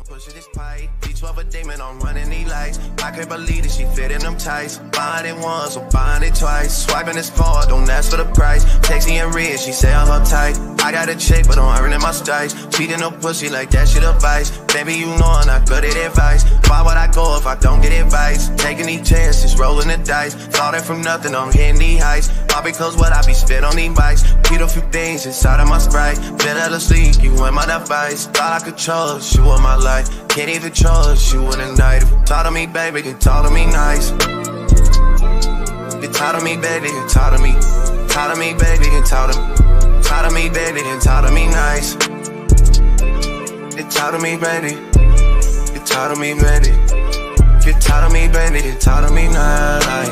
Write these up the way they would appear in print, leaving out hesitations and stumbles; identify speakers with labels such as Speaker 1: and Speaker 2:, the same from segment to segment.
Speaker 1: Pushing this pipe, D12 a demon on running these lights. I can't believe that she fit in them tights. Buying it once or buying it twice. Swiping this card, don't ask for the price. Texting and red, she say I'm uptight. I got a check, but I'm earning my stripes. Cheating no pussy like that shit advice. Baby, you know I'm not good at advice. Why would I go if I don't get advice? Taking these chances, rolling the dice. Started from nothing, I'm hitting these heights. All because what I be spit on these bikes. Keep a few things inside of my Sprite. Fell out asleep, you in my device. Thought I could trust you in my life. Can't even trust you in the night. If you talk to me, baby, then talk to me nice. You talk to me, baby, then talk to me. Talk to me, baby, then talk to me. Talk to me, baby, then talk to me nice. You talk to me, baby. You talk to me, baby. You talk to me, baby, then talk to me nice.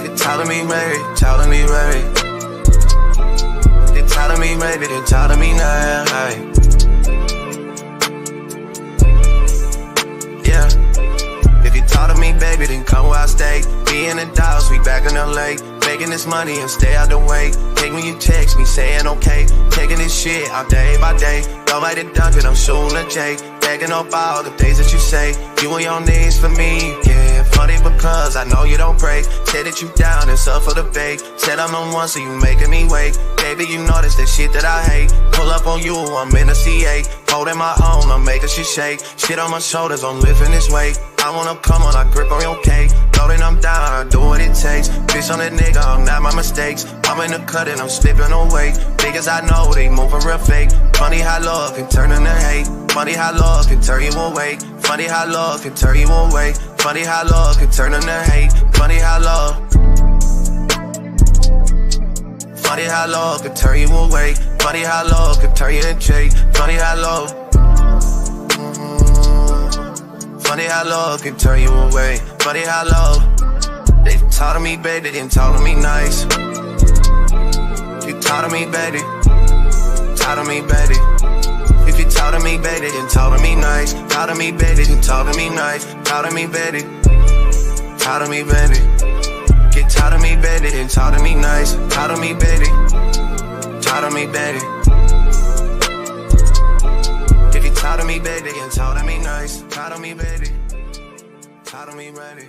Speaker 1: You talk to me, baby, talk to me, baby. You talk to me, baby, then talk to me nice. If you talk to me, baby, then come where I stay. Me and the dogs, we back in the lake. Making this money and stay out the way. Take when you text me saying okay. Taking this shit out day by day. Go by the Dunkin', I'm shooting a J. Backing up all the things that you say. You on your knees for me, yeah. Funny because I know you don't pray. Said that you down and suffer the fake. Said I'm on one, so you making me wait. Baby, you know that's that shit that I hate. Pull up on you, I'm in a C8. Holding my own, I'm making shit shake. Shit on my shoulders, I'm lifting this weight. I wanna come on, I grip on your cake. Loading, I'm down, I do what it takes. Bitch on that nigga, I'm not my mistakes. I'm in the cut and I'm slipping away. Niggas I know, they moving real fake. Funny how love can turn into hate. Funny how love can turn you away. Funny how love can turn you away. Funny how love can turn into hate. Funny how love. Funny how love can turn you away. Funny how love can turn you into Jake. Funny how love. Funny how love can turn you away. Funny how love. They talk to me, baby, they didn't talk to me nice. You talk to me, baby. Talk to me, baby. If you talk to me, baby, then talk to me nice. Talk to me, baby, then talk to me nice. Talk to me, baby. Talk to me, baby. Get talk to me, baby, then talk to me nice. Talk to me, baby. Talk to me, baby. If you talk to me, baby, then talk to me nice. Talk to me, baby. Talk to me, baby.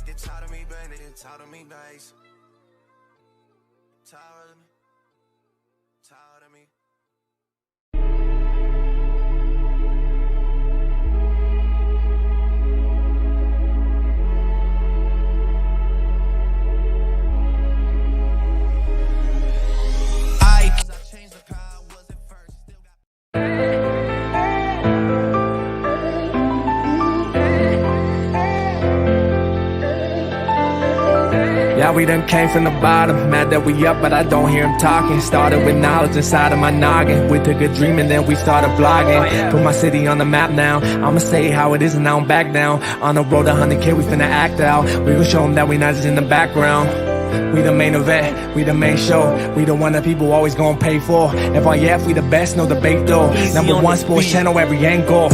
Speaker 1: Get talk to me, baby, then talk to me nice. Talk to me. Talk to me.
Speaker 2: Yeah, we done came from the bottom, mad that we up, but I don't hear him talking. Started with knowledge inside of my noggin. We took a dream and then we started vlogging. Put my city on the map now. I'ma say how it is and I don't back down. On the road to 100K, we finna act out. We gon' show them that we not just in the background. We the main event, we the main show. We the one that people always gon' pay for. FYF, we the best, no debate though. Number one sports channel, every angle.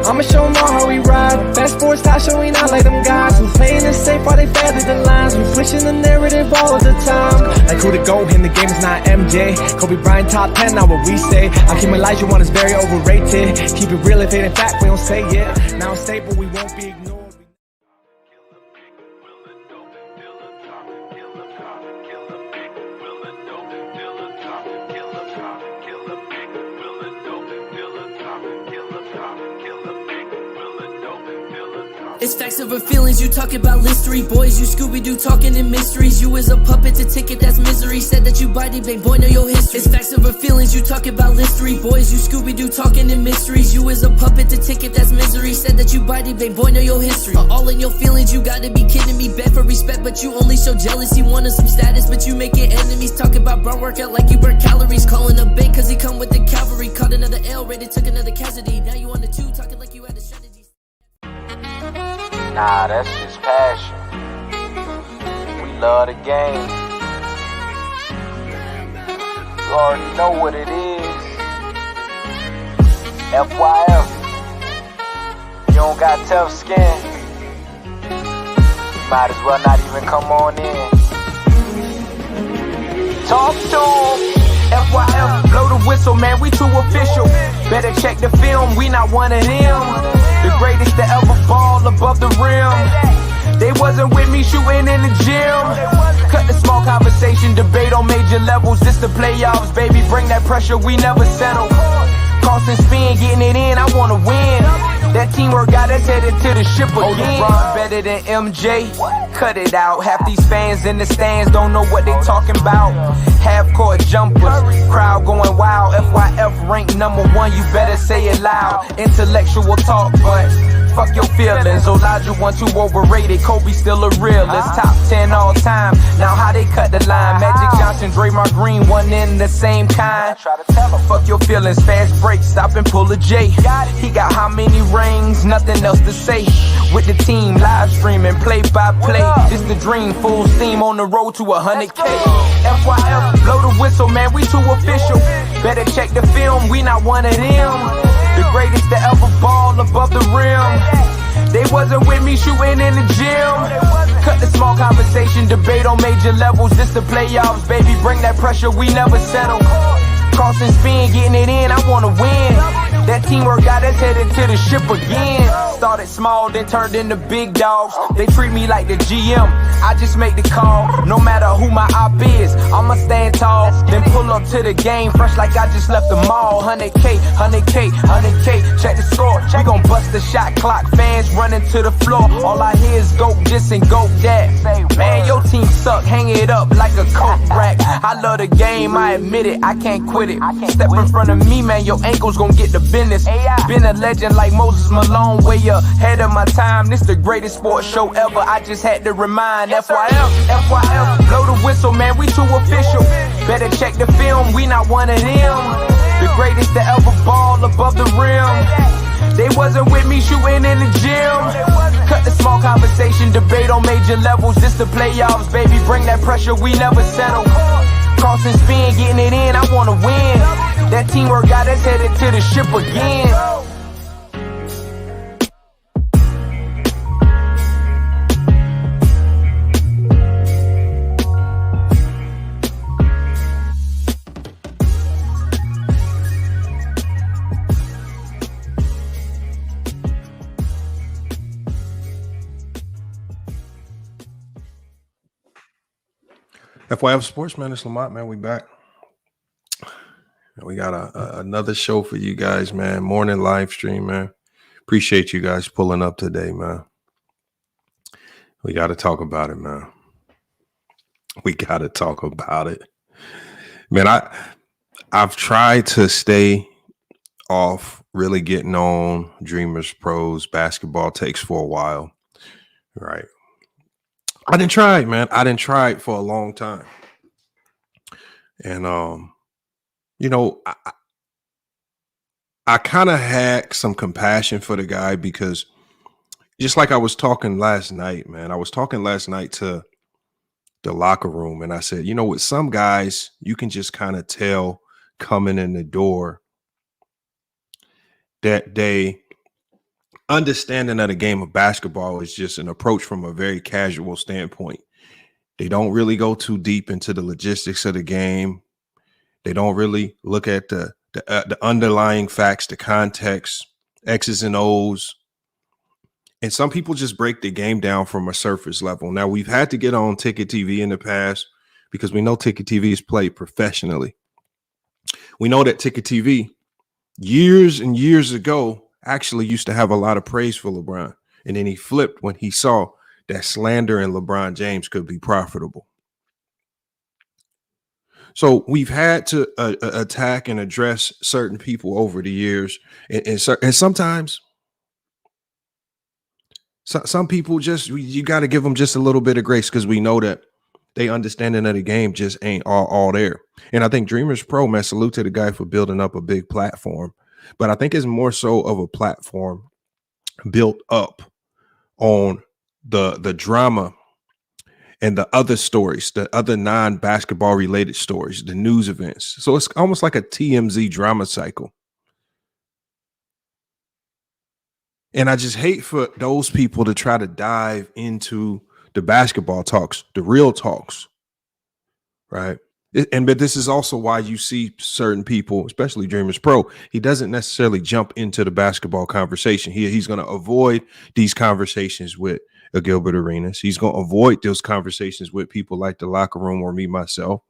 Speaker 2: I'ma show them all how we ride. Best sports talk show, we not like them guys. We playing it safe while they feather the lines. We pushing the narrative all of the time. Like who to go in the game is not MJ. Kobe Bryant top 10, not what we say. Hakeem Olajuwon is very overrated. Keep it real, if it ain't fact, we don't say it. Now it's stable, we won't be ignored.
Speaker 3: It's facts over feelings, you talk about history. Boys, you Scooby-Doo talking in mysteries. You is a puppet, the ticket, that's misery. Said that you bite it, bang, boy, know your history. It's facts over feelings, you talk about history. Boys, you Scooby-Doo talking in mysteries. You is a puppet, the ticket, that's misery. Said that you bite it, bang, boy, know your history. All in your feelings, you gotta be kidding me. Bad for respect, but you only show jealousy. Wanted some status, but you making enemies. Talk about bro workout like you burn calories. Calling a bait, cause he come with the cavalry. Caught another L, rated, took another casualty. Now you on the 2, talking like you had a strategy.
Speaker 4: Nah, that's just passion. We love the game. You already know what it is. FYF. You don't got tough skin. You might as well not even come on in. Talk to 'em.
Speaker 5: FYF, blow the whistle, man, we too official. Better check the film, we not one of them. The greatest to ever ball above the rim. They wasn't with me shooting in the gym. Cut the small conversation, debate on major levels. This the playoffs, baby, bring that pressure, we never settle. Cross and spin, getting it in, I wanna win. That teamwork got us headed to the ship again. LeBron better than MJ, cut it out. Half these fans in the stands don't know what they talking about. Half-court jumpers, crowd going wild. FYF ranked #1, you better say it loud. Intellectual talk, but fuck your feelings. Elijah 1-2 overrated, Kobe still a realist. Top 10 all time, now how they cut the line. Magic Johnson, Draymond Green, one in the same kind. Fuck your feelings, fast break, stop and pull a J. He got how many rings, nothing else to say. With the team, live streaming, play by play. This the dream, full steam on the road to 100K. FYF, blow the whistle, man, we too official. Better check the film, we not one of them. The greatest to ever ball above the rim. They wasn't with me shooting in the gym. Cut the small conversation, debate on major levels. This the playoffs, baby, bring that pressure, we never settle. Cross and spin, getting it in, I wanna win. That teamwork got us headed to the ship again. Started small, then turned into big dogs. They treat me like the GM, I just make the call. No matter who my op is, I'ma stand tall. Then pull up to the game, fresh like I just left the mall. 100K, 100K, 100K, check the score. We gon' bust the shot clock, fans running to the floor. All I hear is go this and go that. Man, your team suck, hang it up like a coat rack. I love the game, I admit it, I can't quit it. Step in front of me, man, your ankles gon' get the business. Been a legend like Moses Malone, way ahead of my time. This the greatest sports show ever, I just had to remind. FYF, FYF, blow the whistle, man, we too official. Better check the film, we not one of them. The greatest to ever ball above the rim. They wasn't with me shooting in the gym. Cut the small conversation, debate on major levels. This the playoffs, baby, bring that pressure, we never settle. Cross and spin, getting it in, I wanna win. That teamwork got us headed to the ship again.
Speaker 6: FYF Sports, man, it's Lamont, man. We back. We got another show for you guys, man. Morning live stream, man. Appreciate you guys pulling up today, man. We got to talk about it, man. We got to talk about it. Man, I've tried to stay off really getting on DreamersPro's basketball takes for a while, right? I didn't try it, man. I didn't try it for a long time. And, you know, I kind of had some compassion for the guy because just like I was talking last night, man, I was talking last night to the locker room and I said, you know, with some guys, you can just kind of tell coming in the door that they understanding of the game of basketball is just an approach from a very casual standpoint. They don't really go too deep into the logistics of the game. They don't really look at the underlying facts, the context, X's and O's. And some people just break the game down from a surface level. Now, we've had to get on Ticket TV in the past because we know Ticket TV is played professionally. We know that Ticket TV years and years ago actually used to have a lot of praise for LeBron. And then he flipped when he saw that slander in LeBron James could be profitable. So we've had to attack and address certain people over the years. And sometimes some people just, you got to give them just a little bit of grace because we know that they understanding of the game just ain't all there. And I think Dreamers Pro, man, salute to the guy for building up a big platform. But I think it's more so of a platform built up on the drama and the other stories, the other non-basketball related stories, the news events. So it's almost like a TMZ drama cycle. And I just hate for those people to try to dive into the basketball talks, the real talks, right? But this is also why you see certain people, especially Dreamers Pro, he doesn't necessarily jump into the basketball conversation. He's going to avoid these conversations with a Gilbert Arenas. He's going to avoid those conversations with people like the locker room or me, myself,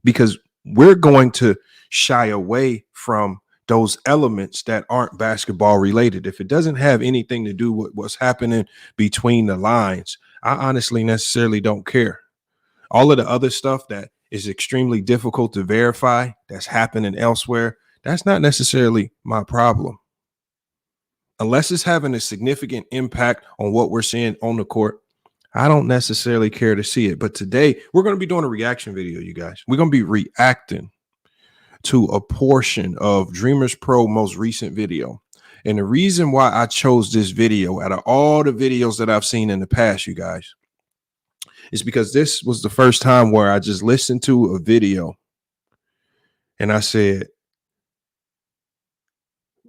Speaker 6: because we're going to shy away from those elements that aren't basketball related. If it doesn't have anything to do with what's happening between the lines, I honestly necessarily don't care. All of the other stuff that is extremely difficult to verify that's happening elsewhere, that's not necessarily my problem. Unless it's having a significant impact on what we're seeing on the court, I don't necessarily care to see it. But today, we're going to be doing a reaction video, you guys. We're going to be reacting to a portion of Dreamers Pro most recent video. And the reason why I chose this video out of all the videos that I've seen in the past, you guys, is because this was the first time where I just listened to a video and I said,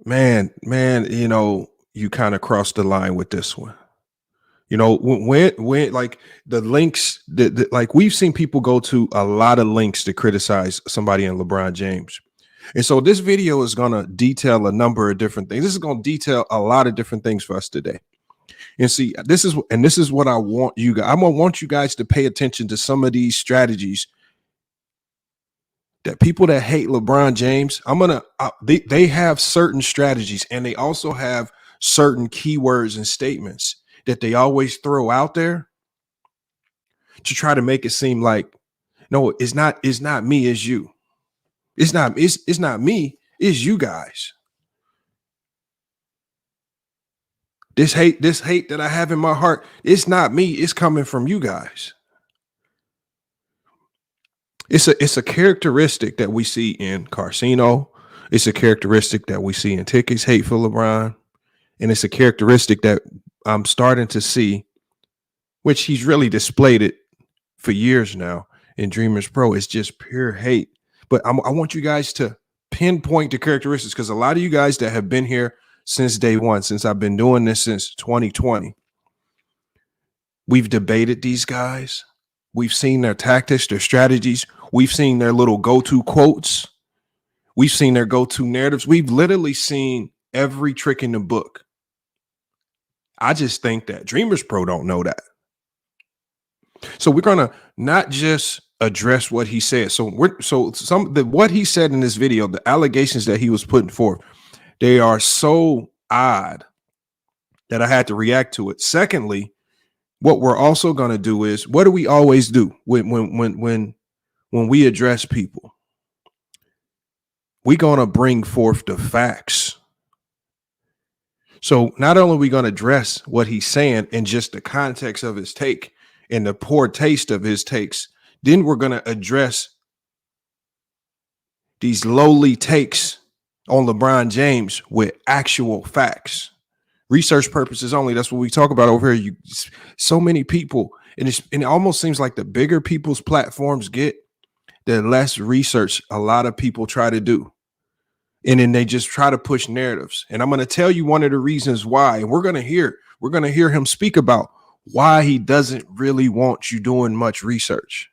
Speaker 6: man, you know, you kind of crossed the line with this one. You know, when like the links that like we've seen people go to a lot of links to criticize somebody in LeBron James. And so this video is going to detail a number of different things. This is going to detail a lot of different things for us today. And see, this is what I want you guys. I'm going to want you guys to pay attention to some of these strategies that people that hate LeBron James, they have certain strategies, and they also have certain keywords and statements that they always throw out there to try to make it seem like, no, it's not me, it's you. It's not me, it's you guys. This hate that I have in my heart, it's not me, it's coming from you guys. It's a characteristic that we see in Carcino. It's a characteristic that we see in Ticket's hate for LeBron. And it's a characteristic that I'm starting to see, which he's really displayed it for years now in Dreamers Pro. It's just pure hate. But I want you guys to pinpoint the characteristics, because a lot of you guys that have been here since day one, since I've been doing this since 2020, we've debated these guys. We've seen their tactics, their strategies. We've seen their little go-to quotes. We've seen their go-to narratives. We've literally seen every trick in the book. I just think that Dreamers Pro don't know that. So we're going to not just address what he said. What he said in this video, the allegations that he was putting forth, they are so odd that I had to react to it. Secondly, what we're also going to do is, what do we always do when we address people? We're going to bring forth the facts. So not only are we going to address what he's saying in just the context of his take and the poor taste of his takes, then we're going to address these lowly takes on LeBron James with actual facts. Research purposes only. That's what we talk about over here. So many people, and it almost seems like the bigger people's platforms get, the less research a lot of people try to do. And then they just try to push narratives. And I'm going to tell you one of the reasons why. And we're going to hear him speak about why he doesn't really want you doing much research.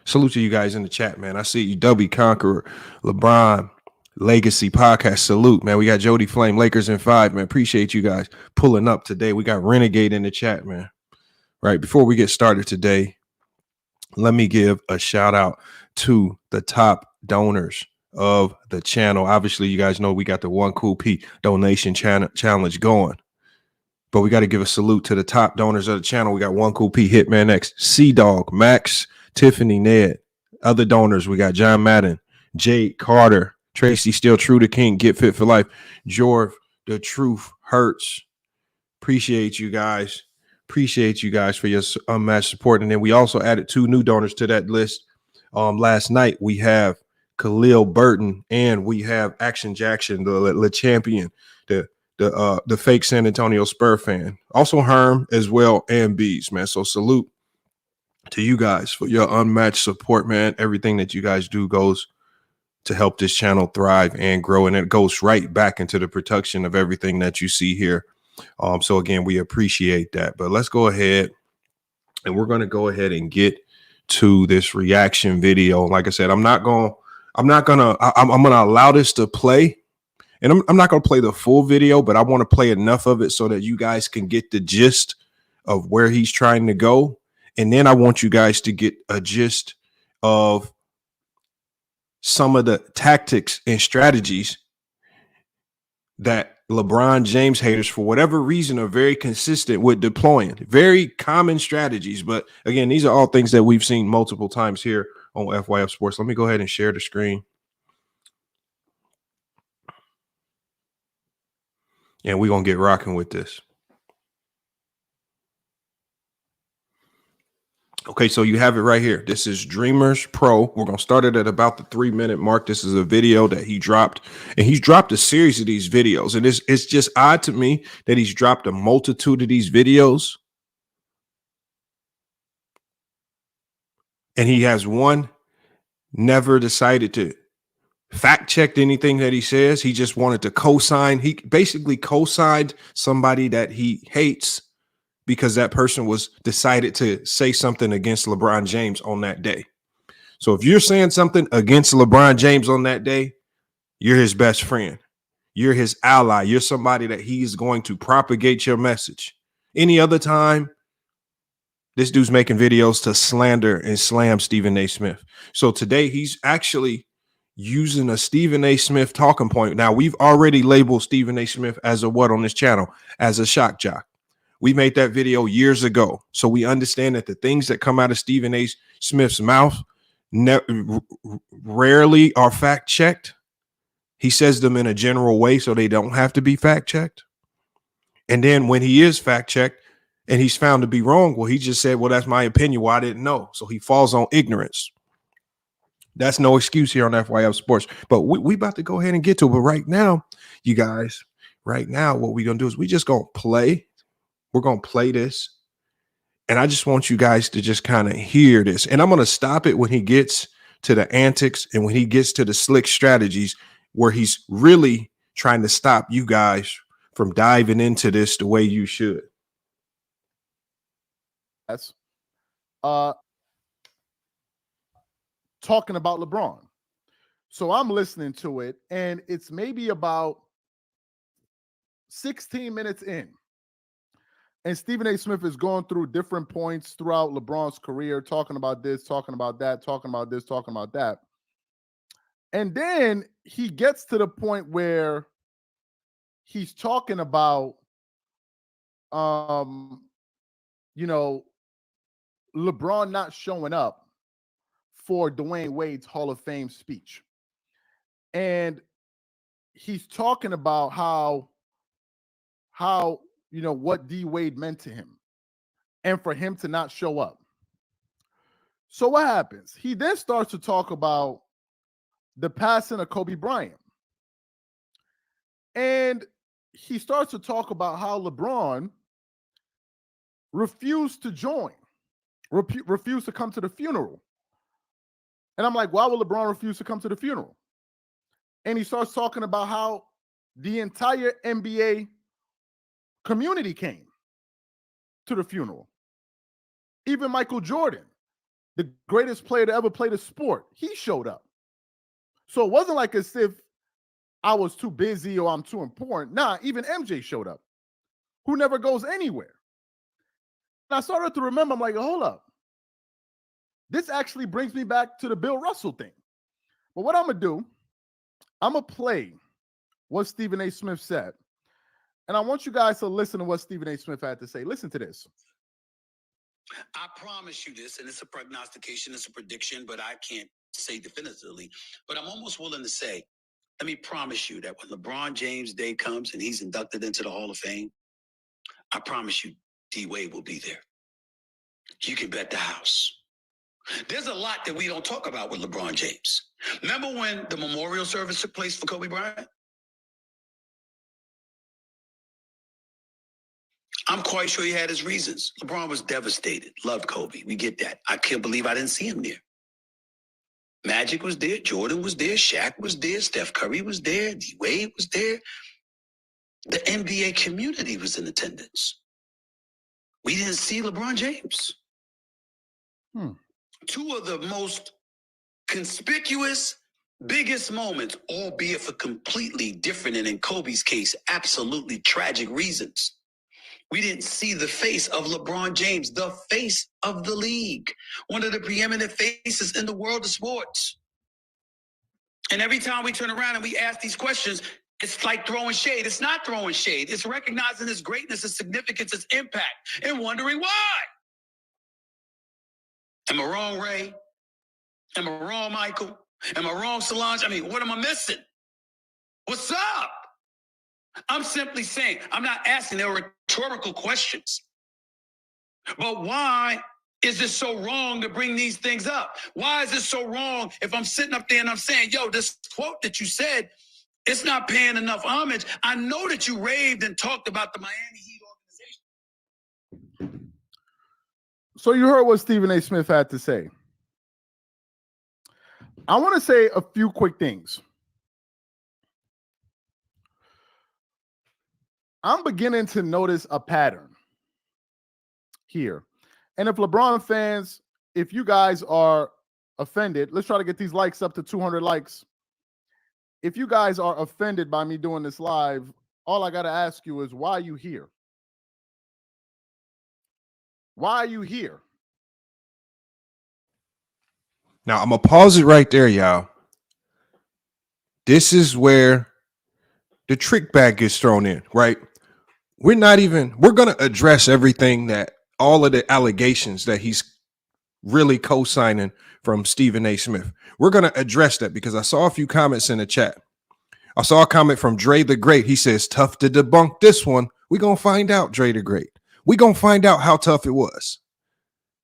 Speaker 6: Salute to you guys in the chat, man. I see you, W Conqueror, LeBron, Legacy Podcast. Salute, man. We got Jody Flame, Lakers in 5, man. Appreciate you guys pulling up today. We got Renegade in the chat, man. Right, before we get started today, let me give a shout out to the top donors of the channel. Obviously, you guys know we got the One Cool P donation challenge going, but we got to give a salute to the top donors of the channel. We got One Cool P, Hitman X, Sea Dog, Max, Tiffany, Ned. Other donors, we got John Madden, Jade Carter, Tracy Still True to King, Get Fit for Life, Jorv, The Truth Hurts. Appreciate you guys. Appreciate you guys for your unmatched support. And then we also added 2 new donors to that list. Last night we have Khalil Burton and we have Action Jackson, the champion, the fake San Antonio Spur fan. Also Herm as well, and Bees, man. So salute to you guys for your unmatched support, man. Everything that you guys do goes to help this channel thrive and grow, and it goes right back into the production of everything that you see here. So again, we appreciate that. But let's go ahead And we're going to go ahead and get to this reaction video. Like I said, I'm going to allow this to play. And I'm not going to play the full video, but I want to play enough of it so that you guys can get the gist of where he's trying to go. And then I want you guys to get a gist of some of the tactics and strategies that LeBron James haters, for whatever reason, are very consistent with deploying. Very common strategies. But again, these are all things that we've seen multiple times here on FYF Sports. Let me go ahead and share the screen. And we're going to get rocking with this. Okay, so you have it right here. This is Dreamers Pro. We're going to start it at about the 3-minute mark. This is a video that he dropped, and he's dropped a series of these videos. And it's just odd to me that he's dropped a multitude of these videos. And he has never decided to fact checked anything that he says. He just wanted to co-sign. He basically co-signed somebody that he hates because that person was decided to say something against LeBron James on that day. So if you're saying something against LeBron James on that day, you're his best friend. You're his ally. You're somebody that he's going to propagate your message. Any other time, this dude's making videos to slander and slam Stephen A. Smith. So today he's actually using a Stephen A. Smith talking point. Now, we've already labeled Stephen A. Smith as a what on this channel? As a shock jock. We made that video years ago. So we understand that the things that come out of Stephen A. Smith's mouth rarely are fact checked. He says them in a general way so they don't have to be fact checked. And then when he is fact checked and he's found to be wrong, well, he just said, well, that's my opinion. Well, I didn't know. So he falls on ignorance. That's no excuse here on FYF Sports. But we about to go ahead and get to it. But right now, you guys, what we're going to do is we just going to play. We're going to play this. And I just want you guys to just kind of hear this. And I'm going to stop it when he gets to the antics and when he gets to the slick strategies where he's really trying to stop you guys from diving into this the way you should.
Speaker 7: That's talking about LeBron. So I'm listening to it, and it's maybe about 16 minutes in. And Stephen A. Smith is going through different points throughout LeBron's career, talking about this, talking about that, talking about this, talking about that. And then he gets to the point where he's talking about, LeBron not showing up for Dwayne Wade's Hall of Fame speech. And he's talking about how what D Wade meant to him and for him to not show up. So what happens? He then starts to talk about the passing of Kobe Bryant. And he starts to talk about how LeBron refused to join, refused to come to the funeral. And I'm like, why would LeBron refuse to come to the funeral? And he starts talking about how the entire NBA community came to the funeral. Even Michael Jordan, the greatest player to ever play the sport, he showed up. So it wasn't like as if I was too busy or I'm too important. Nah, even MJ showed up, who never goes anywhere. And I started to remember, I'm like, hold up. This actually brings me back to the Bill Russell thing. But what I'm going to do, I'm going to play what Stephen A. Smith said. And I want you guys to listen to what Stephen A. Smith had to say. Listen to this.
Speaker 8: I promise you this, and it's a prognostication, it's a prediction, but I can't say definitively. But I'm almost willing to say, let me promise you that when LeBron James Day comes and he's inducted into the Hall of Fame, I promise you D Wade will be there. You can bet the house. There's a lot that we don't talk about with LeBron James. Remember when the memorial service took place for Kobe Bryant? I'm quite sure he had his reasons. LeBron was devastated, loved Kobe. We get that. I can't believe I didn't see him there. Magic was there. Jordan was there. Shaq was there. Steph Curry was there. D Wade was there. The NBA community was in attendance. We didn't see LeBron James. Two of the most conspicuous, biggest moments, albeit for completely different, and in Kobe's case, absolutely tragic reasons. We didn't see the face of LeBron James, the face of the league, one of the preeminent faces in the world of sports. And every time we turn around and we ask these questions, it's like throwing shade. It's not throwing shade. It's recognizing his greatness, his significance, his impact, and wondering why. Am I wrong, Ray? Am I wrong, Michael? Am I wrong, Solange? I mean, what am I missing? What's up? I'm simply saying, I'm not asking, they're rhetorical questions. But why is it so wrong to bring these things up? Why is it so wrong if I'm sitting up there and I'm saying, yo, this quote that you said, it's not paying enough homage. I know that you raved and talked about the Miami Heat organization.
Speaker 7: So you heard what Stephen A. Smith had to say. I want to say a few quick things. I'm beginning to notice a pattern here. And if LeBron fans, if you guys are offended, let's try to get these likes up to 200 likes. If you guys are offended by me doing this live, all I got to ask you is, why are you here? Why are you here?
Speaker 6: Now, I'm going to pause it right there, y'all. This is where the trick bag gets thrown in, right? We're going to address everything that all of the allegations that he's really co-signing from Stephen A. Smith. We're going to address that because I saw a few comments in the chat. I saw a comment from Dre the Great. He says, tough to debunk this one. We're going to find out, Dre the Great. We're going to find out how tough it was,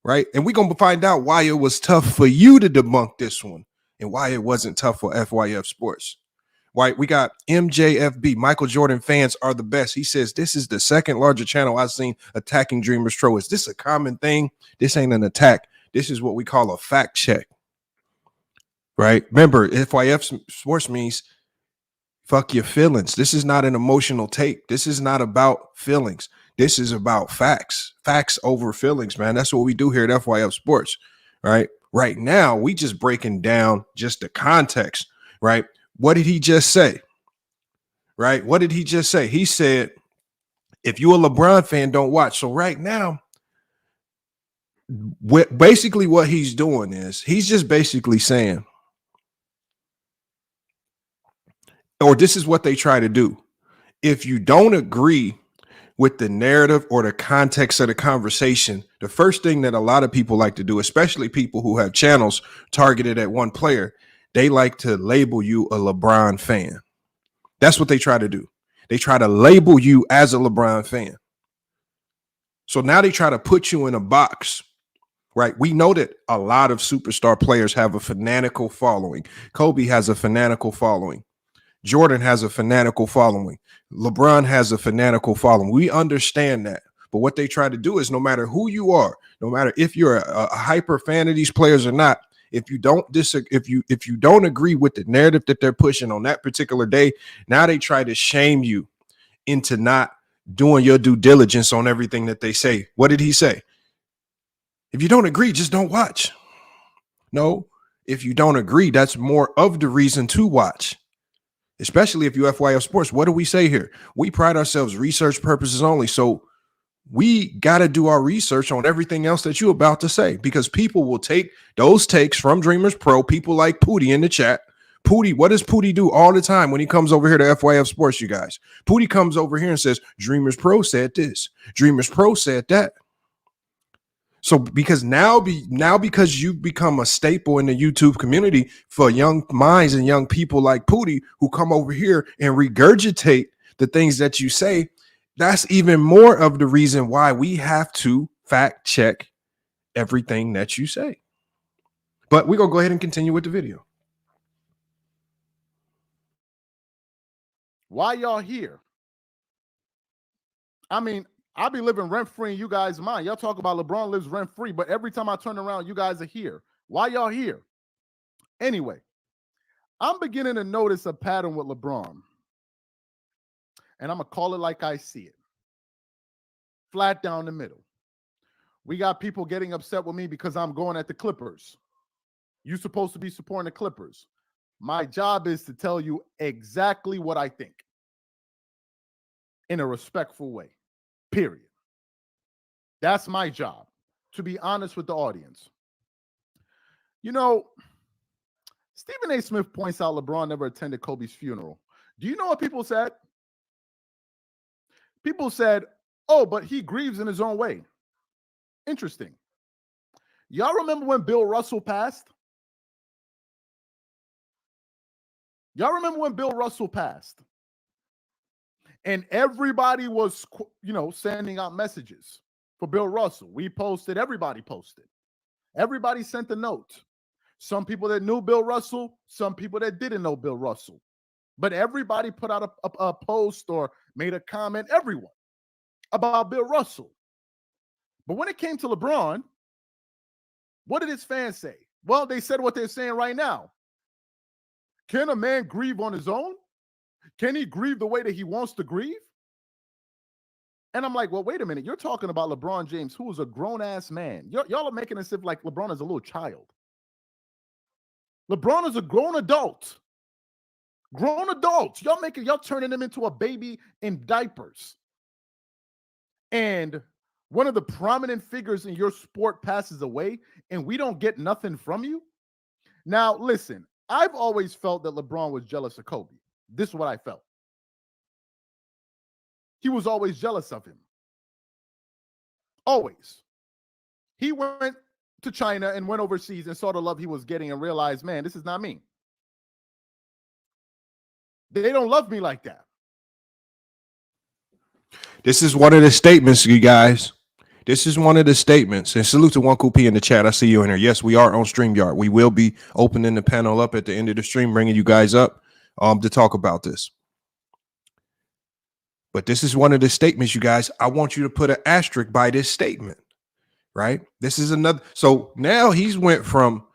Speaker 6: right? And we're going to find out why it was tough for you to debunk this one and why it wasn't tough for FYF Sports. Right, we got MJFB. Michael Jordan fans are the best. He says, this is the second largest channel I've seen attacking Dreamers Pro. Is this a common thing? This ain't an attack. This is what we call a fact check. Right? Remember, FYF Sports means fuck your feelings. This is not an emotional take. This is not about feelings. This is about facts. Facts over feelings, man. That's what we do here at FYF Sports. Right? Right now, we just breaking down just the context, right? What did he just say? Right? What did he just say? He said, if you a LeBron fan, don't watch. So right now, basically what he's doing is he's just basically saying, or this is what they try to do. If you don't agree with the narrative or the context of the conversation, the first thing that a lot of people like to do, especially people who have channels targeted at one player, they like to label you a LeBron fan. That's what they try to do. They try to label you as a LeBron fan. So now they try to put you in a box, right? We know that a lot of superstar players have a fanatical following. Kobe has a fanatical following. Jordan has a fanatical following. LeBron has a fanatical following. We understand that. But what they try to do is, no matter who you are, no matter if you're a hyper fan of these players or not, if you don't if you don't agree with the narrative that they're pushing on that particular day, now they try to shame you into not doing your due diligence on everything that they say. What did he say? If you don't agree, just don't watch. No, if you don't agree, that's more of the reason to watch. Especially if you FYF Sports. What do we say here? We pride ourselves research purposes only. So we got to do our research on everything else that you're about to say, because people will take those takes from Dreamers Pro, people like Pootie in the chat. Pootie, what does Pootie do all the time when he comes over here to FYF Sports, you guys? Pootie comes over here and says, Dreamers Pro said this. Dreamers Pro said that. So because now because you've become a staple in the YouTube community for young minds and young people like Pootie who come over here and regurgitate the things that you say, that's even more of the reason why we have to fact check everything that you say. But we're going to go ahead and continue with the video.
Speaker 7: Why y'all here? I mean, I'll be living rent-free in you guys' mind. Y'all talk about LeBron lives rent-free, but every time I turn around, you guys are here. Why y'all here? Anyway, I'm beginning to notice a pattern with LeBron. And I'm going to call it like I see it. Flat down the middle. We got people getting upset with me because I'm going at the Clippers. You're supposed to be supporting the Clippers. My job is to tell you exactly what I think in a respectful way, period. That's my job, to be honest with the audience. You know, Stephen A. Smith points out LeBron never attended Kobe's funeral. Do you know what people said? People said, oh, but he grieves in his own way. Interesting. Y'all remember when Bill Russell passed? Y'all remember when Bill Russell passed? And everybody was, sending out messages for Bill Russell. We posted, everybody posted. Everybody sent a note. Some people that knew Bill Russell, some people that didn't know Bill Russell. But everybody put out a post or made a comment, everyone, about Bill Russell. But when it came to LeBron, what did his fans say? Well, they said what they're saying right now. Can a man grieve on his own? Can he grieve the way that he wants to grieve? And I'm like, well, wait a minute. You're talking about LeBron James, who is a grown-ass man. Y'all are making it as if like LeBron is a little child. LeBron is a grown adult. Grown adults. Y'all turning him into a baby in diapers. And one of the prominent figures in your sport passes away and we don't get nothing from you? Now, listen, I've always felt that LeBron was jealous of Kobe. This is what I felt. He was always jealous of him. Always. He went to China and went overseas and saw the love he was getting and realized, man, this is not me. They don't love me like that.
Speaker 6: This is one of the statements, you guys. This is one of the statements. And salute to One Cool P in the chat. I see you in here. Yes, we are on StreamYard. We will be opening the panel up at the end of the stream, bringing you guys up to talk about this. But this is one of the statements, you guys. I want you to put an asterisk by this statement, right? This is another. So now he's went from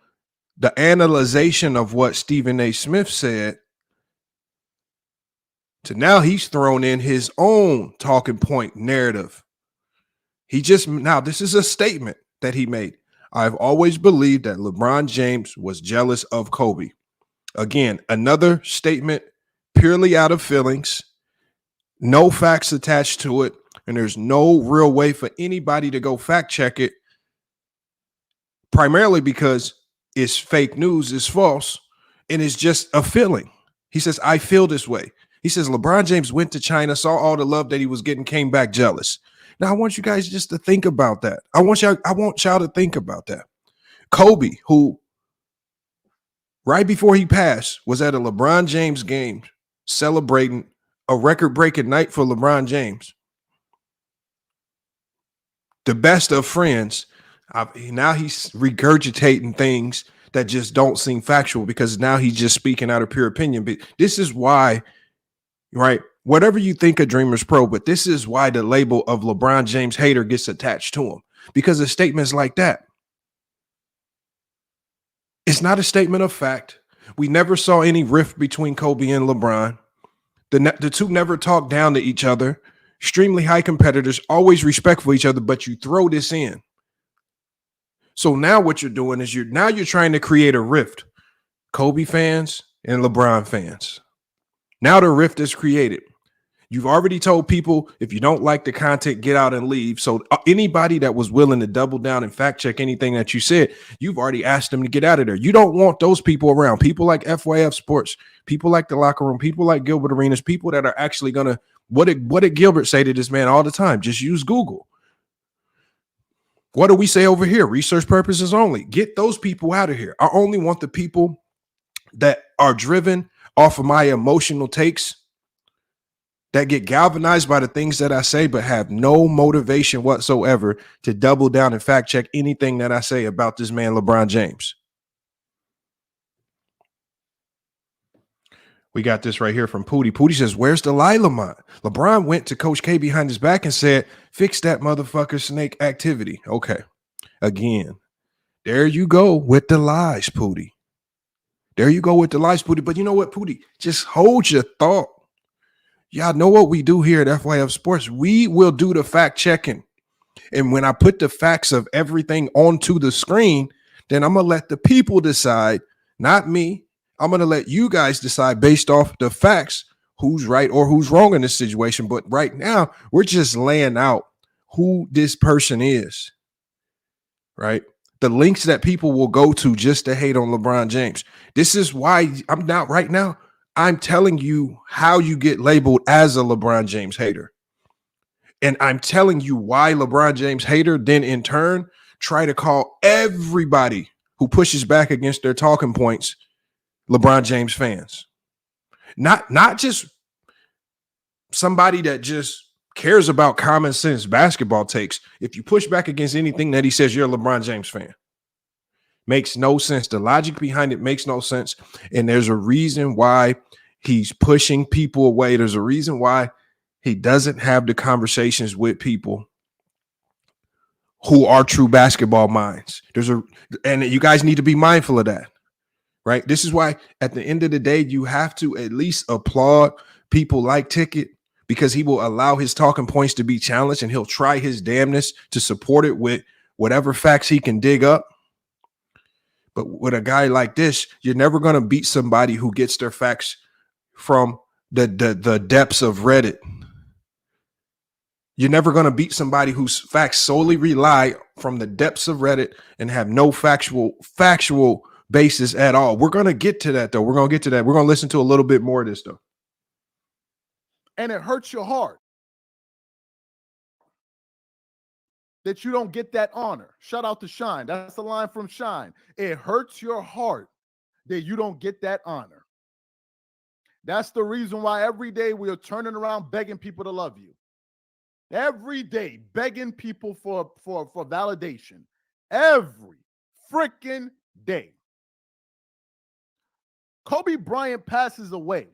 Speaker 6: the analyzation of what Stephen A. Smith said to now he's thrown in his own talking point narrative. Now this is a statement that he made. I've always believed that LeBron James was jealous of Kobe. Again, another statement purely out of feelings, no facts attached to it, and there's no real way for anybody to go fact check it, primarily because it's fake news, it's false, and it's just a feeling. He says, I feel this way. He says, LeBron James went to China, saw all the love that he was getting, came back jealous. Now, I want you guys just to think about that. I want y'all to think about that. Kobe, who right before he passed was at a LeBron James game celebrating a record-breaking night for LeBron James. The best of friends. Now he's regurgitating things that just don't seem factual because now he's just speaking out of pure opinion. But this is why, right? Whatever you think of Dreamers Pro, but this is why the label of LeBron James hater gets attached to him, because of statements like that. It's not a statement of fact. We never saw any rift between Kobe and LeBron. The two never talked down to each other. Extremely high competitors, always respectful of each other, but you throw this in. So now what you're doing is you're trying to create a rift. Kobe fans and LeBron fans. Now the rift is created. You've already told people if you don't like the content, get out and leave. So anybody that was willing to double down and fact check anything that you said, you've already asked them to get out of there. You don't want those people around. People like FYF Sports, people like The Locker Room, people like Gilbert Arenas, people that are actually going to, what did Gilbert say to this man all the time? Just use Google. What do we say over here? Research purposes only. Get those people out of here. I only want the people that are driven off of my emotional takes, that get galvanized by the things that I say, but have no motivation whatsoever to double down and fact check anything that I say about this man, LeBron James. We got this right here from Pootie. Pootie says, where's the lie, Lamont? LeBron went to Coach K behind his back and said, fix that motherfucker snake activity. Okay. Again, there you go with the lies, Pootie. There you go with the lies, Pootie. But you know what, Pootie? Just hold your thought. Y'all know what we do here at FYF Sports. We will do the fact checking. And when I put the facts of everything onto the screen, then I'm going to let the people decide, not me. I'm going to let you guys decide based off the facts who's right or who's wrong in this situation. But right now, we're just laying out who this person is, right? The links that people will go to just to hate on LeBron James. This is why I'm not right now. I'm telling you how you get labeled as a LeBron James hater. And I'm telling you why LeBron James hater then in turn try to call everybody who pushes back against their talking points LeBron James fans. Not just somebody that just cares about common sense basketball takes. If you push back against anything that he says, you're a LeBron James fan. Makes no sense. The logic behind it makes no sense. And there's a reason why he's pushing people away. There's a reason why he doesn't have the conversations with people who are true basketball minds. And you guys need to be mindful of that, right? This is why at the end of the day, you have to at least applaud people like Ticket, because he will allow his talking points to be challenged and he'll try his damnness to support it with whatever facts he can dig up. But with a guy like this, you're never going to beat somebody who gets their facts from the depths of Reddit. You're never going to beat somebody whose facts solely rely from the depths of Reddit and have no factual basis at all. We're going to get to that, though. We're going to get to that. We're going to listen to a little bit more of this, though.
Speaker 7: And it hurts your heart that you don't get that honor. Shout out to Shine. That's the line from Shine. It hurts your heart that you don't get that honor. That's the reason why every day we are turning around begging people to love you. Every day begging people for validation. Every freaking day. Kobe Bryant passes away.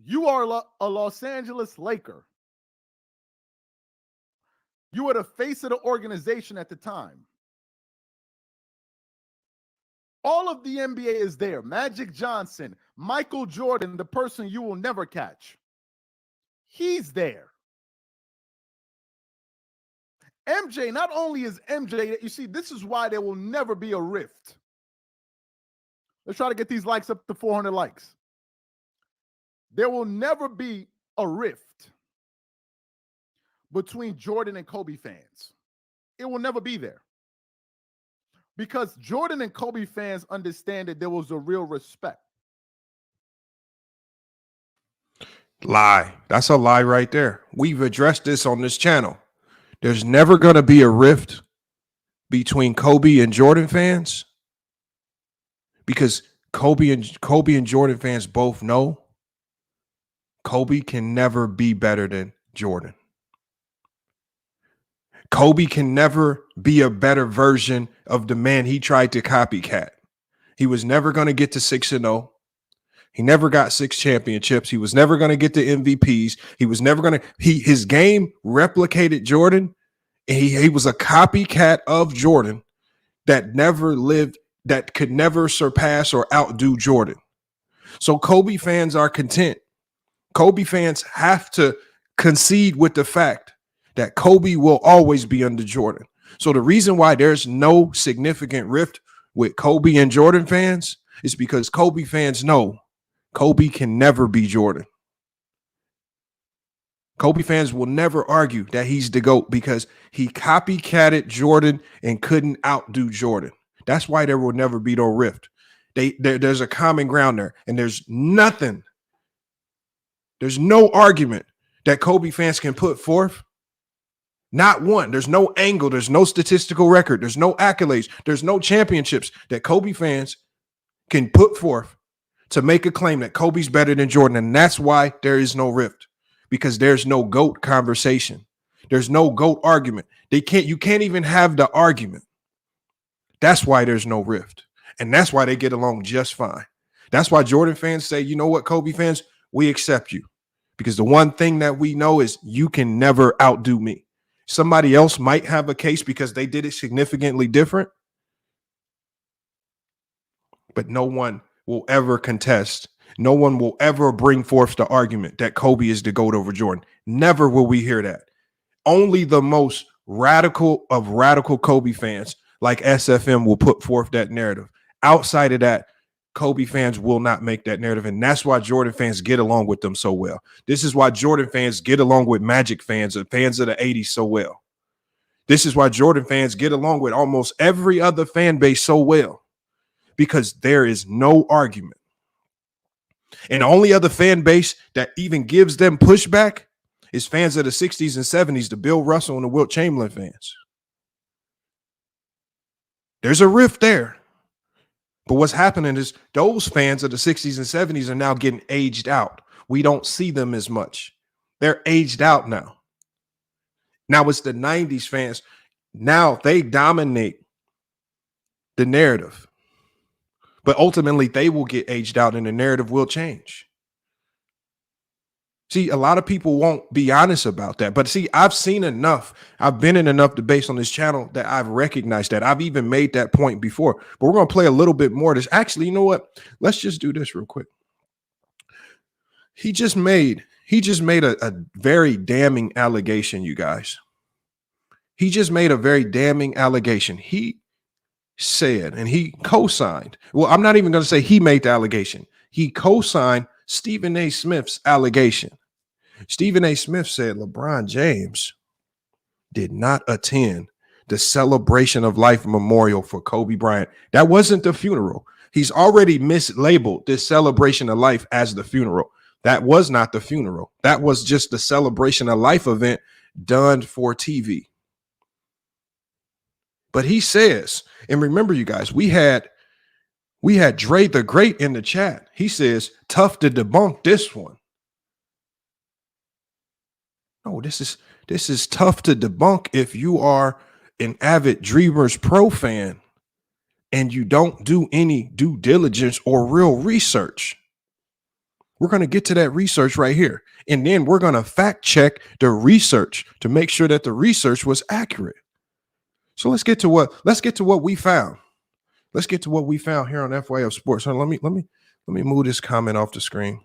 Speaker 7: You are a Los Angeles Laker. You were the face of the organization at the time. All of the NBA is there. Magic Johnson, Michael Jordan, the person you will never catch. He's there. MJ, not only is MJ, you see, this is why there will never be a rift. Let's try to get these likes up to 400 likes. There will never be a rift between Jordan and Kobe fans. It will never be there. Because Jordan and Kobe fans understand that there was a real respect.
Speaker 6: Lie. That's a lie right there. We've addressed this on this channel. There's never going to be a rift between Kobe and Jordan fans because Kobe and Jordan fans both know Kobe can never be better than Jordan. Kobe can never be a better version of the man he tried to copycat. He was never going to get to 6-0. He never got 6 championships. He was never going to get the MVPs. He was never going to. His game replicated Jordan. And he was a copycat of Jordan that never lived, that could never surpass or outdo Jordan. So Kobe fans are content. Kobe fans have to concede with the fact that Kobe will always be under Jordan. So the reason why there's no significant rift with Kobe and Jordan fans is because Kobe fans know Kobe can never be Jordan. Kobe fans will never argue that he's the GOAT because he copycatted Jordan and couldn't outdo Jordan. That's why there will never be no rift. There's a common ground there, and there's nothing. There's no argument that Kobe fans can put forth. Not one. There's no angle. There's no statistical record. There's no accolades. There's no championships that Kobe fans can put forth to make a claim that Kobe's better than Jordan. And that's why there is no rift, because there's no GOAT conversation. There's no GOAT argument. You can't even have the argument. That's why there's no rift. And that's why they get along just fine. That's why Jordan fans say, you know what, Kobe fans, we accept you. Because the one thing that we know is you can never outdo me. Somebody else might have a case because they did it significantly different. But no one will ever contest. No one will ever bring forth the argument that Kobe is the GOAT over Jordan. Never will we hear that. Only the most radical of radical Kobe fans like SFM will put forth that narrative. Outside of that, Kobe fans will not make that narrative. And that's why Jordan fans get along with them so well. This is why Jordan fans get along with Magic fans and fans of the 80s so well. This is why Jordan fans get along with almost every other fan base so well, because there is no argument. And the only other fan base that even gives them pushback is fans of the 60s and 70s, the Bill Russell and the Wilt Chamberlain fans. There's a rift there. But what's happening is those fans of the 60s and 70s are now getting aged out. We don't see them as much. They're aged out now. Now it's the 90s fans. Now they dominate the narrative. But ultimately, they will get aged out and the narrative will change. See, a lot of people won't be honest about that. But see, I've seen enough. I've been in enough debates on this channel that I've recognized that. I've even made that point before. But we're going to play a little bit more of this. Actually, you know what? Let's just do this real quick. He just made a very damning allegation, you guys. He just made a very damning allegation. He said, and he co-signed. Well, I'm not even going to say he made the allegation. He co-signed Stephen A. Smith's allegation. Stephen A. Smith said LeBron James did not attend the celebration of life memorial for Kobe Bryant. That wasn't the funeral. He's already mislabeled this celebration of life as the funeral. That was not the funeral. That was just the celebration of life event done for TV. But he says, and remember, you guys, we had Dre the Great in the chat. He says, tough to debunk this one. No, this is tough to debunk if you are an avid Dreamers Pro fan and you don't do any due diligence or real research. We're going to get to that research right here. And then we're going to fact check the research to make sure that the research was accurate. So let's get to what we found. Let's get to what we found here on FYF Sports. Let me move this comment off the screen.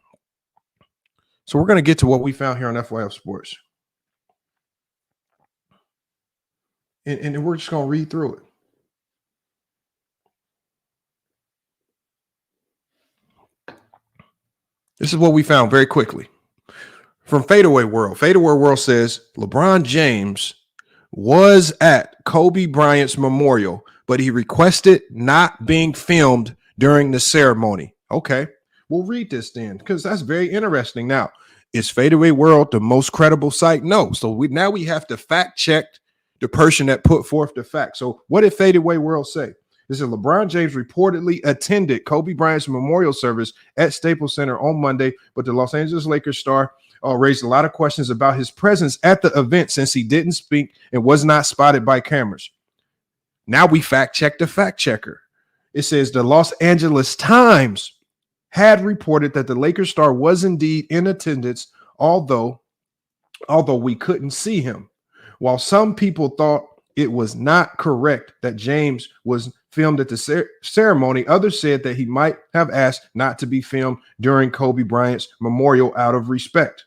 Speaker 6: So we're going to get to what we found here on FYF Sports. And we're just going to read through it. This is what we found very quickly. From Fadeaway World. Fadeaway World says LeBron James was at Kobe Bryant's memorial, but he requested not being filmed during the ceremony. Okay, we'll read this then, because that's very interesting. Now, is Fadeaway World the most credible site? No. So now we have to fact check the person that put forth the fact. So what did Fadeaway World say? This is LeBron James reportedly attended Kobe Bryant's memorial service at Staples Center on Monday, but the Los Angeles Lakers star raised a lot of questions about his presence at the event since he didn't speak and was not spotted by cameras. Now we fact check the fact checker. It says the Los Angeles Times had reported that the Lakers star was indeed in attendance, although we couldn't see him. While some people thought it was not correct that James was filmed at the ceremony, others said that he might have asked not to be filmed during Kobe Bryant's memorial out of respect.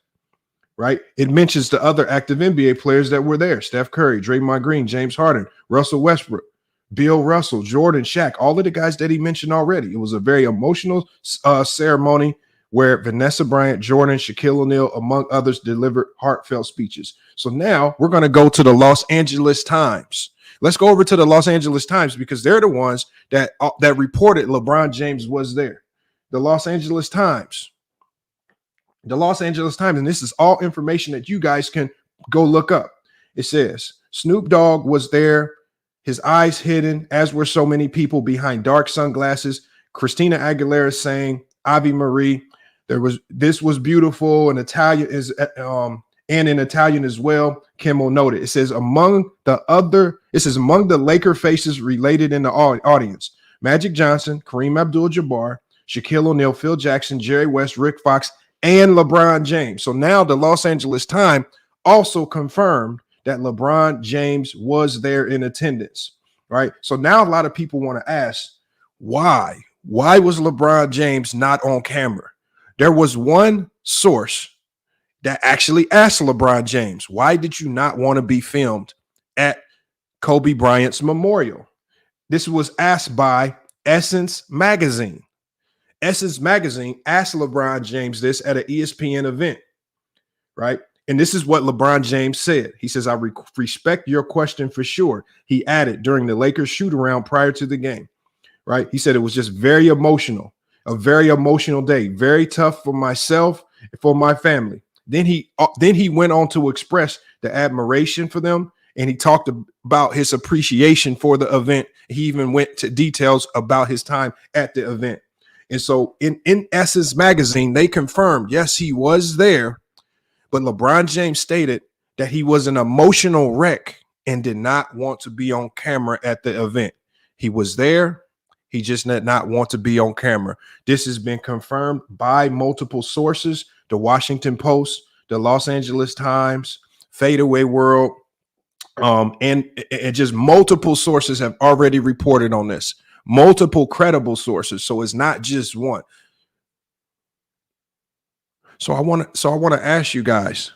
Speaker 6: Right? It mentions the other active NBA players that were there: Steph Curry, Draymond Green, James Harden, Russell Westbrook, Bill Russell, Jordan, Shaq, all of the guys that he mentioned already. It was a very emotional ceremony where Vanessa Bryant, Jordan, Shaquille O'Neal, among others, delivered heartfelt speeches. So now we're going to go to the Los Angeles Times. Let's go over to the Los Angeles Times because they're the ones that reported LeBron James was there. The Los Angeles Times. The Los Angeles Times, and this is all information that you guys can go look up. It says Snoop Dogg was there, his eyes hidden, as were so many people behind dark sunglasses. Christina Aguilera sang Ave Marie. This was beautiful, and Italian is and in Italian as well. Kimmel noted. It says among the Laker faces related in the audience: Magic Johnson, Kareem Abdul-Jabbar, Shaquille O'Neal, Phil Jackson, Jerry West, Rick Fox, and LeBron James. So now the Los Angeles Times also confirmed that LeBron James was there in attendance, right? So now a lot of people want to ask, why? Why was LeBron James not on camera? There was one source that actually asked LeBron James, why did you not want to be filmed at Kobe Bryant's memorial? This was asked by Essence Magazine. Essence Magazine asked LeBron James this at an ESPN event, right? And this is what LeBron James said. He says, I respect your question for sure. He added during the Lakers shoot around prior to the game, right? He said it was just very emotional, a very emotional day, very tough for myself and for my family. Then he went on to express the admiration for them, and he talked about his appreciation for the event. He even went to details about his time at the event. And so in Essence Magazine, they confirmed, yes, he was there, but LeBron James stated that he was an emotional wreck and did not want to be on camera at the event. He was there. He just did not want to be on camera. This has been confirmed by multiple sources: the Washington Post, the Los Angeles Times, Fadeaway World, and just multiple sources have already reported on this. Multiple credible sources. So it's not just one. So I want to ask you guys.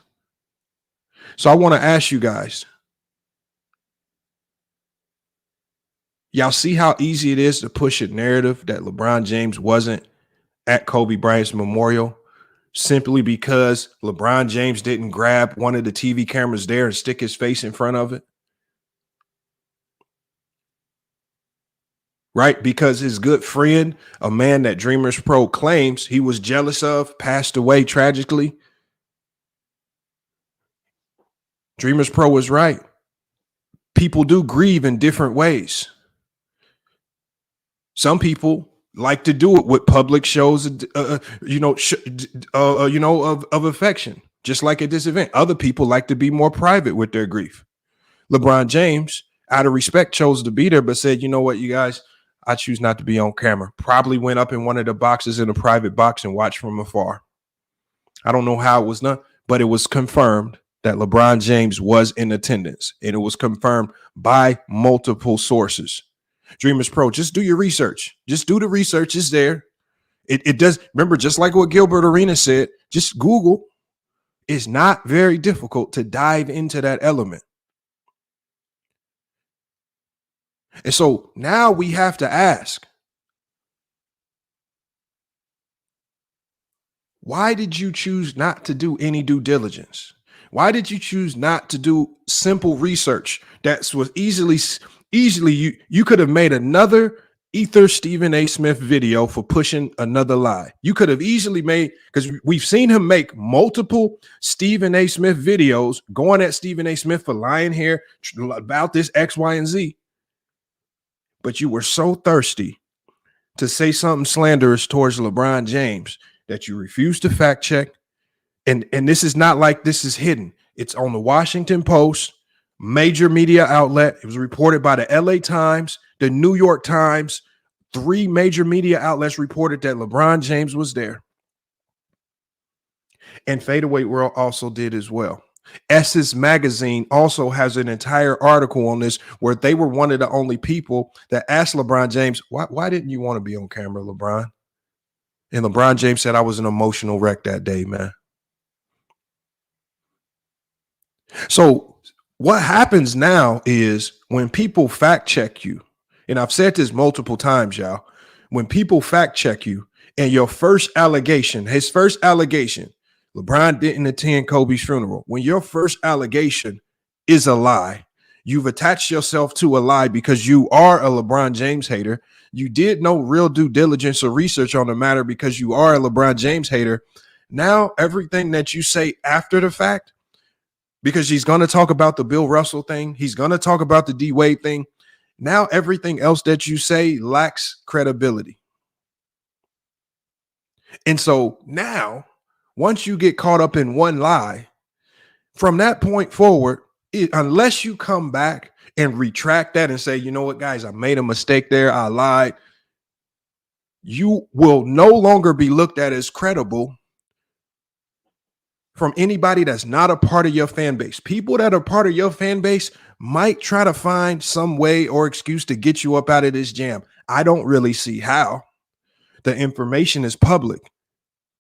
Speaker 6: Y'all see how easy it is to push a narrative that LeBron James wasn't at Kobe Bryant's memorial simply because LeBron James didn't grab one of the TV cameras there and stick his face in front of it? Right? Because his good friend, a man that Dreamers Pro claims he was jealous of, passed away tragically. Dreamers Pro was right. People do grieve in different ways. Some people like to do it with public shows, of affection, just like at this event. Other people like to be more private with their grief. LeBron James, out of respect, chose to be there, but said, you know what, you guys, I choose not to be on camera. Probably went up in one of the boxes in a private box and watched from afar. I don't know how it was done, but it was confirmed that LeBron James was in attendance, and it was confirmed by multiple sources. Dreamers Pro, just do your research. Just do the research. It's there. It does. Remember, just like what Gilbert Arena said, just Google. It's not very difficult to dive into that element. And so now we have to ask, why did you choose not to do any due diligence? Why did you choose not to do simple research that was easily you could have made another Ether Stephen A. Smith video for pushing another lie. You could have easily made, because we've seen him make multiple Stephen A. Smith videos going at Stephen A. Smith for lying here about this X, Y, and Z. But you were so thirsty to say something slanderous towards LeBron James that you refused to fact check. And this is not like this is hidden. It's on the Washington Post, major media outlet. It was reported by the LA Times, the New York Times. 3 major media outlets reported that LeBron James was there. And Fadeaway World also did as well. Essence Magazine also has an entire article on this where they were one of the only people that asked LeBron James, why didn't you want to be on camera, LeBron? And LeBron James said, I was an emotional wreck that day, man. So what happens now is when people fact check you, and I've said this multiple times, y'all, when people fact check you and your first allegation, his first allegation, LeBron didn't attend Kobe's funeral. When your first allegation is a lie, you've attached yourself to a lie because you are a LeBron James hater. You did no real due diligence or research on the matter because you are a LeBron James hater. Now, everything that you say after the fact, because he's going to talk about the Bill Russell thing, he's going to talk about the D Wade thing. Now, everything else that you say lacks credibility. And so now, once you get caught up in one lie, from that point forward, unless you come back and retract that and say, you know what, guys, I made a mistake there, I lied, you will no longer be looked at as credible from anybody that's not a part of your fan base. People that are part of your fan base might try to find some way or excuse to get you up out of this jam. I don't really see how. The information is public.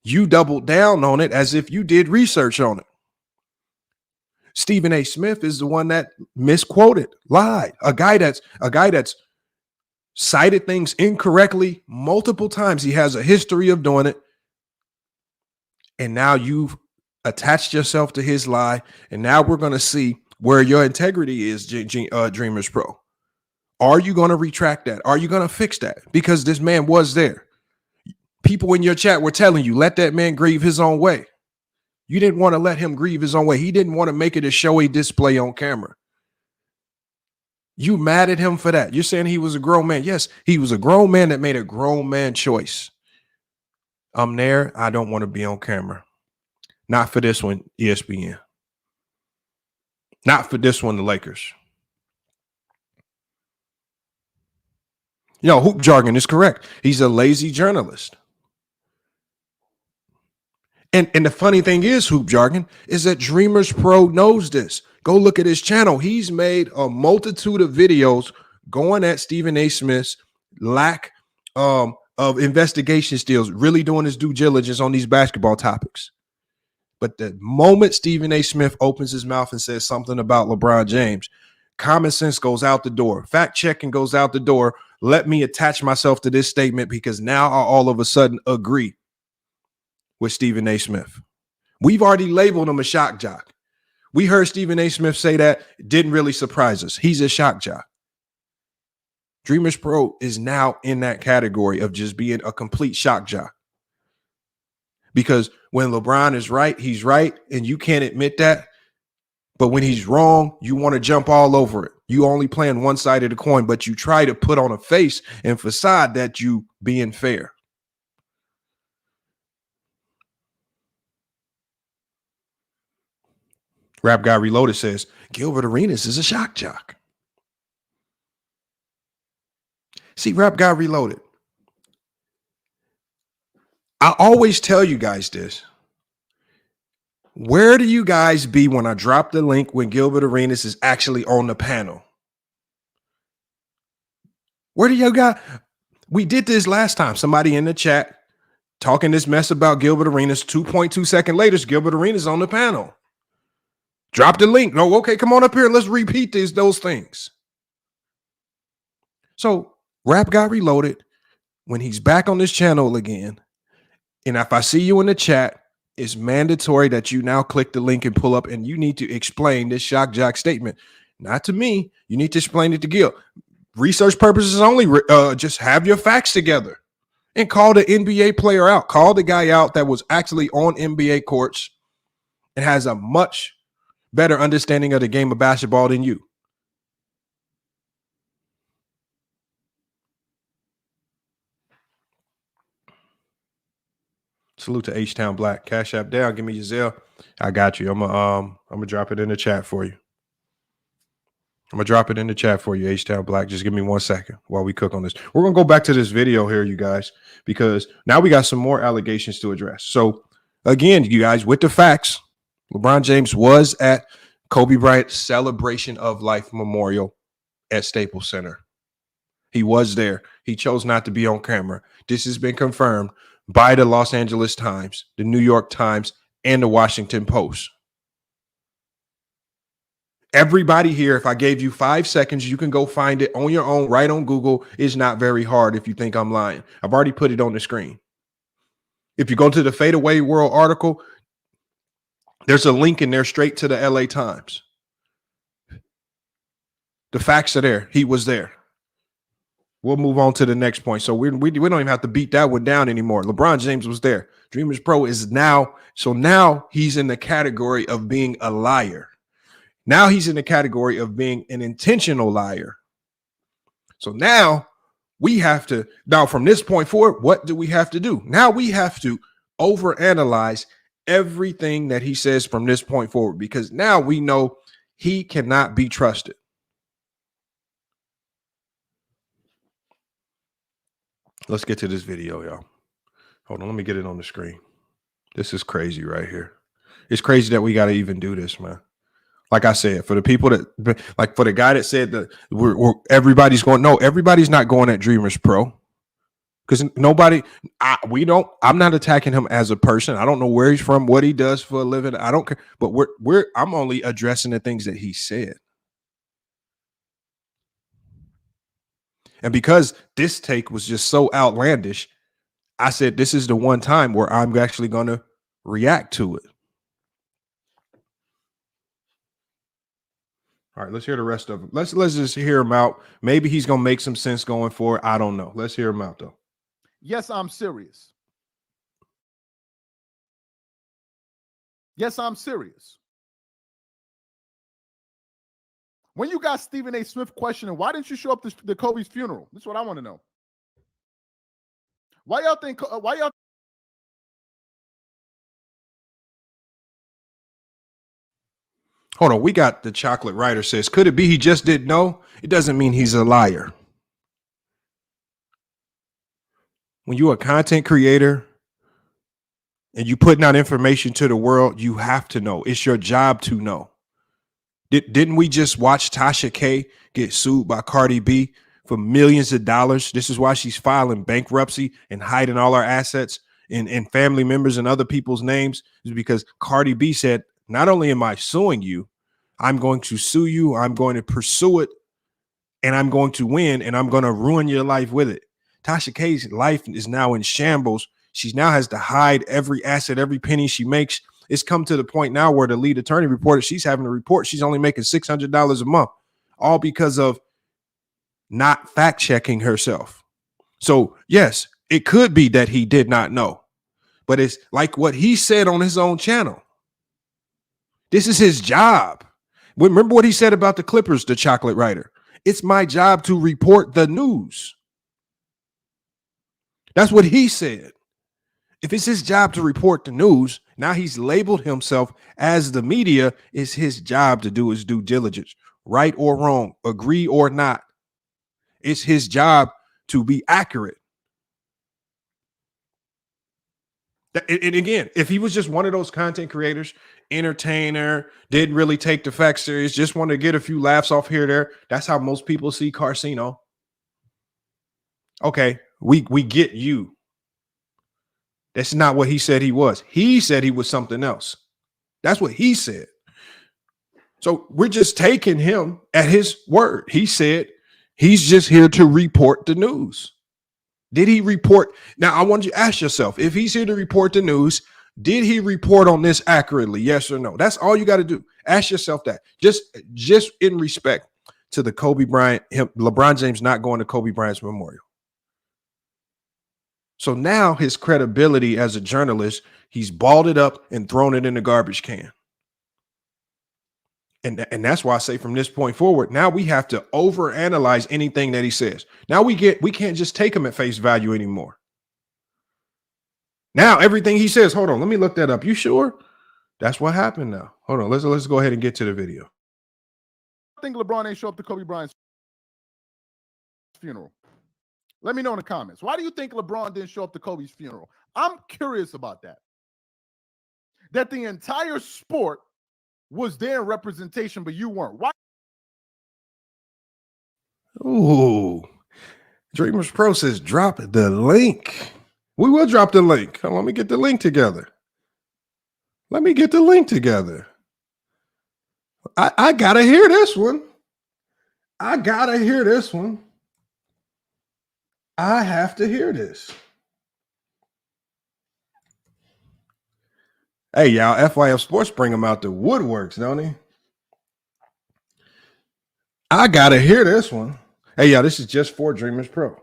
Speaker 6: You doubled down on it as if you did research on it. Stephen A. Smith is the one that misquoted, lied. A guy that's cited things incorrectly multiple times. He has a history of doing it. And now you've attached yourself to his lie. And now we're going to see where your integrity is, Dreamers Pro. Are you going to retract that? Are you going to fix that? Because this man was there. People in your chat were telling you, let that man grieve his own way. You didn't want to let him grieve his own way. He didn't want to make it a showy display on camera. You mad at him for that. You're saying he was a grown man. Yes, he was a grown man that made a grown man choice. I'm there. I don't want to be on camera. Not for this one, ESPN. Not for this one, the Lakers. You know, hoop jargon is correct. He's a lazy journalist. And the funny thing is, hoop jargon, is that Dreamers Pro knows this. Go look at his channel. He's made a multitude of videos going at Stephen A. Smith's lack of investigation skills, really doing his due diligence on these basketball topics. But the moment Stephen A. Smith opens his mouth and says something about LeBron James, common sense goes out the door. Fact checking goes out the door. Let me attach myself to this statement because now I all of a sudden agree with Stephen A. Smith. We've already labeled him a shock jock. We heard Stephen A. Smith say that. It didn't really surprise us. He's a shock jock. Dreamers Pro is now in that category of just being a complete shock jock. Because when LeBron is right, he's right, and you can't admit that. But when he's wrong, you want to jump all over it. You only play on one side of the coin, but you try to put on a face and facade that you being fair. Rap Guy Reloaded says, Gilbert Arenas is a shock jock. See, Rap Guy Reloaded. I always tell you guys this. Where do you guys be when I drop the link when Gilbert Arenas is actually on the panel? Where do you guys? We did this last time. Somebody in the chat talking this mess about Gilbert Arenas. 2.2 seconds later, Gilbert Arenas on the panel. Drop the link. No, okay, come on up here. Let's repeat those things. So Rap Guy Reloaded, when he's back on this channel again, and if I see you in the chat, it's mandatory that you now click the link and pull up, and you need to explain this shock jock statement. Not to me. You need to explain it to Gil. Research purposes only. Just have your facts together and call the NBA player out. Call the guy out that was actually on NBA courts and has a much better understanding of the game of basketball than you. Salute to H-Town Black. Cash App down. Give me your Zelle. I got you. I'm gonna drop it in the chat for you. I'm gonna drop it in the chat for you, H-Town Black. Just give me 1 second while we cook on this. We're gonna go back to this video here, you guys, because now we got some more allegations to address. So again, you guys, with the facts, LeBron James was at Kobe Bryant's Celebration of Life Memorial at Staples Center. He was there. He chose not to be on camera. This has been confirmed by the Los Angeles Times, the New York Times, and the Washington Post. Everybody here, if I gave you 5 seconds, you can go find it on your own, right on Google. It's not very hard if you think I'm lying. I've already put it on the screen. If you go to the Fade Away World article, there's a link in there straight to the LA Times. The facts are there. He was there. We'll move on to the next point. So we don't even have to beat that one down anymore. LeBron James was there. Dreamers Pro is now. So now he's in the category of being a liar. Now he's in the category of being an intentional liar. So now we have to, from this point forward, what do we have to do? Now we have to overanalyze everything that he says from this point forward, because now we know he cannot be trusted. Let's get to this video, y'all. Hold on, let me get it on the screen. This is crazy right here. It's crazy that we got to even do this, man. Like I said, for the people that, like for the guy that said that everybody's going, no, everybody's not going at Dreamers Pro. Because I'm not attacking him as a person. I don't know where he's from, what he does for a living. I don't care. But I'm only addressing the things that he said. And because this take was just so outlandish, I said, this is the one time where I'm actually going to react to it. All right, let's hear the rest of them. Let's just hear him out. Maybe he's going to make some sense going forward. I don't know. Let's hear him out, though.
Speaker 7: Yes, I'm serious. Yes, I'm serious. When you got Stephen A. Smith questioning, why didn't you show up to Kobe's funeral? This is what I want to know. Why y'all think?
Speaker 6: Hold on. We got the chocolate writer says, could it be he just didn't know? It doesn't mean he's a liar. When you're a content creator and you putting out information to the world, you have to know. It's your job to know. Didn't we just watch Tasha K get sued by Cardi B for millions of dollars? This is why she's filing bankruptcy and hiding all our assets and family members and other people's names, is because Cardi B said, not only am I suing you, I'm going to sue you, I'm going to pursue it, and I'm going to win, and I'm going to ruin your life with it. Tasha K's life is now in shambles. She now has to hide every asset, every penny she makes. It's come to the point now where the lead attorney reported she's having to report she's only making $600 a month, all because of not fact checking herself. So yes, it could be that he did not know, but it's like what he said on his own channel. This is his job. Remember what he said about the Clippers, the chocolate writer. It's my job to report the news. That's what he said. If it's his job to report the news, now he's labeled himself as the media. It's his job to do his due diligence, right or wrong, agree or not. It's his job to be accurate. And again, if he was just one of those content creators, entertainer, didn't really take the facts serious, just wanted to get a few laughs off here or there, that's how most people see Carcino. Okay, we get you. That's not what he said he was. He said he was something else. That's what he said. So we're just taking him at his word. He said he's just here to report the news. Did he report? Now, I want you to ask yourself, if he's here to report the news, did he report on this accurately? Yes or no? That's all you got to do. Ask yourself that. Just in respect to the Kobe Bryant, LeBron James not going to Kobe Bryant's memorial. So now his credibility as a journalist, he's balled it up and thrown it in the garbage can. And that's why I say from this point forward, now we have to overanalyze anything that he says. Now we can't just take him at face value anymore. Now everything he says, hold on, let me look that up. You sure? That's what happened now. Hold on, let's go ahead and get to the video.
Speaker 7: I think LeBron ain't show up to Kobe Bryant's funeral. Let me know in the comments. Why do you think LeBron didn't show up to Kobe's funeral? I'm curious about that. That the entire sport was there in representation, but you weren't. Why?
Speaker 6: Ooh. Dreamers Pro says drop the link. We will drop the link. Let me get the link together. I gotta hear this one. I have to hear this. Hey, y'all, FYF Sports bring them out the woodworks, don't he? I got to hear this one. Hey, y'all, this is just for Dreamers Pro.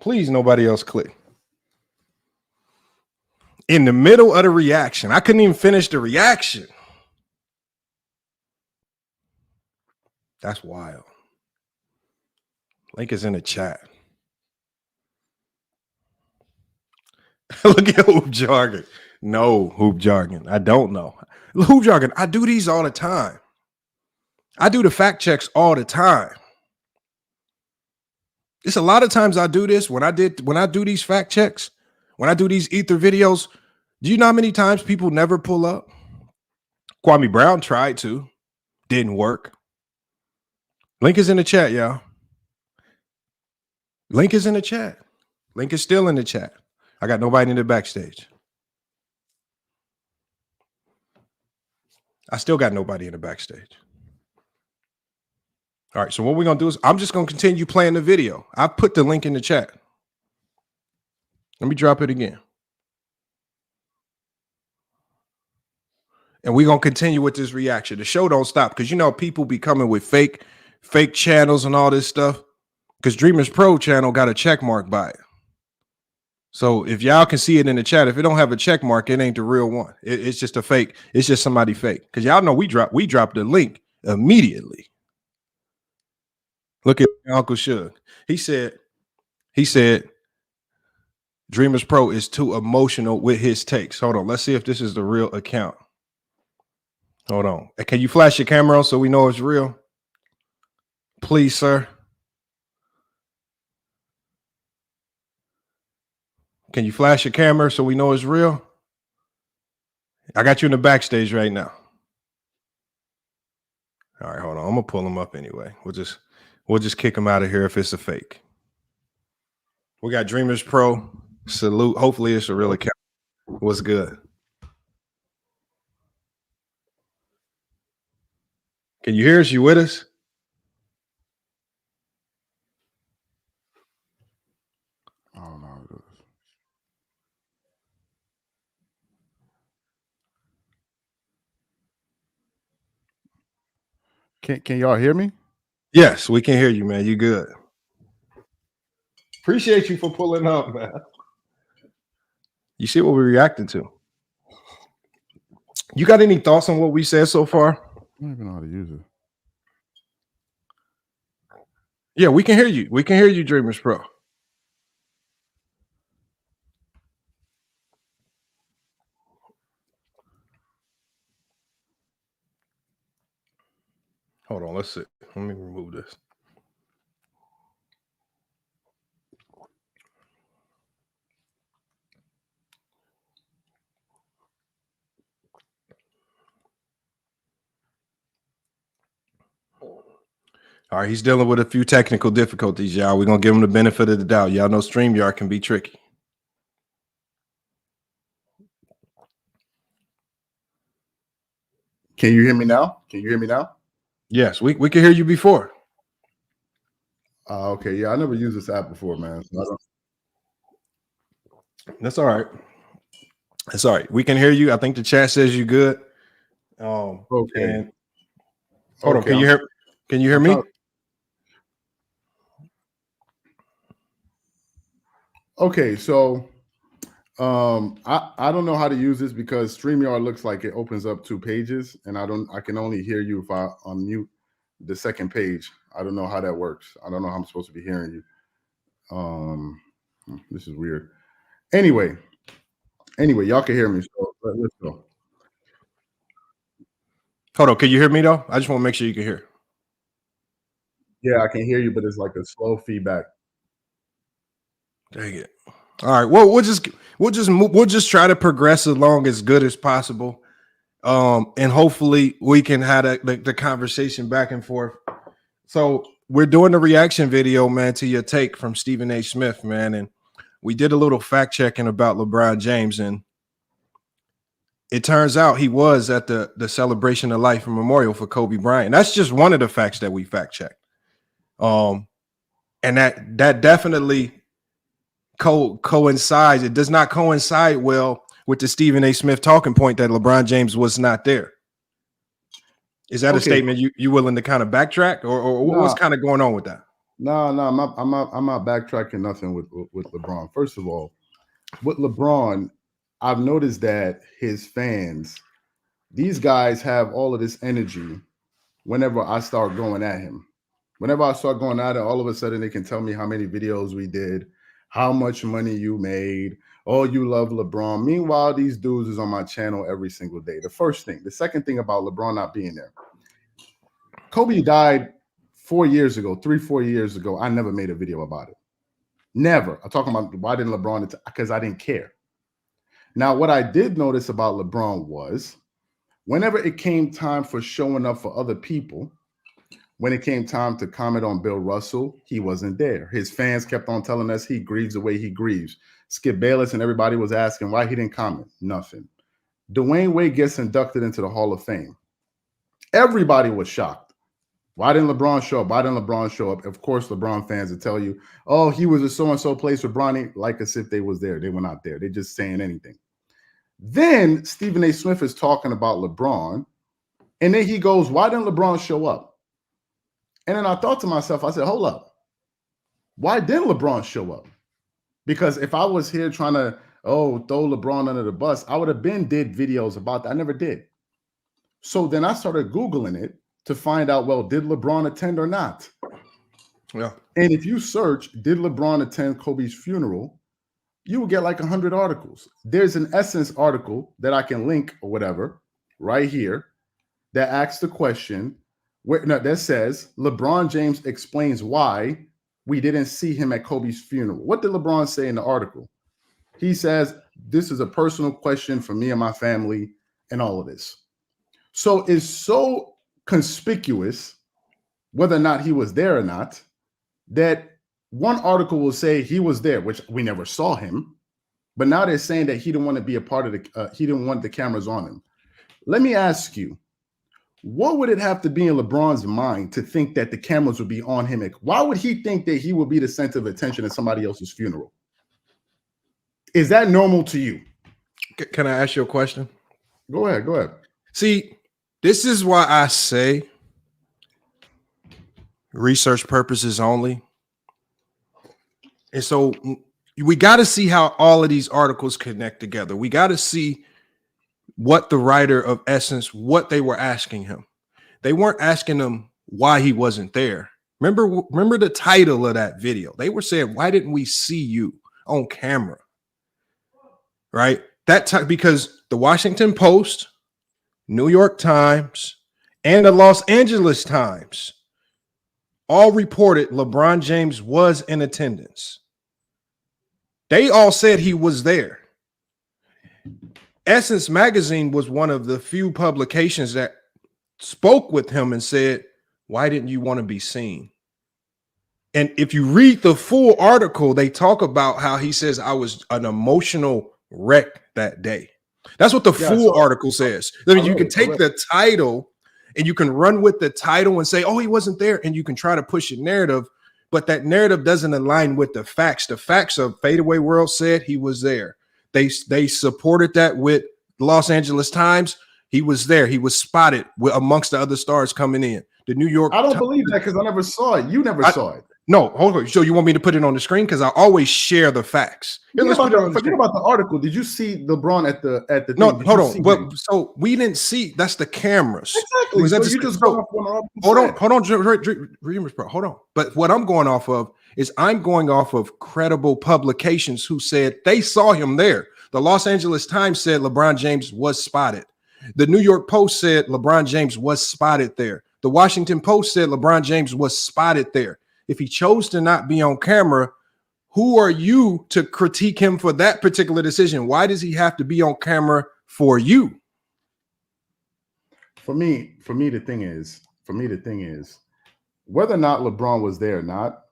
Speaker 6: Please, nobody else click. In the middle of the reaction, I couldn't even finish the reaction. That's wild. Link is in the chat. Look at hoop jargon. No hoop jargon. I don't know. Hoop jargon. I do these all the time. I do the fact checks all the time. It's a lot of times I do this when I do these fact checks, when I do these ether videos. Do you know how many times people never pull up? Kwame Brown tried to. Didn't work. Link is in the chat, y'all. Link is in the chat. Link is still in the chat. I got nobody in the backstage. I still got nobody in the backstage. All right, so what we're going to do is I'm just going to continue playing the video. I put the link in the chat. Let me drop it again. And we're going to continue with this reaction. The show don't stop because, you know, people be coming with fake channels and all this stuff because Dreamers Pro channel got a check mark by it. So if y'all can see it in the chat, if it don't have a check mark, it ain't the real one. It's just a fake. It's just somebody fake. Because y'all know we dropped the link immediately. Look at Uncle Suge. He said, Dreamers Pro is too emotional with his takes. Hold on. Let's see if this is the real account. Hold on. Can you flash your camera on so we know it's real? Please, sir. Can you flash your camera so we know it's real? I got you in the backstage right now. All right, hold on. I'm gonna pull him up anyway. We'll just kick him out of here if it's a fake. We got Dreamers Pro. Salute. Hopefully it's a real account. What's good? Can you hear us? You with us?
Speaker 7: I don't know how to do this. Can y'all hear me?
Speaker 6: Yes, we can hear you, man. You good. Appreciate you for pulling up, man. You see what we're reacting to. You got any thoughts on what we said so far?
Speaker 7: I don't even know how to use it.
Speaker 6: Yeah, we can hear you. We can hear you, Dreamers Pro. Hold on, let's see. Let me remove this. All right, he's dealing with a few technical difficulties, y'all. We're going to give him the benefit of the doubt. Y'all know StreamYard can be tricky.
Speaker 7: Can you hear me now? Can you hear me now?
Speaker 6: Yes, we can hear you before.
Speaker 7: Okay, yeah, I never used this app before, man. So I don't...
Speaker 6: That's all right. That's all right. We can hear you. I think the chat says you good.
Speaker 7: Okay.
Speaker 6: And hold on. Can you hear? Can you hear me?
Speaker 7: Okay, so I don't know how to use this because StreamYard looks like it opens up 2 pages, and I can only hear you if I unmute the second page. I don't know how that works. I don't know how I'm supposed to be hearing you. This is weird. Anyway, y'all can hear me. So let's go.
Speaker 6: Hold on. Can you hear me though? I just want to make sure you can hear.
Speaker 7: Yeah, I can hear you, but it's like a slow feedback.
Speaker 6: Dang it. All right. Well, we'll just try to progress along as good as possible. And hopefully we can have the conversation back and forth. So we're doing the reaction video, man, to your take from Stephen A. Smith, man. And we did a little fact checking about LeBron James, and it turns out he was at the Celebration of Life memorial for Kobe Bryant. That's just one of the facts that we fact checked. And that definitely coincides. It does not coincide well with the Stephen A. Smith talking point that LeBron James was not there. Is that a statement you willing to kind of backtrack, or what's kind of going on with that?
Speaker 7: No, I'm not backtracking nothing with LeBron. First of all, with LeBron, I've noticed that his fans, these guys have all of this energy whenever I start going at him. Whenever I start going at it, all of a sudden they can tell me how many videos we did, how much money you made. Oh, you love LeBron. Meanwhile, these dudes is on my channel every single day. The first thing. The second thing about LeBron not being there. Kobe died 4 years ago, 3-4 years ago. I never made a video about it. Never. I'm talking about why didn't LeBron? Because I didn't care. Now, what I did notice about LeBron was whenever it came time for showing up for other people, When it came time to comment on Bill Russell, he wasn't there. His fans kept on telling us he grieves the way he grieves. Skip Bayless and everybody was asking why he didn't comment. Nothing. Dwayne Wade gets inducted into the Hall of Fame. Everybody was shocked. Why didn't LeBron show up? Why didn't LeBron show up? Of course, LeBron fans will tell you, oh, he was a so-and-so place with Bronny, like as if they was there. They were not there. They're just saying anything. Then Stephen A. Smith is talking about LeBron, and then he goes, why didn't LeBron show up? And then I thought to myself, I said, hold up. Why didn't LeBron show up? Because if I was here trying to, throw LeBron under the bus, I would have did videos about that. I never did. So then I started Googling it to find out, well, did LeBron attend or not?
Speaker 6: Yeah.
Speaker 7: And if you search, did LeBron attend Kobe's funeral, you will get like 100 articles. There's an Essence article that I can link or whatever right here that asks the question, that says LeBron James explains why we didn't see him at Kobe's funeral. What did LeBron say in the article? He says, this is a personal question for me and my family and all of this. So it's so conspicuous whether or not he was there or not that one article will say he was there, which we never saw him. But now they're saying that he didn't want to be a part of he didn't want the cameras on him. Let me ask you, what would it have to be in LeBron's mind to think that the cameras would be on him? Why would he think that he would be the center of attention at somebody else's funeral? Is that normal to you?
Speaker 6: Can I ask you a question?
Speaker 7: Go ahead. See,
Speaker 6: this is why I say research purposes only. And so we got to see how all of these articles connect together. We got to see what the writer of Essence, what they were asking him. They weren't asking him why he wasn't there. Remember the title of that video. They were saying, why didn't we see you on camera? Right? Because the Washington Post, New York Times, and the Los Angeles Times all reported LeBron James was in attendance. They all said he was there. Essence Magazine was one of the few publications that spoke with him and said, why didn't you want to be seen? And if you read the full article, they talk about how he says, I was an emotional wreck that day. That's what the full article says. I mean, you can take the title and you can run with the title and say, oh, he wasn't there. And you can try to push a narrative, but that narrative doesn't align with the facts. The facts of Fadeaway World said he was there. They supported that with the Los Angeles Times. He was there. He was spotted amongst the other stars coming in. The New York.
Speaker 7: I don't believe that because I never saw it. You never saw it.
Speaker 6: No, hold on. So you want me to put it on the screen? Because I always share the facts.
Speaker 7: Forget about the article. Did you see LeBron at the
Speaker 6: no, hold on. But so we didn't see. That's the cameras.
Speaker 7: Exactly.
Speaker 6: Was that
Speaker 7: so you just go off one
Speaker 6: hold on, DreamersPro. Hold on. But what I'm going off of is I'm going off of credible publications who said they saw him there. The Los Angeles Times said LeBron James was spotted. The New York Post said LeBron James was spotted there. The Washington Post said LeBron James was spotted there. If he chose to not be on camera, who are you to critique him for that particular decision? Why does he have to be on camera for you?
Speaker 7: For me, the thing is, whether or not LeBron was there or not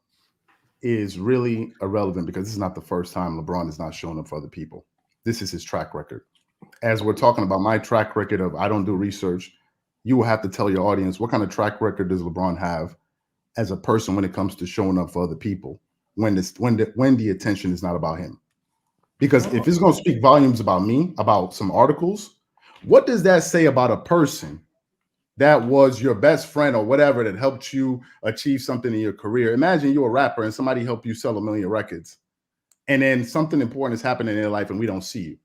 Speaker 7: is really irrelevant because this is not the first time LeBron is not showing up for other people. This is his track record. As we're talking about my track record of I don't do research, you will have to tell your audience what kind of track record does LeBron have as a person when it comes to showing up for other people when the attention is not about him. Because if it's going to speak volumes about me, about some articles, what does that say about a person that was your best friend or whatever that helped you achieve something in your career? Imagine you're a rapper and somebody helped you sell 1 million records and then something important is happening in their life and we don't see you.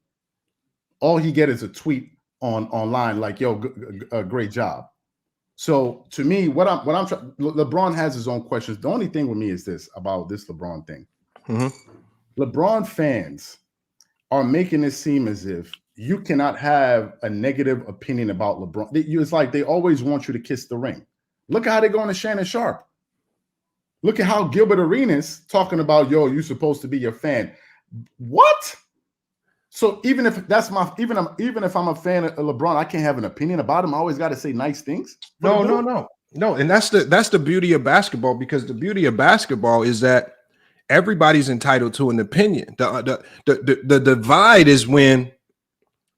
Speaker 7: All he get is a tweet online like, yo, great job. So to me, what I'm trying, LeBron has his own questions. The only thing with me is this about this LeBron thing. Mm-hmm. LeBron fans are making it seem as if you cannot have a negative opinion about LeBron. It's like they always want you to kiss the ring. Look at how they're going to Shannon Sharp. Look at how Gilbert Arenas talking about, yo, you're supposed to be your fan. What? So even if that's even if I'm a fan of LeBron, I can't have an opinion about him. I always got to say nice things.
Speaker 6: No. No, and that's the beauty of basketball, because the beauty of basketball is that everybody's entitled to an opinion. The divide is when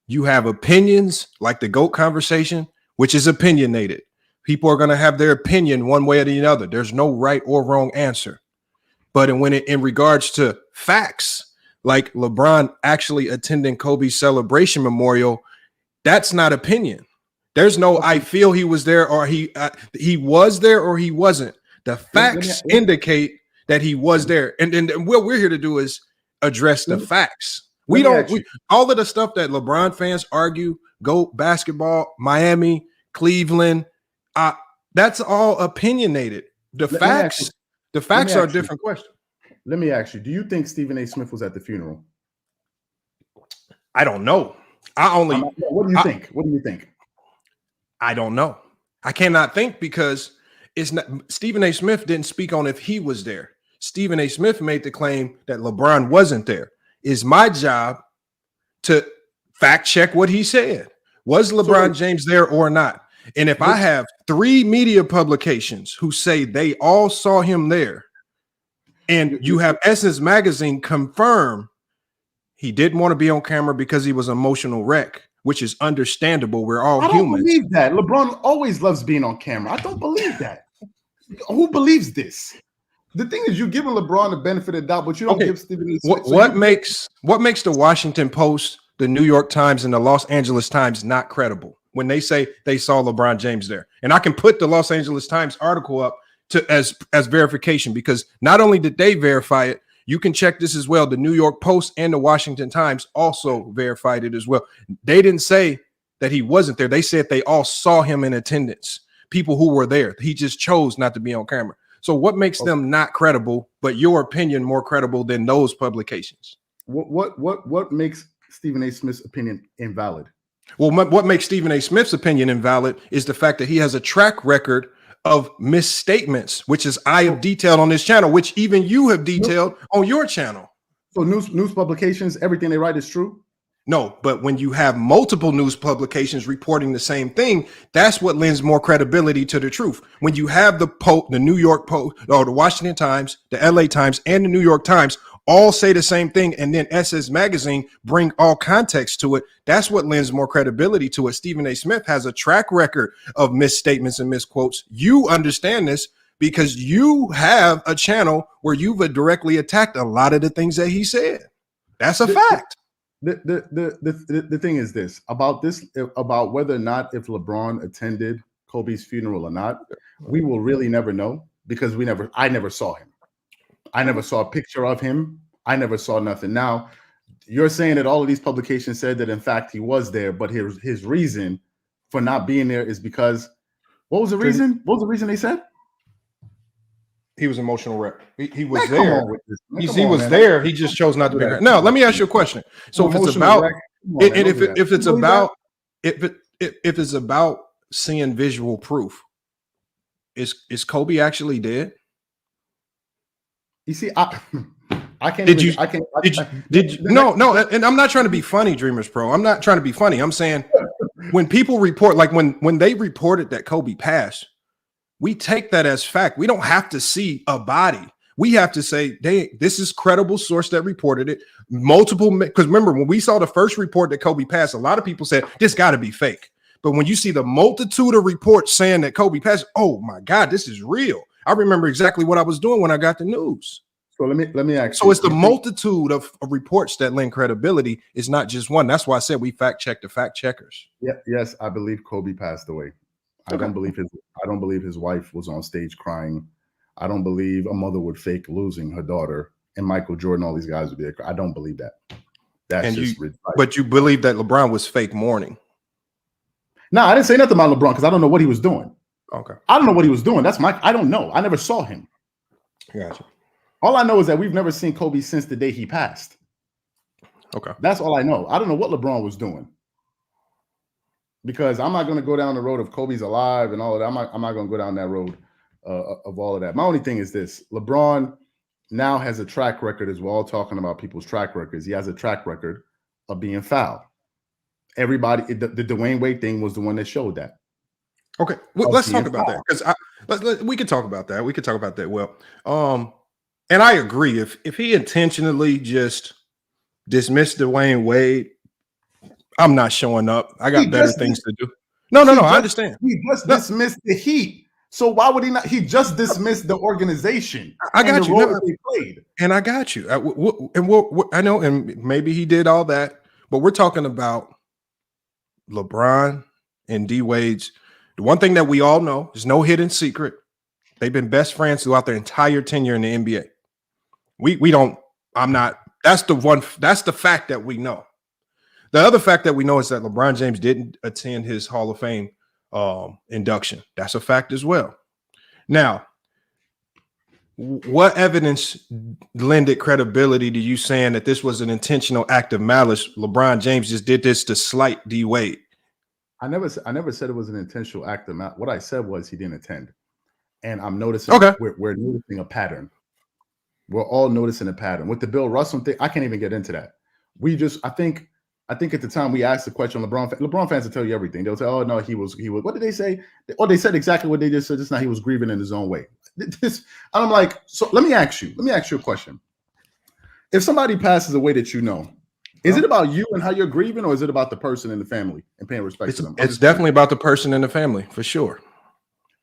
Speaker 6: you have opinions like the GOAT conversation, which is opinionated. People are going to have their opinion one way or the other. There's no right or wrong answer. But in regards to facts, like LeBron actually attending Kobe's celebration memorial, that's not opinion. There's no I feel he was there, or he was there, or he wasn't. The facts indicate that he was there. And what we're here to do is address the facts. All of the stuff that LeBron fans argue, GOAT, basketball, Miami, Cleveland, that's all opinionated. The facts are a different question.
Speaker 7: Let me ask you, do you think Stephen A. Smith was at the funeral?
Speaker 6: I don't know.
Speaker 7: What do you think? What do you think?
Speaker 6: I don't know. I cannot think, because it's not. Stephen A. Smith didn't speak on if he was there. Stephen A. Smith made the claim that LeBron wasn't there. It's my job to fact check what he said. Was LeBron James there or not? And if I have 3 media publications who say they all saw him there, and you have Essence Magazine confirm he didn't want to be on camera because he was an emotional wreck, which is understandable. We're all humans. I don't
Speaker 7: believe that. LeBron always loves being on camera. I don't believe that. Who believes this? The thing is, you're giving LeBron the benefit of the doubt, but you don't give Stephen A. Smith.
Speaker 6: What makes the Washington Post, the New York Times, and the Los Angeles Times not credible when they say they saw LeBron James there? And I can put the Los Angeles Times article up as verification, because not only did they verify it, you can check this as well. The New York Post and the Washington Times also verified it as well. They didn't say that he wasn't there. They said they all saw him in attendance, people who were there. He just chose not to be on camera. So what makes them not credible, but your opinion more credible than those publications?
Speaker 7: What makes Stephen A. Smith's opinion invalid?
Speaker 6: Well, what makes Stephen A. Smith's opinion invalid is the fact that he has a track record of misstatements, which is I have detailed on this channel, which even you have detailed on your channel.
Speaker 7: So news publications, everything they write is true?
Speaker 6: No, but when you have multiple news publications reporting the same thing, that's what lends more credibility to the truth. When you have the New York Post, or the Washington Times, the LA Times, and the New York Times all say the same thing, and then SS Magazine bring all context to it, that's what lends more credibility to it. Stephen A. Smith has a track record of misstatements and misquotes. You understand this because you have a channel where you've directly attacked a lot of the things that he said. That's a fact.
Speaker 7: The thing is this about whether or not if LeBron attended Kobe's funeral or not, we will really never know, because I never saw him. I never saw a picture of him. I never saw nothing. Now, you're saying that all of these publications said that in fact he was there, but his reason for not being there is because what was the reason? What was the reason they said?
Speaker 6: He was emotional wreck. He was there. He was there. He just chose not to be there. Now, let me ask you a question. So if it's about seeing visual proof, is Kobe actually dead?
Speaker 7: You see, I can't.
Speaker 6: No, and I'm not trying to be funny, Dreamers Pro. I'm not trying to be funny. I'm saying when people report, like when they reported that Kobe passed, we take that as fact. We don't have to see a body. We have to say, this is credible source that reported it. Multiple, because remember, when we saw the first report that Kobe passed, a lot of people said, this got to be fake. But when you see the multitude of reports saying that Kobe passed, oh my God, this is real. I remember exactly what I was doing when I got the news.
Speaker 7: So let me ask you.
Speaker 6: So it's the multitude of reports that lend credibility. It's not just one. That's why I said we fact check the fact checkers.
Speaker 7: Yeah, yes, I believe Kobe passed away. I don't believe his wife was on stage crying. I don't believe a mother would fake losing her daughter, and Michael Jordan, all these guys would be there. I don't believe that.
Speaker 6: But you believe that LeBron was fake mourning?
Speaker 7: No, I didn't say nothing about LeBron because I don't know what he was doing.
Speaker 6: Okay.
Speaker 7: I don't know what he was doing. I don't know. I never saw him.
Speaker 6: Gotcha.
Speaker 7: All I know is that we've never seen Kobe since the day he passed.
Speaker 6: Okay.
Speaker 7: That's all I know. I don't know what LeBron was doing. Because I'm not going to go down the road of Kobe's alive and all of that. I'm not going to go down that road of all of that. My only thing is this. LeBron now has a track record, as we're all talking about people's track records. He has a track record of being fouled. Everybody, the Dwayne Wade thing was the one that showed that.
Speaker 6: Okay, well, let's
Speaker 7: the
Speaker 6: talk about that
Speaker 7: inside.
Speaker 6: because we could talk about that. We could talk about that. Well, and I agree. If he intentionally just dismissed Dwayne Wade, I'm not showing up. I
Speaker 7: He
Speaker 6: got better
Speaker 7: just
Speaker 6: things to do. No, no,
Speaker 7: he
Speaker 6: no. I
Speaker 7: just
Speaker 6: understand.
Speaker 7: he just
Speaker 6: No,
Speaker 7: dismissed the Heat. So why would he not? He just dismissed the organization
Speaker 6: I
Speaker 7: and the
Speaker 6: got you.
Speaker 7: role
Speaker 6: No,
Speaker 7: that they played.
Speaker 6: and I got you. I know, and maybe he did all that, but we're talking about LeBron and D Wade's. The one thing that we all know is no hidden secret. They've been best friends throughout their entire tenure in the NBA. We don't. I'm not. That's the one. That's the fact that we know. The other fact that we know is that LeBron James didn't attend his Hall of Fame induction. That's a fact as well. Now, what evidence lended credibility to you saying that this was an intentional act of malice? LeBron James just did this to slight D Wade.
Speaker 7: I never said it was an intentional act of what I said was he didn't attend, and I'm noticing
Speaker 6: Okay.
Speaker 7: we're noticing a pattern. We're all noticing a pattern with the Bill Russell thing. I can't even get into that. I think at the time we asked the question, LeBron fans will tell you everything. They'll say, "Oh no, he was." What did they say? Oh, they said exactly what they just said. Just now, he was grieving in his own way. I'm like, so let me ask you a question. If somebody passes away that you know, is it about you and how you're grieving, or is it about the person and the family and paying respect to them?
Speaker 6: It's definitely about the person and the family for sure.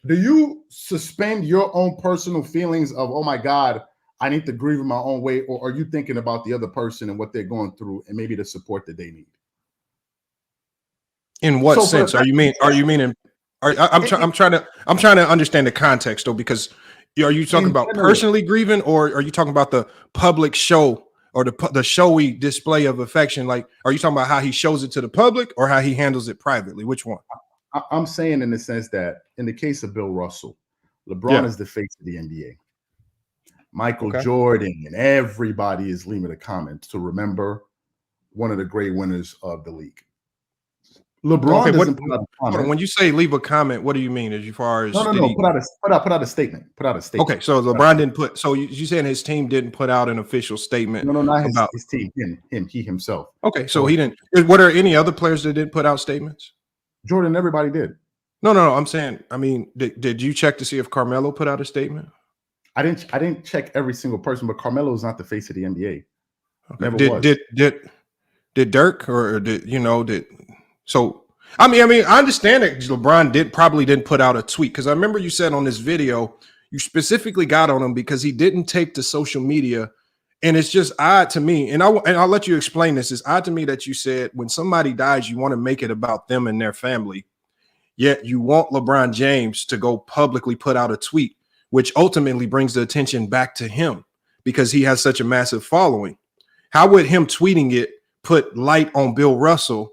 Speaker 7: Do you suspend your own personal feelings of, oh my God, I need to grieve in my own way, or are you thinking about the other person and what they're going through and maybe the support that they need?
Speaker 6: In what sense? Are you meaning? I'm trying to understand the context though, because are you talking about personally grieving, or are you talking about the public show or the showy display of affection? Like, are you talking about how he shows it to the public or how he handles it privately? Which one?
Speaker 7: I'm saying in the sense that in the case of Bill Russell, LeBron is the face of the NBA. Michael Jordan and everybody is leaving a comment to remember one of the great winners of the league. LeBron doesn't put out a comment.
Speaker 6: When you say leave a comment, what do you mean? As far as
Speaker 7: no, put out a statement.
Speaker 6: Okay, so LeBron didn't put. So you saying his team didn't put out an official statement?
Speaker 7: No, not his team. He himself.
Speaker 6: Okay, so he didn't. Were there any other players that didn't put out statements?
Speaker 7: Jordan, everybody did.
Speaker 6: No. I'm saying. I mean, did you check to see if Carmelo put out a statement?
Speaker 7: I didn't check every single person, but Carmelo is not the face of the NBA.
Speaker 6: Okay. Never was. Did Dirk did so? I mean, I understand that LeBron probably didn't put out a tweet, because I remember you said on this video you specifically got on him because he didn't take to social media, and it's just odd to me. And I'll let you explain this. It's odd to me that you said when somebody dies, you want to make it about them and their family, yet you want LeBron James to go publicly put out a tweet, which ultimately brings the attention back to him because he has such a massive following. How would him tweeting it put light on Bill Russell?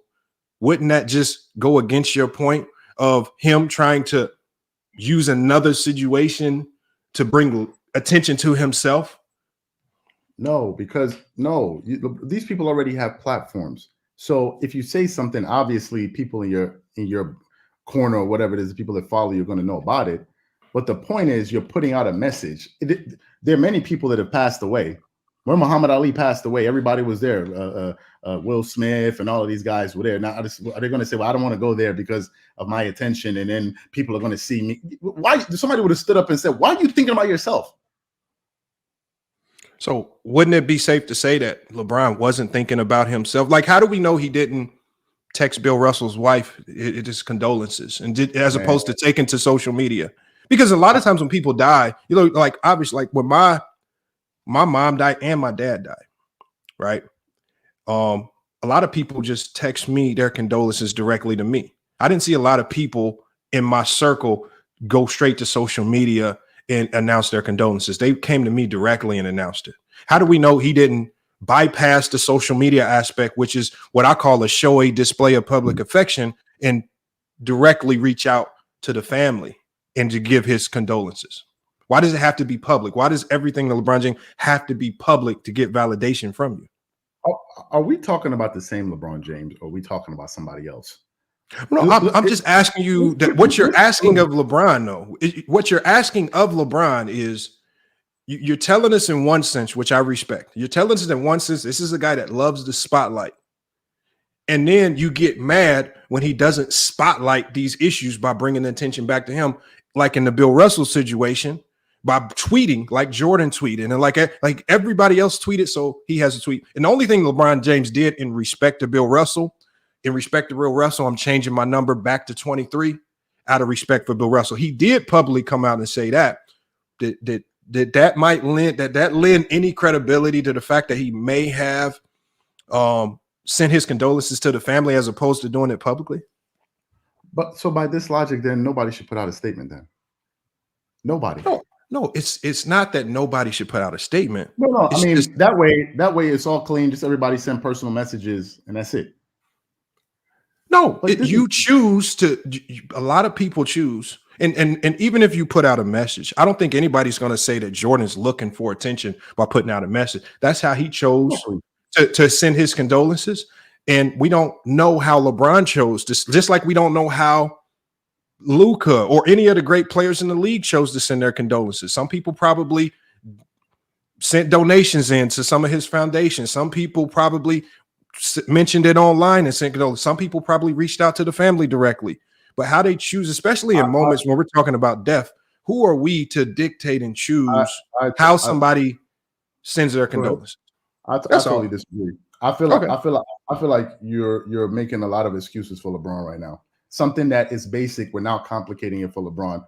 Speaker 6: Wouldn't that just go against your point of him trying to use another situation to bring attention to himself?
Speaker 7: No, because these people already have platforms. So if you say something, obviously people in your corner or whatever it is, the people that follow you are going to know about it. But the point is, you're putting out a message. There are many people that have passed away. When Muhammad Ali passed away, everybody was there. Will Smith and all of these guys were there. Now, are they going to say, well, I don't want to go there because of my attention, and then people are going to see me? Why? Somebody would have stood up and said, why are you thinking about yourself?
Speaker 6: So wouldn't it be safe to say that LeBron wasn't thinking about himself? Like, how do we know he didn't text Bill Russell's wife his condolences as opposed to taking to social media? Because a lot of times when people die, like obviously, like when my mom died and my dad died, right? A lot of people just text me their condolences directly to me. I didn't see a lot of people in my circle go straight to social media and announce their condolences. They came to me directly and announced it. How do we know he didn't bypass the social media aspect, which is what I call a showy display of public affection, and directly reach out to the family and to give his condolences? Why does it have to be public? Why does everything that LeBron James have to be public to get validation from you?
Speaker 7: Are we talking about the same LeBron James, or are we talking about somebody else?
Speaker 6: No, I'm just asking you that what you're asking of LeBron, though. What you're asking of LeBron is you're telling us in one sense, which I respect. You're telling us in one sense, this is a guy that loves the spotlight. And then you get mad when he doesn't spotlight these issues by bringing the attention back to him, like in the Bill Russell situation, by tweeting like Jordan tweeted and like everybody else tweeted. So he has a tweet. And the only thing LeBron James did in respect to Bill Russell, in respect to Bill Russell, I'm changing my number back to 23 out of respect for Bill Russell. He did publicly come out and say that might lend any credibility to the fact that he may have sent his condolences to the family as opposed to doing it publicly.
Speaker 7: But so by this logic, then nobody should put out a statement then. Nobody.
Speaker 6: No, it's not that nobody should put out a statement.
Speaker 7: No.
Speaker 6: It's
Speaker 7: I mean,
Speaker 6: just,
Speaker 7: that way it's all clean. Just everybody send personal messages and that's it.
Speaker 6: No, you choose to. A lot of people choose, and even if you put out a message, I don't think anybody's going to say that Jordan's looking for attention by putting out a message. That's how he chose to send his condolences, and we don't know how LeBron chose. Just like we don't know how Luka or any of the great players in the league chose to send their condolences. Some people probably sent donations in to some of his foundations. Some people probably mentioned it online and sent condolences. Some people probably reached out to the family directly. But how they choose, especially in moments when we're talking about death, who are we to dictate and choose how somebody sends their condolences?
Speaker 7: I totally disagree. I feel like you're making a lot of excuses for LeBron right now. Something that is basic, we're now complicating it for LeBron.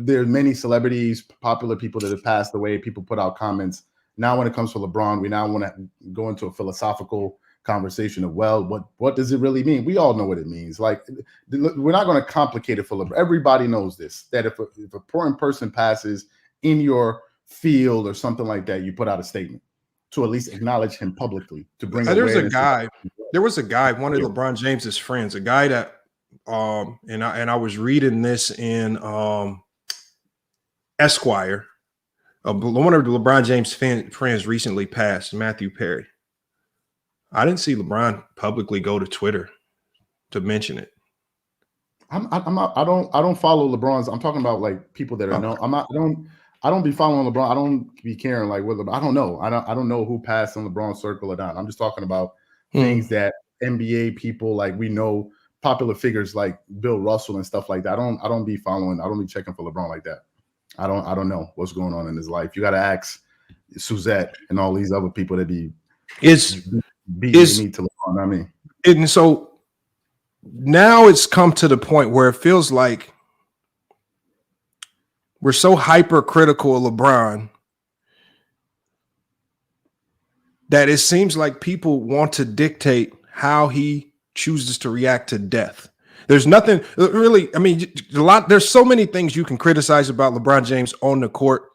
Speaker 7: There are many celebrities, popular people that have passed away. People put out comments. Now, when it comes to LeBron, we now want to go into a philosophical conversation of, well, what does it really mean? We all know what it means. Like, we're not going to complicate it for LeBron. Everybody knows this, that if a important person passes in your field or something like that, you put out a statement to at least acknowledge him publicly, to bring
Speaker 6: there was a guy, one of LeBron James's friends, a guy that and I was reading this in Esquire. One of LeBron James' friends recently passed, Matthew Perry. I didn't see LeBron publicly go to Twitter to mention it.
Speaker 7: I don't follow LeBron's. I'm talking about like people that are known. I don't be following LeBron. I don't be caring like what I don't know. I don't know who passed on LeBron's circle or not. I'm just talking about things that NBA people like we know, popular figures like Bill Russell and stuff like that. I don't be following. I don't be checking for LeBron like that. I don't know what's going on in his life. You got to ask Suzette and all these other people that be beating me to LeBron. I mean,
Speaker 6: and so now it's come to the point where it feels like we're so hypercritical of LeBron that it seems like people want to dictate how he chooses to react to death. There's nothing really, I mean, there's so many things you can criticize about LeBron James on the court.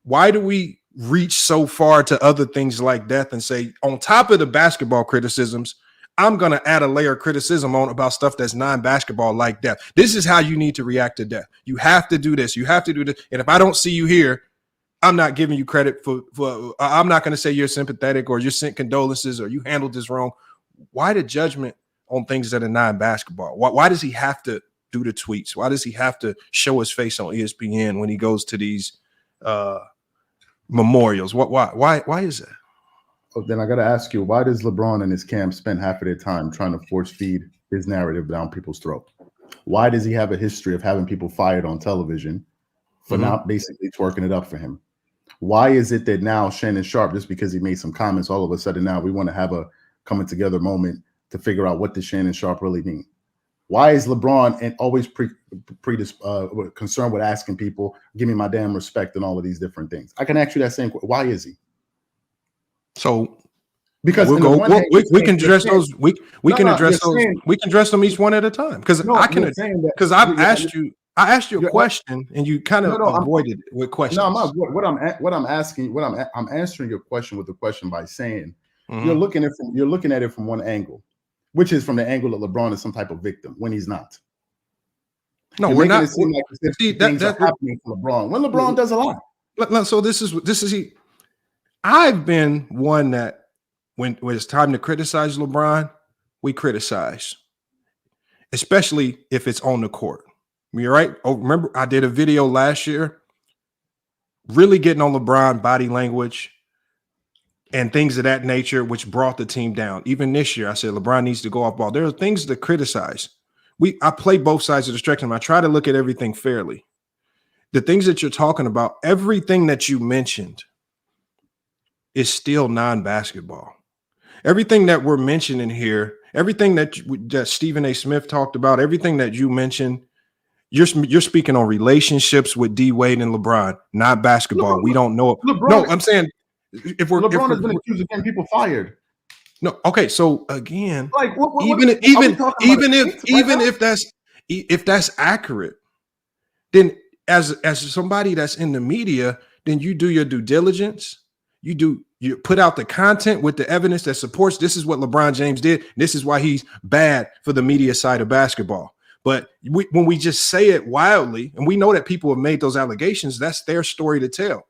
Speaker 6: Why do we reach so far to other things like death and say, on top of the basketball criticisms, I'm going to add a layer of criticism on about stuff that's non-basketball like death. This is how you need to react to death. You have to do this. You have to do this. And if I don't see you here, I'm not giving you credit for I'm not going to say you're sympathetic or you sent condolences or you handled this wrong. Why the judgment on things that are non-basketball? Why does he have to do the tweets? Why does he have to show his face on ESPN when he goes to these memorials? Why is that?
Speaker 7: Oh, then I got to ask you, why does LeBron and his camp spend half of their time trying to force feed his narrative down people's throat? Why does he have a history of having people fired on television for not basically twerking it up for him? Why is it that now Shannon Sharp, just because he made some comments, all of a sudden now we want to have a coming together moment to figure out what does Shannon Sharp really mean? Why is LeBron and always concerned with asking people, give me my damn respect and all of these different things? I can ask you that same question. Why is he?
Speaker 6: So
Speaker 7: because
Speaker 6: we can address those. We can address those. We can address them each one at a time. Because I asked you a question and you kind of avoided it with questions.
Speaker 7: I'm answering your question with the question by saying you're looking at it from one angle, which is from the angle that LeBron is some type of victim when he's not.
Speaker 6: No, we're not.
Speaker 7: Things are happening for LeBron when LeBron does a lot.
Speaker 6: So this is. I've been one that when it's time to criticize LeBron, we criticize, especially if it's on the court. You're right. Oh, remember I did a video last year, really getting on LeBron body language, and things of that nature, which brought the team down. Even this year, I said LeBron needs to go off ball. There are things to criticize. I play both sides of the spectrum. I try to look at everything fairly. The things that you're talking about, everything that you mentioned is still non-basketball. Everything that we're mentioning here, everything that Stephen A. Smith talked about, everything that you mentioned, you're speaking on relationships with D Wade and LeBron, not basketball. We don't know. No, I'm saying
Speaker 7: LeBron has been accused of getting people fired.
Speaker 6: No, okay. So again,
Speaker 7: like
Speaker 6: if that's accurate, then as somebody that's in the media, then you do your due diligence. You put out the content with the evidence that supports this is what LeBron James did. This is why he's bad for the media side of basketball. But when we just say it wildly, and we know that people have made those allegations, that's their story to tell.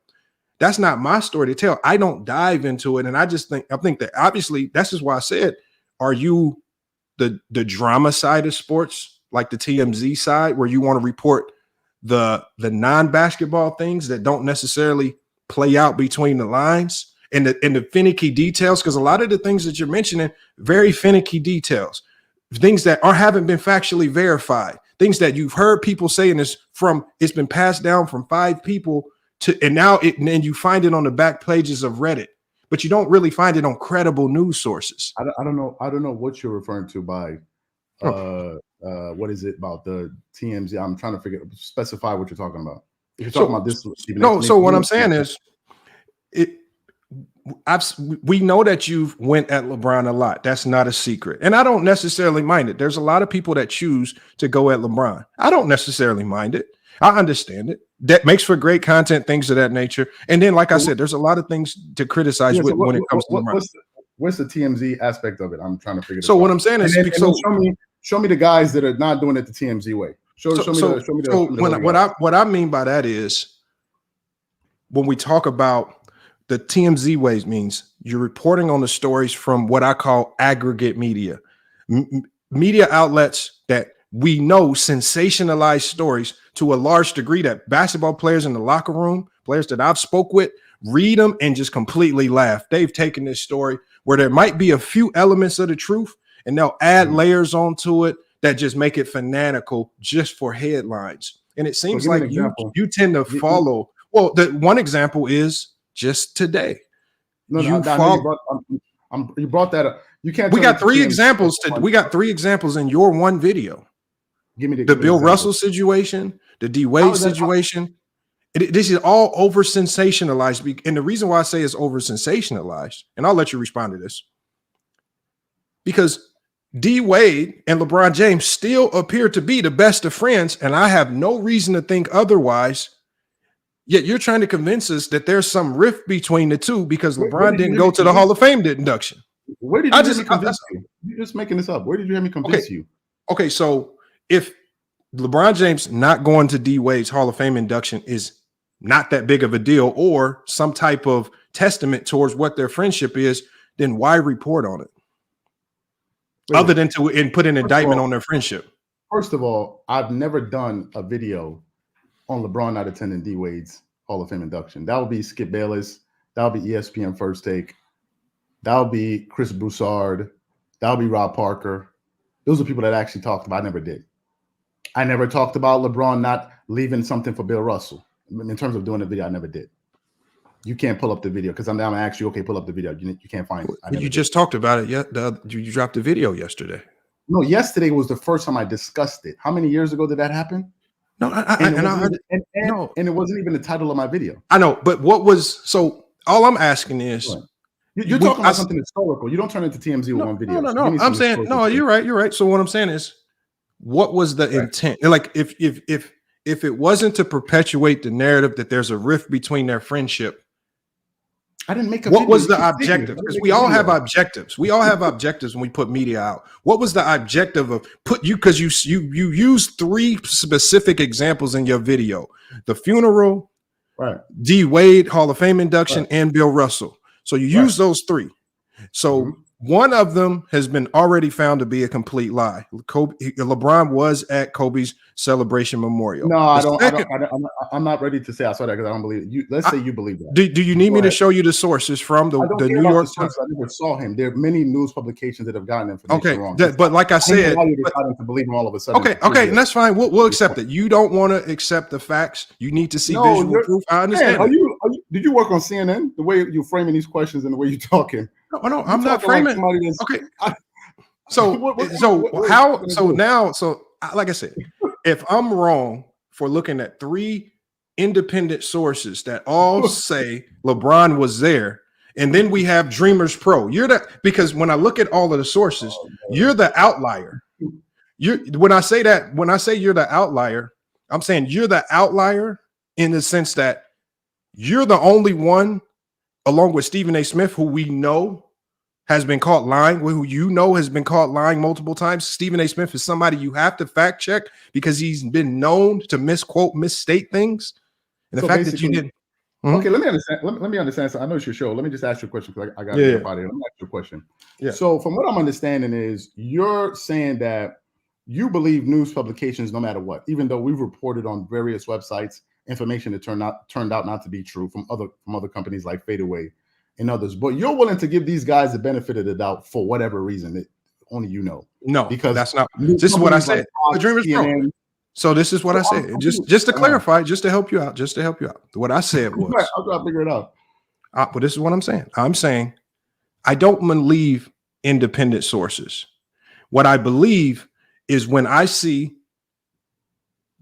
Speaker 6: That's not my story to tell. I don't dive into it. And I think that obviously that's just why I said, are you the drama side of sports, like the TMZ side, where you want to report the non-basketball things that don't necessarily play out between the lines and the finicky details? Because a lot of the things that you're mentioning, very finicky details, things that haven't been factually verified, things that you've heard people saying it's been passed down from 5 people and then you find it on the back pages of Reddit, but you don't really find it on credible news sources.
Speaker 7: I don't know what you're referring to by what is it about the TMZ? I'm trying to specify what you're talking about. If you're talking about this,
Speaker 6: so what I'm saying is, we know that you've went at LeBron a lot. That's not a secret, and I don't necessarily mind it. There's a lot of people that choose to go at LeBron. I don't necessarily mind it. I understand it. That makes for great content, things of that nature. And then, like I said, there's a lot of things to criticize when it comes to LeBron.
Speaker 7: What's the TMZ aspect of it? I'm trying to figure.
Speaker 6: So what I'm saying is,
Speaker 7: show me the guys that are not doing it the TMZ way.
Speaker 6: What I mean by that is, when we talk about the TMZ ways, means you're reporting on the stories from what I call aggregate media, media outlets that we know sensationalize stories to a large degree, that basketball players in the locker room, players that I've spoke with, read them and just completely laugh. They've taken this story where there might be a few elements of the truth and they'll add layers onto it that just make it fanatical just for headlines. And it seems like you tend to follow. Well, the one example is just today.
Speaker 7: You brought that up. You can't.
Speaker 6: We got 3 examples. We got 3 examples in your one video.
Speaker 7: Give me
Speaker 6: the Bill Russell situation, the D Wade situation. This is all over sensationalized. And the reason why I say it's over sensationalized, and I'll let you respond to this, because D Wade and LeBron James still appear to be the best of friends, and I have no reason to think otherwise. Yet you're trying to convince us that there's some rift between the two because LeBron didn't go to the Hall of Fame induction.
Speaker 7: Where did you hear me convince you? You're just making this up. Where did you hear me convince you?
Speaker 6: Okay, so if LeBron James not going to D Wade's Hall of Fame induction is not that big of a deal or some type of testament towards what their friendship is, then why report on it? Other than to put an indictment on their friendship.
Speaker 7: First of all, I've never done a video on LeBron not attending D Wade's Hall of Fame induction. That would be Skip Bayless. That would be ESPN First Take. That would be Chris Broussard. That would be Rob Parker. Those are people that actually talked about. I never did. I never talked about LeBron not leaving something for Bill Russell. In terms of doing a video, I never did. You can't pull up the video because I'm actually okay. Pull up the video. You can't find it.
Speaker 6: You just talked about it. You dropped the video yesterday.
Speaker 7: No, yesterday was the first time I discussed it. How many years ago did that happen?
Speaker 6: No,
Speaker 7: and it wasn't even the title of my video.
Speaker 6: I know, but what was so? All I'm asking is,
Speaker 7: you're talking about something historical. You don't turn into TMZ with one video.
Speaker 6: No. I'm saying no. You're right. You're right. So what I'm saying is, what was the intent? Like, if it wasn't to perpetuate the narrative that there's a rift between their friendship,
Speaker 7: I didn't make a
Speaker 6: what
Speaker 7: video.
Speaker 6: was the objective? Because we all have objectives. We all have objectives when we put media out. What was the objective of because you used 3 specific examples in your video: the funeral,
Speaker 7: right,
Speaker 6: D Wade Hall of Fame induction, and Bill Russell. So you use those 3. So One of them has been already found to be a complete lie. LeBron was at Kobe's celebration memorial.
Speaker 7: No, I'm not ready to say I saw that because I don't believe it. Let's say you believe that.
Speaker 6: Do you need me to show you the sources from the New York Times?
Speaker 7: I never saw him. There are many news publications that have gotten information wrong.
Speaker 6: But like I said,
Speaker 7: why you're deciding to believe him all of a sudden.
Speaker 6: Okay, and that's fine. We'll accept it. You don't want to accept the facts. You need to see visual proof. I understand.
Speaker 7: Man, did you work on CNN? The way you're framing these questions and the way you're talking.
Speaker 6: No, I'm not framing. Like I said, if I'm wrong for looking at 3 independent sources that all say LeBron was there, and then we have Dreamers Pro, because when I look at all of the sources, you're the outlier. When I say you're the outlier, I'm saying you're the outlier in the sense that you're the only one, along with Stephen A. Smith, who we know has been caught lying, has been caught lying multiple times. Stephen A. Smith is somebody you have to fact check because he's been known to misstate things. And the fact that you didn't.
Speaker 7: Okay, let me understand. Let me understand. So I know it's your show. Let me just ask you a question because I got to get out of here. Let me ask you a question. Yeah. So from what I'm understanding is you're saying that you believe news publications no matter what, even though we've reported on various websites information that turned out not to be true from other companies like Fadeaway and others, but you're willing to give these guys the benefit of the doubt for whatever reason that only you know.
Speaker 6: No, because that's not. This is what I said. The Dreamers Pro. So this is what I said. Just to clarify, just to help you out. What I said was,
Speaker 7: I'll try to figure it out.
Speaker 6: But this is what I'm saying. I'm saying I don't believe independent sources. What I believe is when I see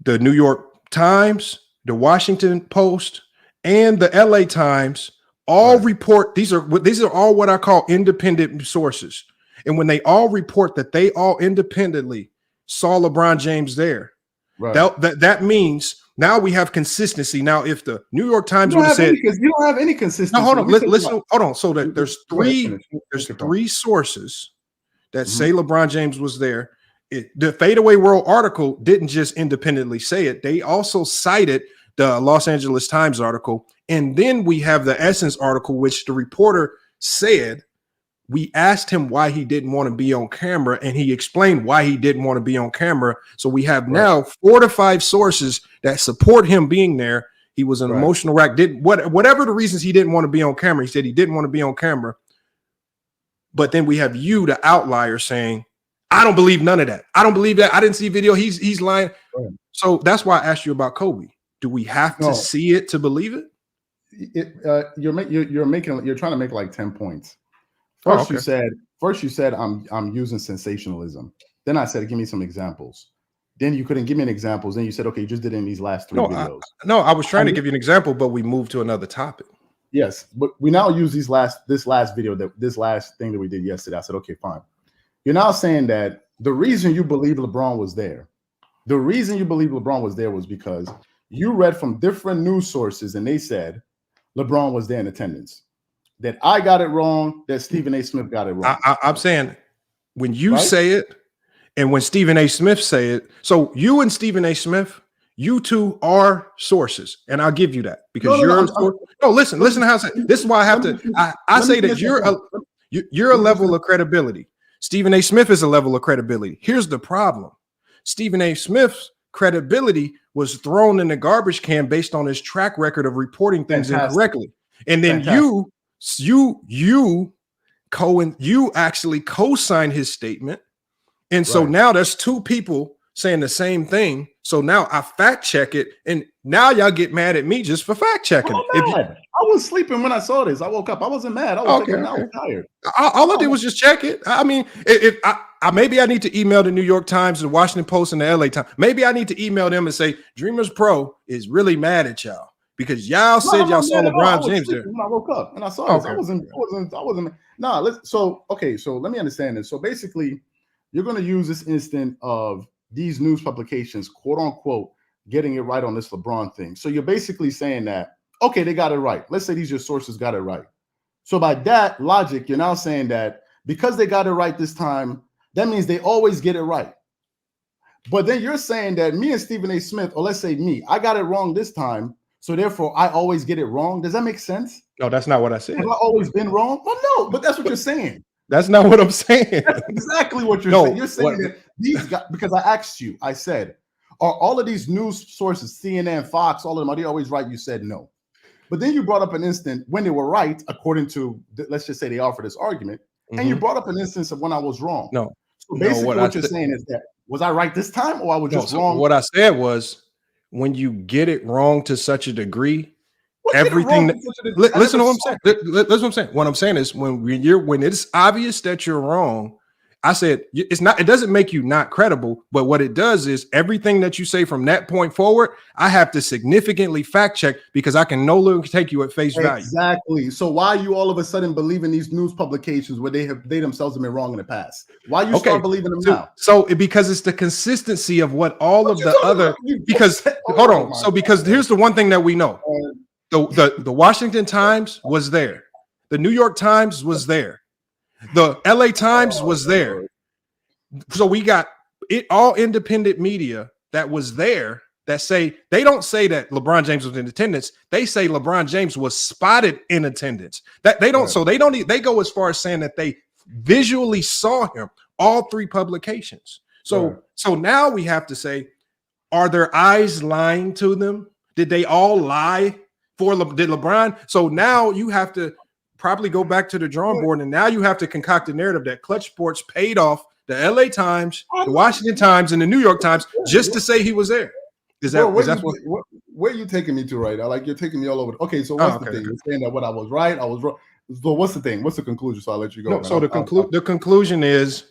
Speaker 6: the New York Times, the Washington Post, and the LA Times all report, these are all what I call independent sources. And when they all report that they all independently saw LeBron James there, that means now we have consistency. Now, if the New York Times would have said,
Speaker 7: you don't have any consistency.
Speaker 6: No, hold on. Listen, hold on. So that there's three sources that say LeBron James was there. The Fadeaway World article didn't just independently say it. They also cited the Los Angeles Times article. And then we have the Essence article, which the reporter said, we asked him why he didn't want to be on camera, and he explained why he didn't want to be on camera. So we have now 4 to 5 sources that support him being there. He was an emotional wreck. Whatever the reasons he didn't want to be on camera, he said he didn't want to be on camera. But then we have you, the outlier, saying, I don't believe none of that. I don't believe that. I didn't see video. He's lying. Right. So that's why I asked you about Kobe. Do we have to see it to believe it?
Speaker 7: You're trying to make like 10 points. First you said I'm using sensationalism. Then I said, give me some examples. Then you couldn't give me an examples. Then you said, okay, you just did it in these last 3 videos.
Speaker 6: I was trying to give you an example, but we moved to another topic.
Speaker 7: Yes, but we now use this last video, this last thing that we did yesterday. I said, okay, fine. You're now saying that the reason you believe LeBron was there, was because you read from different news sources and they said LeBron was there in attendance. That I got it wrong, that Stephen A. Smith got it wrong.
Speaker 6: I'm saying when you say it and when Stephen A. Smith say it, so you and Stephen A. Smith, you two are sources, and I'll give you that because listen to how I say it. This is why I have to. I say that you're a level of credibility. Stephen A. Smith is a level of credibility. Here's the problem: Stephen A. Smith's credibility was thrown in the garbage can based on his track record of reporting things incorrectly, and then you actually co-signed his statement, and so now there's 2 people saying the same thing. So now I fact check it, and now y'all get mad at me just for fact checking.
Speaker 7: I was sleeping when I saw this. I woke up. I wasn't mad. I was tired.
Speaker 6: All I did was just check it. I mean, maybe I need to email the New York Times, the Washington Post, and the LA Times. Maybe I need to email them and say Dreamers Pro is really mad at y'all because y'all said y'all saw LeBron James there.
Speaker 7: When I woke up and I saw this, I wasn't. So let me understand this. So basically, you're going to use this instant of these news publications, quote unquote, getting it right on this LeBron thing. So you're basically saying that, okay, they got it right. Let's say these your sources got it right. So by that logic, you're now saying that because they got it right this time, that means they always get it right. But then you're saying that me and Stephen A. Smith, or let's say me, I got it wrong this time, so therefore I always get it wrong. Does that make sense?
Speaker 6: No, that's not what I said.
Speaker 7: Have I always been wrong? Well, no, but that's what you're saying.
Speaker 6: That's not what I'm saying.
Speaker 7: That's exactly what you're saying. You're saying that these guys, because I asked you, I said, are all of these news sources, CNN, Fox, all of them, are they always right? You said no. But then you brought up an instant when they were right, according to, let's just say they offered this argument, and you brought up an instance of when I was wrong.
Speaker 6: No.
Speaker 7: So basically what you're saying is that, was I right this time or I was just wrong?
Speaker 6: What I said was, when you get it wrong to such a degree, everything listen to what I'm saying. Listen what I'm saying. What I'm saying is when it's obvious that you're wrong, I said it doesn't make you not credible, but what it does is everything that you say from that point forward, I have to significantly fact check because I can no longer take you at face value.
Speaker 7: Exactly. So why you all of a sudden believe in these news publications where they themselves have been wrong in the past? Why you start believing them now?
Speaker 6: So because it's the consistency of what all of the other because hold on. So because here's the one thing that we know. The Washington Times was there. The New York Times was there. The LA Times was there. So we got it all independent media that was there that say they don't say that LeBron James was in attendance. They say LeBron James was spotted in attendance. That they don't. So they don't. They go as far as saying that they visually saw him. All three publications. So now we have to say, are their eyes lying to them? Did they all lie for did LeBron? So now you have to probably go back to the drawing board, and now you have to concoct a narrative that Clutch Sports paid off the LA Times, the Washington Times, and the New York Times just to say he was there. Is that
Speaker 7: where are you taking me to right now? Like you're taking me all over. Okay, so what's the thing? You're saying that what I was right, I was wrong. So what's the thing? What's the conclusion? So I'll let you go.
Speaker 6: No, so the conclusion is,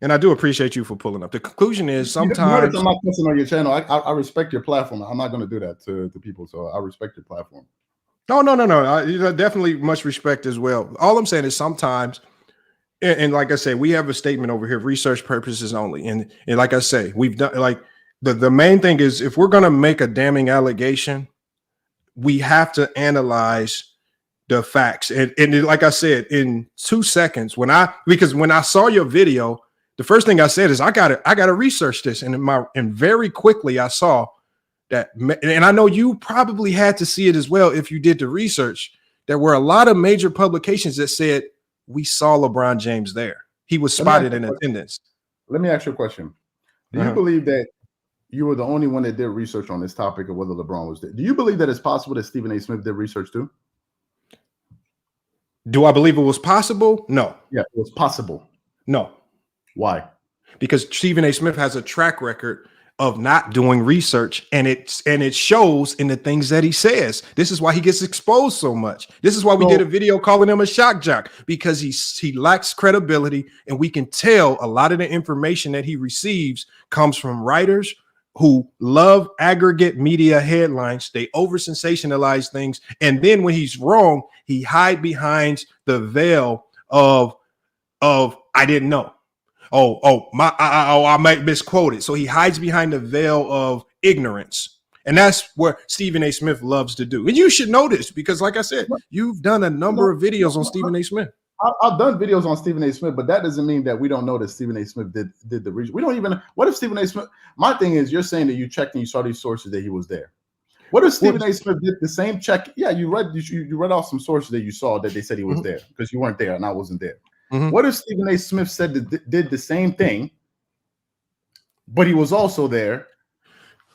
Speaker 6: and I do appreciate you for pulling up. The conclusion is sometimes
Speaker 7: I'm not cussing on your channel. I respect your platform. I'm not going to do that to people. So I respect your platform.
Speaker 6: No. I definitely much respect as well. All I'm saying is sometimes, and like I said, we have a statement over here, research purposes only. And like I say, we've done like the main thing is if we're going to make a damning allegation, we have to analyze the facts. And like I said, in 2 seconds, when I saw your video, the first thing I said is I gotta research this. And very quickly I saw that, and I know you probably had to see it as well if you did the research. There were a lot of major publications that said we saw LeBron James there. He was spotted in attendance.
Speaker 7: Let me ask you a question. Do you believe that you were the only one that did research on this topic of whether LeBron was there? Do you believe that it's possible that Stephen A. Smith did research too?
Speaker 6: Do I believe it was possible? No.
Speaker 7: Yeah, it was possible.
Speaker 6: No.
Speaker 7: Why?
Speaker 6: Because Stephen A. Smith has a track record of not doing research, and it shows in the things that he says. This is why he gets exposed so much. This is why we did a video calling him a shock jock, because he lacks credibility, and we can tell a lot of the information that he receives comes from writers who love aggregate media headlines. They over sensationalize things, and then when he's wrong, he hide behind the veil of I didn't know. I might misquote it. So he hides behind the veil of ignorance. And that's what Stephen A. Smith loves to do. And you should know this because, like I said, you've done a number of videos on Stephen A. Smith.
Speaker 7: I've done videos on Stephen A. Smith, but that doesn't mean that we don't know that Stephen A. Smith did the research. We don't even, what if Stephen A. Smith, my thing is, you're saying that you checked and you saw these sources that he was there. What if Stephen A. Smith did the same check? Yeah, you read off some sources that you saw that they said he was there because you weren't there and I wasn't there. What if Stephen A. Smith said that did the same thing, but he was also there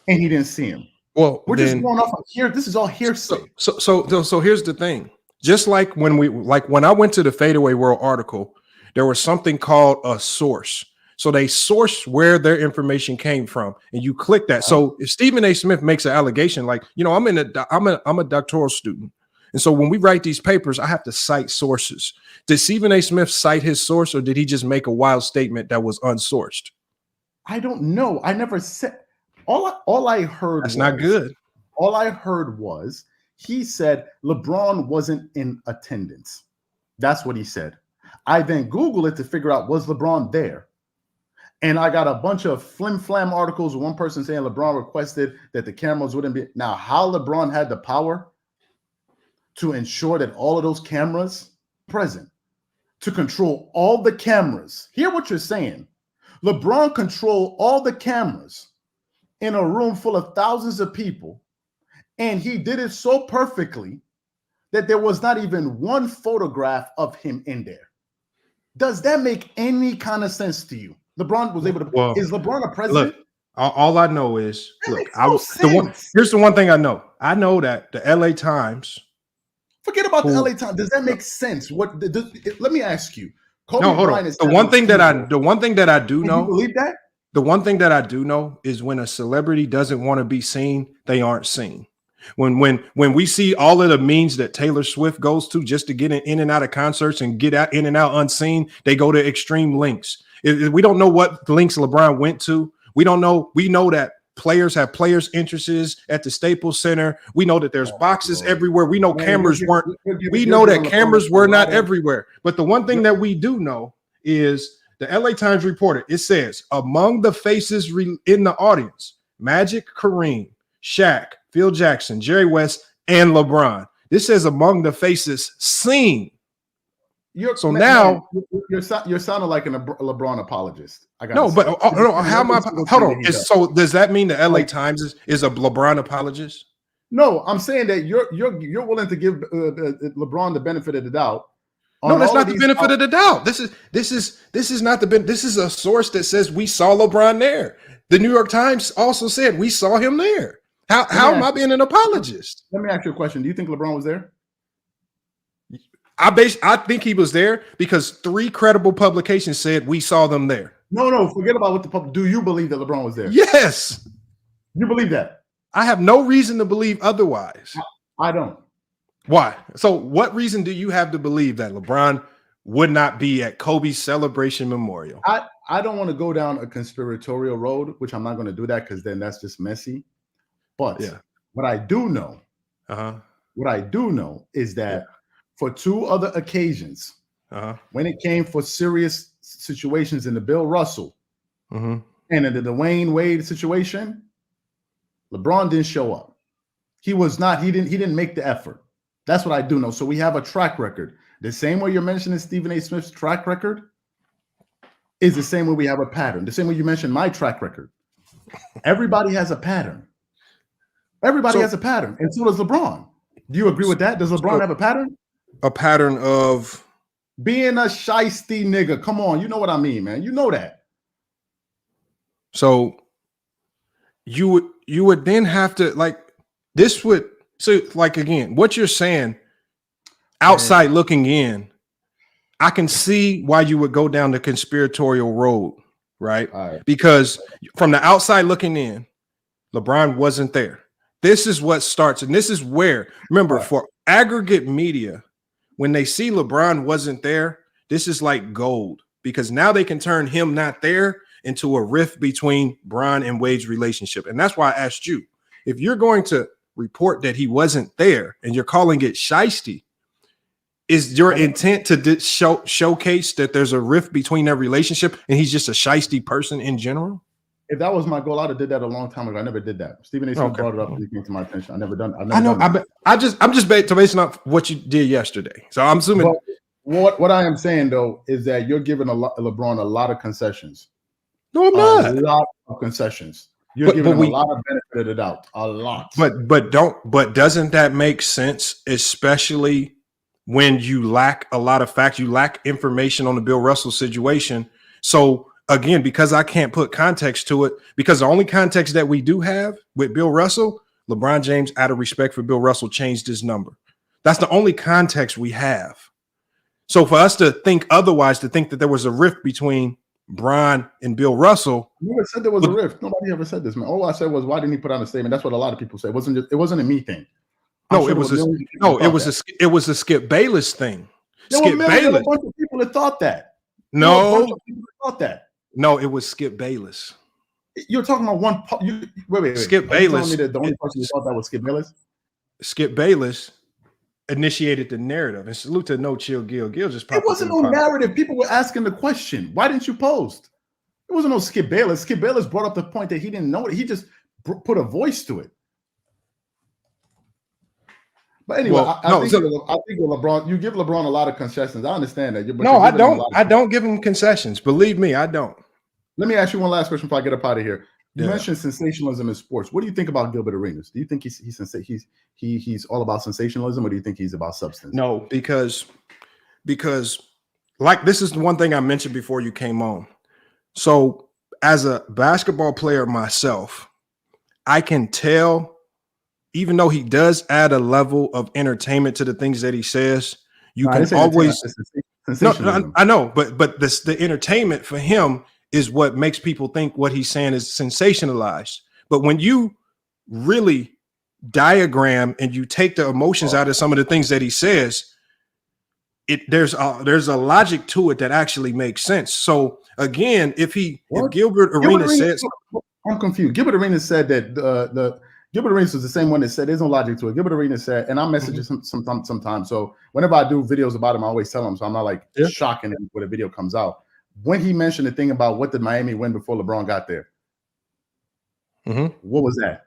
Speaker 7: and he didn't see him? Well, we're just going off of here. This is all hearsay.
Speaker 6: So here's the thing. Just like when I went to the Fadeaway World article, there was something called a source. So they source where their information came from, and you click that. So if Stephen A. Smith makes an allegation, like, you know, I'm a doctoral student. And so when we write these papers, I have to cite sources. Did Stephen A. Smith cite his source, or did he just make a wild statement that was unsourced?
Speaker 7: I don't know. I never said. All I heard.
Speaker 6: That's not good.
Speaker 7: All I heard was he said LeBron wasn't in attendance. That's what he said. I then Googled it to figure out, was LeBron there? And I got a bunch of flim-flam articles. One person saying LeBron requested that the cameras wouldn't be. Now, how LeBron had the power to ensure that all of those cameras present, to control all the cameras. Hear what you're saying. LeBron controlled all the cameras in a room full of thousands of people, and he did it so perfectly that there was not even one photograph of him in there. Does that make any kind of sense to you? LeBron was able to.
Speaker 6: Well,
Speaker 7: is LeBron a president?
Speaker 6: Look, all I know is,
Speaker 7: That
Speaker 6: look,
Speaker 7: makes no sense.
Speaker 6: here's the one thing I know. I know that the LA Times.
Speaker 7: Forget about the LA Times. Let me ask you. Kobe
Speaker 6: No, hold
Speaker 7: Bryant
Speaker 6: on.
Speaker 7: is
Speaker 6: The one thing that I do know.
Speaker 7: You believe that?
Speaker 6: The one thing that I do know is when a celebrity doesn't want to be seen, they aren't seen. When we see all of the means that Taylor Swift goes to just to get in and out of concerts and get out in and out unseen, they go to extreme lengths. We don't know what lengths LeBron went to. We don't know. We know that players have players' interests at the Staples Center. We know that there's boxes everywhere. We know cameras weren't. We know that cameras were not everywhere. But the one thing that we do know is the LA Times reported. It says among the faces in the audience, Magic, Kareem, Shaq, Phil Jackson, Jerry West, and LeBron. This says among the faces seen. You're sounding
Speaker 7: like a LeBron apologist.
Speaker 6: No, but how am I? Hold on. So does that mean the LA Times is a LeBron apologist?
Speaker 7: No, I'm saying that you're willing to give LeBron the benefit of the doubt.
Speaker 6: No, that's not the benefit of the doubt. This is not the this is a source that says we saw LeBron there. The New York Times also said we saw him there. How am I being an apologist?
Speaker 7: Let me ask you a question. Do you think LeBron was there?
Speaker 6: I think he was there because 3 credible publications said we saw them there.
Speaker 7: No, forget about what the public. Do you believe that LeBron was there?
Speaker 6: Yes.
Speaker 7: You believe that?
Speaker 6: I have no reason to believe otherwise.
Speaker 7: I don't.
Speaker 6: Why? So what reason do you have to believe that LeBron would not be at Kobe's celebration memorial?
Speaker 7: I don't want to go down a conspiratorial road, which I'm not going to do that because then that's just messy. But what I do know, is that for 2 other occasions, when it came for serious situations in the Bill Russell and in the Dwayne Wade situation, LeBron didn't show up. He didn't make the effort. That's what I do know. So we have a track record. The same way you're mentioning Stephen A. Smith's track record is the same way we have a pattern. The same way you mentioned my track record. Everybody has a pattern. Everybody has a pattern, and so does LeBron. Do you agree with that? Does LeBron have a pattern?
Speaker 6: A pattern of
Speaker 7: being a shiesty nigga. Come on, you know what I mean, man. You know that.
Speaker 6: So you would then have to again, what you're saying, outside looking in, I can see why you would go down the conspiratorial road, right? Because from the outside looking in, LeBron wasn't there. This is what starts, and this is where, remember, for aggregate media, when they see LeBron wasn't there, this is like gold, because now they can turn him not there into a rift between Bron and Wade's relationship. And that's why I asked you, if you're going to report that he wasn't there and you're calling it shiesty, is your intent to showcase that there's a rift between their relationship and he's just a shiesty person in general?
Speaker 7: If that was my goal, I'd have did that a long time ago. I never did that. Stephen A. Smith brought it up and it came to my attention. I never done.
Speaker 6: I'm just based on what you did yesterday. So I'm assuming.
Speaker 7: What I am saying though is that you're giving LeBron a lot of concessions.
Speaker 6: No, I'm not.
Speaker 7: A lot of concessions. You're giving him a lot of benefit of the doubt. A lot.
Speaker 6: But doesn't that make sense, especially when you lack a lot of facts, you lack information on the Bill Russell situation? So again, because I can't put context to it, because the only context that we do have with Bill Russell, LeBron James, out of respect for Bill Russell, changed his number. That's the only context we have. So for us to think otherwise, to think that there was a rift between Bron and Bill Russell.
Speaker 7: You never said there was a rift. Nobody ever said this, man. All I said was, why didn't he put out a statement? That's what a lot of people say. It wasn't a me thing.
Speaker 6: It was a Skip Bayless thing.
Speaker 7: There were a bunch of people that thought that.
Speaker 6: No, it was Skip Bayless.
Speaker 7: You're talking about one. Wait.
Speaker 6: Skip Bayless.
Speaker 7: The only person who thought that was Skip Bayless.
Speaker 6: Skip Bayless initiated the narrative, and salute to No Chill Gil. Gil just popped.
Speaker 7: It wasn't no narrative. People were asking the question. Why didn't you post? It wasn't no Skip Bayless. Skip Bayless brought up the point that he didn't know it. He just put a voice to it. But anyway, I think LeBron, you give LeBron a lot of concessions. I understand that.
Speaker 6: I don't. I don't give him concessions. Believe me, I don't.
Speaker 7: Let me ask you one last question before I get up out of here. You mentioned sensationalism in sports. What do you think about Gilbert Arenas? Do you think he's all about sensationalism, or do you think he's about substance?
Speaker 6: No, because like this is the one thing I mentioned before you came on. So as a basketball player myself, I can tell, even though he does add a level of entertainment to the things that he says, you can always no, I know, but the entertainment for him is what makes people think what he's saying is sensationalized. But when you really diagram and you take the emotions out of some of the things that he says, there's a logic to it that actually makes sense. So again, if Gilbert Arenas says,
Speaker 7: I'm confused. Gilbert Arenas said that Gilbert Arenas was the same one that said there's no logic to it. Gilbert Arenas said, and I message him sometimes. So whenever I do videos about him, I always tell him. So I'm not like shocking him when a video comes out. When he mentioned the thing about what did Miami win before LeBron got there, what was that?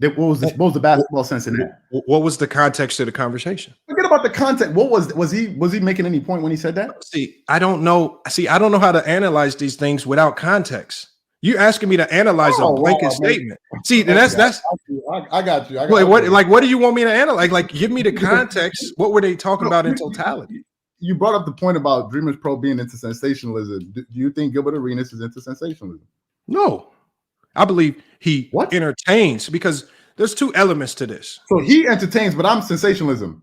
Speaker 7: What was the basketball sense in that?
Speaker 6: What was the context of the conversation?
Speaker 7: Forget about the context. What was he making any point when he said that?
Speaker 6: I don't know how to analyze these things without context. You asking me to analyze a blanket statement. See, and that's
Speaker 7: I got you.
Speaker 6: What do you want me to analyze? Like, give me the context. What were they talking about in totality?
Speaker 7: You brought up the point about Dreamers Pro being into sensationalism. Do you think Gilbert Arenas is into sensationalism?
Speaker 6: No. I believe he entertains, because there's two elements to this.
Speaker 7: So he entertains, but I'm sensationalism.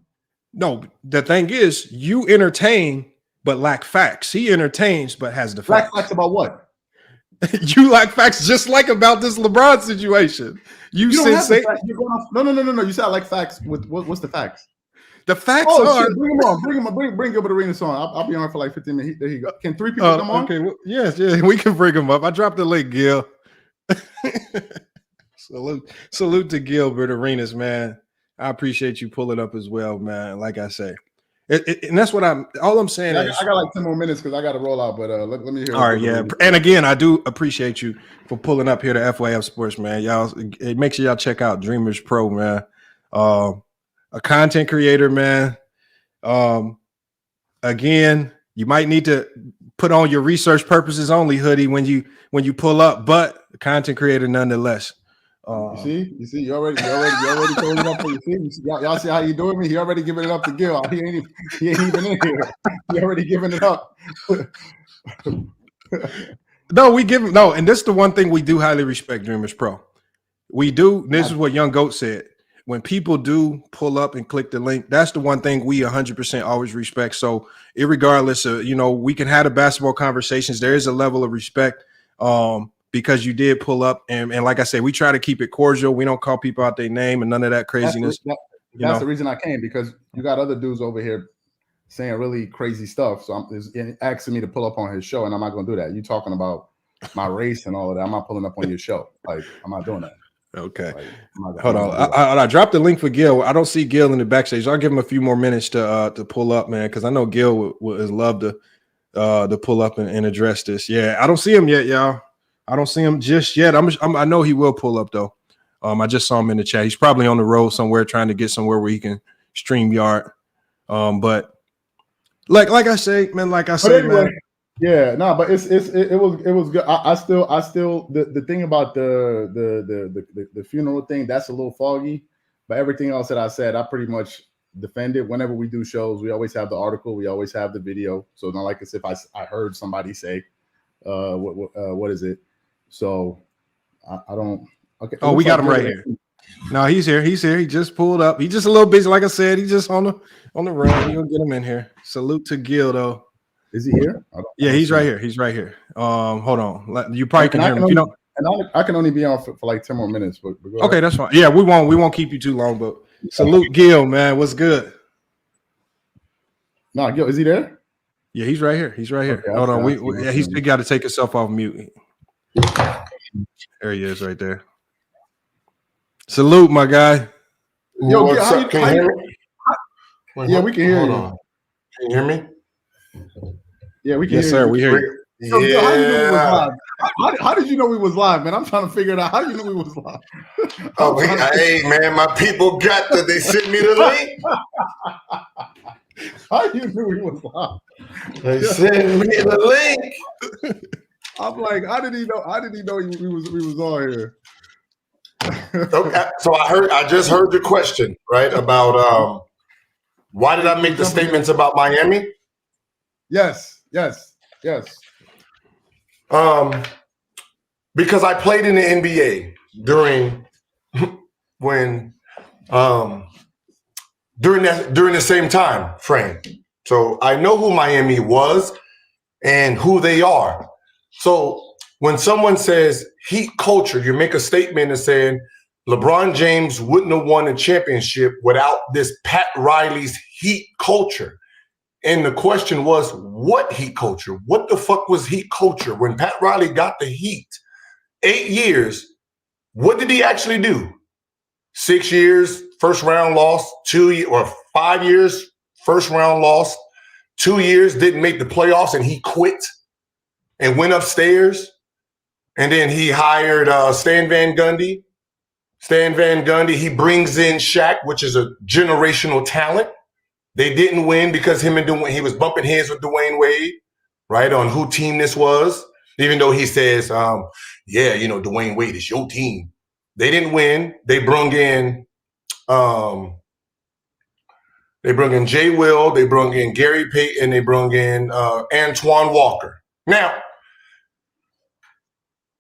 Speaker 6: No, the thing is, you entertain but lack facts. He entertains but has the facts.
Speaker 7: Lack facts about what?
Speaker 6: You lack facts just like about this LeBron situation. You say
Speaker 7: no. You said I like facts. What's the facts?
Speaker 6: The facts are.
Speaker 7: Shit. Bring him on. Bring Gilbert Arenas on. I'll be on for like 15 minutes. There you go. Can 3 people come on?
Speaker 6: Okay. Well, yes, we can bring him up. I dropped the link, Gil. Salute to Gilbert Arenas, man. I appreciate you pulling up as well, man. Like I say, and that's what all I'm saying is I
Speaker 7: got like 10 more minutes because I got to roll out, but let me hear.
Speaker 6: All right, yeah. And again, I do appreciate you for pulling up here to FYF Sports, man. Y'all, make sure y'all check out Dreamers Pro, man. A content creator, man. Again, you might need to put on your research purposes only hoodie when you pull up, but a content creator nonetheless.
Speaker 7: You see, you already throwing it up for you. See, y'all see how you doing me? He already giving it up to Gil. He ain't even in here. He already giving it up.
Speaker 6: No, and this is the one thing we do highly respect Dreamers Pro. We do. This is what Young Goat said. When people do pull up and click the link, that's the one thing we 100% always respect. So irregardless of, we can have the basketball conversations. There is a level of respect because you did pull up. And like I said, we try to keep it cordial. We don't call people out their name and none of that craziness.
Speaker 7: That's the reason I came, because you got other dudes over here saying really crazy stuff. So I'm asking me to pull up on his show, and I'm not going to do that. You talking about my race and all of that. I'm not pulling up on your show. Like, I'm not doing that.
Speaker 6: Okay. Hold on. I dropped the link for Gil. I don't see Gil in the backstage. I'll give him a few more minutes to pull up, man, because I know Gil would love to pull up and address this. Yeah, I don't see him yet, y'all. I don't see him just yet. I know he will pull up though. I just saw him in the chat. He's probably on the road somewhere trying to get somewhere where he can stream yard. But like I say, man, man.
Speaker 7: Yeah, no, but it was good. I still the thing about the funeral thing, that's a little foggy. But everything else that I said, I pretty much defended. Whenever we do shows, we always have the article, we always have the video. So not like as if I heard somebody say, what is it? So I don't. Okay.
Speaker 6: Oh, we got him right here. No, he's here. He just pulled up. He's just a little busy. Like I said, he's just on the run. You'll get him in here. Salute to Gil though.
Speaker 7: Is he here?
Speaker 6: Yeah, he's right here. He's right here. Hold on. You probably can hear him.
Speaker 7: And I can only be on for like 10 more minutes. But
Speaker 6: okay, that's fine. Yeah, we won't keep you too long. But salute Gil, man. What's good?
Speaker 7: No, Gil, is he there?
Speaker 6: Yeah, he's right here. He's right here. Okay, hold on. He's got to take himself off mute. There he is, right there. Salute, my guy.
Speaker 7: Yo,
Speaker 9: what's up? Can you hear me?
Speaker 7: Yeah, we can hear you.
Speaker 9: On. Can you hear me?
Speaker 7: Yeah, we can.
Speaker 6: Yes, sir. We hear you.
Speaker 7: So, yeah. How did you know we was live, man? I'm trying to figure it out. How you knew we was live?
Speaker 9: Hey, man, my people got that. They sent me the link.
Speaker 7: How you knew we was live?
Speaker 9: They sent me the link.
Speaker 7: I'm like, how did he know? How did he know we was on here?
Speaker 9: Okay, so I just heard your question, right? About why did I make the statements about Miami?
Speaker 7: Yes.
Speaker 9: Because I played in the NBA during the same time frame. So I know who Miami was and who they are. So when someone says Heat culture, you make a statement and saying LeBron James wouldn't have won a championship without this Pat Riley's Heat culture. And the question was, what Heat culture? What the fuck was Heat culture? When Pat Riley got the Heat, 8 years, what did he actually do? 6 years, first round loss, 5 years, first round loss, 2 years, didn't make the playoffs, and he quit and went upstairs. And then he hired Stan Van Gundy. Stan Van Gundy, he brings in Shaq, which is a generational talent. They didn't win because he was bumping heads with Dwayne Wade, right, on who team this was, even though he says, Dwayne Wade is your team. They didn't win. They brung in Jay Will, they brung in Gary Payton, they brung in Antoine Walker. Now,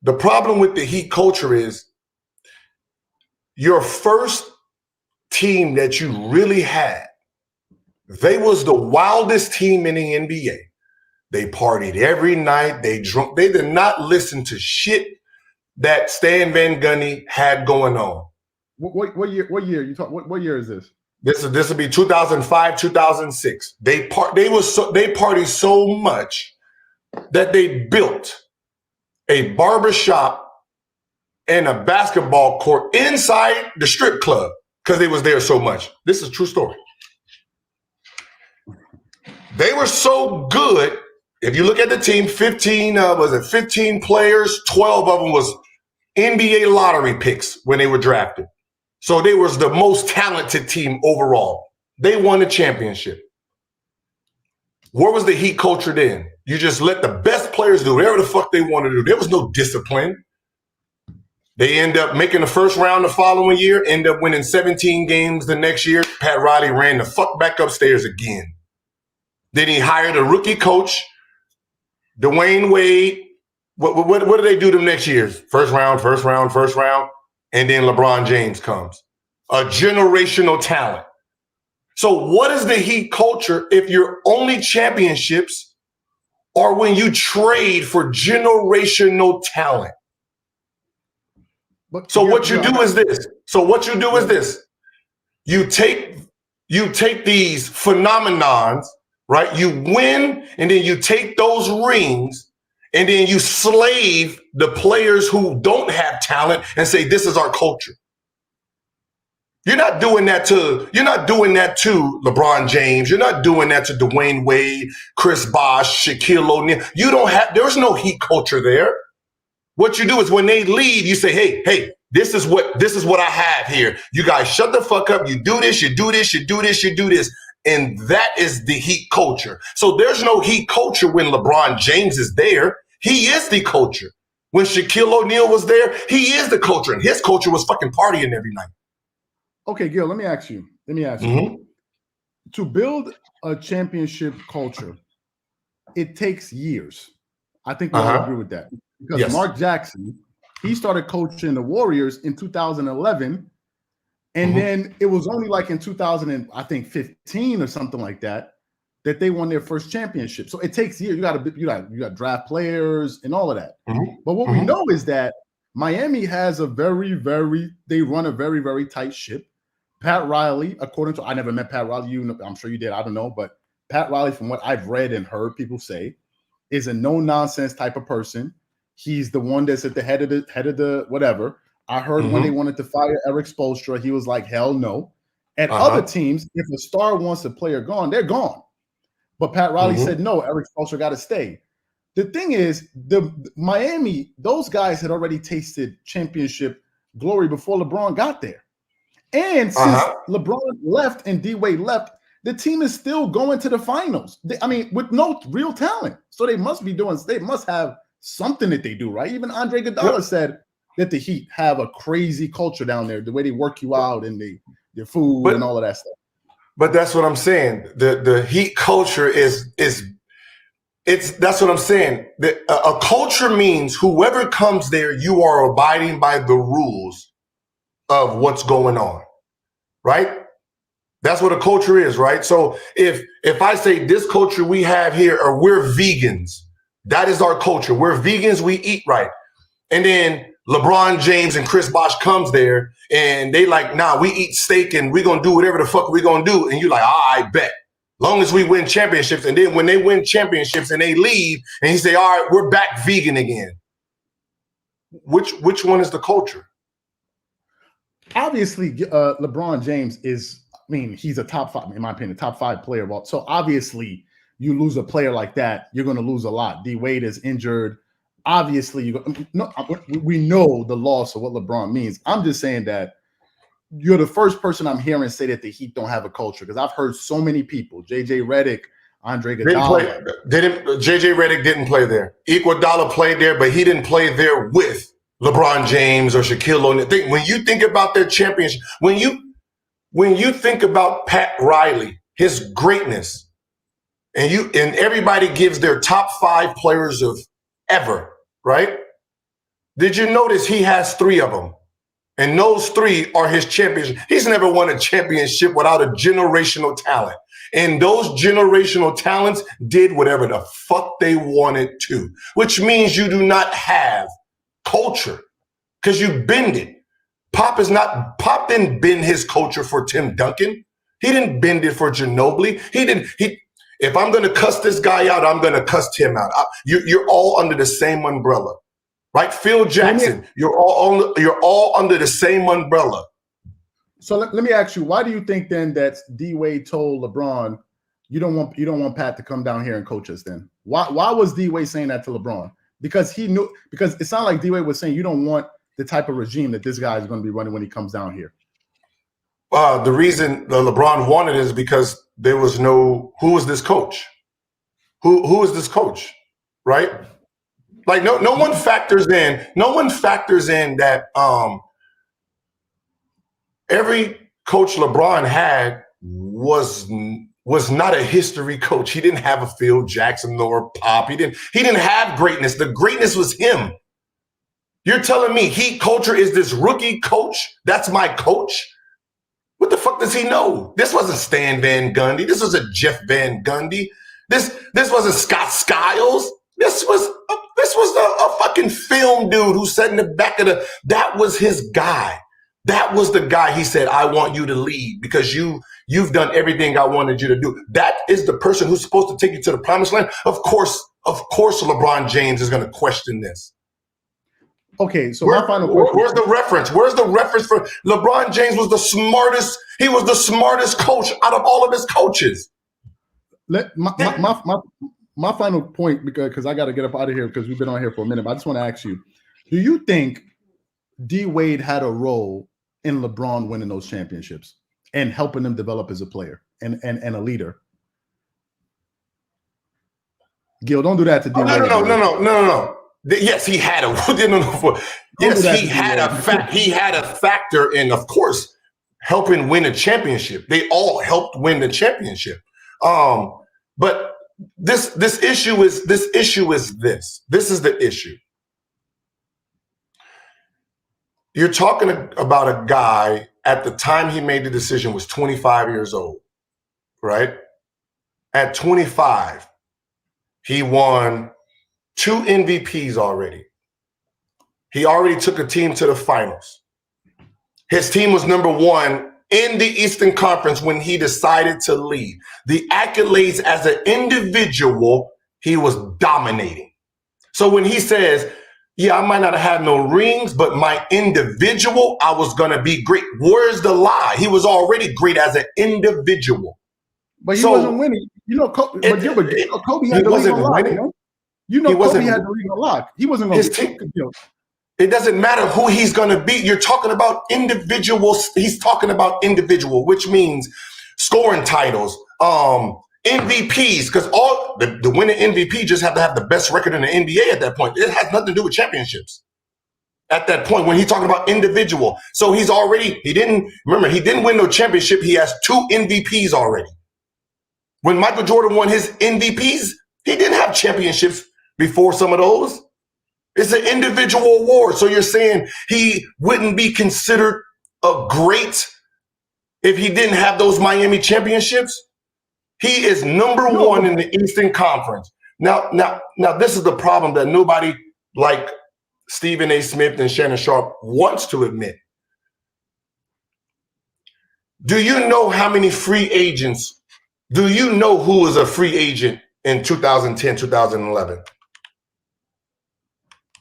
Speaker 9: the problem with the Heat culture is your first team that you really had, they was the wildest team in the NBA. They partied every night. They drunk. They did not listen to shit that Stan Van Gundy had going on.
Speaker 7: What year you talk? What year is this?
Speaker 9: This will be 2005, 2006. They partied so much that they built a barbershop and a basketball court inside the strip club because they was there so much. This is a true story. They were so good. If you look at the team, 15 players, 12 of them was NBA lottery picks when they were drafted. So they was the most talented team overall. They won the championship. Where was the Heat culture then? You just let the best players do whatever the fuck they wanted to do. There was no discipline. They end up making the first round the following year, end up winning 17 games the next year. Pat Riley ran the fuck back upstairs again. Then he hired a rookie coach, Dwayne Wade. What do they do them next year? First round. And then LeBron James comes. A generational talent. So what is the Heat culture if your only championships are when you trade for generational talent? So what you do is this. You take these phenomenons, right? You win, and then you take those rings, and then you slave the players who don't have talent and say, this is our culture. You're not doing that to LeBron James. You're not doing that to Dwayne Wade, Chris Bosh, Shaquille O'Neal. There's no Heat culture there. What you do is when they leave, you say, hey, this is what I have here. You guys shut the fuck up. You do this, you do this, you do this, you do this. And that is the Heat culture. So there's no Heat culture when LeBron James is there. He is the culture. When Shaquille O'Neal was there, he is the culture. And his culture was fucking partying every night.
Speaker 7: Okay, Gil, let me ask you. To build a championship culture, it takes years. I think we all agree with that. Because Mark Jackson, he started coaching the Warriors in 2011. And then it was only like in 2015 or something like that they won their first championship. So it takes years. You got draft players and all of that. But what we know is that Miami has they run a very, very tight ship. Pat Riley, I never met Pat Riley. I'm sure you did. I don't know. But Pat Riley, from what I've read and heard people say, is a no-nonsense type of person. He's the one that's at the head of the whatever. I heard when they wanted to fire Eric Spoelstra, he was like, hell no. At other teams, if a star wants a player gone, they're gone. But Pat Riley said, no, Eric Spoelstra got to stay. The thing is, Miami, those guys had already tasted championship glory before LeBron got there. And since LeBron left and D-Wade left, the team is still going to the finals. With no real talent. So they must have something that they do, right? Even Andre Iguodala said that the Heat have a crazy culture down there, the way they work you out and their food and all of that stuff.
Speaker 9: But that's what I'm saying. The Heat culture is That's what I'm saying. A culture means whoever comes there, you are abiding by the rules of what's going on, right? That's what a culture is, right? So if I say this culture we have here, or we're vegans, that is our culture. We're vegans, we eat right. And then LeBron James and Chris Bosh comes there and they like, nah, we eat steak and we're going to do whatever the fuck we're going to do. And you're like, I bet. Long as we win championships. And then when they win championships and they leave and he say, all right, we're back vegan again. Which one is the culture?
Speaker 7: Obviously, LeBron James is, I mean, he's a top five, in my opinion, top five player of all. So obviously you lose a player like that, you're going to lose a lot. D Wade is injured. Obviously, we know the loss of what LeBron means. I'm just saying that you're the first person I'm hearing say that the Heat don't have a culture, because I've heard so many people, JJ Redick, Andre Iguodala.
Speaker 9: JJ Redick didn't play there. Iguodala played there, but he didn't play there with LeBron James or Shaquille O'Neal. When you think about their championship, when you think about Pat Riley, his greatness, and everybody gives their top five players of ever, right? Did you notice he has three of them? And those three are his champions. He's never won a championship without a generational talent. And those generational talents did whatever the fuck they wanted to, which means you do not have culture because you bend it. Pop didn't bend his culture for Tim Duncan. He didn't bend it for Ginobili. If I'm going to cuss this guy out, I'm going to cuss Tim out. You're all under the same umbrella, right? Phil Jackson, you're all under the same umbrella.
Speaker 7: So let me ask you, why do you think then that D Wade told LeBron, you don't want Pat to come down here and coach us then? Why was D Wade saying that to LeBron? Because it sounded like D Wade was saying you don't want the type of regime that this guy is going to be running when he comes down here.
Speaker 9: The reason LeBron wanted is because there was who is this coach? Who is this coach? Right? Like no one factors in that every coach LeBron had was not a history coach. He didn't have a Phil Jackson nor Pop. He didn't have greatness. The greatness was him. You're telling me Heat culture is this rookie coach? That's my coach? What the fuck does he know? This wasn't Stan Van Gundy. This wasn't Jeff Van Gundy. This wasn't Scott Skiles. This was a fucking film dude who sat in the back of that was his guy. That was the guy he said, I want you to lead because you've done everything I wanted you to do. That is the person who's supposed to take you to the promised land. Of course, LeBron James is going to question this.
Speaker 7: Okay, so my final question.
Speaker 9: Where's the reference? Where's the reference for LeBron James was the smartest? He was the smartest coach out of all of his coaches.
Speaker 7: My final point, because I got to get up out of here because we've been on here for a minute, but I just want to ask you, do you think D Wade had a role in LeBron winning those championships and helping him develop as a player and a leader? Gil, don't do that to D Wade.
Speaker 9: No. Yes, he had he had a factor in, of course, helping win a championship. They all helped win the championship. But this issue is this. This is the issue. You're talking about a guy at the time he made the decision was 25 years old, right? At 25, he won 2 MVPs already. He already took a team to the finals. His team was number 1 in the Eastern Conference when he decided to leave. The accolades as an individual, he was dominating. So when he says, yeah, I might not have no rings, but my individual, I was going to be great. Where's the lie? He was already great as an individual.
Speaker 7: But he wasn't winning. Kobe had the lead on lock. Kobe had the lead on lock. He wasn't going to be.
Speaker 9: It doesn't matter who he's going to be. You're talking about individuals. He's talking about individual, which means scoring titles, MVPs, because all the winning MVP just have to have the best record in the NBA at that point. It has nothing to do with championships at that point when he's talking about individual. So he didn't win no championship. He has 2 MVPs already. When Michael Jordan won his MVPs, He didn't have championships before some of those. It's an individual award. So you're saying he wouldn't be considered a great if he didn't have those Miami championships? He is number one in the Eastern Conference. Now, this is the problem that nobody like Stephen A. Smith and Shannon Sharp wants to admit. Do you know how many free agents? Do you know who was a free agent in 2010, 2011?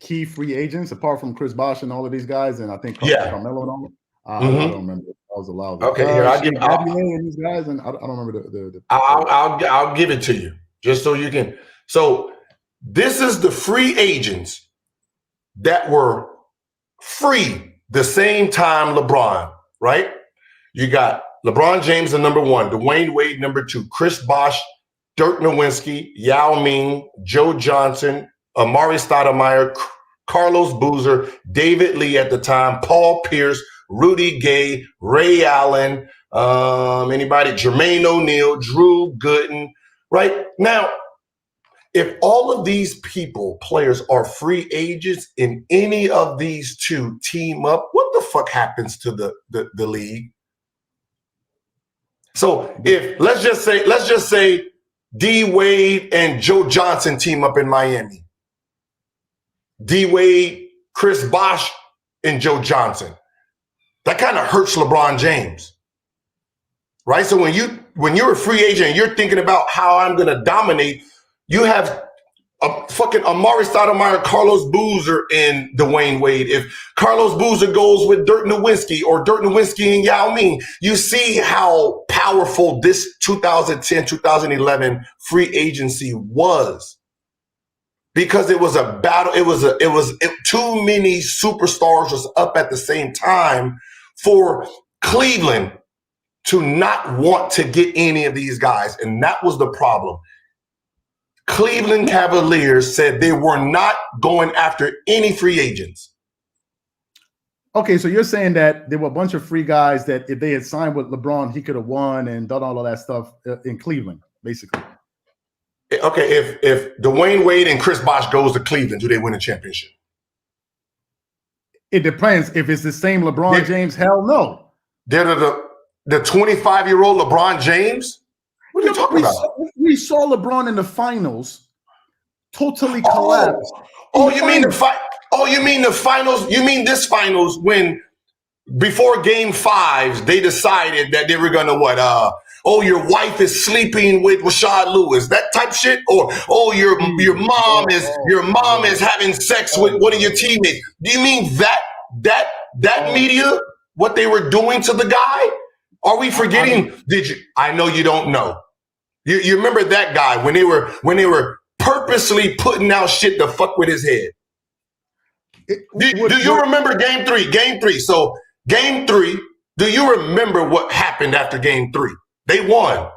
Speaker 7: Key free agents, apart from Chris Bosh and all of these guys, and I think Carmelo and all. I don't remember. I was allowed.
Speaker 9: Okay, here I'll give
Speaker 7: and these guys, and I don't remember the
Speaker 9: I'll give it to you just so you can. So this is the free agents that were free the same time LeBron, right? You got LeBron James the number one, Dwayne Wade number two, Chris Bosh, Dirk Nowitzki, Yao Ming, Joe Johnson, Amari Stoudemire, Carlos Boozer, David Lee at the time, Paul Pierce, Rudy Gay, Ray Allen, anybody, Jermaine O'Neal, Drew Gooden, right? Now, if all of these players are free agents and any of these two team up, what the fuck happens to the league? So if let's just say D Wade and Joe Johnson team up in Miami. D Wade, Chris Bosh, and Joe Johnson. That kind of hurts LeBron James. Right? So when you're a free agent and you're thinking about how I'm gonna dominate, you have a fucking Amari Stoudemire, Carlos Boozer, and Dwayne Wade. If Carlos Boozer goes with Dirk Nowitzki or Dirk Nowitzki and Yao Ming, you see how powerful this 2010, 2011 free agency was. Because it was a battle. It was too many superstars was up at the same time for Cleveland to not want to get any of these guys. And that was the problem. Cleveland Cavaliers said they were not going after any free agents.
Speaker 7: Okay, so you're saying that there were a bunch of free guys that if they had signed with LeBron, he could have won and done all of that stuff in Cleveland, basically.
Speaker 9: Okay, if Dwayne Wade and Chris Bosh goes to Cleveland, do they win a championship?
Speaker 7: It depends. If it's the same LeBron James, hell no.
Speaker 9: They're the 25-year-old LeBron James? What are you talking about?
Speaker 7: We saw LeBron in the finals totally collapse.
Speaker 9: You mean the finals? You mean this finals when before Game 5 they decided that they were gonna what? Your wife is sleeping with Rashad Lewis, that type shit, or your mom is having sex with one of your teammates. Do you mean that media? What they were doing to the guy? Are we forgetting? I know you don't know. You remember that guy when they were purposely putting out shit to fuck with his head. Do you remember Game 3? Game 3. So Game 3. Do you remember what happened after Game 3? They won.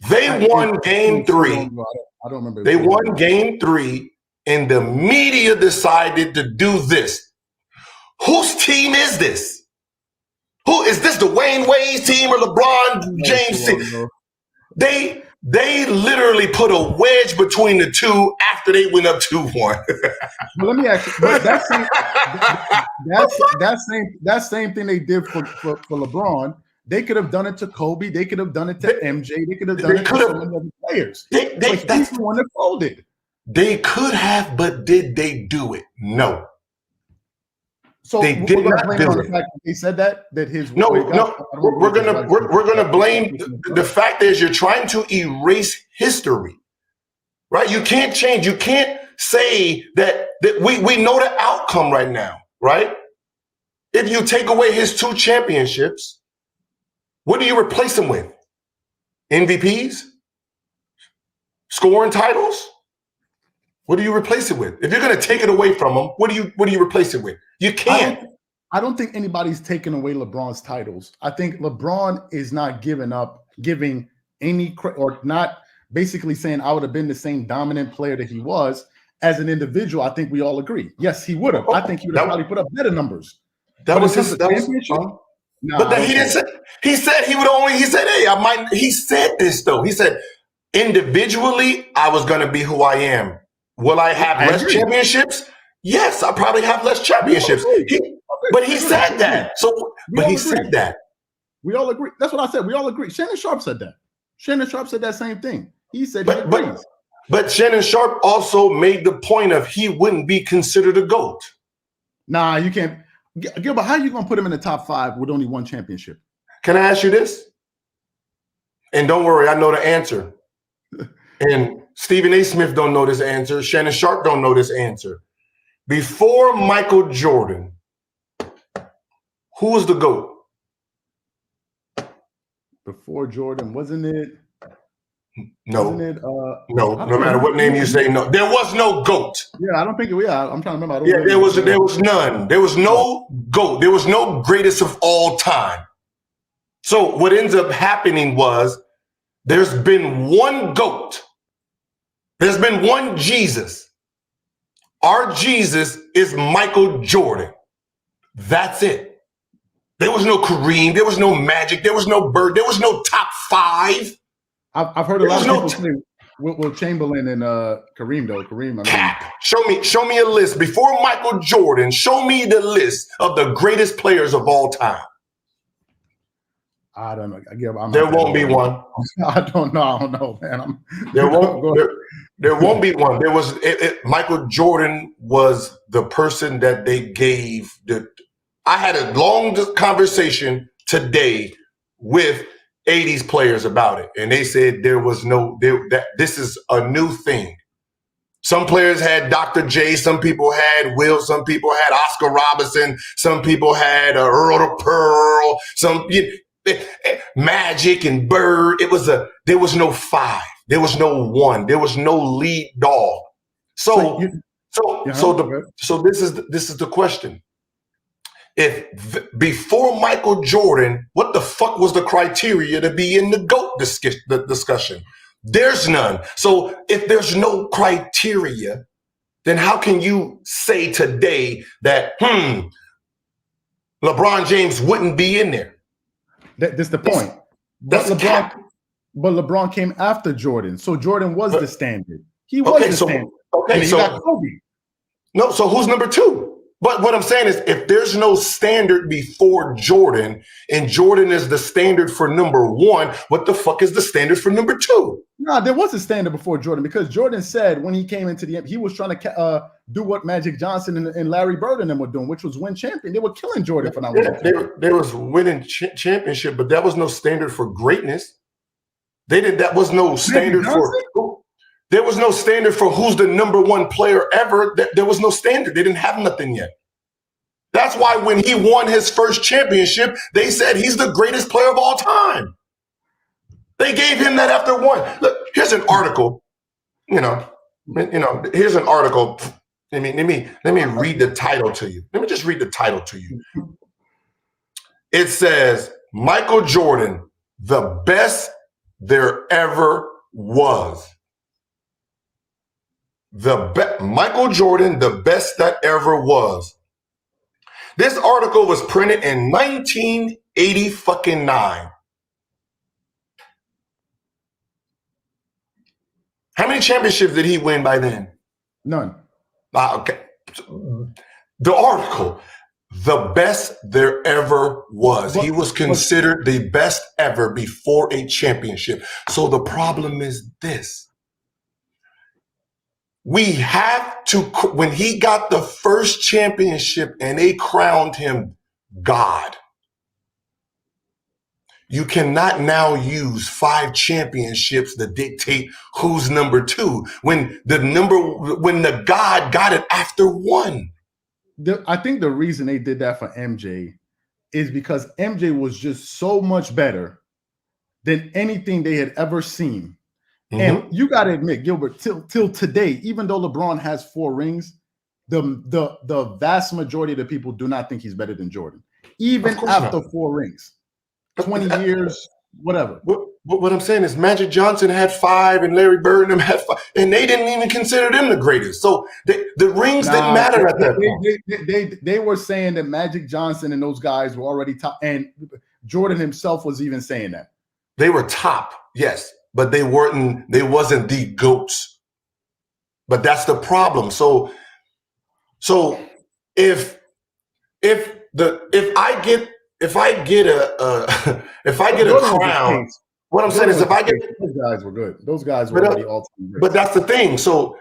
Speaker 9: They won Game 3.
Speaker 7: I don't remember.
Speaker 9: They won Game 3, and the media decided to do this. Whose team is this? Who is this? Dwayne Wade's team or LeBron James' team? They literally put a wedge between the two after they went up 2-1.
Speaker 7: Well, let me ask you. But that same thing they did for LeBron. They could have done it to Kobe. They could have done it to MJ. They could have done it to some of the other players. That's the one that folded.
Speaker 9: They could have, but did they do it? No.
Speaker 7: So
Speaker 9: they did not do
Speaker 7: on the fact that they said that his
Speaker 9: no. We're gonna blame the fact is you're trying to erase history, right? You can't change. You can't say that we know the outcome right now, right? If you take away his 2 championships, what do you replace him with? MVPs? Scoring titles? What do you replace it with? If you're going to take it away from him, what do you replace it with? You can't.
Speaker 7: I don't think anybody's taking away LeBron's titles. I think LeBron is not giving any or not basically saying I would have been the same dominant player that he was as an individual. I think we all agree. Yes, he would have. I think he would have probably put up better numbers.
Speaker 9: That was his championship. But then he didn't say. He said he would only. He said, "Hey, I might." He said this though. He said, Individually, I was going to be who I am. Will I have less championships? Yes, I probably have less championships. But he said that. But he said that.
Speaker 7: We all agree. That's what I said. We all agree. Shannon Sharp said that. Shannon Sharp said that same thing. He said he agrees.
Speaker 9: But Shannon Sharp also made the point of he wouldn't be considered a GOAT.
Speaker 7: Nah, you can't. Gilbert, how are you going to put him in the top 5 with only 1 championship?
Speaker 9: Can I ask you this? And don't worry, I know the answer. And Stephen A. Smith don't know this answer. Shannon Sharp don't know this answer. Before Michael Jordan, who was the GOAT?
Speaker 7: Before Jordan, wasn't it?
Speaker 9: No.
Speaker 7: Wasn't it,
Speaker 9: no matter what name you say, no. There was no GOAT.
Speaker 7: Yeah, I don't think. Yeah, I'm trying to remember.
Speaker 9: There was none. There was no GOAT. There was no greatest of all time. So what ends up happening was there's been one GOAT. There's been one Jesus. Our Jesus is Michael Jordan. That's it. There was no Kareem. There was no Magic. There was no Bird. There was no top 5.
Speaker 7: I've heard a lot of people say Will Chamberlain and Kareem though. Kareem,
Speaker 9: Cap. Show me a list before Michael Jordan. Show me the list of the greatest players of all time.
Speaker 7: I don't know.
Speaker 9: There won't be one.
Speaker 7: I don't know, man.
Speaker 9: There won't be one. There was Michael Jordan was the person that they gave the. I had a long conversation today with 80s players about it, and they said there was this is a new thing. Some players had Dr. J, some people had Will, some people had Oscar Robertson, some people had Earl the Pearl, Magic and Bird. There was no 5. There was no 1. There was no lead dog. So this is the question. If before Michael Jordan, what the fuck was the criteria to be in the GOAT discussion? There's none. So if there's no criteria, then how can you say today that LeBron James wouldn't be in there?
Speaker 7: That's the point. But LeBron came after Jordan, so Jordan was the standard. He was the standard.
Speaker 9: Okay,
Speaker 7: so got Kobe.
Speaker 9: No, so who's number 2? But what I'm saying is, if there's no standard before Jordan, and Jordan is the standard for number 1, what the fuck is the standard for number 2?
Speaker 7: No, there was a standard before Jordan, because Jordan said when he came into the he was trying to do what Magic Johnson and Larry Bird and them were doing, which was win champion. They were killing Jordan for not winning.
Speaker 9: They was winning championship, but that was no standard for greatness. That was no standard for. There was no standard for who's the number 1 player ever. There was no standard. They didn't have nothing yet. That's why when he won his first championship, they said he's the greatest player of all time. They gave him that after 1. Look, here's an article. Here's an article. Let me read the title to you. Let me just read the title to you. It says, Michael Jordan, the best there ever was. Michael Jordan, the best that ever was. This article was printed in 1989. How many championships did he win by then?
Speaker 7: None.
Speaker 9: Okay. The article, the best there ever was. He was considered the best ever before a championship. So the problem is this. We have to, when he got the first championship and they crowned him God, you cannot now use 5 championships to dictate who's number 2 when the God got it after 1.
Speaker 7: I think the reason they did that for MJ is because MJ was just so much better than anything they had ever seen. And you got to admit, Gilbert, till today, even though LeBron has 4 rings, the vast majority of the people do not think he's better than Jordan, even after 4 rings, 20 years, whatever.
Speaker 9: What I'm saying is Magic Johnson had 5 and Larry Bird and them had 5, and they didn't even consider them the greatest. So the rings didn't matter at that point.
Speaker 7: They were saying that Magic Johnson and those guys were already top, and Jordan himself was even saying that.
Speaker 9: They were top, yes. but they wasn't the GOATs. But that's the problem. So if I get a crown, what I'm saying is if I get
Speaker 7: those guys were good. Those guys were already all-time greats.
Speaker 9: But that's the thing. So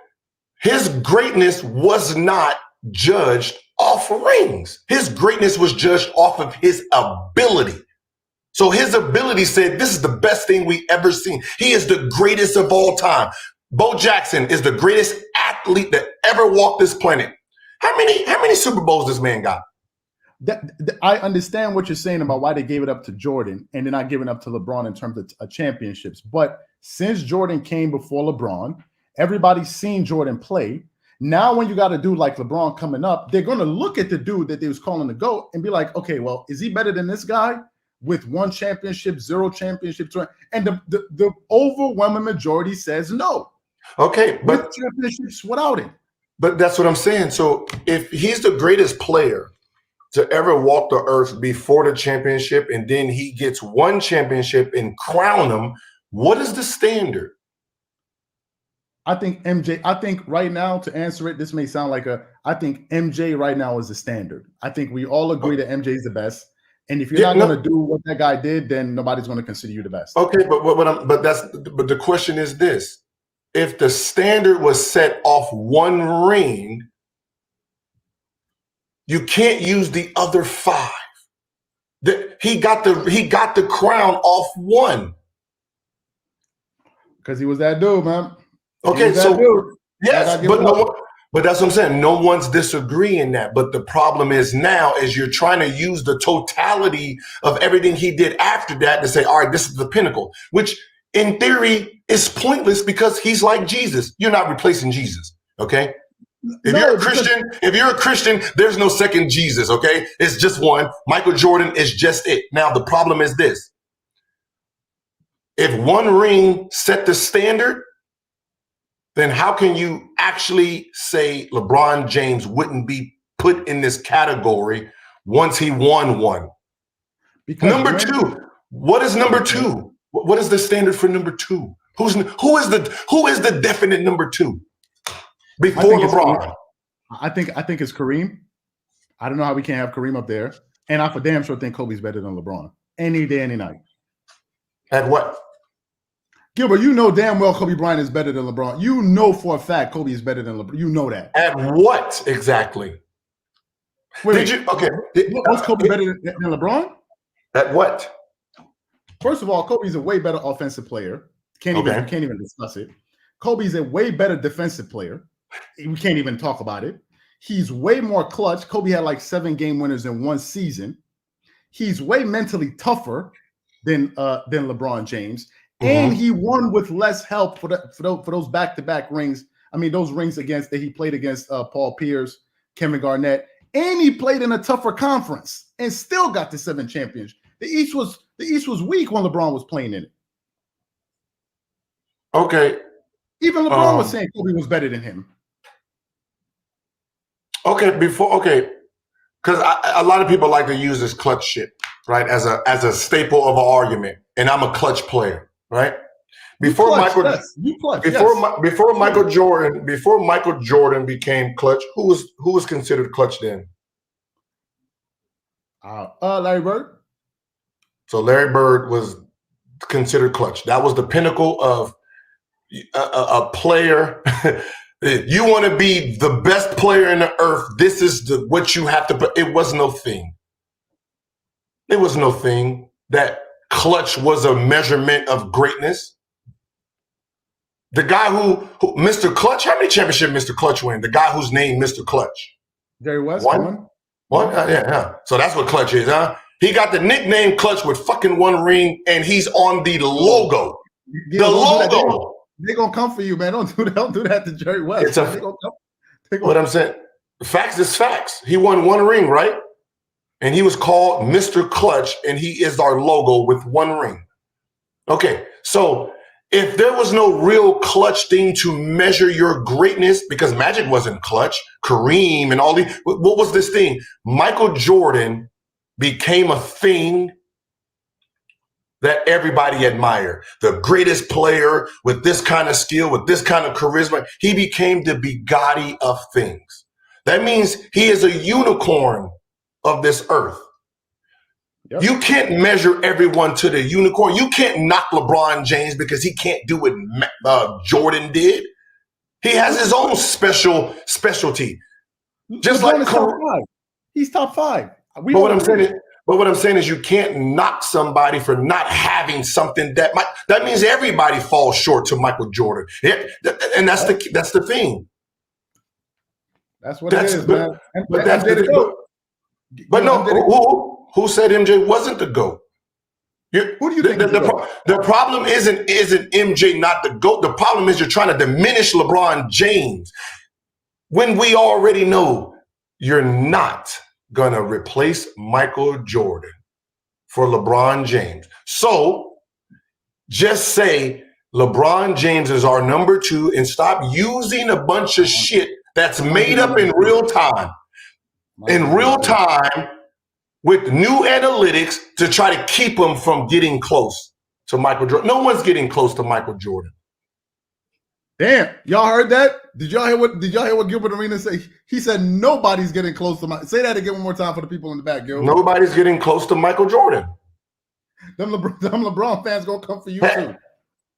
Speaker 9: his greatness was not judged off rings. His greatness was judged off of his ability. So his ability said, this is the best thing we ever seen. He is the greatest of all time. Bo Jackson is the greatest athlete that ever walked this planet. How many Super Bowls this man got?
Speaker 7: I understand what you're saying about why they gave it up to Jordan and they're not giving up to LeBron in terms of championships. But since Jordan came before LeBron, everybody's seen Jordan play. Now, when you got to do like LeBron coming up, they're going to look at the dude that they was calling the GOAT and be like, okay, well, is he better than this guy with 1 championship, 0 championships? And the overwhelming majority says no.
Speaker 9: Okay, but
Speaker 7: with championships without him.
Speaker 9: But that's what I'm saying. So if he's the greatest player to ever walk the earth before the championship, and then he gets 1 championship and crown him, what is the standard?
Speaker 7: I think right now, to answer it, this may sound like I think MJ right now is the standard. I think we all agree that MJ is the best. And if you're not going to do what that guy did, then nobody's going to consider you the best.
Speaker 9: Okay, but the question is this. If the standard was set off 1 ring, you can't use the other 5. He got the crown off 1.
Speaker 7: Because he was that dude, man.
Speaker 9: Okay, so yes, but that's what I'm saying. No one's disagreeing that. But the problem is now is you're trying to use the totality of everything he did after that to say, all right, this is the pinnacle, which in theory is pointless because he's like Jesus. You're not replacing Jesus, okay? If you're a Christian, there's no second Jesus, okay? It's just one. Michael Jordan is just it. Now, the problem is this. If 1 ring set the standard, then how can you actually say LeBron James wouldn't be put in this category once he won 1? Because number 2, what is number 2? What is the standard for number 2? Who is the definite number 2 before LeBron?
Speaker 7: I think it's Kareem. I don't know how we can't have Kareem up there. And I for damn sure think Kobe's better than LeBron any day, any night.
Speaker 9: At what?
Speaker 7: Gilbert, you know damn well Kobe Bryant is better than LeBron. You know for a fact Kobe is better than LeBron. You know that.
Speaker 9: At what exactly?
Speaker 7: What's Kobe better than LeBron?
Speaker 9: At what?
Speaker 7: First of all, Kobe's a way better offensive player. Can't even discuss it. Kobe's a way better defensive player. We can't even talk about it. He's way more clutch. Kobe had like 7 game winners in 1 season. He's way mentally tougher than LeBron James. And he won with less help for those back-to-back rings. I mean, those rings that he played against Paul Pierce, Kevin Garnett, and he played in a tougher conference and still got the 7 champions. The East was weak when LeBron was playing in it.
Speaker 9: Okay.
Speaker 7: Even LeBron was saying Kobe was better than him.
Speaker 9: Okay, because a lot of people like to use this clutch shit, right, as a staple of an argument, and I'm a clutch player. Right before Michael Jordan became clutch, who was considered clutch then?
Speaker 7: Larry Bird.
Speaker 9: So Larry Bird was considered clutch. That was the pinnacle of a player. You want to be the best player in the earth. This is what you have to put. It was no thing. There was no thing that clutch was a measurement of greatness. The guy who Mr. Clutch, how many championships Mr. Clutch win? The guy who's named Mr. Clutch.
Speaker 7: Jerry West.
Speaker 9: One? Yeah. So that's what clutch is, huh? He got the nickname Clutch with fucking 1 ring, and he's on the logo.
Speaker 7: Yeah, the logo. They're gonna come for you, man. Don't do that to Jerry West.
Speaker 9: What I'm saying, facts is facts. He won 1 ring, right? And he was called Mr. Clutch, and he is our logo with 1 ring. Okay, so if there was no real clutch thing to measure your greatness, because Magic wasn't clutch, Kareem and all these, what was this thing? Michael Jordan became a thing that everybody admired. The greatest player with this kind of skill, with this kind of charisma. He became the Bugatti of things. That means he is a unicorn of this earth. Yep. You can't measure everyone to the unicorn. You can't knock LeBron James because he can't do what Jordan did. He has his own specialty. Just LeBron like
Speaker 7: top 5. He's top 5.
Speaker 9: But what I'm saying is you can't knock somebody for not having something that means everybody falls short to Michael Jordan. And that's the thing.
Speaker 7: That's what it is, man.
Speaker 9: But no, who said MJ wasn't the GOAT?
Speaker 7: Who do you think?
Speaker 9: The problem isn't MJ not the GOAT. The problem is you're trying to diminish LeBron James when we already know you're not gonna replace Michael Jordan for LeBron James. So just say LeBron James is our number 2 and stop using a bunch of shit that's made up in real time. In real time with new analytics to try to keep him from getting close to Michael Jordan. No one's getting close to Michael Jordan.
Speaker 7: Damn, y'all heard that? Did y'all hear what Gilbert Arenas say? He said nobody's getting close to Say that again one more time for the people in the back, Gilbert.
Speaker 9: Nobody's getting close to Michael Jordan.
Speaker 7: Them LeBron fans gonna come for you too.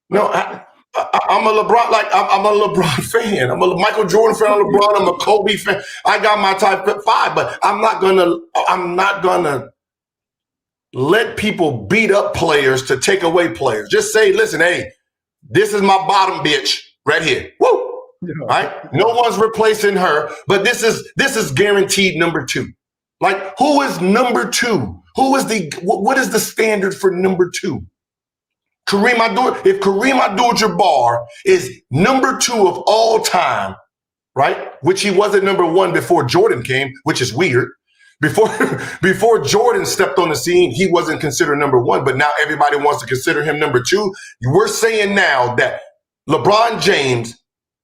Speaker 9: No, I'm a LeBron, I'm a LeBron fan. I'm a Michael Jordan fan. I'm LeBron. I'm a Kobe fan. I got my type 5, but I'm not gonna let people beat up players to take away players. Just say, listen, hey, this is my bottom bitch right here. Woo! Yeah. Right? No one's replacing her, but this is guaranteed number 2. Like, who is number 2? What is the standard for number 2? Kareem Abdul. If Kareem Abdul-Jabbar is number 2 of all time, right? Which he wasn't number 1 before Jordan came, which is weird. Before Jordan stepped on the scene, he wasn't considered number 1, but now everybody wants to consider him number 2. We're saying now that LeBron James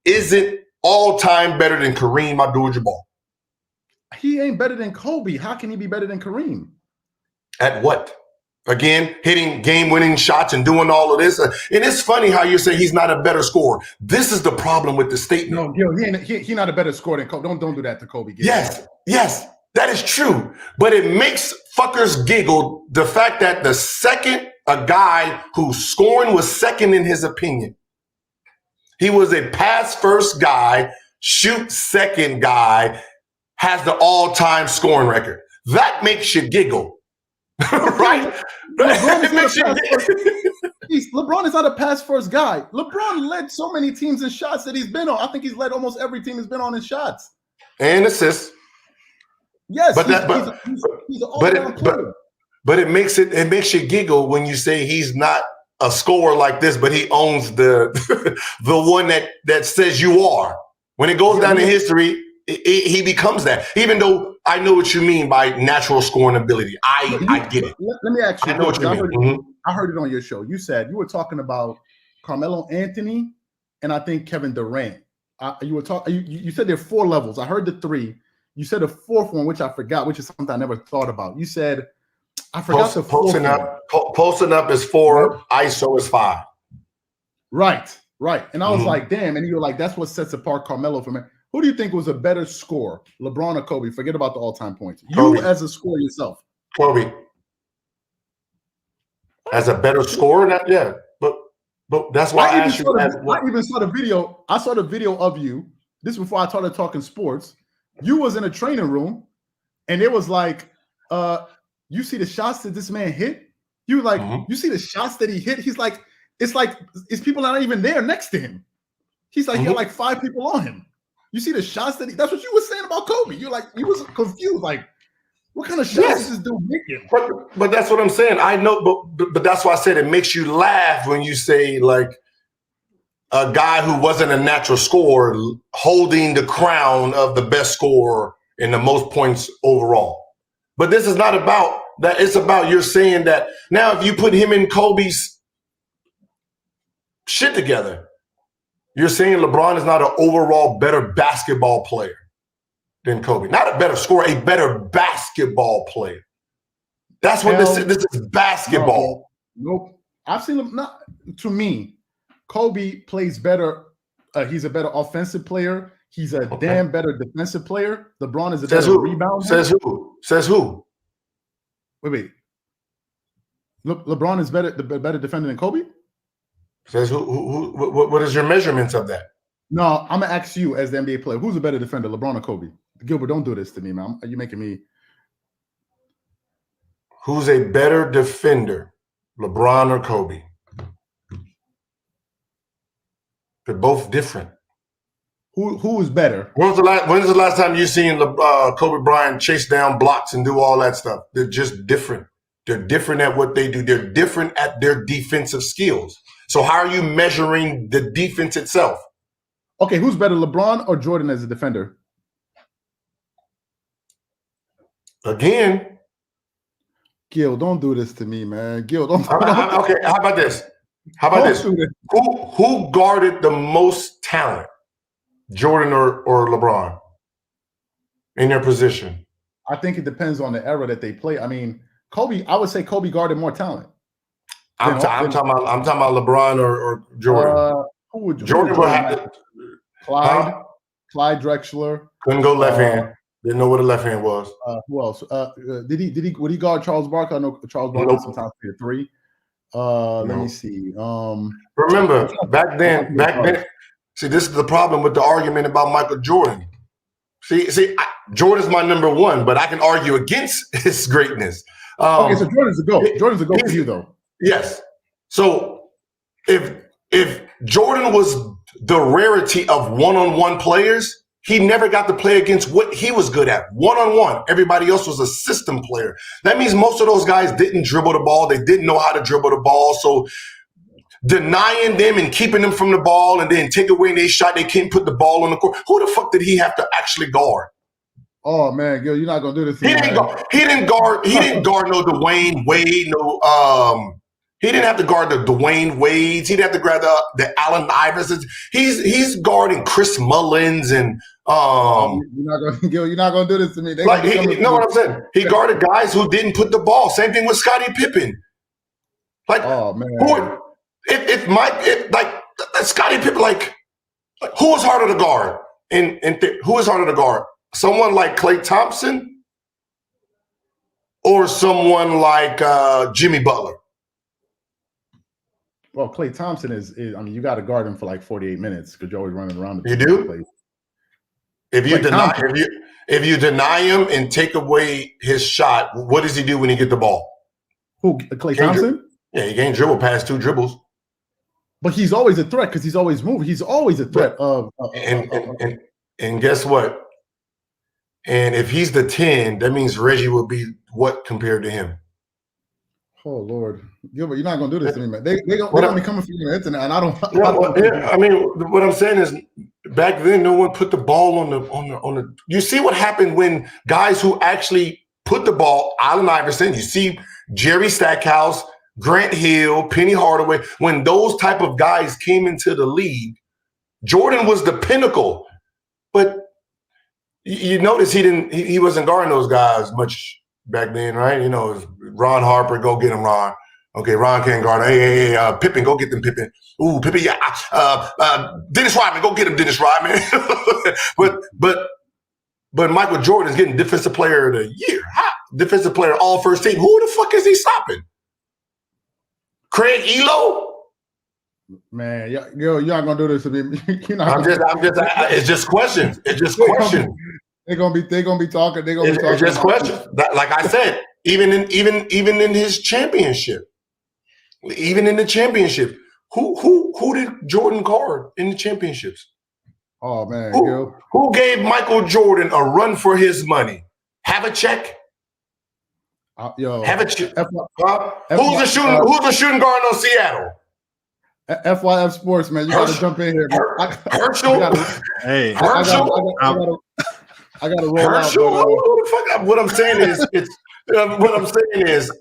Speaker 9: isn't all-time better than Kareem Abdul-Jabbar.
Speaker 7: He ain't better than Kobe. How can he be better than Kareem?
Speaker 9: At what? Again, hitting game-winning shots and doing all of this. And it's funny how you say he's not a better scorer. This is the problem with the statement.
Speaker 7: No, Gil, he not a better scorer than Kobe. Don't do that to Kobe. Gil.
Speaker 9: Yes, that is true. But it makes fuckers giggle the fact that the second a guy whose scoring was second in his opinion, he was a pass-first guy, shoot-second guy, has the all-time scoring record. That makes you giggle. Right?
Speaker 7: LeBron is not a pass-first guy. LeBron led so many teams in shots that he's been on. I think he's led almost every team he's been on in shots.
Speaker 9: And assists.
Speaker 7: Yes, he's an all-around player.
Speaker 9: But it makes you giggle when you say he's not a scorer like this, but he owns the one that says you are. When it goes down in history, he becomes that. Even though I know what you mean by natural scoring ability. I get it.
Speaker 7: Let me ask you.
Speaker 9: I know what you mean.
Speaker 7: I heard it on your show. You said you were talking about Carmelo Anthony and I think Kevin Durant. You said there are 4 levels. I heard the 3. You said a 4th one, which I forgot, which is something I never thought about. You said, I forgot the 4th one.
Speaker 9: Posting up is 4, ISO is 5.
Speaker 7: Right. And I was like, damn. And you were like, that's what sets apart Carmelo from it. Who do you think was a better scorer, LeBron or Kobe? Forget about the all-time points.
Speaker 9: Kobe.
Speaker 7: You as a scorer yourself.
Speaker 9: Kobe. As a better scorer? But that's why I asked you.
Speaker 7: I even saw the video. I saw the video of you. This before I started talking sports. You was in a training room, and it was like, you see the shots that this man hit? You like, you see the shots that he hit? He's like, it's people not even there next to him. He's like, he had like 5 people on him. You see the shots that's what you were saying about Kobe. You're like, you was confused, like, what kind of shots is this dude making?
Speaker 9: But that's what I'm saying. I know, but that's why I said it makes you laugh when you say like a guy who wasn't a natural scorer holding the crown of the best scorer in the most points overall. But this is not about that. It's about you're saying that now if you put him and Kobe's shit together, you're saying LeBron is not an overall better basketball player than Kobe. Not a better scorer, a better basketball player. That's what this is basketball.
Speaker 7: Nope. I've seen him. Not to me. Kobe plays better. He's a better offensive player. He's a damn better defensive player. LeBron is a better rebounder.
Speaker 9: Says who?
Speaker 7: Wait. Look, LeBron is better defender than Kobe.
Speaker 9: Says who? What is your measurements of that?
Speaker 7: No, I'm gonna ask you as the NBA player. Who's a better defender, LeBron or Kobe? Gilbert, don't do this to me, man. You're making me.
Speaker 9: Who's a better defender, LeBron or Kobe? They're both different.
Speaker 7: Who is better?
Speaker 9: When's the last time you seen Kobe Bryant chase down blocks and do all that stuff? They're just different. They're different at what they do. They're different at their defensive skills. So how are you measuring the defense itself?
Speaker 7: Okay, who's better, LeBron or Jordan as a defender?
Speaker 9: Again,
Speaker 7: Gil, don't do this to me, man. Gil, don't.
Speaker 9: Okay, how about this? Who guarded the most talent, Jordan or LeBron, in their position?
Speaker 7: I think it depends on the era that they play. I mean, Kobe. I would say Kobe guarded more talent.
Speaker 9: I'm talking about LeBron or Jordan.
Speaker 7: Who would
Speaker 9: Jordan would have to.
Speaker 7: Clyde Drexler
Speaker 9: Couldn't go left hand. Didn't know what a left hand was.
Speaker 7: Who else? Would he guard Charles Barkley? I know Charles Barkley sometimes play a three. Let me see.
Speaker 9: Remember back then. See, this is the problem with the argument about Michael Jordan. Jordan's my number one, but I can argue against his greatness.
Speaker 7: Okay, so Jordan's a GOAT. Jordan's a GOAT for you, though.
Speaker 9: Yes. So if Jordan was the rarity of one-on-one players, he never got to play against what he was good at, one-on-one. Everybody else was a system player. That means most of those guys didn't dribble the ball. They didn't know how to dribble the ball. So denying them and keeping them from the ball and then take away their shot, they can't put the ball on the court. Who the fuck did he have to actually guard?
Speaker 7: Oh man, Gil, you're not gonna do this.
Speaker 9: He didn't guard no Dwayne Wade, he didn't have to guard the Dwayne Wades. He didn't have to guard the Allen Iversons. He's guarding Chris Mullins and
Speaker 7: you're not gonna do this to me.
Speaker 9: You know what I'm saying? He guarded guys who didn't put the ball. Same thing with Scottie Pippen.
Speaker 7: Oh man,
Speaker 9: Scottie Pippen. Who was harder to guard? Who is harder to guard? Someone like Klay Thompson or someone like Jimmy Butler?
Speaker 7: Well, Klay Thompson is I mean, you got to guard him for like 48 minutes because you're always running around.
Speaker 9: You do? If you deny him and take away his shot, what does he do when he get the ball?
Speaker 7: Who, Klay Thompson?
Speaker 9: Yeah, he can't dribble past 2 dribbles.
Speaker 7: But he's always a threat because he's always moving. He's always a threat
Speaker 9: and guess what? And if he's the 10, that means Reggie will be what compared to him?
Speaker 7: Oh Lord, Gilbert, you're not gonna do this to me, man. They're gonna be coming for you on the internet, and I don't.
Speaker 9: I mean, what I'm saying is, back then, no one put the ball on the. You see what happened when guys who actually put the ball, Allen Iverson. You see Jerry Stackhouse, Grant Hill, Penny Hardaway. When those type of guys came into the league, Jordan was the pinnacle, but you notice he wasn't guarding those guys much back then, right? You know, Ron Harper, go get him, Ron. Okay, Ron can't guard. Hey, Pippen, go get them, Pippen. Ooh, Pippen, yeah. Dennis Rodman, go get him, Dennis Rodman. but Michael Jordan is getting Defensive Player of the Year. Defensive Player all first team. Who the fuck is he stopping? Craig Elo?
Speaker 7: Man, you're not gonna do this to me.
Speaker 9: It's just questions. It's just questions.
Speaker 7: They're gonna be talking.
Speaker 9: It's just questions. Like I said, even in his championship, even in the championship, who did Jordan guard in the championships?
Speaker 7: Oh man,
Speaker 9: who gave Michael Jordan a run for his money? Have a check. Have a check. Who's the shooting guard on Seattle?
Speaker 7: FYF Sports, man. You gotta jump in here.
Speaker 9: Herschel.
Speaker 7: Herschel. I gotta roll
Speaker 9: Herschel,
Speaker 7: out.
Speaker 9: What I'm saying is,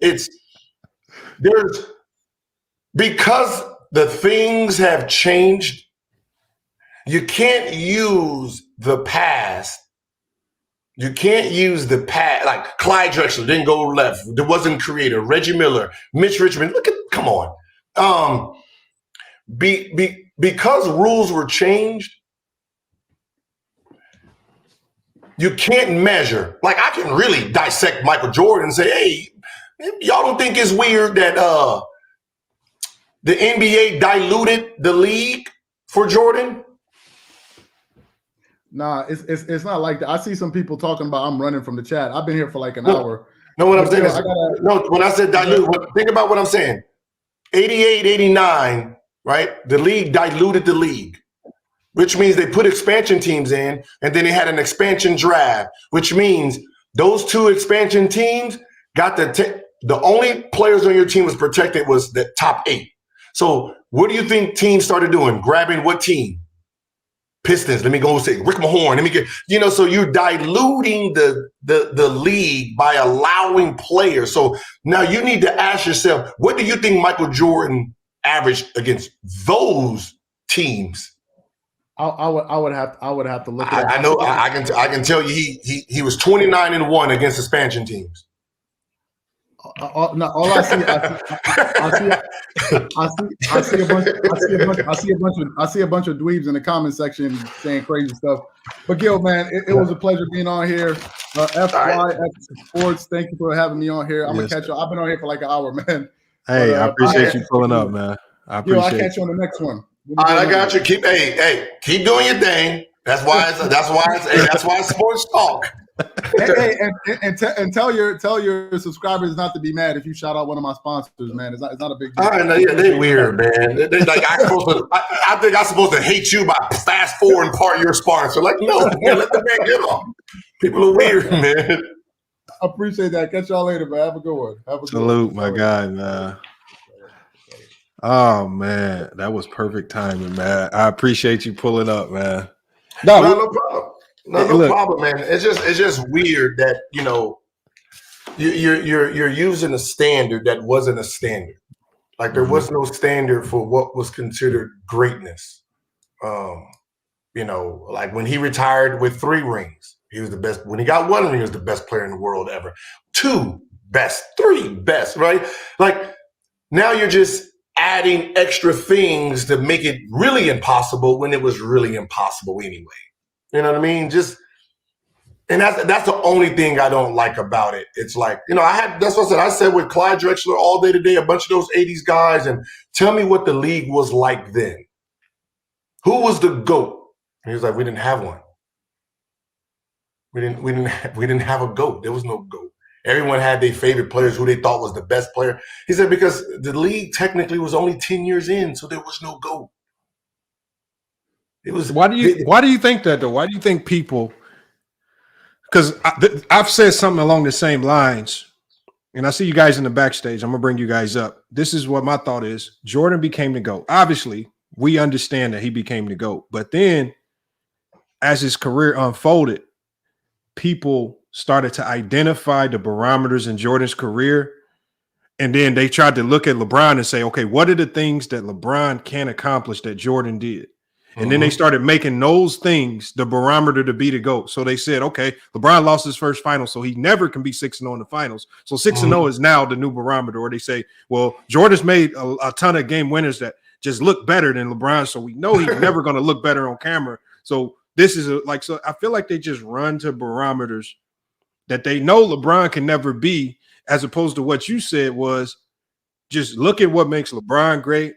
Speaker 9: it's there's because the things have changed. You can't use the past You can't use the past. Like Clyde Drexler didn't go left. There wasn't creator. Reggie Miller, Mitch Richmond. Come on. Because rules were changed, you can't measure. Like I can really dissect Michael Jordan and say, hey, y'all don't think it's weird that the NBA diluted the league for Jordan?
Speaker 7: Nah, it's not like that. I see some people talking about I'm running from the chat. I've been here for like an hour.
Speaker 9: No, what I'm saying is, when I said dilute, think about what I'm saying. 88, 89, right? The league diluted the league, which means they put expansion teams in, and then they had an expansion draft, which means those two expansion teams got the only players on your team was protected was the top 8. So what do you think teams started doing? Grabbing what team? Pistons. Let me go say Rick Mahorn. Let me get, so you're diluting the league by allowing players. So now you need to ask yourself, what do you think Michael Jordan averaged against those teams?
Speaker 7: I would have to look at it.
Speaker 9: I know I can tell you he was 29-1 against expansion teams.
Speaker 7: No, all I see a bunch of dweebs in the comment section saying crazy stuff. But Gil, man, it was a pleasure being on here. FYF Sports, thank you for having me on here. I'm gonna catch you. I've been on here for like an hour, man.
Speaker 6: Hey, I appreciate you pulling up, man.
Speaker 7: I'll catch you on the next one.
Speaker 9: All right, I got you. Keep doing your thing. That's why it's sports talk.
Speaker 7: And tell your subscribers not to be mad if you shout out one of my sponsors, man. It's not a big deal.
Speaker 9: All right, yeah, they weird, man. They like I think I'm supposed to hate you by fast forwarding part of your sponsor. Like, no, man, let the man get off. People are weird, man.
Speaker 7: I appreciate that. Catch y'all later, man. Have a good one.
Speaker 6: Salute, my guy, man. Oh man, that was perfect timing, man. I appreciate you pulling up, man.
Speaker 9: No problem. No problem, man. It's just weird that you're using a standard that wasn't a standard. Like there was no standard for what was considered greatness. Like when he retired with 3 rings, he was the best. When he got 1 ring, he was the best player in the world ever. 2 best, 3 best, right? Like now you're just adding extra things to make it really impossible when it was really impossible anyway. You know what I mean? And that's the only thing I don't like about it. It's like, that's what I said with Clyde Drexler all day today, a bunch of those 80s guys, and tell me what the league was like then. Who was the GOAT? And he was like, we didn't have one. We didn't have a GOAT. There was no GOAT. Everyone had their favorite players who they thought was the best player. He said because the league technically was only 10 years in, so there was no GOAT. It was.
Speaker 6: Why do you think that though? Why do you think people? Because I've said something along the same lines, and I see you guys in the backstage. I'm gonna bring you guys up. This is what my thought is. Jordan became the GOAT. Obviously, we understand that he became the GOAT, but then as his career unfolded, people started to identify the barometers in Jordan's career, and then they tried to look at LeBron and say, okay, what are the things that LeBron can accomplish that Jordan did? And then they started making those things the barometer to be the GOAT. So they said, okay, LeBron lost his first final, so he never can be 6-0 in the finals. So 6-0 is now the new barometer. Or they say, well, Jordan's made a ton of game winners that just look better than LeBron, so we know he's never going to look better on camera. So this is so I feel like they just run to barometers that they know LeBron can never be, as opposed to what you said was just look at what makes LeBron great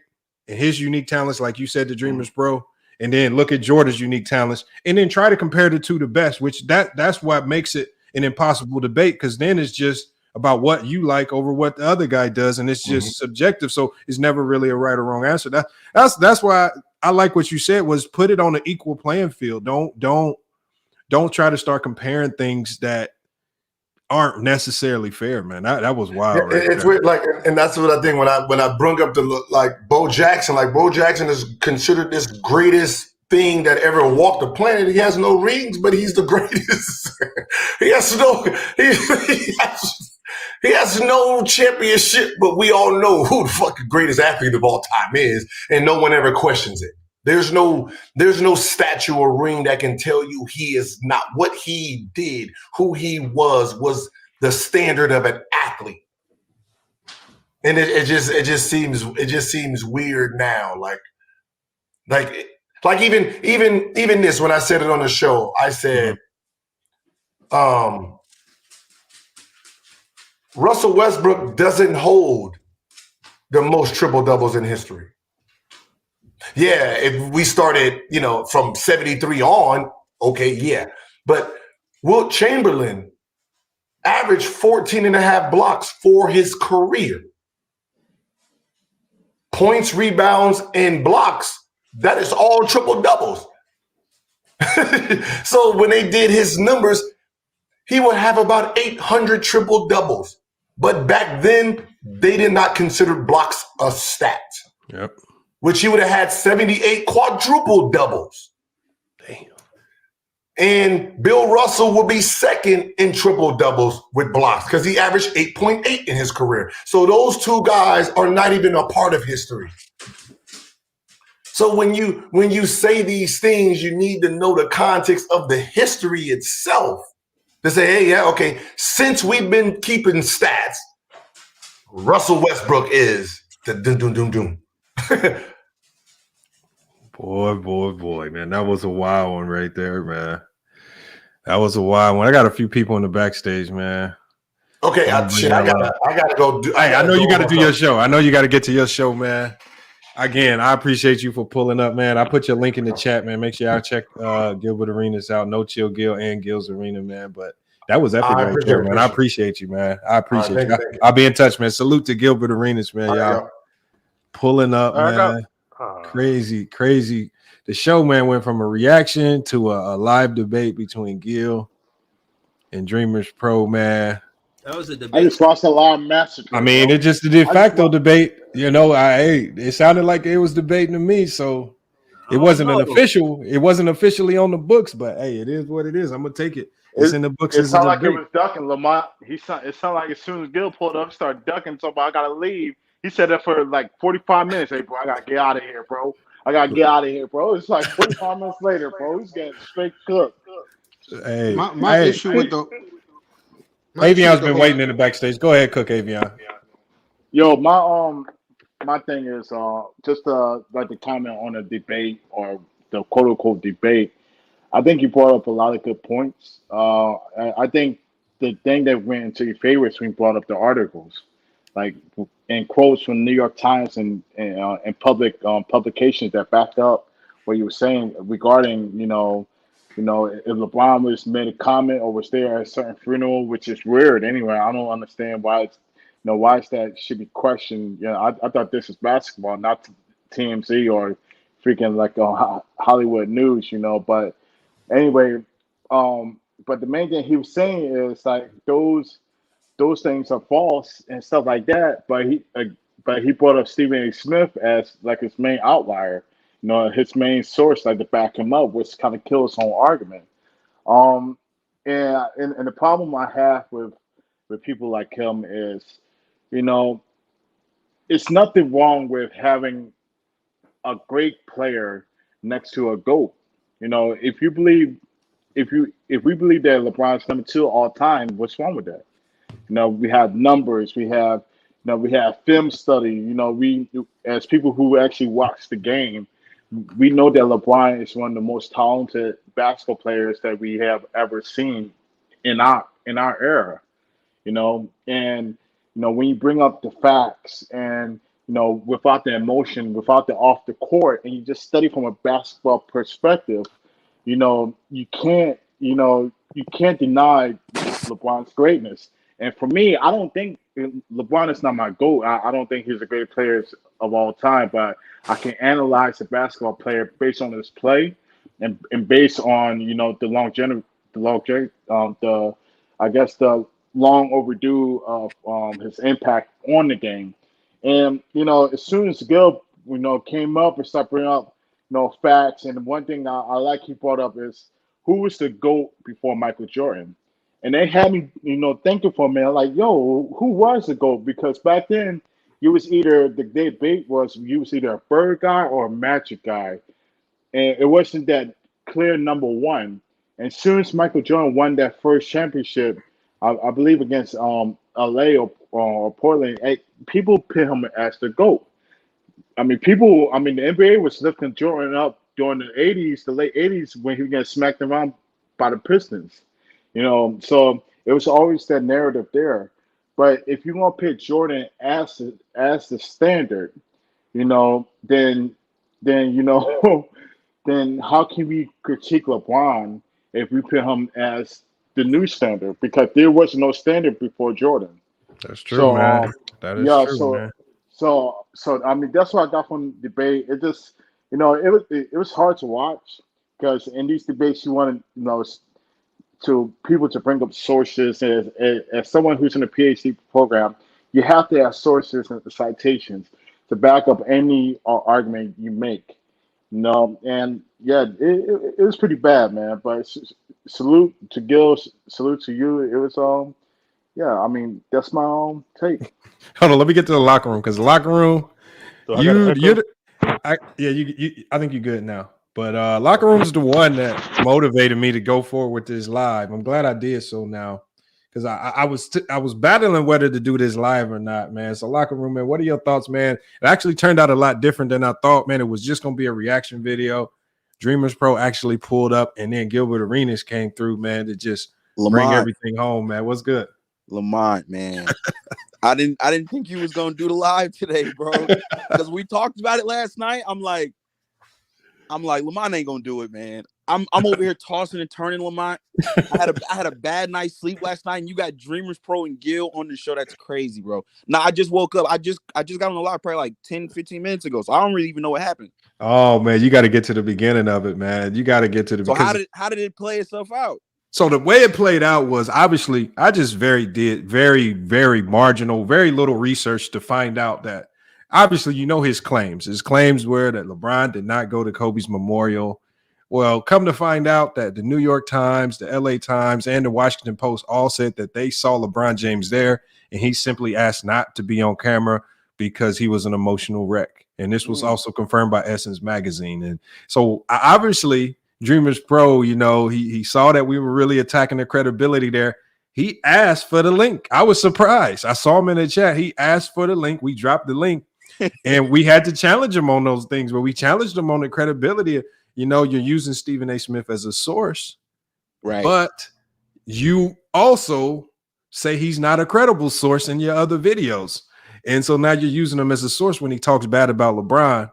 Speaker 6: and his unique talents, like you said, the Dreamers Pro. And then look at Jordan's unique talents and then try to compare the two to best, which that's what makes it an impossible debate, because then it's just about what you like over what the other guy does, and it's just subjective. So it's never really a right or wrong answer. That's why I like what you said was put it on an equal playing field. Don't try to start comparing things that aren't necessarily fair, man. That was wild.
Speaker 9: It's weird, like, and that's what I think when I brought up Bo Jackson. Like Bo Jackson is considered this greatest thing that ever walked the planet. He has no rings, but he's the greatest. He has no championship, but we all know who the fucking greatest athlete of all time is, and no one ever questions it. There's no statue or ring that can tell you he is not. What he did, who he was the standard of an athlete. And it just seems weird now. Like even this, when I said it on the show, I said, Russell Westbrook doesn't hold the most triple doubles in history. Yeah, if we started, from 73 on, okay, yeah. But Wilt Chamberlain averaged 14.5 blocks for his career. Points, rebounds, and blocks, that is all triple doubles. So when they did his numbers, he would have about 800 triple doubles. But back then, they did not consider blocks a stat.
Speaker 6: Yep.
Speaker 9: Which he would have had 78 quadruple doubles.
Speaker 6: Damn.
Speaker 9: And Bill Russell will be second in triple doubles with blocks because he averaged 8.8 in his career. So those two guys are not even a part of history. So when you say these things, you need to know the context of the history itself to say, hey, yeah, okay, since we've been keeping stats, Russell Westbrook is the doom.
Speaker 6: Boy, man. That was a wild one right there, man. That was a wild one. I got a few people in the backstage, man.
Speaker 9: Okay, I gotta go.
Speaker 6: I know you got to do your show. I know you got to get to your show, man. Again, I appreciate you for pulling up, man. I put your link in the chat, man. Make sure y'all check Gilbert Arenas out. No Chill Gil and Gil's Arena, man. But that was epic right there, man. I appreciate you, man. I appreciate you. I'll be in touch, man. Salute to Gilbert Arenas, man. Y'all pulling up, man. Crazy. The show, man, went from a reaction to a live debate between Gil and Dreamers Pro, man.
Speaker 10: That was a debate.
Speaker 11: I just watched a live massacre.
Speaker 6: I mean, it's just a de facto debate. It sounded like it was debating to me, so it wasn't an official. It wasn't officially on the books, but hey, it is what it is. I'm gonna take it. It's in the books.
Speaker 11: It sounded like it was ducking. Lamont. It sounded like as soon as Gil pulled up, started ducking. So I gotta leave. He said that for like 45 minutes. Hey, bro, I gotta get out of here, bro. It's like 45 minutes later, bro. He's getting straight cooked.
Speaker 6: Hey,
Speaker 12: my issue with the
Speaker 6: Avion's been waiting in the backstage. Go ahead, Cook Avion.
Speaker 11: Yo, my thing is just like to comment on a debate or the quote unquote debate. I think you brought up a lot of good points. I think the thing that went into your favor is when you brought up the articles, like and quotes from New York Times and public publications that backed up what you were saying regarding if LeBron was made a comment or was there at a certain funeral, which is weird anyway. I don't understand why that should be questioned. I thought this is basketball, not TMZ or freaking like Hollywood News, But anyway, but the main thing he was saying is like those things are false and stuff like that. But he brought up Stephen A. Smith as like his main outlier. His main source, like to back him up, which kind of kills his own argument. And the problem I have with people like him is, it's nothing wrong with having a great player next to a GOAT. If we believe that LeBron's number 2 all time, what's wrong with that? We have numbers, we have film study. We as people who actually watch the game, we know that LeBron is one of the most talented basketball players that we have ever seen in our era. And when you bring up the facts and without the emotion, without the off the court, and you just study from a basketball perspective, you can't deny LeBron's greatness. And for me, I don't think LeBron is not my GOAT. I don't think he's the greatest player of all time, but I can analyze a basketball player based on his play and based on the long overdue of his impact on the game. And as soon as Gil came up and started bringing up facts, and one thing I like he brought up is who was the GOAT before Michael Jordan. And they had me, thinking for a minute, like, yo, who was the GOAT? Because back then, the debate was you was either a Bird guy or a Magic guy. and it wasn't that clear number one. And soon as Michael Jordan won that first championship, I believe against LA or Portland, people put him as the GOAT. I mean, the NBA was lifting Jordan up during the '80s, the late '80s, when he was getting smacked around by the Pistons. So it was always that narrative there. But if you're gonna put Jordan as the standard, then then how can we critique LeBron if we put him as the new standard? Because there was no standard before Jordan.
Speaker 6: That's true, man. That is true, man.
Speaker 11: So I mean, that's what I got from the debate. It just, it was hard to watch because in these debates you want to people to bring up sources. As someone who's in a PhD program, you have to have sources and citations to back up any argument you make. And yeah, it was pretty bad, man. But salute to Gil, salute to you. It was yeah. I mean, that's my take.
Speaker 6: Hold on, let me get to the locker room because the locker room, I think you're good now. But locker room is the one that motivated me to go forward with this live. I'm glad I did so now because I was battling whether to do this live or not, man. So locker room, man, what are your thoughts, man? It actually turned out a lot different than I thought, man. It was just gonna be a reaction video. Dreamers Pro actually pulled up, and then Gilbert Arenas came through, man, to just bring everything home, man. What's good?
Speaker 10: Lamont, man. I didn't think you was gonna do the live today, bro. Because we talked about it last night. I'm like, Lamont ain't gonna do it, man. I'm over here tossing and turning, Lamont. I had a bad night's sleep last night, and you got Dreamers Pro and Gil on the show. That's crazy, bro. Now I just woke up. I just got on the live probably like 10, 15 minutes ago, so I don't really even know what happened.
Speaker 6: Oh man, you got to get to the beginning of it, man. You got to get to the.
Speaker 10: So how did it play itself out?
Speaker 6: So the way it played out was obviously I just did very marginal, very little research to find out that obviously his claims. His claims were that LeBron did not go to Kobe's memorial. Well, come to find out that the New York Times, the LA Times, and the Washington Post all said that they saw LeBron James there, and he simply asked not to be on camera because he was an emotional wreck. And this was also confirmed by Essence Magazine. And so obviously Dreamers Pro, he saw that we were really attacking the credibility there. He asked for the link. I was surprised. I saw him in the chat. He asked for the link. We dropped the link, and we had to challenge him on those things. But we challenged him on the credibility. You're using Stephen A. Smith as a source,
Speaker 10: right?
Speaker 6: But you also say he's not a credible source in your other videos, and so now you're using him as a source when he talks bad about LeBron,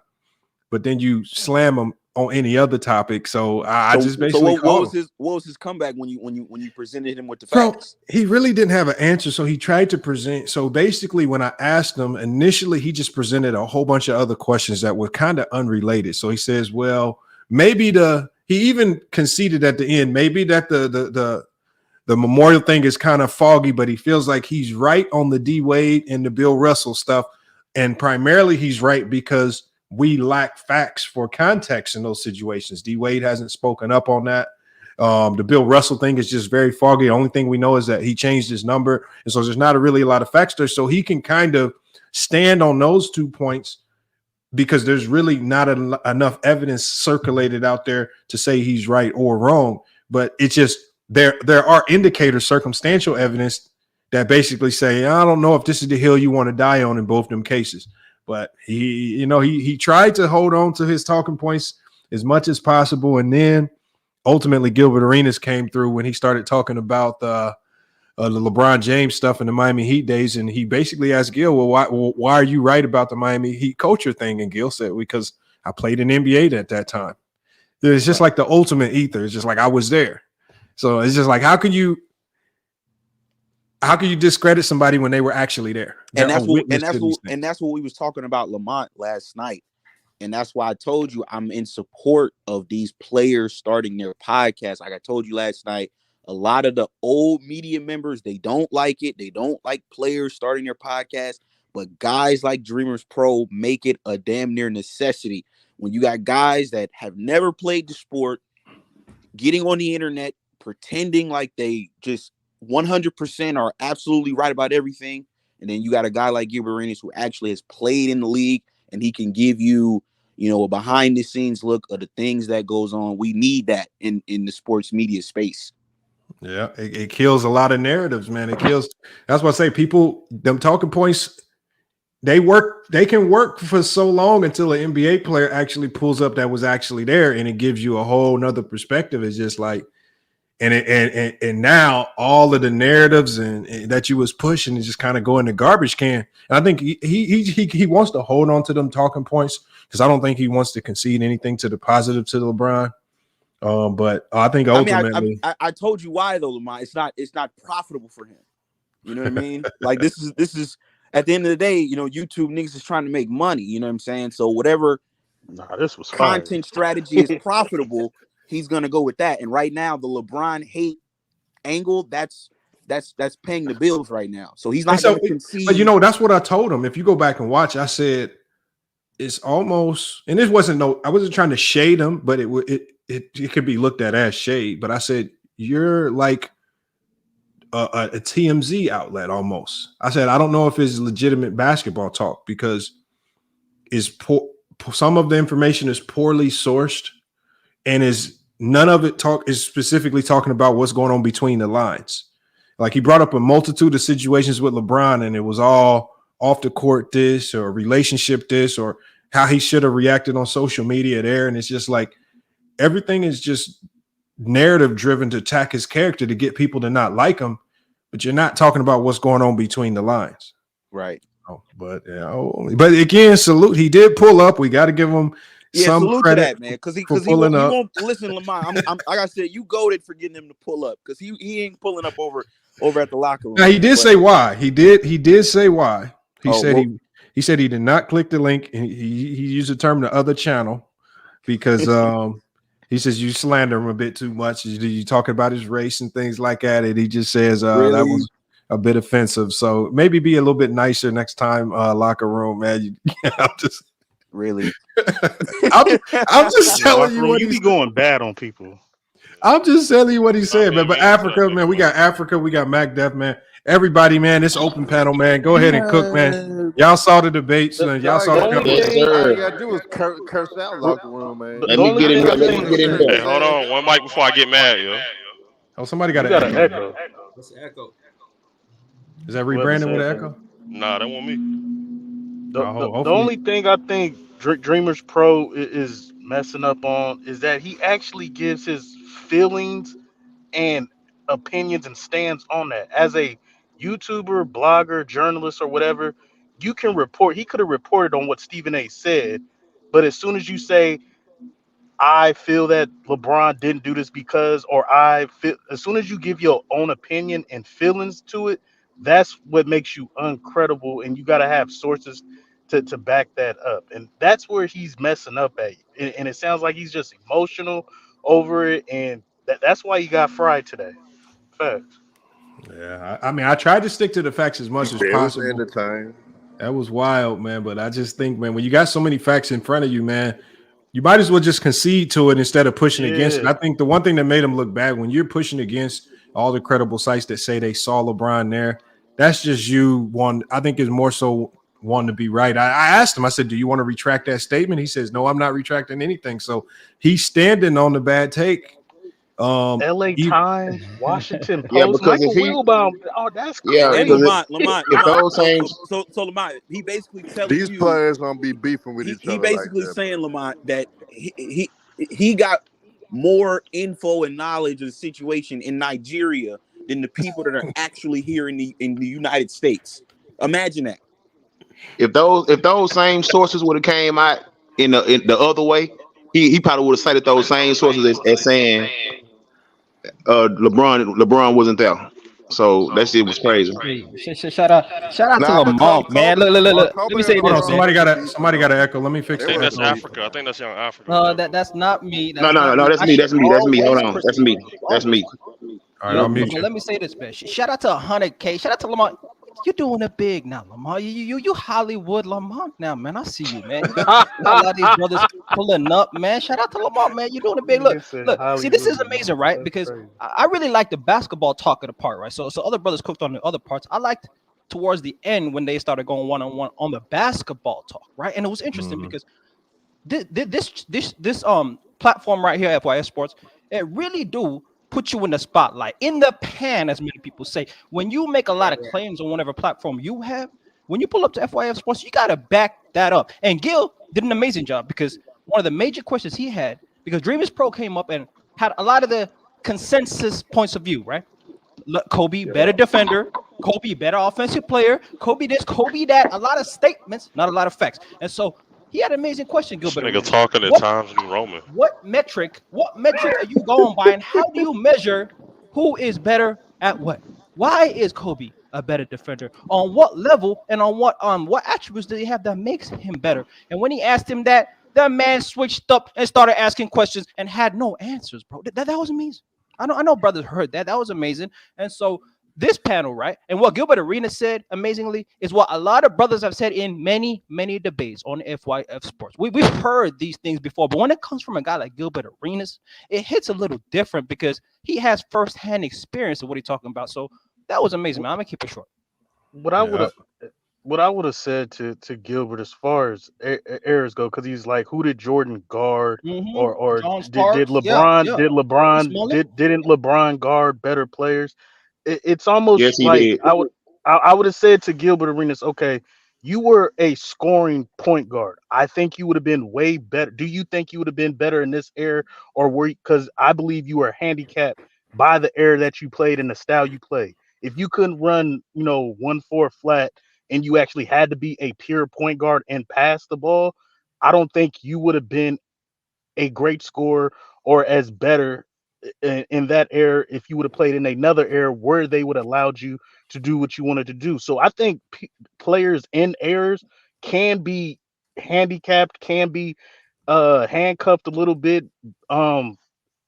Speaker 6: but then you slam him on any other topic. So I just basically
Speaker 10: what was his comeback when you presented him with the facts?
Speaker 6: He really didn't have an answer, so he tried to present. So basically, when I asked him initially, he just presented a whole bunch of other questions that were kind of unrelated. So he says, well, maybe he even conceded at the end, maybe that the memorial thing is kind of foggy, but he feels like he's right on the D Wade and the Bill Russell stuff, and primarily he's right because we lack facts for context in those situations. D Wade hasn't spoken up on that. The Bill Russell thing is just very foggy. The only thing we know is that he changed his number. And so there's not really a lot of facts there. So he can kind of stand on those 2 points because there's really not enough evidence circulated out there to say he's right or wrong. But it's just there are indicators, circumstantial evidence that say, I don't know if this is the hill you want to die on in both them cases. But he tried to hold on to his talking points as much as possible. And then ultimately Gilbert Arenas came through when he started talking about the LeBron James stuff in the Miami Heat days. And he basically asked Gil, well, why are you right about the Miami Heat culture thing? And Gil said, because I played in NBA at that time. It's just like the ultimate ether. It's just like I was there. So it's just like, how can you discredit somebody when they were actually there?
Speaker 10: And that's what we was talking about Lamont last night. And that's why I told you I'm in support of these players starting their podcast. Like I told you last night, a lot of the old media members, they don't like it. They don't like players starting their podcast. But guys like Dreamers Pro make it a damn near necessity. When you got guys that have never played the sport, getting on the internet, pretending like they just 100% are absolutely right about everything. And then you got a guy like Gilbert Arenas who actually has played in the league, and he can give you, a behind the scenes look of the things that goes on. We need that in the sports media space.
Speaker 6: Yeah, it kills a lot of narratives, man. It kills. That's why I say people, them talking points, they can work for so long until an NBA player actually pulls up that was actually there, and it gives you a whole nother perspective. It's just like, and now all of the narratives and that you was pushing is just kind of go in the garbage can. And I think he wants to hold on to them talking points because I don't think he wants to concede anything to the positive to LeBron. But I think ultimately,
Speaker 10: I told you why though, Lamar. It's not profitable for him. You know what I mean? Like this is at the end of the day, YouTube niggas is trying to make money. You know what I'm saying? So whatever
Speaker 12: this was
Speaker 10: content strategy is profitable, he's gonna go with that. And right now, the LeBron hate angle, that's paying the bills right now. So he's not going to concede.
Speaker 6: But that's what I told him. If you go back and watch, I said it's almost, and this wasn't I wasn't trying to shade him, but it could be looked at as shade. But I said you're like a TMZ outlet almost. I said I don't know if it's legitimate basketball talk because some of the information is poorly sourced. And none of it is specifically talking about what's going on between the lines. Like he brought up a multitude of situations with LeBron, and it was all off the court this or relationship this or how he should have reacted on social media there. And it's just like everything is just narrative driven to attack his character to get people to not like him, but you're not talking about what's going on between the lines.
Speaker 10: Right.
Speaker 6: But again, salute. He did pull up. We got to give him some
Speaker 10: salute
Speaker 6: credit
Speaker 10: to that, man, because he won't listen. Lamar, like I said, you goated for getting him to pull up because he ain't pulling up over at the locker room.
Speaker 6: Now he did say why. He did say why. He said he did not click the link. And he used the term the other channel because he says you slander him a bit too much. You talk about his race and things like that. And he just says that was a bit offensive. So maybe be a little bit nicer next time, locker room, man. I'm just.
Speaker 10: Really?
Speaker 6: I'm just telling you what
Speaker 12: you be going bad on people.
Speaker 6: I'm just telling you what he said, man. But Africa, man, we got Africa, we got Mac Def, man. Everybody, man, it's open panel, man. Go ahead and cook, man. Y'all saw the debates, man. Y'all saw the
Speaker 7: all you gotta do is curse out locker room, man.
Speaker 13: Let me get in there. Hey, hold on, one mic before I get mad, yo.
Speaker 6: Oh, somebody got an echo. What's the echo? Is that rebranding with an echo?
Speaker 13: Nah, that wasn't me.
Speaker 12: The only thing I think Dreamers Pro is messing up on is that he actually gives his feelings and opinions and stands on that. As a YouTuber, blogger, journalist, or whatever, you can report. He could have reported on what Stephen A. said, but as soon as you say, I feel that LeBron didn't do this because, or I feel, as soon as you give your own opinion and feelings to it, that's what makes you uncredible, and you got to have sources to back that up. And that's where he's messing up at. And it sounds like he's just emotional over it, and that's why he got fried today. Facts.
Speaker 6: Yeah, I mean, I tried to stick to the facts as much as possible. That was wild, man. But I just think, man, when you got so many facts in front of you, man, you might as well just concede to it instead of pushing against it. I think the one thing that made him look bad when you're pushing against all the credible sites that say they saw LeBron there, that's just you. I think is more so wanting to be right. I asked him, I said, do you want to retract that statement? He says, no, I'm not retracting anything. So he's standing on the bad take.
Speaker 12: LA Times, Washington Post,
Speaker 13: because
Speaker 12: Michael Wilbon. Oh, that's crazy.
Speaker 10: Lamont. So Lamont, he basically telling
Speaker 14: these
Speaker 10: you
Speaker 14: players gonna be beefing with each other.
Speaker 10: He basically saying, Lamont, that he got more info and knowledge of the situation in Nigeria than the people that are actually here in the United States. Imagine that.
Speaker 13: If those same sources would have came out in the other way, he probably would have cited those same sources as saying LeBron wasn't there. So that shit was crazy.
Speaker 15: Shout out to Lamont, man. Look. Let me say this.
Speaker 6: Somebody got an echo. Let me fix
Speaker 13: that.
Speaker 6: that.
Speaker 13: That's Africa. I think that's young Africa.
Speaker 15: That's not me.
Speaker 13: No, that's me. That's me. Hold on. That's me.
Speaker 6: All right, I'll mute you.
Speaker 15: Let me say this, man. Shout out to 100K. Shout out to Lamont. You're doing it big now, Lamont. You Hollywood Lamont now, man. I see you, man. You got a lot of these brothers pulling up, man. Shout out to Lamont, man. You're doing it big. Look. See, this is amazing, right? Because I really like the basketball talk of the part, right? So other brothers cooked on the other parts. I liked towards the end when they started going one-on-one on the basketball talk, right? And it was interesting because this platform right here, FYF Sports, it really do put you in the spotlight, in the pan, as many people say. When you make a lot of claims on whatever platform you have, when you pull up to FYF Sports, you gotta back that up. And Gil did an amazing job, because one of the major questions he had, because Dreamers Pro came up and had a lot of the consensus points of view, right? Kobe, better defender. Kobe, better offensive player. Kobe this, Kobe that. A lot of statements, not a lot of facts. And so he had an amazing question,
Speaker 14: This
Speaker 15: Gilbert
Speaker 14: nigga
Speaker 15: Arenas.
Speaker 14: talking at Times New Roman.
Speaker 15: What metric are you going by, and how do you measure who is better at what? Why is Kobe a better defender? On what level and on what attributes does he have that makes him better? And when he asked him that man switched up and started asking questions and had no answers, bro. That was amazing. I know brothers heard that. That was amazing. And so this panel, right? And what Gilbert Arenas said amazingly is what a lot of brothers have said in many, many debates on FYF Sports. We've heard these things before, but when it comes from a guy like Gilbert Arenas, it hits a little different because he has firsthand experience of what he's talking about. So that was amazing, man. I'm gonna keep it short.
Speaker 12: What I would have said to Gilbert as far as errors go, because he's like, who did Jordan guard, or did LeBron didn't LeBron guard better players? It's almost
Speaker 13: Yes, he
Speaker 12: like
Speaker 13: did.
Speaker 12: I would have said to Gilbert Arenas, okay, you were a scoring point guard. I think you would have been way better. Do you think you would have been better in this era, or were you? Because I believe you were handicapped by the era that you played and the style you played. If you couldn't run, 1-4 flat, and you actually had to be a pure point guard and pass the ball, I don't think you would have been a great scorer or as better in that era if you would have played in another era where they would have allowed you to do what you wanted to do. So I think players in eras can be handicapped, can be handcuffed a little bit. And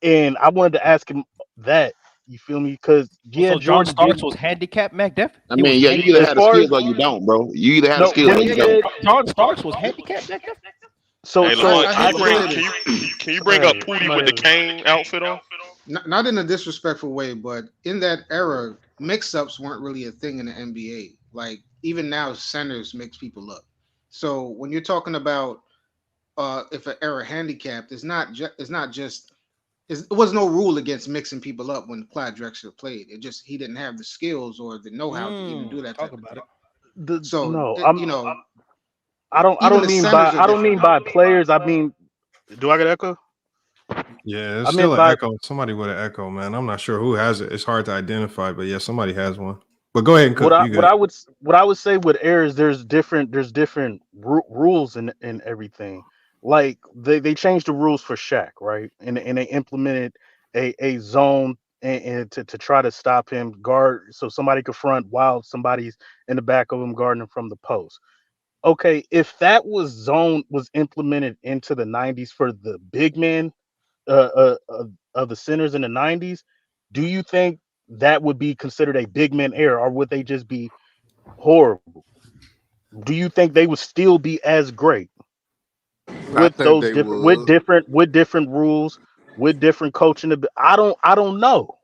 Speaker 12: I wanted to ask him that. You feel me? Because
Speaker 15: so John Starks was handicapped, McDuff.
Speaker 13: I mean, yeah, you either have the skills or you don't, bro. You either have the skills or you don't.
Speaker 15: John Starks was handicapped, McDuff.
Speaker 14: Hey, Lamont, can you bring up Pootie with the cane outfit on?
Speaker 16: Not in a disrespectful way, but in that era, mix-ups weren't really a thing in the NBA. Like even now, centers mix people up. So when you're talking about if an era handicapped, it was no rule against mixing people up when Clyde Drexler played. It just he didn't have the skills or the know-how to even do that.
Speaker 15: Talk about it.
Speaker 12: I don't mean by players. I mean, do I get echo?
Speaker 6: Yeah, it's still an echo. Somebody with an echo, man. I'm not sure who has it. It's hard to identify, but yeah, somebody has one. But go ahead and cook.
Speaker 12: What I would say with errors, there's different rules and everything. Like they changed the rules for Shaq, right? And they implemented a zone and to try to stop him guard, so somebody could front while somebody's in the back of him guarding him from the post. Okay, if that was implemented into the 90s for the big men of the centers in the 90s, do you think that would be considered a big man error, or would they just be horrible? Do you think they would still be as great with those with different rules, with different coaching? I don't know.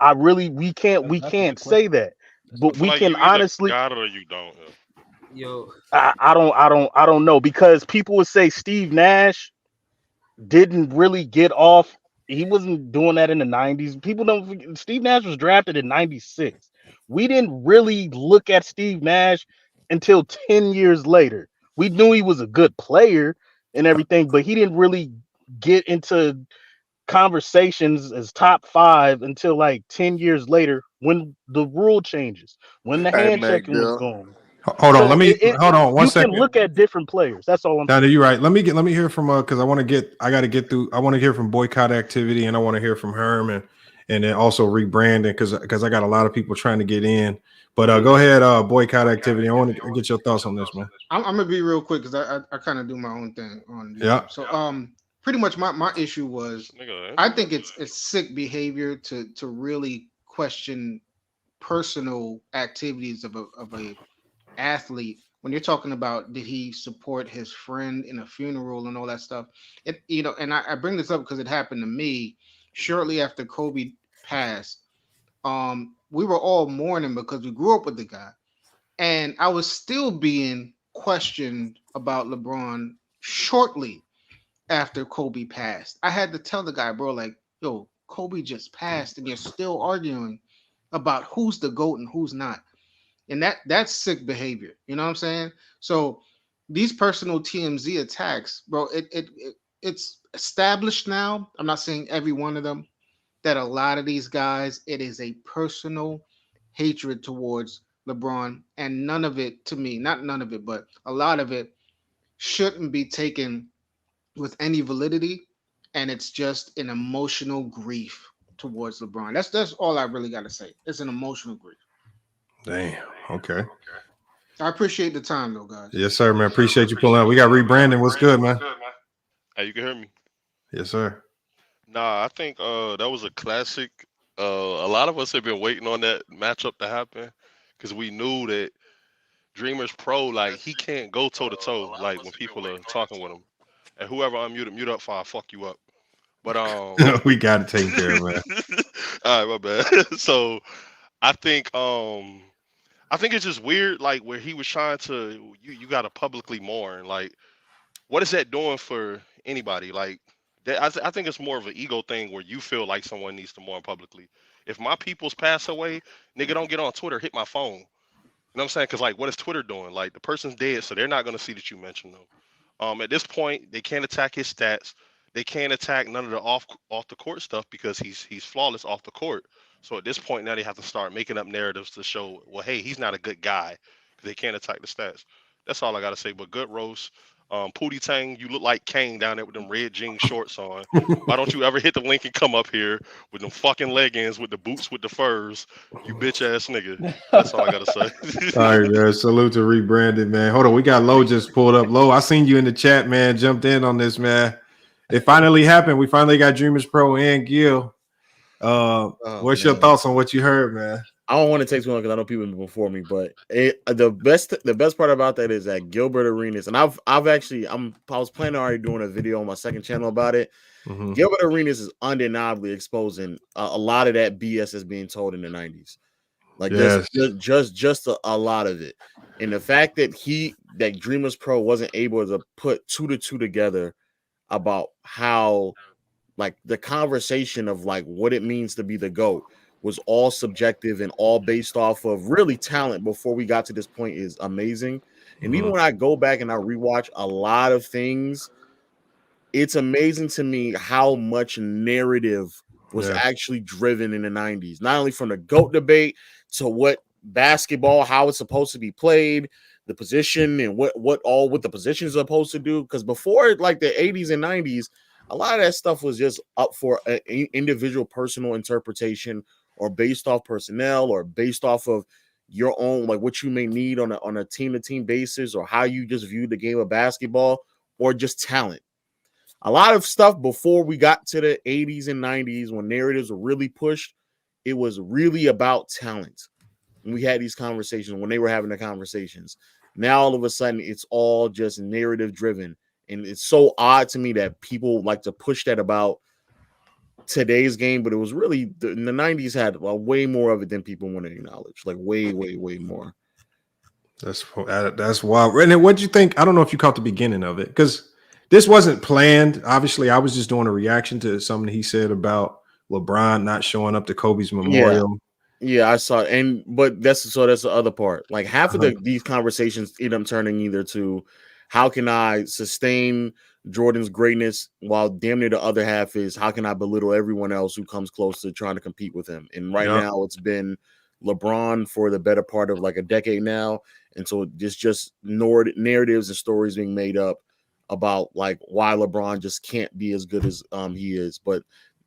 Speaker 12: We can't say that, but we can honestly.
Speaker 14: Got it or you don't.
Speaker 17: Yo,
Speaker 12: I don't know, because people would say Steve Nash didn't really get off. He wasn't doing that in the 90s. People don't forget, Steve Nash was drafted in 96. We didn't really look at Steve Nash until 10 years later. We knew he was a good player and everything, but he didn't really get into conversations as top 5 until like 10 years later, when the rule changes, when the hand checking was gone.
Speaker 6: Hold on, hold on one second.
Speaker 12: You can look at different players. That's all I'm saying.
Speaker 6: No, you're right. Let me hear from because I want to hear from Boycott Activity, and I want to hear from Herm and then also rebranding because I got a lot of people trying to get in. But go ahead, Boycott Activity. I want to get your thoughts on this, man.
Speaker 16: I'm gonna be real quick because I kind of do my own thing on YouTube.
Speaker 6: Yeah.
Speaker 16: So pretty much my issue was I think it's sick behavior to really question personal activities of a athlete when you're talking about did he support his friend in a funeral and all that stuff. And I bring this up because it happened to me shortly after Kobe passed. We were all mourning because we grew up with the guy, and I was still being questioned about LeBron shortly after Kobe passed. I had to tell the guy, bro, like, yo, Kobe just passed and you're still arguing about who's the GOAT and who's not. And that's sick behavior. You know what I'm saying? So these personal TMZ attacks, bro, it's established now. I'm not saying every one of them, that a lot of these guys, it is a personal hatred towards LeBron, and none of it, to me, not none of it, but a lot of it shouldn't be taken with any validity, and it's just an emotional grief towards LeBron. That's all I really got to say. It's an emotional grief.
Speaker 6: Damn. Okay.
Speaker 16: I appreciate the time, though, guys.
Speaker 6: Yes, sir, man. Appreciate you pulling out. We got rebranding. What's good, man?
Speaker 14: Hey, you can hear me?
Speaker 6: Yes, sir.
Speaker 14: Nah, I think that was a classic. A lot of us have been waiting on that matchup to happen because we knew that Dreamers Pro, like, he can't go toe to toe, like, when people are talking with him. And whoever unmuted, mute up, fine, fuck you up. But
Speaker 6: we got to take care of it.
Speaker 14: All right, my bad. So I think it's just weird, like, where he was trying to, you got to publicly mourn. Like, what is that doing for anybody? Like, I think it's more of an ego thing where you feel like someone needs to mourn publicly. If my people's pass away, nigga, don't get on Twitter, hit my phone. You know what I'm saying? Because, like, what is Twitter doing? Like, the person's dead, so they're not going to see that you mentioned them. At this point, they can't attack his stats. They can't attack none of the off the court stuff because he's flawless off the court. So at this point, now they have to start making up narratives to show, well, hey, he's not a good guy because they can't attack the stats. That's all I got to say. But good roast. Pootie Tang, you look like Kane down there with them red jean shorts on. Why don't you ever hit the link and come up here with them fucking leggings, with the boots, with the furs? You bitch ass nigga. That's all I gotta say.
Speaker 6: All right, man. Salute to rebranded, man. Hold on, we got Low just pulled up. Low, I seen you in the chat, man. Jumped in on this, man. It finally happened. We finally got Dreamers Pro and Gil. What's your thoughts on what you heard, man?
Speaker 17: I don't want to take too long because I know people before me, but the best part about that is that Gilbert Arenas, and I was planning on already doing a video on my second channel about it. Mm-hmm. Gilbert Arenas is undeniably exposing a lot of that BS that's being told in the 90s. Like, yes. just a lot of it. And the fact that Dreamers Pro wasn't able to put 2 to 2 together about how, like, the conversation of, like, what it means to be the GOAT was all subjective and all based off of really talent before we got to this point is amazing. And even when I go back and I rewatch a lot of things, it's amazing to me how much narrative was actually driven in the 90s, not only from the GOAT debate to what basketball, how it's supposed to be played, the position and what the position is supposed to do. Because before, like, the 80s and 90s, a lot of that stuff was just up for an individual personal interpretation, or based off personnel, or based off of your own, like, what you may need on a team-to-team basis, or how you just view the game of basketball, or just talent. A lot of stuff before we got to the 80s and 90s, when narratives were really pushed, it was really about talent. And we had these conversations when they were having the conversations. Now, all of a sudden, it's all just narrative-driven. And it's so odd to me that people like to push that about today's game, but it was really in the 90s had way more of it than people want to acknowledge. Like, way more.
Speaker 6: That's wild. And what'd you think? I don't know if you caught the beginning of it, because this wasn't planned. Obviously, I was just doing a reaction to something he said about LeBron not showing up to Kobe's memorial.
Speaker 17: Yeah, I saw it. But that's the other part. Like, half of these conversations end up turning either to how can I sustain Jordan's greatness, while damn near the other half is how can I belittle everyone else who comes close to trying to compete with him. And right now it's been LeBron for the better part of like a decade now. And so it's just narratives and stories being made up about like why LeBron just can't be as good as he is. But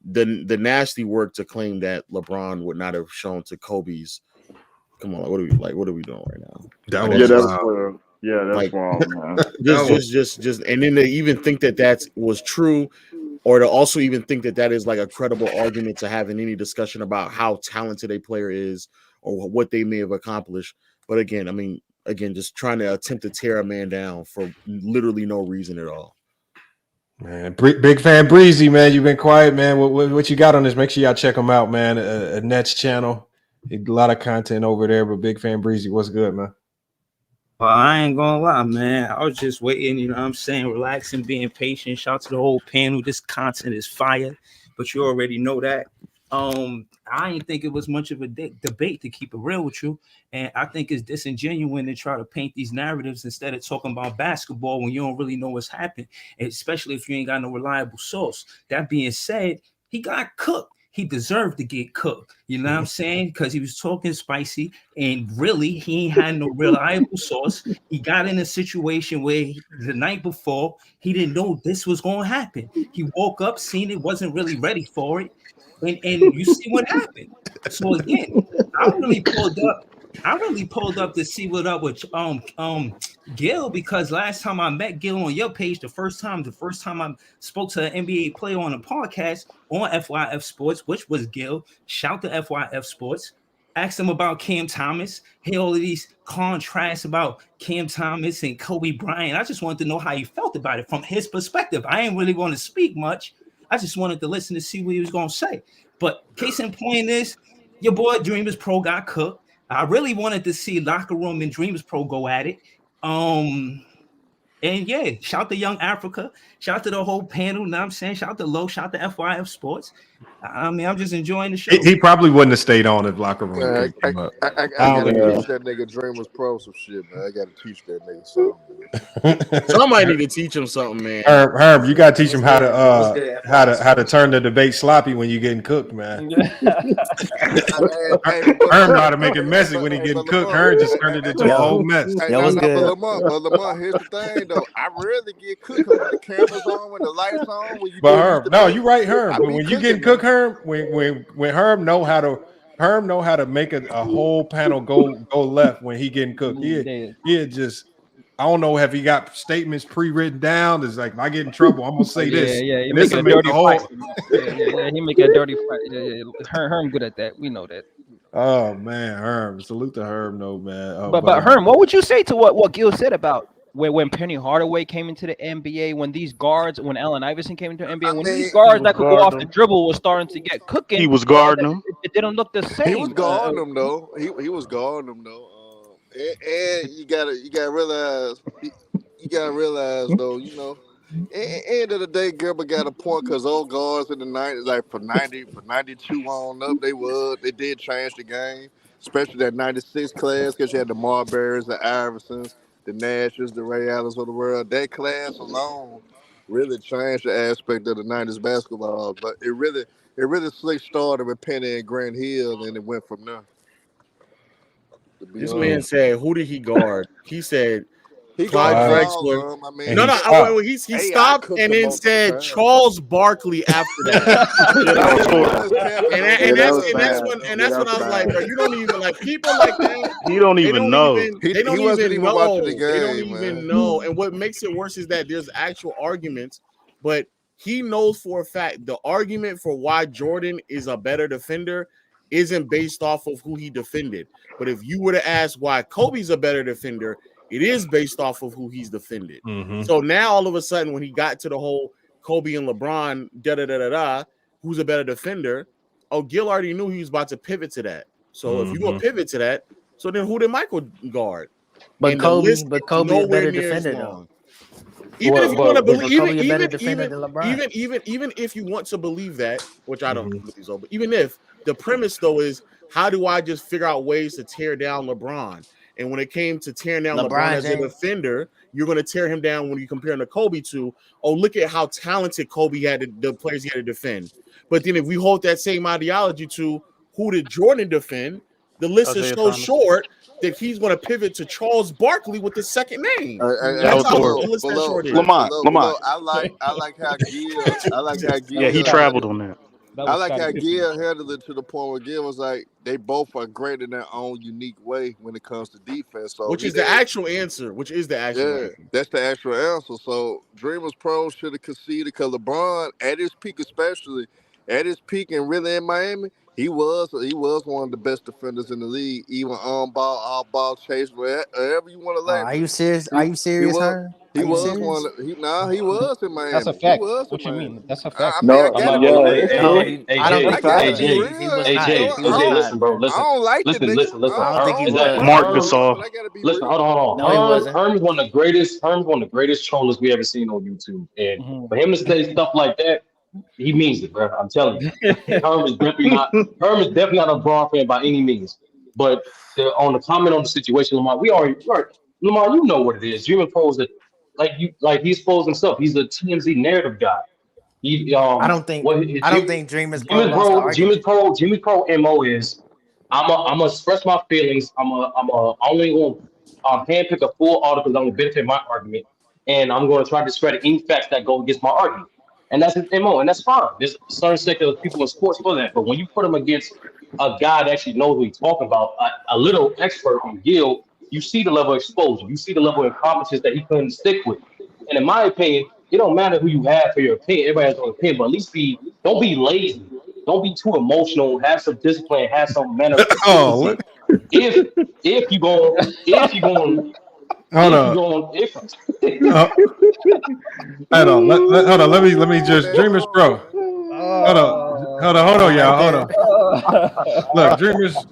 Speaker 17: the nasty work to claim that LeBron would not have shown to Kobe's. Come on, what are we doing right now?
Speaker 11: That's wrong, man.
Speaker 17: Just, and then to even think that was true, or to also even think that is like a credible argument to have in any discussion about how talented a player is or what they may have accomplished. But again, just trying to attempt to tear a man down for literally no reason at all.
Speaker 6: Man, big fan Breezy, man. You've been quiet, man. What you got on this? Make sure y'all check him out, man. A Nets channel. A lot of content over there, but big fan Breezy, what's good, man?
Speaker 18: Well, I ain't gonna lie, man. I was just waiting, you know what I'm saying? Relaxing, being patient. Shout out to the whole panel. This content is fire, but you already know that. I didn't think it was much of a debate, to keep it real with you. And I think it's disingenuous to try to paint these narratives instead of talking about basketball when you don't really know what's happened, especially if you ain't got no reliable source. That being said, he got cooked. He deserved to get cooked. You know what I'm saying? Because he was talking spicy, and really, he ain't had no reliable source. He got in a situation where the night before, he didn't know this was going to happen. He woke up, seen it, wasn't really ready for it. And you see what happened. So again, I really pulled up to see what up with Gil, because last time I met Gil on your page, the first time I spoke to an NBA player on a podcast on FYF Sports, which was Gil. Shout to FYF Sports. Asked him about Cam Thomas. Hey, all of these contrasts about Cam Thomas and Kobe Bryant. I just wanted to know how he felt about it from his perspective. I ain't really going to speak much. I just wanted to listen to see what he was going to say. But case in point is, your boy Dreamers Pro got cooked. I really wanted to see Locker Room and Dreamers Pro go at it. And yeah, shout to Young Africa. Shout to the whole panel. Know what I'm saying? Shout to Low. Shout to FYF Sports. I mean, I'm just enjoying the show.
Speaker 6: He probably wouldn't have stayed on if Locker Room kicked him up.
Speaker 19: I gotta teach that nigga Dreamers Pro some shit, man. I gotta teach that nigga something.
Speaker 17: Somebody need to teach him something, man.
Speaker 6: Herb, you gotta teach him how to turn the debate sloppy when you getting cooked, man. Herb know how to make it messy when he getting cooked. Herb just turned it into a whole mess.
Speaker 19: But Lamar, here's the thing though. I rarely get cooked when the camera's on, when the lights on. When you
Speaker 6: Herb, no, you right, Herb. But when you getting cooked, Herb, when Herb know how to make a whole panel go left when he getting cooked. He just, I don't know, have he got statements pre-written down? It's like, if I get in trouble, I'm gonna say this.
Speaker 15: Yeah, he
Speaker 6: this
Speaker 15: make a dirty fight. Yeah, he make a dirty fight. Yeah. Herm good at that. We know that.
Speaker 6: Oh man, Herm, salute to Herm, no man. Oh,
Speaker 15: but Herm, what would you say to what Gil said about when Penny Hardaway came into the NBA, when these guards, when Allen Iverson came into the NBA, when these guards that could go off the dribble were starting to get cooking?
Speaker 12: He was guarding them.
Speaker 15: It didn't look the same.
Speaker 19: He was guarding them though. He was guarding them though. And you gotta realize though, you know, end of the day, Gilbert got a point, because old guards in the 90s, like for 92 on up, they did change the game, especially that 96 class, because you had the Marburys, the Iversons, the Nashes, the Ray Allens of the world. That class alone really changed the aspect of the 90s basketball. But it really slick started with Penny and Grant Hill, and it went from there.
Speaker 17: This man said, who did he guard? He said,
Speaker 19: Clyde
Speaker 17: Drexler. He stopped and then said Charles Barkley after that. and that's when I was like, bro, you don't even like people like that.
Speaker 12: You don't even know.
Speaker 17: They don't even know. They don't even know. And what makes it worse is that there's actual arguments, but he knows for a fact the argument for why Jordan is a better defender isn't based off of who he defended. But if you were to ask why Kobe's a better defender, it is based off of who he's defended.
Speaker 6: Mm-hmm.
Speaker 17: So now all of a sudden, when he got to the whole Kobe and LeBron, who's a better defender? Oh, Gil already knew he was about to pivot to that. So if you're gonna pivot to that, so then who did Michael guard?
Speaker 20: But Kobe is better defender though.
Speaker 17: Even if you want to believe, even if you want to believe that, which I don't believe so, but even if the premise though is, how do I just figure out ways to tear down LeBron? And when it came to tearing down LeBron as a defender, you're going to tear him down when you compare him to Kobe to, oh, look at how talented Kobe had, the players he had to defend. But then if we hold that same ideology to who did Jordan defend, the list is so short that he's going to pivot to Charles Barkley with the second name.
Speaker 19: Lamont. I like how Gil.
Speaker 12: Yeah, he traveled on that.
Speaker 19: I like how Gil handled it to the point where Gil was like, they both are great in their own unique way when it comes to defense. So
Speaker 17: which is the actual answer. Answer.
Speaker 19: That's the actual answer. So Dreamers Pro should have conceded, because LeBron, at his peak especially, at his peak and really in Miami, He was one of the best defenders in the league, even on ball, off ball, chase, wherever you want to label.
Speaker 20: Are you serious? Are you serious, Herm?
Speaker 19: He was one. He was in Miami.
Speaker 15: That's a fact. What you mean? That's a fact.
Speaker 19: I mean, I gotta be real.
Speaker 20: I don't think
Speaker 21: listen, bro. Listen.
Speaker 19: I don't like the nigga.
Speaker 21: Listen.
Speaker 20: I don't think he was.
Speaker 12: Mark Gasol.
Speaker 21: Listen, hold on.
Speaker 20: No, he wasn't.
Speaker 21: Herm is one of the greatest. Herm's one of the greatest trollers we ever seen on YouTube, and for him to say stuff like that, he means it, bro. I'm telling you. Herm is definitely not a LeBron fan by any means. But on the comment on the situation, Lamar, Lamar, you know what it is. DreamersPro's like he exposed himself. He's a TMZ narrative guy.
Speaker 20: I don't think
Speaker 21: Jimmy Pro MO is I'm gonna express my feelings. I'm only gonna handpick a full article that will benefit my argument, and I'm going to try to discredit any facts that go against my argument. And that's his MO, and that's fine. There's a certain sector of people in sports for that. But when you put him against a guy that actually knows what he's talking about, a little expert on Gil, you see the level of exposure. You see the level of incompetence that he couldn't stick with. And in my opinion, it don't matter who you have for your opinion. Everybody has their own opinion, but at least don't be lazy. Don't be too emotional. Have some discipline. Have some manner. If you going, hold
Speaker 6: on. Let me just Dreamers Pro. Hold on, y'all. Hold on. Look,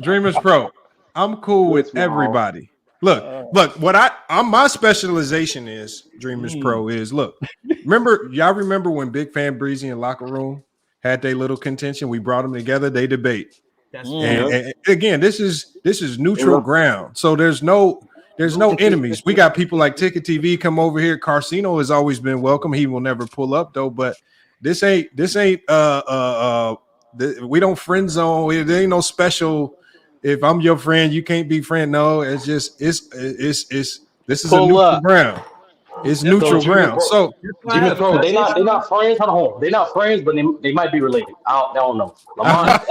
Speaker 6: Dreamers Pro. I'm cool with everybody. Look. What my specialization is Dreamers Pro is look. Remember when Big Fan Breezy and Locker Room had their little contention? We brought them together. They debate. And again, this is neutral ground. So there's no enemies. We got people like Ticket TV come over here. Carcino has always been welcome. He will never pull up though, but this ain't we don't friend zone. There ain't no special. If I'm your friend, you can't be friend. No, it's just this is a neutral ground. It's neutral ground. So
Speaker 21: Jimmy Pro, they not friends. Hold on, they're not friends, but they might be related. I don't know. Lamont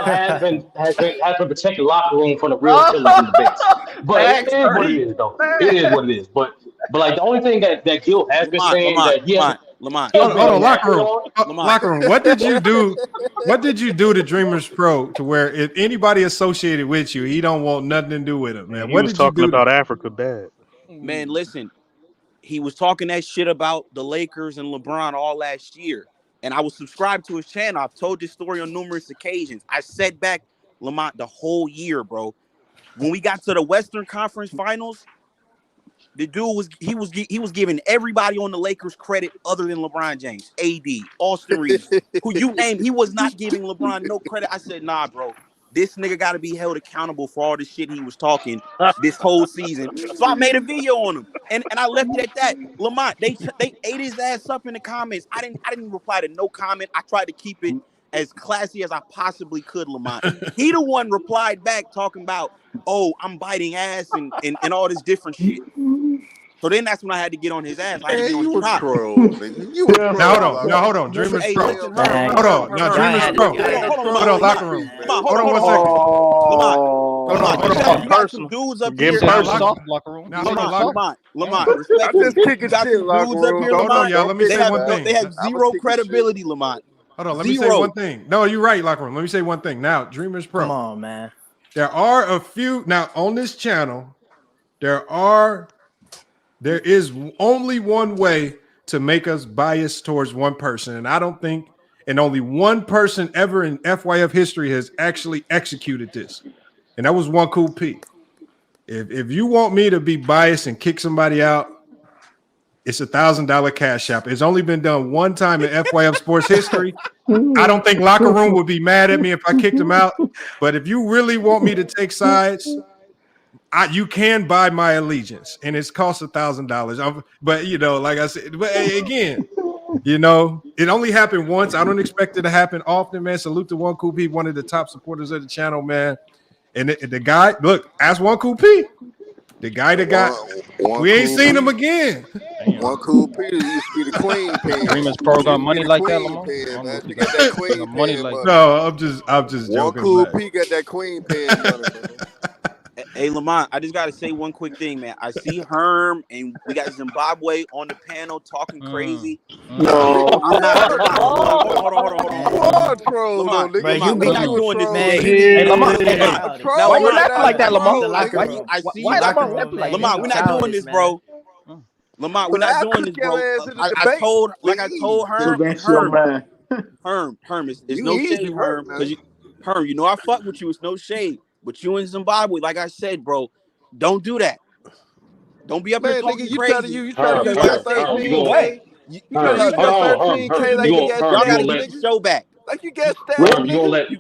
Speaker 21: has been protecting locker room from the real killers in the base. But it is what it is, though. It is what it is. But like the only thing that Gil has been saying that he has.
Speaker 6: Lamont. Hold on, locker room. What did you do? What did you do to Dreamers Pro to where if anybody associated with you, he don't want nothing to do with him, man?
Speaker 12: He was talking about Africa bad.
Speaker 10: Man, listen, he was talking that shit about the Lakers and LeBron all last year, and I was subscribed to his channel. I've told this story on numerous occasions. I set back Lamont the whole year, bro. When we got to the Western Conference Finals, the dude was giving everybody on the Lakers credit other than LeBron James, AD, Austin Reeves, who you named. He was not giving LeBron no credit. I said, nah, bro. This nigga got to be held accountable for all the shit he was talking this whole season. So I made a video on him, and I left it at that. Lamont, they ate his ass up in the comments. I didn't reply to no comment. I tried to keep it as classy as I possibly could, Lamont. He the one replied back talking about, oh, I'm biting ass and all this different shit. So then that's when I had to get on his ass. I had to get on his top.
Speaker 6: Hold on. Dreamers Pro. Hold on. Now, Dreamers Pro. Hold on, locker room. Hold on 1 second. Hold on.
Speaker 10: You got some dudes up here.
Speaker 6: Now, hold on,
Speaker 10: Lamont, respect.
Speaker 19: I'm just kicking shit, locker room.
Speaker 6: Hold on, y'all. Let me say one thing.
Speaker 10: They have zero credibility, Lamont.
Speaker 6: Hold on. Let me say one thing. No, you're right, locker room. Let me say one thing. Now, Dreamers Pro.
Speaker 20: Come on, man.
Speaker 6: There are a few now on this channel. There is only one way to make us biased towards one person, and I don't think, and only one person ever in FYF history has actually executed this, and that was One Cool P. If you want me to be biased and kick somebody out, it's $1,000 cash app. It's only been done one time in FYF Sports history. I don't think Locker Room would be mad at me if I kicked him out. But if you really want me to take sides, you can buy my allegiance, and it's cost $1,000. But like I said, but again, it only happened once. I don't expect it to happen often, man. Salute to One Cool P, one of the top supporters of the channel, man. And the guy, look, ask One Cool P. The guy that got, we ain't seen him again.
Speaker 19: One Cool P used to be the queen pen.
Speaker 15: DreamersPro got money like that, Lamar?
Speaker 6: No, I'm just joking.
Speaker 19: One Cool P got that queen pen money, man.
Speaker 10: Hey, Lamont, I just got to say one quick thing, man. I see Herm and we got Zimbabwe on the panel talking crazy.
Speaker 19: No.
Speaker 10: I'm not. Hold
Speaker 19: troll,
Speaker 10: Lamont,
Speaker 19: though, nigga.
Speaker 10: Lamont, we're not doing this
Speaker 19: Man,
Speaker 10: today.
Speaker 15: Hey, Lamont. Hey,
Speaker 10: Lamont.
Speaker 15: now, why you acting like that, Lamont?
Speaker 10: Why Lamont, we're not doing this, bro. Lamont, we're not doing this, bro. I told Herm, Herm, it's no shade, Herm, because Herm, you know I fuck with you. It's no shade, but you in Zimbabwe, like I said, bro, don't do that. Don't be up here talking crazy.
Speaker 19: You trying to use your 13K. You trying to use your 13K like you got
Speaker 10: y'all gotta get the show back.
Speaker 19: Like you got stabbed.
Speaker 21: Herm, you gonna let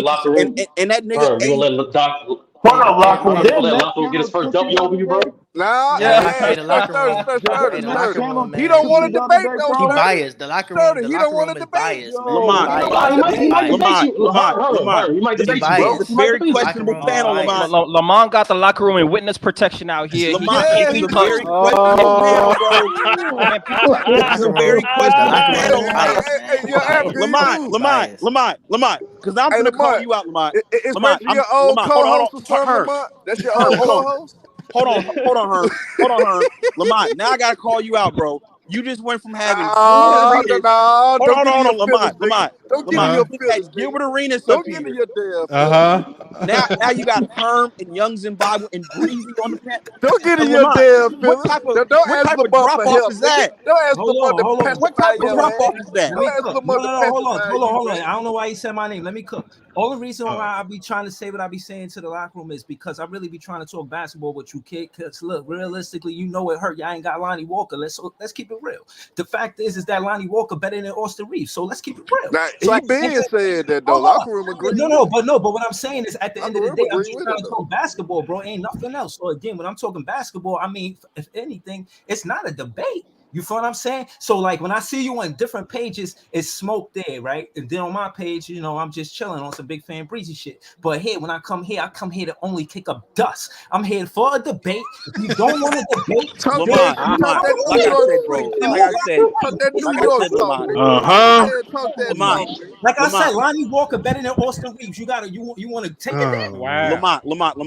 Speaker 21: locker room
Speaker 10: and that nigga.
Speaker 21: Herm, you gonna let Doc.
Speaker 11: Hold on, locker room.
Speaker 21: Herm, you gonna let locker room get his first W over you, bro?
Speaker 19: Nah,
Speaker 20: He don't want to debate though. He biased. The locker room. He don't want to debate.
Speaker 10: Lamont, you might debate you, bro. It's a very questionable panel, Lamont.
Speaker 15: Lamont got the locker room and witness protection out here.
Speaker 10: Lamont, it's a very questionable panel, bro. It's a very questionable panel. Lamont, because I'm gonna call you out, Lamont.
Speaker 19: Lamont, your old co-host or something, Lamont. That's your old co-host.
Speaker 10: Hold on, Herm. Lamont, now I gotta call you out, bro. You just went from having
Speaker 19: hold on,
Speaker 10: Lamont.
Speaker 19: Don't give me your feelings.
Speaker 10: Gilbert Arenas
Speaker 19: Don't
Speaker 10: up
Speaker 19: give me
Speaker 10: here.
Speaker 19: your damn feelings.
Speaker 10: Now you got Herm and Young Zimbabwe and Breezy on the panel.
Speaker 19: Don't get in your damn feelings.
Speaker 10: What type of drop off is that?
Speaker 19: Don't ask Lamont to pacify
Speaker 10: What type of
Speaker 19: your
Speaker 10: drop
Speaker 19: ass.
Speaker 10: off is that?
Speaker 19: Don't ask Lamont to pacify
Speaker 18: Hold on. I don't know why he said my name. Let me cook. Only reason why I be trying to say what I be saying to the locker room is because I really be trying to talk basketball with you, kid. Because look, realistically, you know it hurt. Y'all ain't got Lonnie Walker. Let's keep it real. The fact is that Lonnie Walker better than Austin Reeves. So let's keep it real.
Speaker 19: Now, he been saying that though. Locker room agree.
Speaker 18: But what I'm saying is at the end of the day, I'm just trying to talk basketball, bro. Ain't nothing else. So again, when I'm talking basketball, I mean, if anything, it's not a debate. You feel what I'm saying? So like when I see you on different pages, it's smoke there, right? And then on my page, you know, I'm just chilling on some big fan breezy shit. But here, when I come here to only kick up dust. I'm here for a debate. If you don't want to debate, like I said, Lonnie Walker better than Austin Reeves. You want to take it there?
Speaker 10: Lamont. I'm not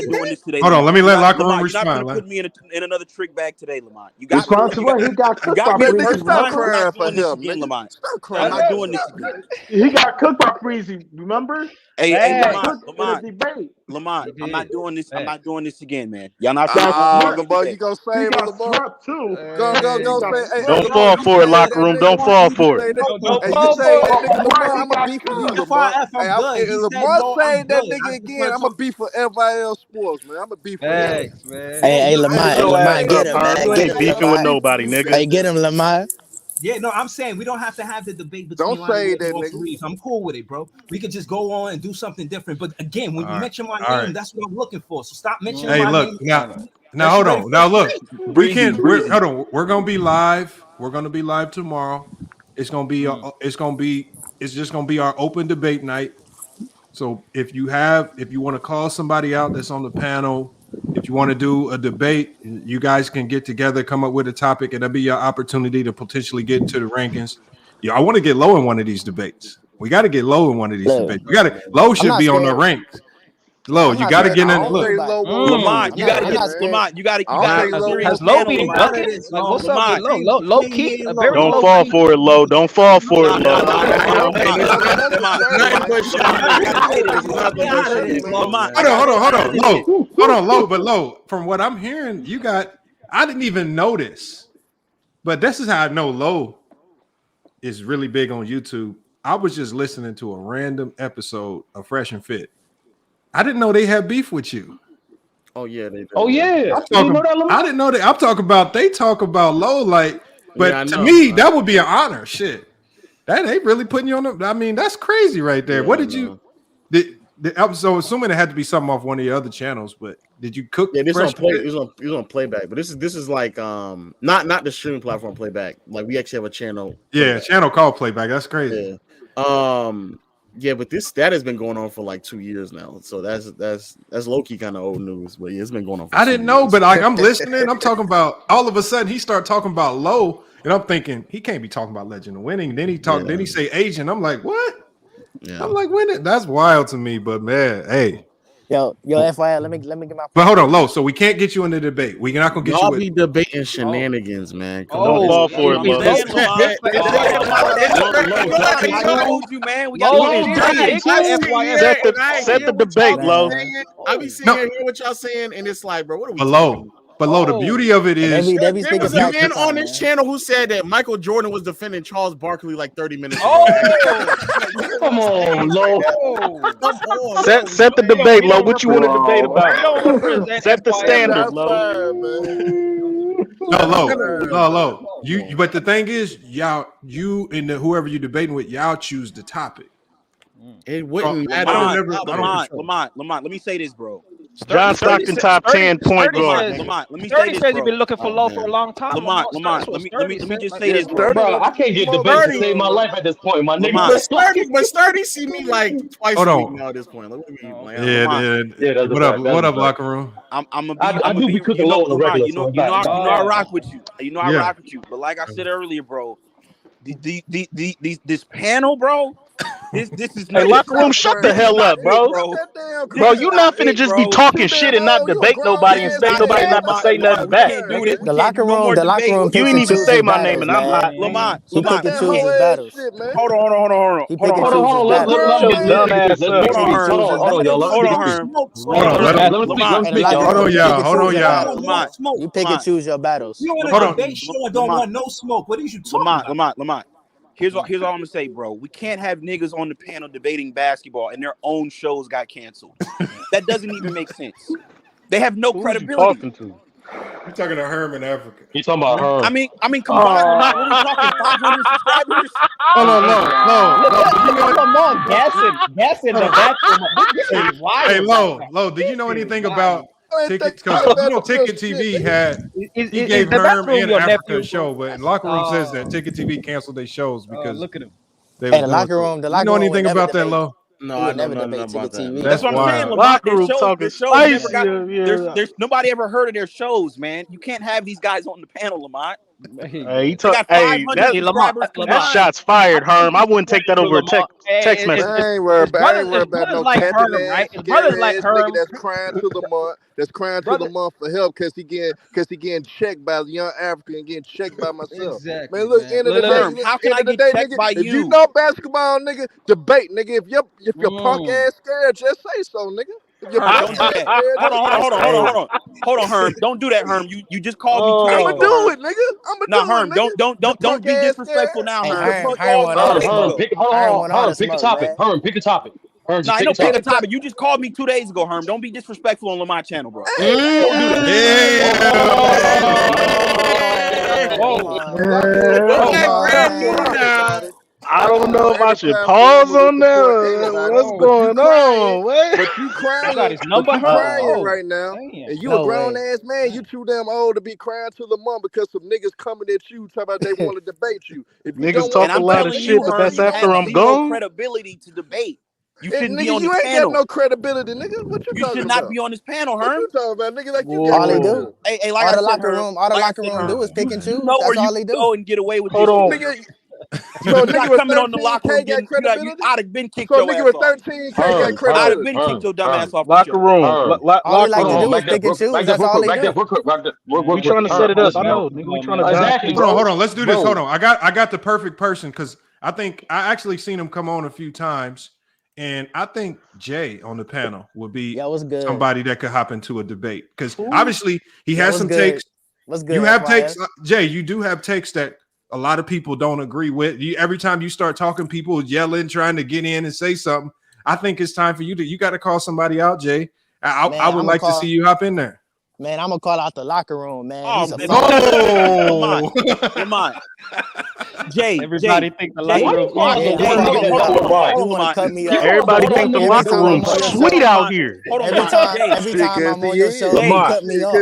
Speaker 10: doing this today.
Speaker 6: Hold on, let me let locker room
Speaker 10: respond. You're not gonna put me in another trick bag today, Lamont. You got me.
Speaker 19: Stop crying for him,
Speaker 10: Lamont. I'm not doing this again.
Speaker 11: He got cooked by Breezy, remember?
Speaker 10: Hey, Lamont, I'm not doing this. I'm not doing this again, man. Y'all not.
Speaker 19: LeBron, you gonna save LeBron
Speaker 11: too?
Speaker 19: Go.
Speaker 12: Don't fall for it, locker room. Don't fall for it.
Speaker 19: I'm gonna be for you, LeBron. LeBron saying that nigga again, I'm gonna be for FYF Sports, man. I'm gonna be for him.
Speaker 20: Hey, Lamont, get him, man.
Speaker 12: You ain't beefing with nobody, nigga.
Speaker 20: Hey, get him, Lamont.
Speaker 18: Yeah, no, I'm saying we don't have to have the debate between Lonnie and Austin Reeves. I'm cool with it, bro. We could just go on and do something different. But again, when you mention my name, that's what I'm looking for. So stop mentioning my name.
Speaker 6: Now hold on. Now look, we're gonna be live. We're gonna be live tomorrow. It's just gonna be our open debate night. So if you want to call somebody out that's on the panel, if you want to do a debate, you guys can get together, come up with a topic, and that'll be your opportunity to potentially get into the rankings. Yeah, I want to get low in one of these debates. We got to get low in one of these debates. Low should be on the ranks. Low, you got to get in. Look,
Speaker 10: Lamont, you got to.
Speaker 15: Has Low been ducking? Like, what's up with Low? Low key.
Speaker 12: Don't fall for it, Low. Don't fall for it, Low.
Speaker 6: Hold on, Low. But Low, from what I'm hearing, I didn't even notice. But this is how I know Low is really big on YouTube. I was just listening to a random episode of Fresh and Fit. I didn't know they had beef with you.
Speaker 17: Oh yeah, they do.
Speaker 21: Oh yeah,
Speaker 6: I didn't know that. I'm talking about they talk about Low like, but to me that would be an honor. Shit, that ain't really putting you on the. I mean, that's crazy right there. What did you? So assuming it had to be something off one of your other channels, but did you cook?
Speaker 17: Yeah, this on playback, but this is like not the streaming platform playback. Like we actually have a channel.
Speaker 6: Yeah, channel called playback. That's crazy.
Speaker 17: Yeah, but that has been going on for like 2 years now. So that's low-key kind of old news, but yeah, it's been going on for
Speaker 6: I didn't know, but like I'm listening, I'm talking about all of a sudden he started talking about Low, and I'm thinking he can't be talking about Legend of Winning. Then then he say Asian. I'm like, what?
Speaker 17: Yeah.
Speaker 6: I'm like, when that's wild to me, but man, hey.
Speaker 1: Yo, FYI, let me get my.
Speaker 6: But hold on, Lo. So we can't get you in the debate. We're not gonna get
Speaker 17: Y'all
Speaker 6: you.
Speaker 17: be debating shenanigans, man. Come
Speaker 12: Don't
Speaker 17: on.
Speaker 12: fall for it, Lo.
Speaker 10: I told you, man. We got
Speaker 12: set the debate, Lo.
Speaker 17: I be sitting here hearing what y'all saying, and it's like, bro, what are we talking?
Speaker 6: But Lo, the beauty of it is
Speaker 1: They be
Speaker 17: there was
Speaker 1: speaking
Speaker 17: a man
Speaker 1: facts,
Speaker 17: on
Speaker 1: man.
Speaker 17: this channel who said that Michael Jordan was defending Charles Barkley like 30 minutes ago.
Speaker 21: Come on, Lo.
Speaker 12: Set the debate, Lo. What you want to debate about? Set the standard, Lo.
Speaker 6: No. You. But the thing is, you and whoever you're debating with, y'all choose the topic.
Speaker 17: It wouldn't matter.
Speaker 10: Lamont, let me say this, bro.
Speaker 12: John Stockton top 10 point guard.
Speaker 10: Lamont, let me say this, bro.
Speaker 15: You've been looking for Lo for a long time.
Speaker 10: Lamont, let me just say this, bro.
Speaker 21: Bro, I can't get debates to save my life at this point, my nigga.
Speaker 17: But Sturdy see me like twice a week now at this point. Like,
Speaker 6: What up, locker room?
Speaker 21: I do be cooking low on the regular.
Speaker 10: You know I rock with you. I rock with you. But like I said earlier, bro, this panel, bro. This is
Speaker 12: hey, locker room, shut the hell up, bro. Bro, you not finna just be talking shit and not debate nobody and say nobody not to say nothing back.
Speaker 1: The locker room.
Speaker 12: You ain't even say my name, and I'm hot.
Speaker 10: Lamont,
Speaker 1: he pick and choose his battles.
Speaker 10: Hold on.
Speaker 1: He pick and choose his battles.
Speaker 6: Hold on, y'all.
Speaker 1: You pick and choose your battles.
Speaker 22: You in a debate show and don't want no smoke. What are you talking about?
Speaker 10: Lamont. Here's all I'm gonna say, bro. We can't have niggas on the panel debating basketball and their own shows got canceled. That doesn't even make sense. They have no credibility.
Speaker 6: You're talking to Herm in Africa.
Speaker 21: You talking about Herm?
Speaker 10: I mean, combined, what are we talking? 500 subscribers?
Speaker 15: Gassing the bathroom.
Speaker 6: Hey, Lo, did you know anything about tickets? Because Ticket TV he gave Herm and Africa a show, but Locker Room says that Ticket TV canceled their shows because
Speaker 1: look at him. Hey, the locker room.
Speaker 6: You know anything about that, Lo?
Speaker 17: No, I never nothing about that.
Speaker 10: That's what I'm saying.
Speaker 12: Locker room talking spicy.
Speaker 10: There's nobody ever heard of their shows, man. You can't have these guys on the panel, Lamont.
Speaker 12: Hey, that shot's fired, Herm. I wouldn't take that over a text message.
Speaker 19: I ain't worried about no
Speaker 15: like Herm, right? His brother's like Herm.
Speaker 19: That's crying to the month for help because he getting checked by the young African and getting checked by myself.
Speaker 1: Exactly,
Speaker 19: man, look, end of the day,
Speaker 10: how can I get checked
Speaker 19: nigga,
Speaker 10: by
Speaker 19: if
Speaker 10: you?
Speaker 19: you know basketball, nigga, debate, nigga. If your punk ass scared, just say so, nigga.
Speaker 10: Herm, don't do that. Hold on, Herm. Don't do that, Herm. You just called me.
Speaker 19: I'ma do it, nigga.
Speaker 10: No, Herm, don't be disrespectful now, Herm.
Speaker 21: Herm, pick a topic. Herm, pick a topic.
Speaker 10: No, I don't pick a topic. You just called me 2 days ago, Herm. Don't be disrespectful on Lamont channel, bro. Don't do
Speaker 12: that. I don't know if I should pause on that. What's going on?
Speaker 19: But you crying, right now, and you a grown ass man. You too damn old to be crying to Lamont because some niggas coming at you talking about they want to debate you. If you
Speaker 12: niggas talk a lot of shit, but that's after I'm gone.
Speaker 10: Credibility to debate. You shouldn't be on
Speaker 19: this panel. You ain't got no credibility, nigga. What you talking about?
Speaker 10: You should not be on this panel, Herm.
Speaker 19: What you talking about, nigga? Like you
Speaker 1: all they do.
Speaker 10: Hey, like
Speaker 1: all the locker room do is pick and choose. That's all they do.
Speaker 10: Go and get away with
Speaker 19: this.
Speaker 10: Nigga. So nigga coming on the locker room, I'd have been kicked your ass off.
Speaker 19: 13K got credibility.
Speaker 10: I'd have been kicked your dumb ass off.
Speaker 12: Locker room.
Speaker 1: All they like to do is pick and choose. That's all they do.
Speaker 12: We trying to set it up. I know. We trying to.
Speaker 6: Hold on. Let's do this. Hold on. I got the perfect person because I think I actually seen him come on a few times, and I think Jay on the panel would be somebody that could hop into a debate because obviously he has some takes.
Speaker 1: What's good?
Speaker 6: You have takes, Jay. You do have takes that a lot of people don't agree with. You every time you start talking, people yelling, trying to get in and say something. I think it's time for you got to call somebody out, Jay. I would like to see you hop in there.
Speaker 1: Man, I'm gonna call out the locker room, man.
Speaker 10: Come on. Jay,
Speaker 15: everybody think the locker room.
Speaker 12: Everybody think the locker room sweet out here.
Speaker 1: Every time I'm on your show, you cut me off.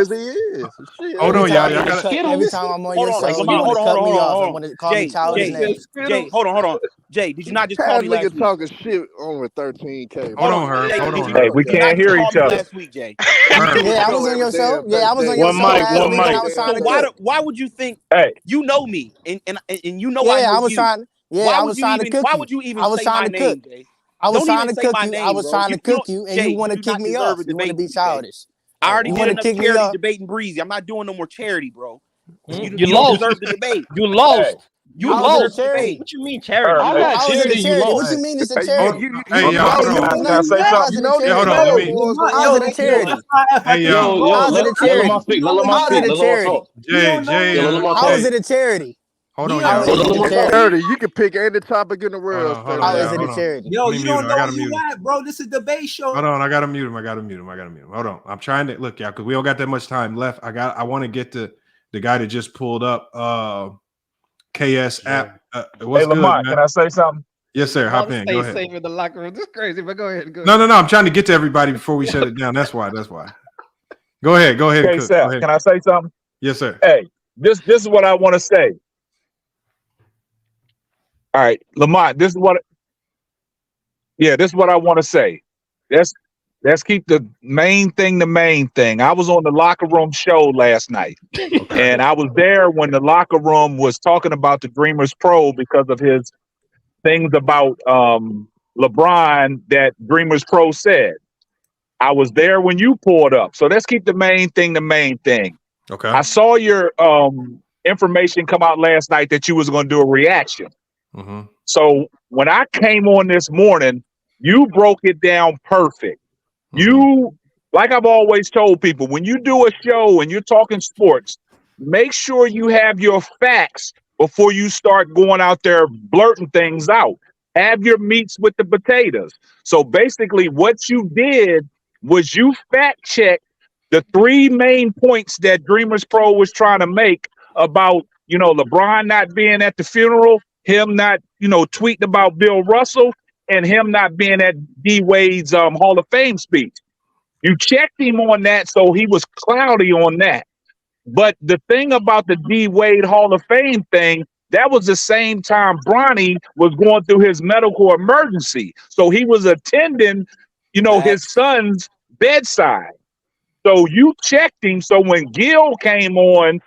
Speaker 6: Hold on, y'all.
Speaker 1: Every time I'm on your show, you want to cut me off. I want to call me childish names.
Speaker 10: Jay, hold on. Jay, did you not just call me last week?
Speaker 19: Talking shit over 13K.
Speaker 6: Hold on, Herb. Hold on.
Speaker 12: Hey, we can't hear each other.
Speaker 10: Last week, Jay.
Speaker 1: Yeah, I was on your show. Yeah, I was on your show.
Speaker 12: One mic.
Speaker 10: So why would you think? You know me, and you know
Speaker 1: I was trying. Yeah, I was trying to cook.
Speaker 10: Why would you even say my name, Jay? I was
Speaker 2: Don't
Speaker 10: trying
Speaker 2: even
Speaker 10: to
Speaker 2: say
Speaker 10: cook
Speaker 2: my
Speaker 10: you.
Speaker 2: name,
Speaker 10: I was
Speaker 2: bro.
Speaker 10: trying to cook
Speaker 2: don't-
Speaker 10: you, and
Speaker 2: Jay,
Speaker 10: you want to
Speaker 2: do
Speaker 10: kick
Speaker 2: not
Speaker 10: me
Speaker 2: deserve
Speaker 10: off.
Speaker 2: a
Speaker 10: You want to
Speaker 2: debate
Speaker 10: be
Speaker 2: with me, Jay.
Speaker 10: childish.
Speaker 2: I already
Speaker 10: You
Speaker 2: did
Speaker 10: want to
Speaker 2: enough
Speaker 10: kick me
Speaker 2: charity
Speaker 10: off.
Speaker 2: debating Breezy. I'm not doing no more charity, bro. You
Speaker 15: You
Speaker 2: don't
Speaker 15: lost.
Speaker 2: deserve the debate.
Speaker 15: You lost. You
Speaker 10: How is it a
Speaker 15: lost.
Speaker 10: charity?
Speaker 15: What you mean charity?
Speaker 21: I'm not
Speaker 10: How is it a
Speaker 21: charity. You
Speaker 10: charity? What
Speaker 21: lost.
Speaker 10: you mean it's a
Speaker 19: Hey,
Speaker 10: charity?
Speaker 6: Hey,
Speaker 10: You
Speaker 6: y'all,
Speaker 10: ain't
Speaker 6: hold
Speaker 10: doing
Speaker 6: on.
Speaker 10: nothing. How's it a
Speaker 6: Hey, hold
Speaker 10: charity?
Speaker 6: on. Let me.
Speaker 10: How's it a charity?
Speaker 6: Hey, y'all.
Speaker 10: How's it a
Speaker 21: Let Lamar
Speaker 10: charity?
Speaker 21: speak. Let Lamar
Speaker 10: How's
Speaker 21: speak.
Speaker 10: it a
Speaker 21: Let Lamar
Speaker 10: charity?
Speaker 21: talk.
Speaker 6: Jay,
Speaker 21: Yeah, let Lamar
Speaker 10: How
Speaker 21: talk.
Speaker 10: is it a charity?
Speaker 6: hold on,
Speaker 10: How
Speaker 6: y'all.
Speaker 10: is it a charity?
Speaker 19: Charity, you can pick any topic in the world.
Speaker 6: Hold
Speaker 10: How
Speaker 6: on,
Speaker 10: is
Speaker 6: y'all.
Speaker 10: it a
Speaker 6: Hold on.
Speaker 10: charity?
Speaker 18: Yo,
Speaker 6: Let me
Speaker 18: you
Speaker 6: mute
Speaker 18: don't
Speaker 6: him.
Speaker 18: know
Speaker 6: I gotta
Speaker 18: where
Speaker 6: mute
Speaker 18: you
Speaker 6: him.
Speaker 18: at, bro. This is a debate show.
Speaker 6: Hold on, I gotta mute him. Hold on. I'm trying to look, y'all, because we don't got that much time left. I want to get to the guy that just pulled up KS app. What's good,
Speaker 3: Lamont,
Speaker 6: man?
Speaker 3: can I say something?
Speaker 6: Yes, sir. Hop
Speaker 15: Mom,
Speaker 6: in. Go
Speaker 15: stay
Speaker 6: ahead.
Speaker 15: safe in the locker room. This is crazy, but go ahead.
Speaker 6: No. I'm trying to get to everybody before we shut it down. That's why. Go ahead,
Speaker 3: Okay,
Speaker 6: Cook.
Speaker 3: Seth,
Speaker 6: Go ahead.
Speaker 3: can I say something?
Speaker 6: Yes, sir.
Speaker 3: Hey, this is what I want to say. All right, Lamont, this is what I want to say. Let's keep the main thing the main thing. I was on the locker room show last night. And I was there when the locker room was talking about the Dreamers Pro because of his things about LeBron that Dreamers Pro said. I was there when you pulled up. So let's keep the main thing the main thing.
Speaker 6: Okay.
Speaker 3: I saw your information come out last night that you was going to do a reaction.
Speaker 6: Mm-hmm.
Speaker 3: So when I came on this morning, you broke it down perfect. You, like I've always told people, when you do a show and you're talking sports, make sure you have your facts before you start going out there blurting things out. Have your meats with the potatoes. So basically what you did was you fact checked the three main points that Dreamers Pro was trying to make about, LeBron not being at the funeral, him not, tweeting about Bill Russell, and him not being at D Wade's Hall of Fame speech. You checked him on that, so he was cloudy on that. But the thing about the D Wade Hall of Fame thing, that was the same time Bronny was going through his medical emergency. So he was attending, his son's bedside. So you checked him. So when Gil came on,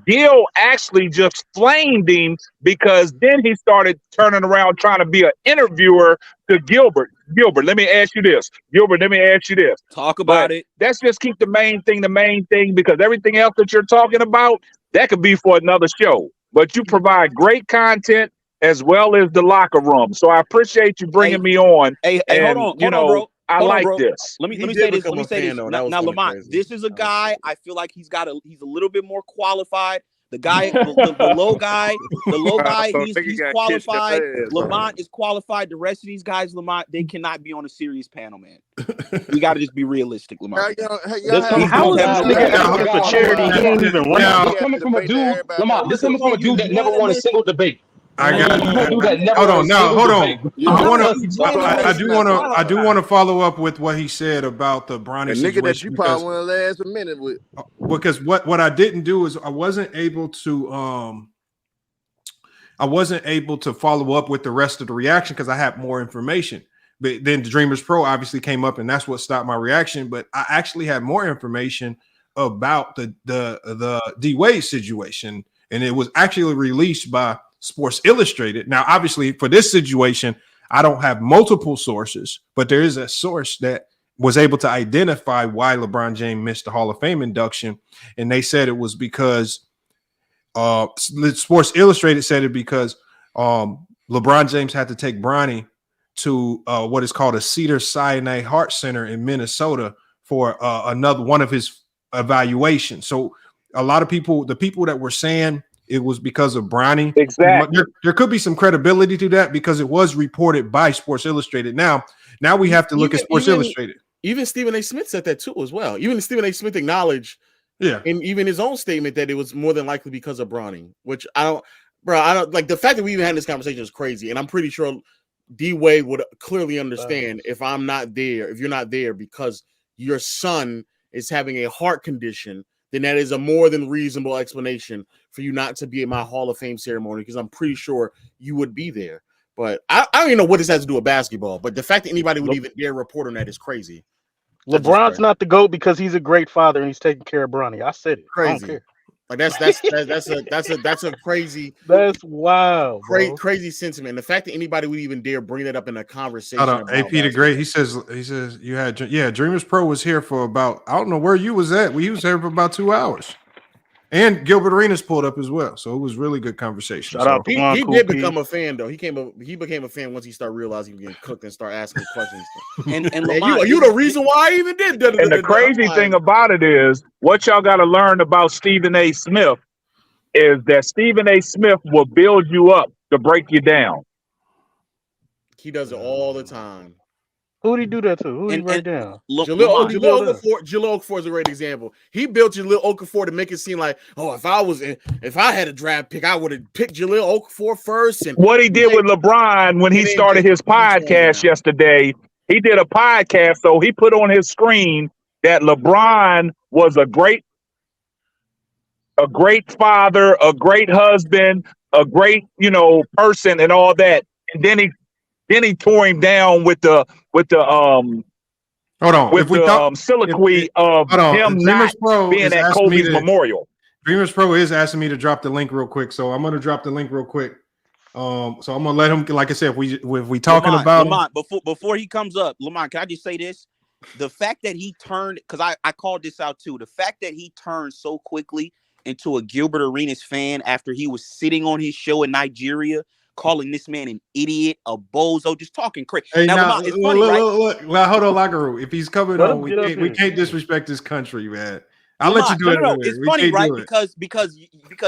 Speaker 3: Gil actually just flamed him because then he started turning around trying to be an interviewer to Gilbert. Gilbert, let me ask you this. Gilbert, let me ask you this.
Speaker 2: Talk about it.
Speaker 3: Let's just keep the main thing, because everything else that you're talking about, that could be for another show. But you provide great content as well as the locker room. So I appreciate you bringing me on.
Speaker 2: Hey, hold on, bro.
Speaker 3: I
Speaker 2: Hold on,
Speaker 3: like
Speaker 2: bro.
Speaker 3: this.
Speaker 2: Let me say this. Let me say this. Now, Lamont, this is a guy I feel like he's a little bit more qualified. The guy, the low guy, he's qualified. Lamont is qualified. The rest of these guys, Lamont, they cannot be on a serious panel, man. We got to just be realistic, Lamont.
Speaker 21: How is this nigga asking for charity? He ain't even run. This coming from a dude, Lamont. This coming from a dude that never won a single debate.
Speaker 6: I do want to follow up with what he said about the Bronny
Speaker 19: situation. Nigga that you probably
Speaker 6: want
Speaker 19: to last a minute with.
Speaker 6: Because what I didn't do is I wasn't able to follow up with the rest of the reaction because I had more information. But then the Dreamers Pro obviously came up, and that's what stopped my reaction. But I actually had more information about the D Wade situation, and it was actually released by Sports Illustrated. Now, obviously, for this situation, I don't have multiple sources, but there is a source that was able to identify why LeBron James missed the Hall of Fame induction, and they said it was because Sports Illustrated said it because LeBron James had to take Bronny to what is called a Cedars-Sinai Heart Center in Minnesota for another one of his evaluations. So a lot of people, the people that were saying it was because of Bronny, exactly, there could be some credibility to that because it was reported by Sports Illustrated. Now we have to look at Sports Illustrated.
Speaker 17: Even Stephen A. Smith said that too as well. Even Stephen A. Smith acknowledged, in even his own statement, that it was more than likely because of Bronny, which I don't like. The fact that we even had this conversation is crazy, and I'm pretty sure D Wade would clearly understand if I'm not there, if you're not there because your son is having a heart condition, then that is a more than reasonable explanation for you not to be at my Hall of Fame ceremony, because I'm pretty sure you would be there. But I don't even know what this has to do with basketball, but the fact that anybody would even dare report on that is crazy.
Speaker 12: LeBron's not the GOAT because he's a great father and he's taking care of Bronny. I said it.
Speaker 17: Crazy.
Speaker 12: I don't care.
Speaker 17: Like that's a crazy.
Speaker 12: That's wild, bro.
Speaker 17: Crazy sentiment. The fact that anybody would even dare bring that up in a conversation.
Speaker 6: About AP the Great. He says you had Dreamers Pro was here for about, I don't know where you was at. We was here for about 2 hours. And Gilbert Arenas pulled up as well, so it was really good conversation.
Speaker 12: Shout out to
Speaker 17: he did become a fan though. He became a fan once he started realizing he was getting cooked and start asking questions.
Speaker 10: And
Speaker 17: you the reason why I even did that.
Speaker 3: And the crazy thing about it is, what y'all got to learn about Stephen A. Smith is that Stephen A. Smith will build you up to break you down.
Speaker 17: He does it all the time.
Speaker 12: Who did he do that to? Who did he write down?
Speaker 17: Jaleel Okafor is a great example. He built Jaleel Okafor to make it seem like, oh, if I had a draft pick, I would have picked Jaleel Okafor first. And
Speaker 3: what he did with LeBron when he started his podcast yesterday, he did a podcast, so he put on his screen that LeBron was a great father, a great husband, a great person, and all that. And then he tore him down with the soliloquy of him not being at Kobe's memorial.
Speaker 6: Dreamers Pro is asking me to drop the link real quick, so I'm gonna drop the link real quick. So I'm gonna let him, like I said, if we talking about
Speaker 10: Lamont, before he comes up, Lamont, can I just say this? The fact that he turned, because I called this out too, the fact that he turned so quickly into a Gilbert Arenas fan after he was sitting on his show in Nigeria, calling this man an idiot, a bozo, just talking crazy.
Speaker 6: Hey,
Speaker 10: now, it's funny, right?
Speaker 6: Look, hold on, locker room. If he's coming on, we can't disrespect this country, man. I'll let you do it.
Speaker 10: No, it's funny, right? Because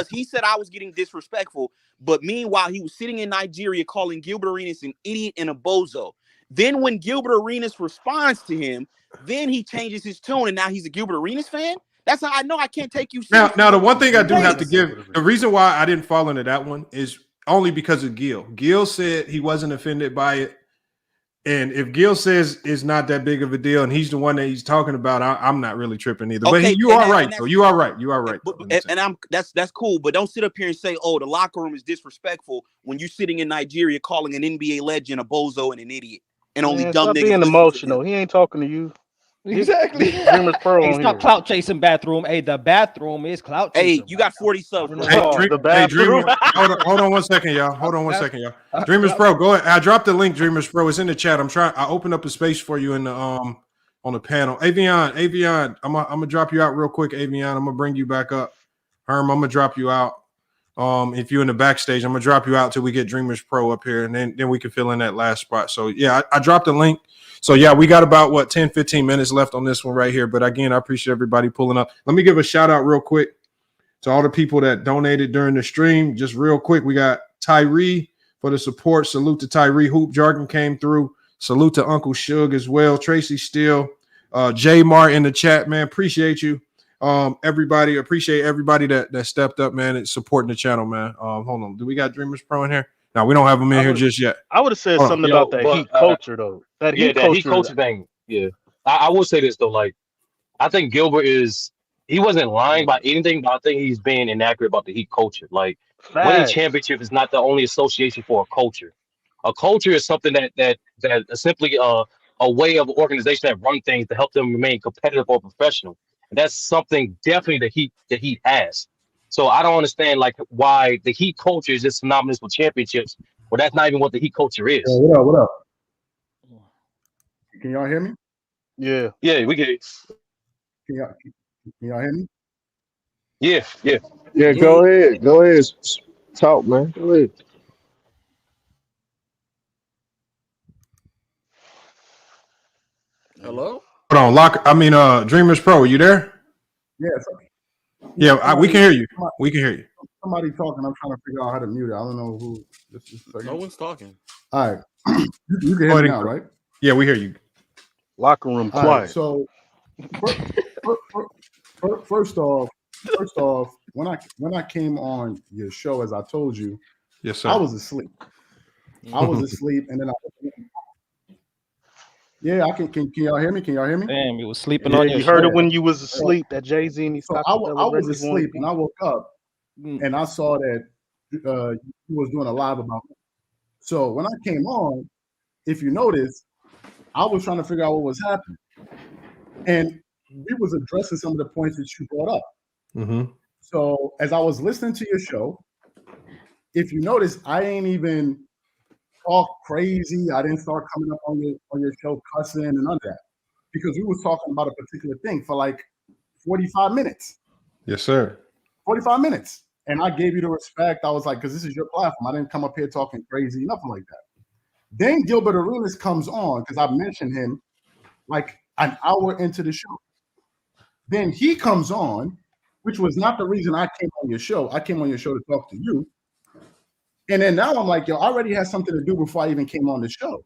Speaker 10: he said I was getting disrespectful, but meanwhile he was sitting in Nigeria calling Gilbert Arenas an idiot and a bozo. Then when Gilbert Arenas responds to him, then he changes his tone, and now he's a Gilbert Arenas fan. That's how I know I can't take you seriously.
Speaker 6: Now the one thing I do have to give, the reason why I didn't fall into that one is only because of Gil. Gil said he wasn't offended by it. And if Gil says it's not that big of a deal and he's the one that he's talking about, I'm not really tripping either.
Speaker 10: Okay,
Speaker 6: but you are right, though. You are right. You are right.
Speaker 10: That's cool. But don't sit up here and say, oh, the locker room is disrespectful when you're sitting in Nigeria calling an NBA legend a bozo and an idiot. And only dumb
Speaker 12: stop
Speaker 10: niggas
Speaker 12: being emotional. He ain't talking to you.
Speaker 15: Exactly.
Speaker 12: Dreamers Pro
Speaker 15: hey, stop clout chasing bathroom. Hey, the bathroom is clout chasing.
Speaker 10: Hey, you got 40 subs.
Speaker 6: Dreamer, hold on 1 second, y'all. Hold on 1 second, y'all. Dreamers Pro, go ahead. I dropped the link. Dreamers Pro, it's in the chat. I opened up a space for you in the on the panel. Avion, I'm gonna drop you out real quick. Avion, I'm gonna bring you back up. Herm, I'm gonna drop you out. If you're in the backstage, I'm gonna drop you out till we get Dreamers Pro up here, and then we can fill in that last spot. So yeah, I dropped the link. So yeah, we got about 10-15 minutes left on this one right here. But again, I appreciate everybody pulling up. Let me give a shout out real quick to all the people that donated during the stream. Just real quick, we got Tyree for the support. Salute to Tyree. Hoop Jargon came through. Salute to Uncle Suge as well. Tracy Steele, J Mar in the chat, man. Appreciate you. Everybody, appreciate everybody that stepped up, man, and supporting the channel, man. Hold on. Do we got Dreamers Pro in here? No, we don't have them in here just yet.
Speaker 12: I would have said something about that heat culture, though. That heat culture
Speaker 21: thing. Yeah. I will say this, though. Like, I think Gilbert he wasn't lying about anything, but I think he's being inaccurate about the heat culture. Like, winning championship is not the only association for a culture. A culture is something that is simply a way of organization that run things to help them remain competitive or professional. And that's something definitely the Heat has. So I don't understand like why the Heat culture is just synonymous with championships. Well, that's not even what the Heat culture is.
Speaker 7: What up? Can y'all hear me?
Speaker 12: Yeah,
Speaker 21: we can.
Speaker 7: Can y'all hear me?
Speaker 21: Yeah.
Speaker 19: Go ahead. Talk, man. Go ahead.
Speaker 17: Hello?
Speaker 6: Hold on, Dreamers Pro, are you there?
Speaker 7: Yes.
Speaker 6: Yeah, we can hear you. We can hear you.
Speaker 7: Somebody talking. I'm trying to figure out how to mute it. I don't know who.
Speaker 17: No one's talking.
Speaker 7: All right. You can hear me now, right?
Speaker 6: Yeah, we hear you.
Speaker 12: Locker room quiet.
Speaker 7: Right, so first off, when I came on your show, as I told you,
Speaker 6: yes, sir,
Speaker 7: I was asleep. And then yeah, I can y'all hear me? Can y'all hear me?
Speaker 15: Damn, you was sleeping on your
Speaker 12: you heard it when you was asleep. That Jay-Z and he stopped.
Speaker 7: I was asleep and I woke up and I saw that you was doing a live about it. So when I came on, if you notice, I was trying to figure out what was happening. And we was addressing some of the points that you brought up.
Speaker 6: Mm-hmm.
Speaker 7: So as I was listening to your show, if you notice, I ain't even talk crazy. I didn't start coming up on your show cussing and none of that, because we was talking about a particular thing for like 45 minutes.
Speaker 6: Yes, sir.
Speaker 7: 45 minutes. And I gave you the respect. I was like, because this is your platform. I didn't come up here talking crazy, nothing like that. Then Gilbert Arenas comes on, because I mentioned him like an hour into the show. Then he comes on, which was not the reason I came on your show. I came on your show to talk to you. And then now I'm like, yo, I already had something to do before I even came on the show.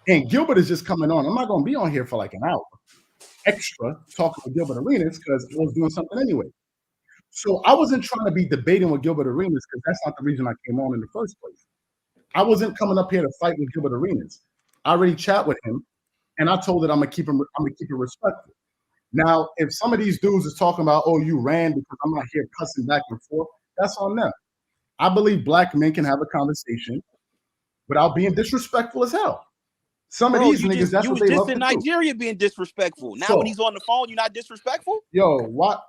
Speaker 7: And Gilbert is just coming on. I'm not going to be on here for like an hour extra talking with Gilbert Arenas because I was doing something anyway. So I wasn't trying to be debating with Gilbert Arenas because that's not the reason I came on in the first place. I wasn't coming up here to fight with Gilbert Arenas. I already chat with him, and I told it I'm gonna keep it respectful. Now, if some of these dudes is talking about, oh, you ran because I'm not here cussing back and forth, that's on them. I believe black men can have a conversation without being disrespectful as hell. Some of these niggas, that's what they love to do.
Speaker 2: You was just in Nigeria being disrespectful. Now when he's on the phone, you're not disrespectful?
Speaker 7: Yo, why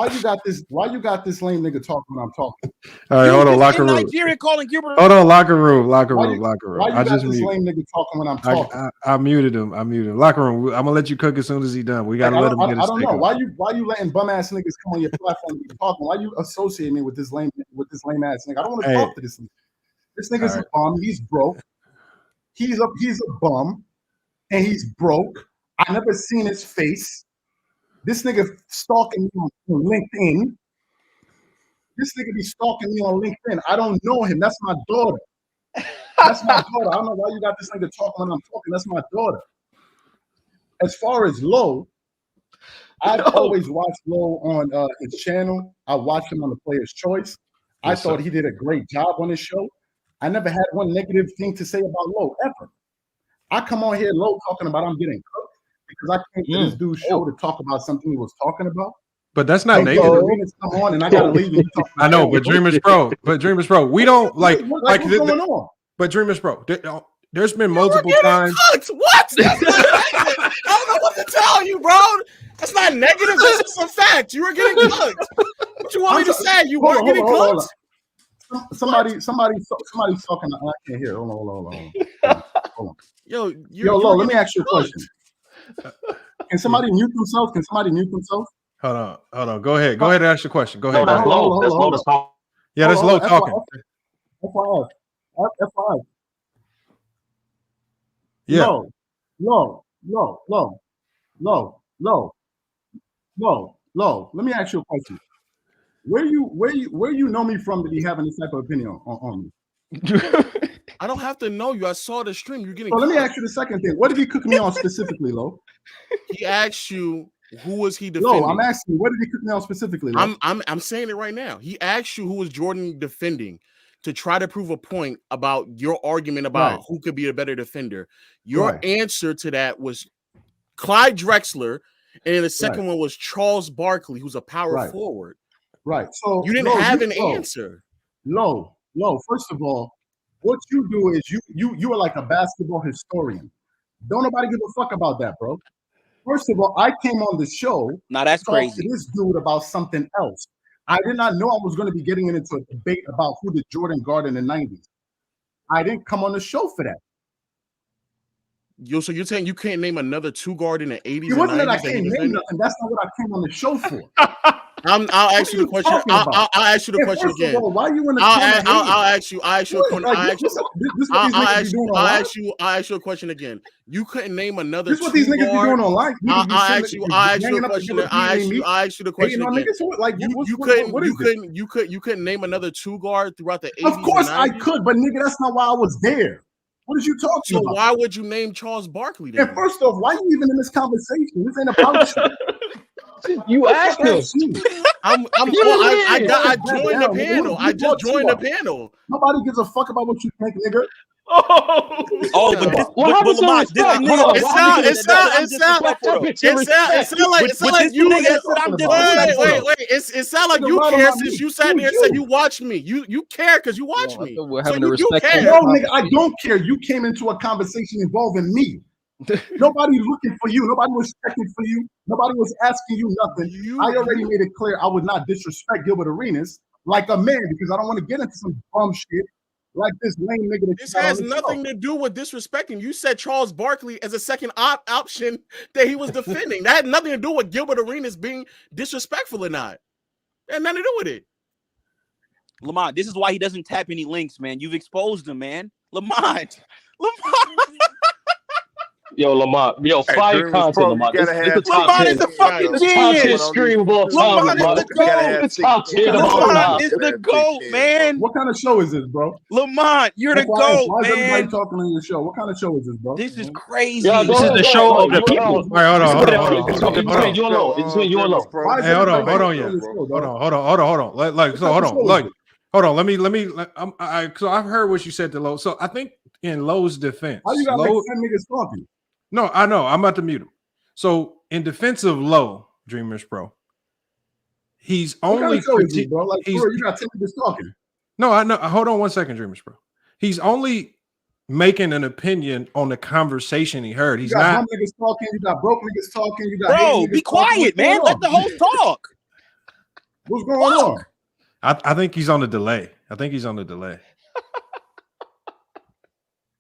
Speaker 7: you got this lame nigga talking when I'm talking?
Speaker 6: All right, hold on, locker room.
Speaker 2: Nigeria calling Gilbert.
Speaker 6: Hold on, locker room.
Speaker 7: Why you
Speaker 6: I
Speaker 7: got this lame nigga talking when I'm talking?
Speaker 6: I muted him. Locker room. I'm gonna let you cook as soon as he's done. We gotta let him get his.
Speaker 7: I don't know why you letting bum ass niggas come on your platform and be talking. Why you associate me with this lame ass nigga? I don't want to talk to this nigga. This nigga's a bum. He's broke. He's a bum, and he's broke. I never seen his face. This nigga stalking me on LinkedIn. This nigga be stalking me on LinkedIn. I don't know him. That's my daughter. That's my daughter. I don't know why you got this nigga talking when I'm talking. That's my daughter. As far as Low, I've always watched Low on his channel. I watched him on the Player's Choice. I thought he did a great job on his show. I never had one negative thing to say about Low, ever. I come on here, Low, talking about I'm getting cooked because I came to this dude's show to talk about something he was talking about.
Speaker 6: But that's not negative.
Speaker 7: Come on, and I gotta leave.
Speaker 6: I know, but Dreamers Pro, we don't like
Speaker 7: what's going on?
Speaker 6: But Dreamers Pro, there's been multiple times.
Speaker 17: What? I don't know what to tell you, bro. That's not negative. That's just a fact. You were getting cooked. What you want me to say? You weren't getting cooked.
Speaker 7: Somebody's talking. I can't hear. Hold on. Yo, Lo, let me ask you a question. Can somebody mute themselves? Hold
Speaker 6: on. Go ahead and ask your question. Go ahead.
Speaker 21: No, that's Low. That's Low. That's talking.
Speaker 6: Yeah, that's Low talking.
Speaker 7: FYF.
Speaker 6: Yeah.
Speaker 7: Low. Let me ask you a question. Where you know me from to be having this type of opinion on me?
Speaker 17: I don't have to know you. I saw the stream. You're getting.
Speaker 7: So let me ask you the second thing. What did he cook me on specifically,
Speaker 17: He asked you who was he defending.
Speaker 7: I'm asking you, what did he cook me on specifically?
Speaker 17: I'm saying it right now. He asked you who was Jordan defending to try to prove a point about your argument about who could be a better defender. Your answer to that was Clyde Drexler, and then the second one was Charles Barkley, who's a power forward.
Speaker 7: Right. So
Speaker 17: you didn't have an answer.
Speaker 7: Low. First of all, what you do is you are like a basketball historian. Don't nobody give a fuck about that, bro. First of all, I came on the show.
Speaker 2: Now that's crazy.
Speaker 7: To this dude about something else. I did not know I was going to be getting into a debate about who the Jordan guard in the 90s. I didn't come on the show for that.
Speaker 17: So you're saying you can't name another two guard in the 80s?
Speaker 7: It wasn't that I can't name nothing. That's not what I came on the show for.
Speaker 17: I'll ask you the question. I'll ask you the question again.
Speaker 7: All, why you in the
Speaker 17: I'll ask you a question again. You couldn't name another.
Speaker 7: This is what these niggas be doing online.
Speaker 17: I'll ask you the question again. You couldn't name another two guard throughout the 80s.
Speaker 7: Of course I could, but nigga, that's not why I was there. What is you talking about?
Speaker 17: So why would you name Charles Barkley then?
Speaker 7: And first off, why are you even in this conversation? This ain't about you.
Speaker 21: You asked him.
Speaker 17: I joined the panel. I just joined the panel.
Speaker 7: Nobody gives a fuck about what you think, nigga.
Speaker 2: It
Speaker 17: sounds like you care since you sat there and said you watched me. You care because you watched me.
Speaker 15: We're having a respect.
Speaker 7: No, nigga, I don't care. You came into a conversation involving me. Nobody's looking for you. Nobody was checking for you. Nobody was asking you nothing. I already made it clear I would not disrespect Gilbert Arenas like a man because I don't want to get into some bum shit like this lame nigga.
Speaker 17: This has nothing to do with disrespecting. You said Charles Barkley as a second option that he was defending. That had nothing to do with Gilbert Arenas being disrespectful or not. That had nothing to do with it.
Speaker 2: Lamont, this is why he doesn't tap any links, man. You've exposed him, man. Lamont.
Speaker 21: Yo, Lamont. Yo, fire content, Lamont. This is
Speaker 2: Lamont is a fucking genius.
Speaker 21: Top 10 stream of all time,
Speaker 2: Lamont is the GOAT.
Speaker 21: Top 10
Speaker 2: Lamont is the GOAT, man.
Speaker 7: What kind of show is this, bro?
Speaker 2: Lamont, you're the GOAT,
Speaker 7: Why is
Speaker 2: man.
Speaker 7: everybody talking on your show? What kind of show is this, bro?
Speaker 2: This is crazy.
Speaker 21: Yeah,
Speaker 2: This is
Speaker 21: the show of the people.
Speaker 6: All right, hold on.
Speaker 21: It's between you and Lo. It's between you and Lo.
Speaker 6: Hey, hold on. Hold on. Let me. So I've heard what you said to Lo. So I think in Lo's defense,
Speaker 7: Why you got like 10 niggas talking?
Speaker 6: No, I know. I'm about to mute him. So in defense of Lo, Dreamers Pro, he's only
Speaker 7: bro. Like, you got 10 niggas talking.
Speaker 6: No, I know. Hold on 1 second, Dreamers Pro. He's only making an opinion on the conversation he heard. He's not.
Speaker 7: Niggas talking. You got broke niggas talking. You got
Speaker 2: bro. Be quiet, man. Let the host talk.
Speaker 7: What's going on?
Speaker 6: I think he's on the delay.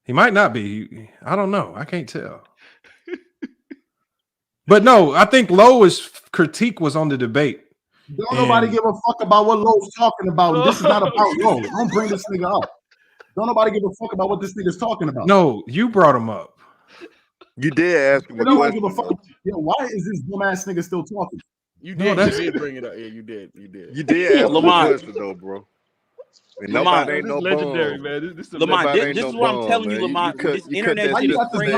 Speaker 6: He might not be. I don't know. I can't tell. But no, I think Lo's critique was on the debate.
Speaker 7: Don't nobody give a fuck about what Lo's talking about. This is not about Lo. Don't bring this nigga up. Don't nobody give a fuck about what this nigga's talking about.
Speaker 6: No, you brought him up.
Speaker 19: You did ask him a question.
Speaker 7: Give a fuck. Yo, why is this dumbass nigga still talking?
Speaker 17: You did bring it up. Yeah, you did.
Speaker 19: You did ask him a question though, bro. And nobody ain't no
Speaker 12: legendary,
Speaker 19: bum.
Speaker 12: man. This
Speaker 2: is what I'm telling you, Lamont. This internet shit is crazy,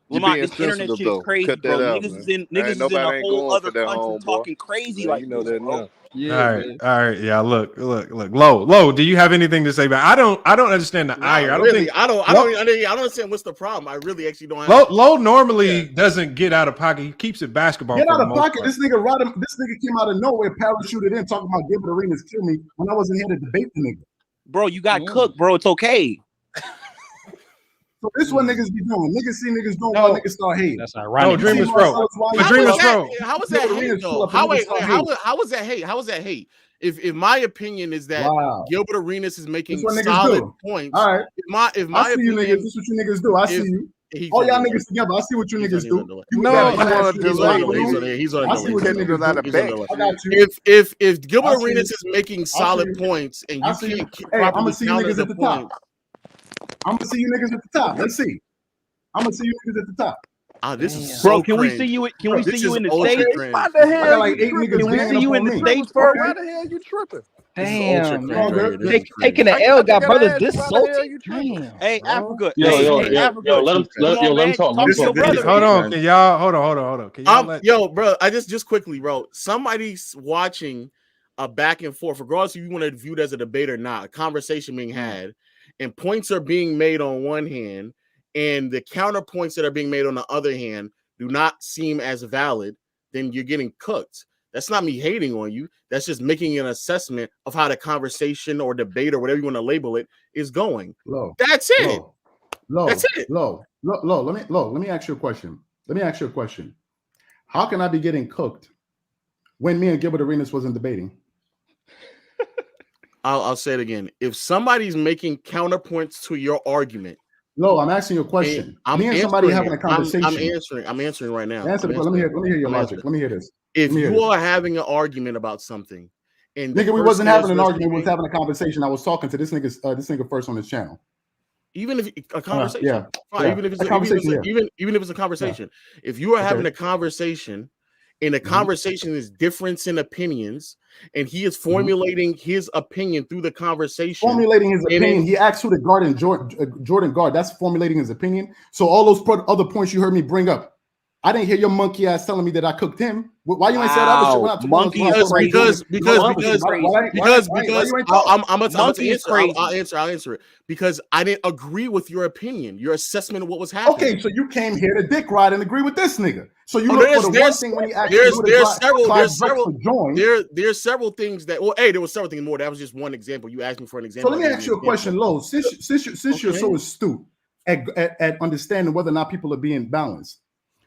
Speaker 2: Lamont, this internet shit is crazy, bro. Niggas is in a whole other country talking crazy like this, bro.
Speaker 6: Yeah, all right. Yeah, look. Lo, do you have anything to say about? I don't understand the ire. I
Speaker 17: don't understand what's the problem. I really actually don't.
Speaker 6: Lo normally doesn't get out of pocket. He keeps it basketball.
Speaker 7: Get out of pocket. This nigga came out of nowhere, parachuted in, talking about Gilbert Arenas kill me when I wasn't here to debate the nigga.
Speaker 2: Bro, you got cooked, bro. It's okay.
Speaker 7: So this is what niggas be doing. Niggas see niggas doing what niggas start hating.
Speaker 6: That's ironic. No, Dreamers Pro.
Speaker 17: How was that hate though? How was that hate? How was that hate? If my opinion is that Gilbert Arenas is making solid points.
Speaker 7: All right.
Speaker 17: If my opinion,
Speaker 7: niggas, this is what you niggas do. I see you. All y'all niggas together. I see what you niggas do.
Speaker 17: He's on If Gilbert Arenas is making solid points and you can't properly counter the point.
Speaker 7: I'm gonna see you niggas at the top. Let's see. I'm gonna see you niggas at the top.
Speaker 17: This is
Speaker 2: bro. Can we see you? Can we see you in the States?
Speaker 7: Why the hell like 8 niggas?
Speaker 2: Can we see you in the States, bro?
Speaker 19: Why the hell you tripping?
Speaker 15: Damn, taking the L got brothers this salty.
Speaker 2: Hey, Africa.
Speaker 21: Yo, let him talk.
Speaker 6: Hold on, can y'all hold on. Can y'all
Speaker 17: bro, I just quickly, bro. Somebody's watching a back and forth, regardless if you want to view it as a debate or not, a conversation being had. And points are being made on one hand, and the counterpoints that are being made on the other hand do not seem as valid, then you're getting cooked. That's not me hating on you. That's just making an assessment of how the conversation or debate or whatever you want to label it is going. That's it. That's it.
Speaker 7: Let me ask you a question. How can I be getting cooked when me and Gilbert Arenas wasn't debating?
Speaker 17: I'll say it again. If somebody's making counterpoints to your argument,
Speaker 7: I'm asking you a question. Me and somebody having a conversation.
Speaker 17: I'm answering right now.
Speaker 7: Answer the question. Let me hear your logic. Let me hear this.
Speaker 17: If you are having an argument about something, and
Speaker 7: nigga, we wasn't having an argument. We was having a conversation. I was talking to this nigga first on his channel.
Speaker 17: Even if a conversation, even if it's a conversation, if you are having a conversation. And the conversation is difference in opinions, and he is formulating his opinion through the conversation.
Speaker 7: Formulating his opinion. He asked who the guard and Jordan guard. That's formulating his opinion. So all those other points you heard me bring up, I didn't hear your monkey ass telling me that I cooked him. Why you ain't said other shit?
Speaker 17: Monkey I'll answer it because I didn't agree with your opinion, your assessment of what was happening.
Speaker 7: Okay, so you came here to dick ride and agree with this nigga. So you look for the one thing when he asked
Speaker 17: there's several things that there was several things more. That was just one example. You asked me for an example.
Speaker 7: So let me ask you a question, Lo. Since you're so astute, at understanding whether or not people are being balanced.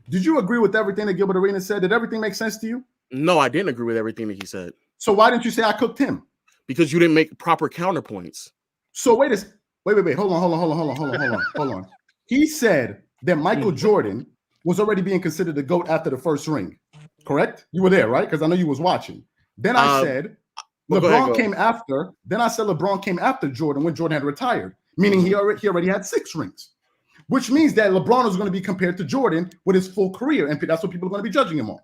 Speaker 7: Did you agree with everything that Gilbert Arenas said? Did everything make sense to you?
Speaker 17: No, I didn't agree with everything that he said.
Speaker 7: So why didn't you say I cooked him?
Speaker 17: Because you didn't make proper counterpoints.
Speaker 7: So wait. Hold on. He said that Michael Jordan was already being considered the GOAT after the first ring. Correct? You were there, right? Because I know you was watching. Then I said LeBron came after. Then I said LeBron came after Jordan when Jordan had retired, meaning he already had 6 rings, which means that LeBron was going to be compared to Jordan with his full career, and that's what people are going to be judging him on.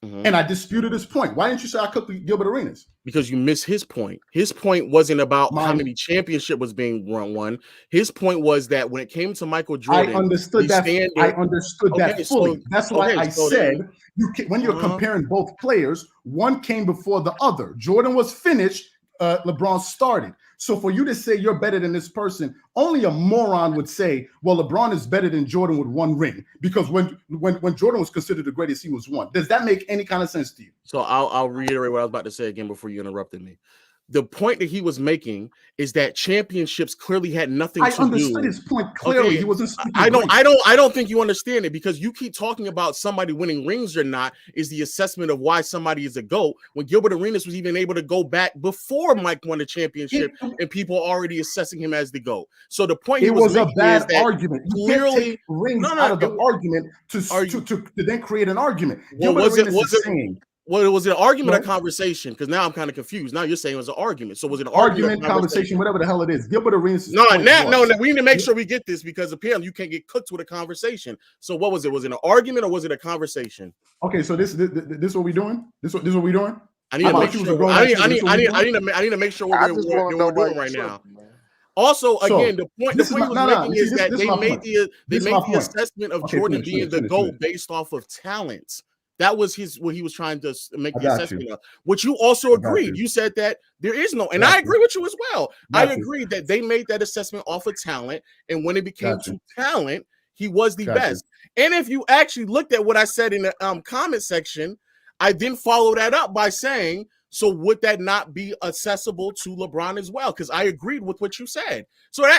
Speaker 7: And I disputed his point. Why didn't you say I cooked Gilbert Arenas?
Speaker 17: Because you missed his point. His point wasn't about how many championships was being won. His point was that when it came to Michael Jordan,
Speaker 7: I understood that. I understood that fully. That's why I said when you're comparing both players, one came before the other. Jordan was finished. LeBron started. So for you to say you're better than this person, only a moron would say, well, LeBron is better than Jordan with 1 ring, because when Jordan was considered the greatest, he was 1. Does that make any kind of sense to you?
Speaker 17: So I'll reiterate what I was about to say again before you interrupted me. The point that he was making is that championships clearly had nothing to do. I
Speaker 7: understood his point clearly. Okay. He wasn't.
Speaker 17: I don't think you understand it, because you keep talking about somebody winning rings or not is the assessment of why somebody is a GOAT. When Gilbert Arenas was even able to go back before Mike won a championship, and people are already assessing him as the GOAT. So the point
Speaker 7: it was a bad argument. You can't take rings out of the argument to then create an argument.
Speaker 17: Well, was it an argument or conversation? Because now I'm kind of confused. Now you're saying it was an argument. So was it an argument
Speaker 7: conversation, whatever the hell it is? Gilbert Arenas.
Speaker 17: No, we need to make sure we get this, because apparently you can't get cooked with a conversation. So what was it? Was it an argument or was it a conversation?
Speaker 7: Okay, so this what we doing? This what we doing?
Speaker 17: I need to make sure. I need to make sure what we're doing right now. Also, again, the point he was making is that they made the assessment of Jordan being the GOAT based off of talents. That was what he was trying to make the assessment of, which you also agreed. You said that there is no, and I agree with you as well. I agreed that they made that assessment off of talent, and when it became to talent, he was the best. And if you actually looked at what I said in the comment section, I then followed that up by saying, so would that not be accessible to LeBron as well? Because I agreed with what you said. So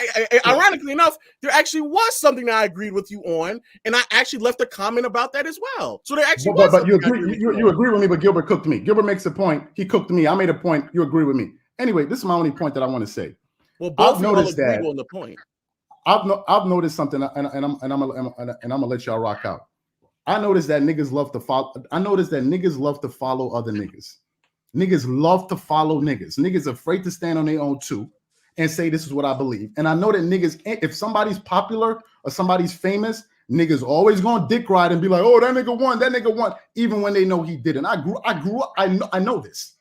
Speaker 17: ironically enough, there actually was something that I agreed with you on, and I actually left a comment about that as well. So there actually was.
Speaker 7: But you agree with me, but Gilbert cooked me. Gilbert makes a point. He cooked me. I made a point. You agree with me. Anyway, this is my only point that I want to say.
Speaker 17: Well, both of you agree on the point.
Speaker 7: I've noticed something, and I'm gonna let y'all rock out. I noticed that niggas love to follow. Other niggas. Niggas love to follow niggas. Niggas afraid to stand on their own too and say this is what I believe. And I know that niggas, if somebody's popular or somebody's famous, niggas always gonna dick ride and be like, oh, that nigga won, even when they know he didn't. I grew up, I know this.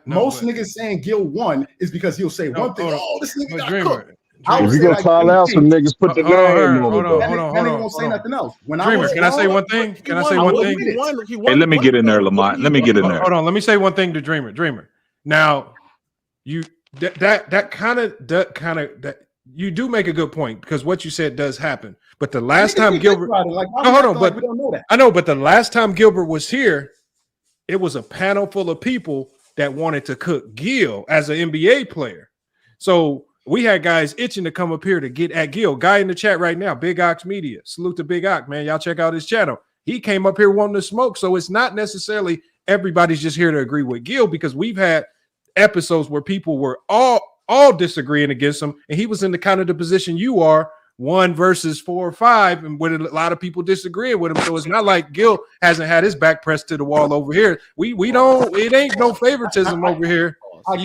Speaker 7: Most niggas saying Gil won is because he'll say one thing, oh, this nigga got cooked.
Speaker 4: If you gonna call out some niggas, put the name on it.
Speaker 7: Hold on. Won't say nothing else.
Speaker 6: Dreamer, can I say one thing?
Speaker 3: Hey, let me get in there, Lamont. Let me get in there.
Speaker 6: Hold on. Let me say one thing to Dreamer. Dreamer. Now, you you do make a good point, because what you said does happen. But the last time Gilbert, but the last time Gilbert was here, it was a panel full of people that wanted to cook Gil as an NBA player. So we had guys itching to come up here to get at Gil. Guy in the chat right now, Big Ox Media. Salute to Big Ox, man. Y'all check out his channel. He came up here wanting to smoke. So it's not necessarily everybody's just here to agree with Gil, because we've had episodes where people were all disagreeing against him, and he was in the kind of the position you are, 1 versus 4 or 5, and with a lot of people disagreeing with him. So it's not like Gil hasn't had his back pressed to the wall over here. We don't. It ain't no favoritism over here.
Speaker 7: I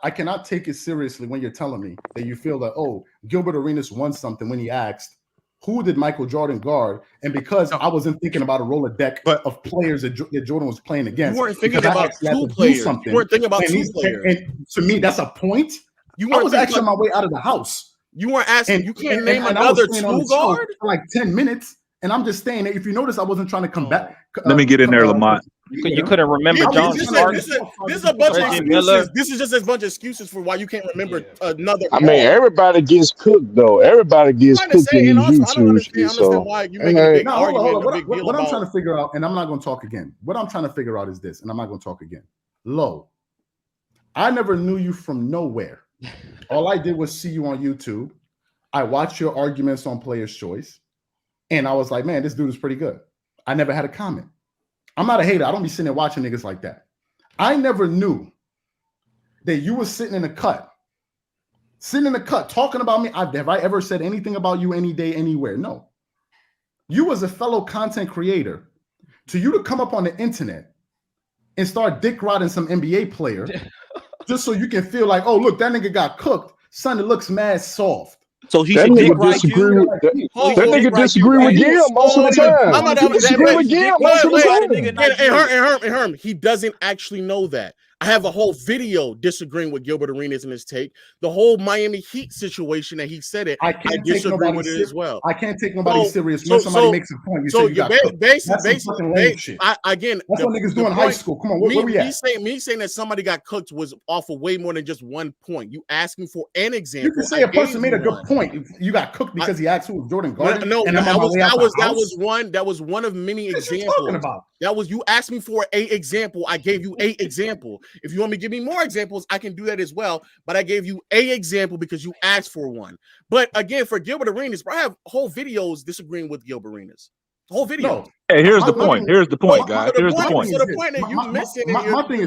Speaker 7: cannot take it seriously when you're telling me that you feel that, oh, Gilbert Arenas won something when he asked, who did Michael Jordan guard? And because I wasn't thinking about a Rolodeck of players that Jordan was playing against.
Speaker 17: You weren't thinking about 2 players. You weren't thinking about 2 players.
Speaker 7: And to me, that's a point. I was actually on my way out of the house.
Speaker 17: You weren't asking. You can't name another 2 guard
Speaker 7: for like 10 minutes. And I'm just saying that if you notice, I wasn't trying to come back.
Speaker 3: Let me get in there, Lamont.
Speaker 15: You couldn't remember John Stark.
Speaker 17: This is a bunch of excuses. This is just a bunch of excuses for why you can't remember another.
Speaker 4: I mean, everybody gets cooked though. Everybody gets cooked in YouTube.
Speaker 17: So why you make a big argument.
Speaker 7: What I'm trying to figure out, and I'm not going to talk again. What I'm trying to figure out is this, and I'm not going to talk again. Lo, I never knew you from nowhere. All I did was see you on YouTube. I watched your arguments on Player's Choice, and I was like, man, this dude is pretty good. I never had a comment. I'm not a hater. I don't be sitting there watching niggas like that. I never knew that you were sitting in the cut talking about me. Have I ever said anything about you any day, anywhere? No. You as a fellow content creator, to you to come up on the internet and start dick riding some NBA player just so you can feel like, oh, look, that nigga got cooked. Son, it looks mad soft.
Speaker 2: So he should dick ride you.
Speaker 4: That nigga disagree with Gil most of the time. He disagree with Gil most of the time.
Speaker 17: And Herm, he doesn't actually know that. I have a whole video disagreeing with Gilbert Arenas in his take. The whole Miami Heat situation that he said it, I disagree with it as well.
Speaker 7: I can't take nobody serious when somebody makes a point. You say you got
Speaker 17: basically, again,
Speaker 7: that's what niggas do in high school. Come on, where we at?
Speaker 17: Me saying that somebody got cooked was off of way more than just one point. You asking for an example.
Speaker 7: You can say a person made a good point. You got cooked because he asked who was Jordan Garden.
Speaker 17: No, that was one of many examples. That was you asked me for an example. I gave you an example. If you want me to give me more examples, I can do that as well. But I gave you an example because you asked for one. But again, for Gilbert Arenas, I have whole videos disagreeing with Gilbert Arenas. Whole video.
Speaker 3: No. Hey, here's the point. Here's the point, guys. Here's the point.
Speaker 7: My thing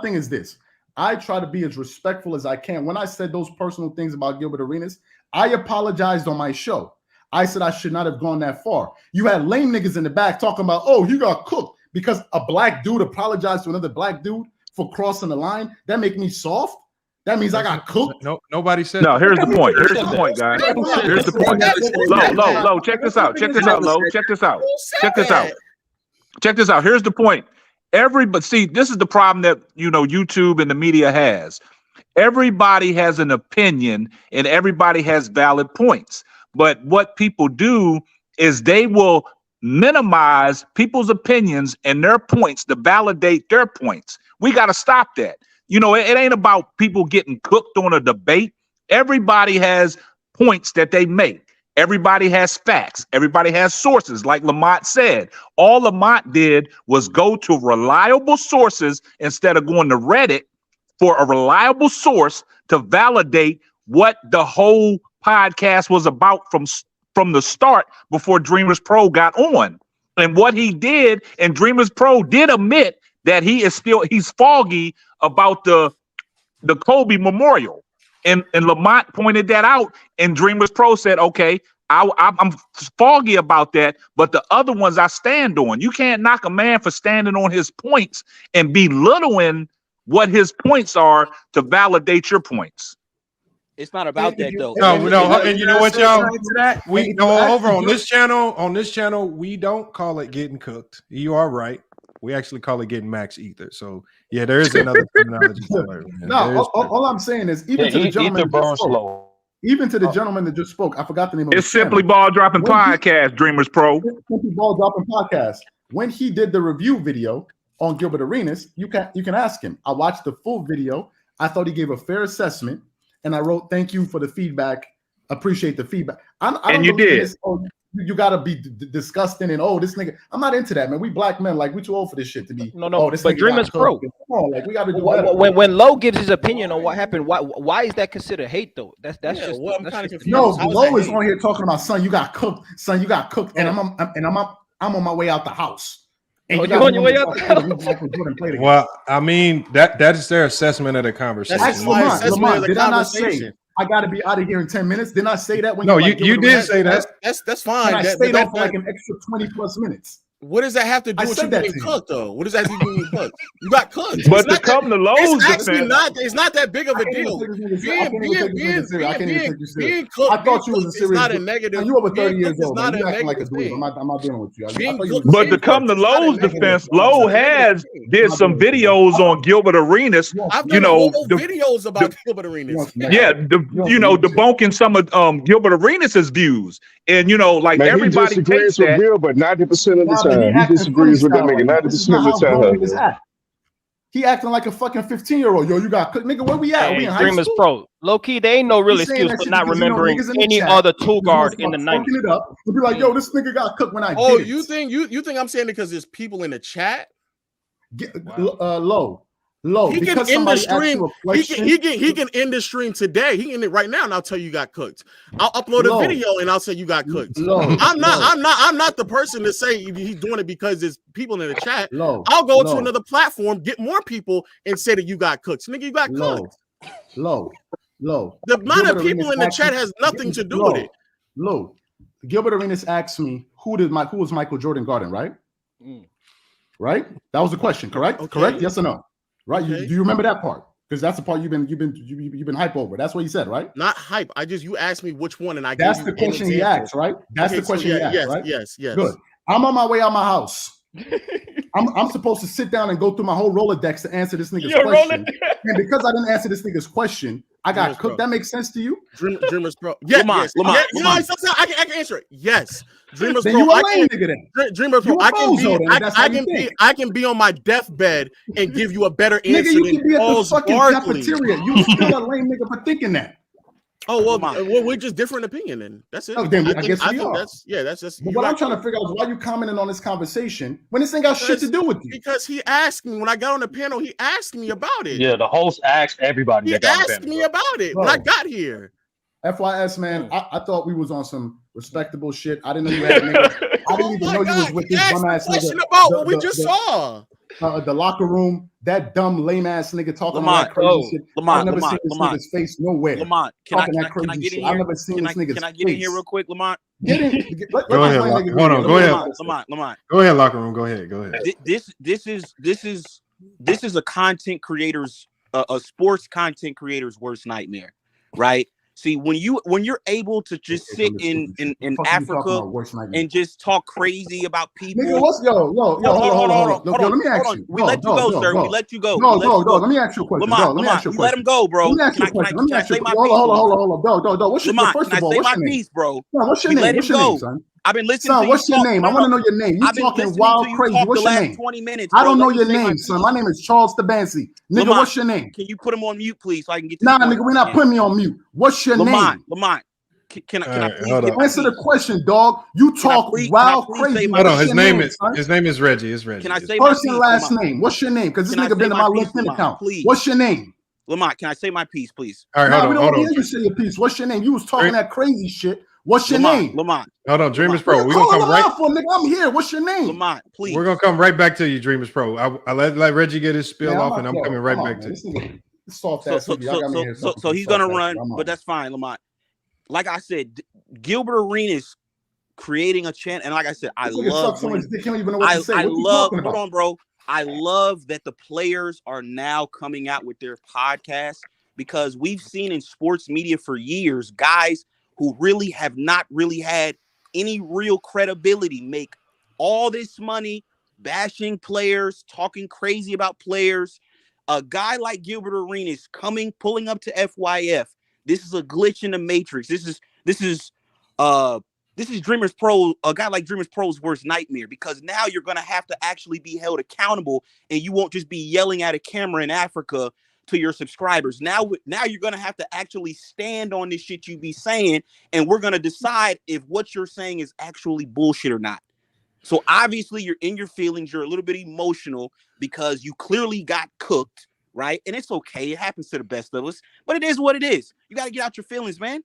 Speaker 7: is this. I try to be as respectful as I can. When I said those personal things about Gilbert Arenas, I apologized on my show. I said I should not have gone that far. You had lame niggas in the back talking about, oh, you got cooked because a black dude apologized to another black dude for crossing the line. That make me soft? That means I got cooked?
Speaker 6: No, nobody said
Speaker 3: no. Here's the point. Here's the point, guys. Here's the point. Low. Check this out. Check this out, Low. Check this out. Check this out. Check this out. Here's the point. But see, this is the problem that YouTube and the media has. Everybody has an opinion and everybody has valid points. But what people do is they will minimize people's opinions and their points to validate their points. We got to stop that. It ain't about people getting cooked on a debate. Everybody has points that they make. Everybody has facts. Everybody has sources. Like Lamont said, all Lamont did was go to reliable sources instead of going to Reddit for a reliable source to validate what the whole podcast was about from the start before Dreamers Pro got on. And what he did, and Dreamers Pro did admit that he's foggy about the Kobe memorial. And Lamont pointed that out, and Dreamers Pro said, okay, I'm foggy about that, but the other ones I stand on. You can't knock a man for standing on his points and belittling what his points are to validate your points.
Speaker 2: It's not about that though.
Speaker 6: No, and you know what, y'all? We over on this channel. On this channel, we don't call it getting cooked. You are right. We actually call it getting max ether. So yeah, there is another terminology.
Speaker 7: No, all I'm saying is even to the gentleman that just spoke, I forgot the name of
Speaker 3: it's Simply Ball Dropping Podcast, Dreamers Pro.
Speaker 7: Simply Ball Dropping Podcast. When he did the review video on Gilbert Arenas, you can ask him. I watched the full video. I thought he gave a fair assessment. And I wrote, thank you for the feedback. Appreciate the feedback. I don't
Speaker 3: you did.
Speaker 7: This, you got to be disgusting and this nigga. I'm not into that, man. We black men, like we too old for this shit to be.
Speaker 15: No. But Dreamers Pro.
Speaker 7: Come on, like we got to do better.
Speaker 15: When Low gives his opinion on what happened, why is that considered hate though? That's just what I'm kind of confused.
Speaker 7: No, Low is on here talking about son, you got cooked, and I'm on my way out the house.
Speaker 15: You're on your way out the house.
Speaker 6: Well, I mean that is their assessment of the conversation.
Speaker 7: That's Lamont, did I not say I got to be out of here in 10 minutes? Didn't I say that?
Speaker 6: You did say that.
Speaker 17: That's fine.
Speaker 7: I stayed on for like an extra 20+ minutes.
Speaker 17: What does that have to do with you being cooked, though? What does that have to do with cooked? You got cooked.
Speaker 3: But to come to Lowe's,
Speaker 17: it's not that big of a deal. Being cooked,
Speaker 7: I thought you was a serious.
Speaker 17: Not a negative.
Speaker 7: You over 30 years old. You acting like a dude. I'm not dealing with you.
Speaker 3: But to come to Lowe's defense, Lowe did some videos on Gilbert Arenas.
Speaker 17: I've done videos about Gilbert Arenas.
Speaker 3: Yeah, debunking some of Gilbert Arenas' views, and like everybody takes that.
Speaker 4: But 90% of the time. He disagrees with that nigga 90% of the time.
Speaker 7: He acting like a fucking 15-year-old. Yo, you got cooked, nigga. Where we at? We in high
Speaker 15: Dreamers
Speaker 7: school?
Speaker 15: Pro. Low key, they ain't no real excuse for not remembering any other two guard in the 90s.
Speaker 7: It up to be like, yo, this nigga got cooked when I did.
Speaker 17: Oh, you think I'm saying it because there's people in the chat?
Speaker 7: Low. Low,
Speaker 17: he can
Speaker 7: because
Speaker 17: end the
Speaker 7: somebody asked
Speaker 17: stream.
Speaker 7: you a question.
Speaker 17: He can end the stream today. He can end it right now, and I'll tell you got cooked. I'll upload a video and I'll say you got cooked. I'm not the person to say he's doing it because there's people in the chat. I'll go to another platform, get more people, and say that you got cooked. Nigga, you got cooked.
Speaker 7: Low.
Speaker 17: The amount of people in the chat has nothing to do with it.
Speaker 7: Low. Gilbert Arenas asked me who was Michael Jordan guarding, right? Right? That was the question, correct? Okay. Correct? Yes or no? Right? Okay. Do you remember that part? Because that's the part you've been hype over. That's what you said, right?
Speaker 17: Not hype. You asked me which one, and I.
Speaker 7: That's the question he asked, right? That's the question he asked, right?
Speaker 17: Yes.
Speaker 7: Good. I'm on my way out my house. I'm supposed to sit down and go through my whole Rolodex to answer this nigga's question. And because I didn't answer this nigga's question, I got cooked. That makes sense to you?
Speaker 17: Dreamers Pro. Yeah, yes. I can answer it. Yes. Dreamers
Speaker 7: then
Speaker 17: Pro.
Speaker 7: You a lame nigga then.
Speaker 17: Dreamers Pro. I can be on my deathbed and give you a better answer.
Speaker 7: Nigga, you can be at the fucking cafeteria. You still a lame nigga for thinking that.
Speaker 17: Oh well, we're just different opinion, then that's it.
Speaker 7: Oh, then I guess we are.
Speaker 17: That's just.
Speaker 7: But what I'm trying to figure out is why you commenting on this conversation when this ain't got shit to do with you.
Speaker 17: Because he asked me when I got on the panel. He asked me about it.
Speaker 21: Yeah, the host asked everybody.
Speaker 17: He asked me about it when I got here.
Speaker 7: FYS, man, I thought we was on some respectable shit. I didn't know you had niggas. I didn't even know you was with this bum ass nigga.
Speaker 17: About what we just saw.
Speaker 7: The locker room, that dumb lame ass nigga talking that crazy shit. I've never seen this nigga's face nowhere.
Speaker 2: Lamont, can I get in here?
Speaker 7: I've never seen this nigga's face.
Speaker 2: Can I get in here real quick, Lamont?
Speaker 7: Get in.
Speaker 6: Go ahead. Hold on. Go ahead.
Speaker 2: Lamont.
Speaker 6: Go ahead, locker room. Go ahead.
Speaker 2: This is a content creator's, a sports content creator's worst nightmare, right? See, when you're able to just sit in Africa and just talk crazy about people.
Speaker 7: Nigga, hold on. Let me ask you.
Speaker 2: We let you go, sir. We let you go.
Speaker 7: No. Let me ask you a question.
Speaker 2: Lamont, let him go, bro.
Speaker 7: Let me ask you a question. Hold on. What's your name? First of all, what's your name? What's your name? What's your name, son?
Speaker 2: I've been listening to you.
Speaker 7: What's your name? I want to know your name. You talking wild crazy. What's your name?
Speaker 2: 20 minutes.
Speaker 7: I don't know your name, son. My name is Charles Debancy. Nigga, what's your name?
Speaker 2: Can you put him on mute, please, so I can get this?
Speaker 7: Nah, nigga, we're not putting me on mute. What's your name?
Speaker 2: Lamont. Can I please
Speaker 7: answer the question, dog? You talk wild crazy.
Speaker 6: Hold on. His name is Reggie. It's Reggie.
Speaker 2: Can I say
Speaker 7: first and last name? What's your name? Because this nigga been in my LinkedIn account. What's your name?
Speaker 2: Lamont, can I say my piece, please?
Speaker 6: All right, hold on.
Speaker 7: We don't hear you say your piece. What's your name? You was talking that crazy shit. What's your name?
Speaker 2: Lamont.
Speaker 6: Hold on, Dreamers Pro. We're gonna come right.
Speaker 7: Nigga, I'm here. What's your name?
Speaker 2: Lamont, please.
Speaker 6: We're gonna come right back to you, Dreamers Pro. I let Reggie get his spiel off, and I'm coming right back to you.
Speaker 2: So he's gonna run, but that's fine, Lamont. Like I said, Gilbert Arenas creating a chant, and like I said, I love. Hold on, bro. I love that the players are now coming out with their podcasts because we've seen in sports media for years guys who really have not really had any real credibility make all this money bashing players, talking crazy about players. A guy like Gilbert Arenas pulling up to FYF. This is a glitch in the matrix. This is Dreamers Pro, a guy like Dreamers Pro's worst nightmare, because now you're gonna have to actually be held accountable, and you won't just be yelling at a camera in Africa to your subscribers. Now you're gonna have to actually stand on this shit you be saying, and we're gonna decide if what you're saying is actually bullshit or not. So obviously you're in your feelings, you're a little bit emotional because you clearly got cooked, right? And it's okay, it happens to the best of us, but it is what it is. You got to get out your feelings, man.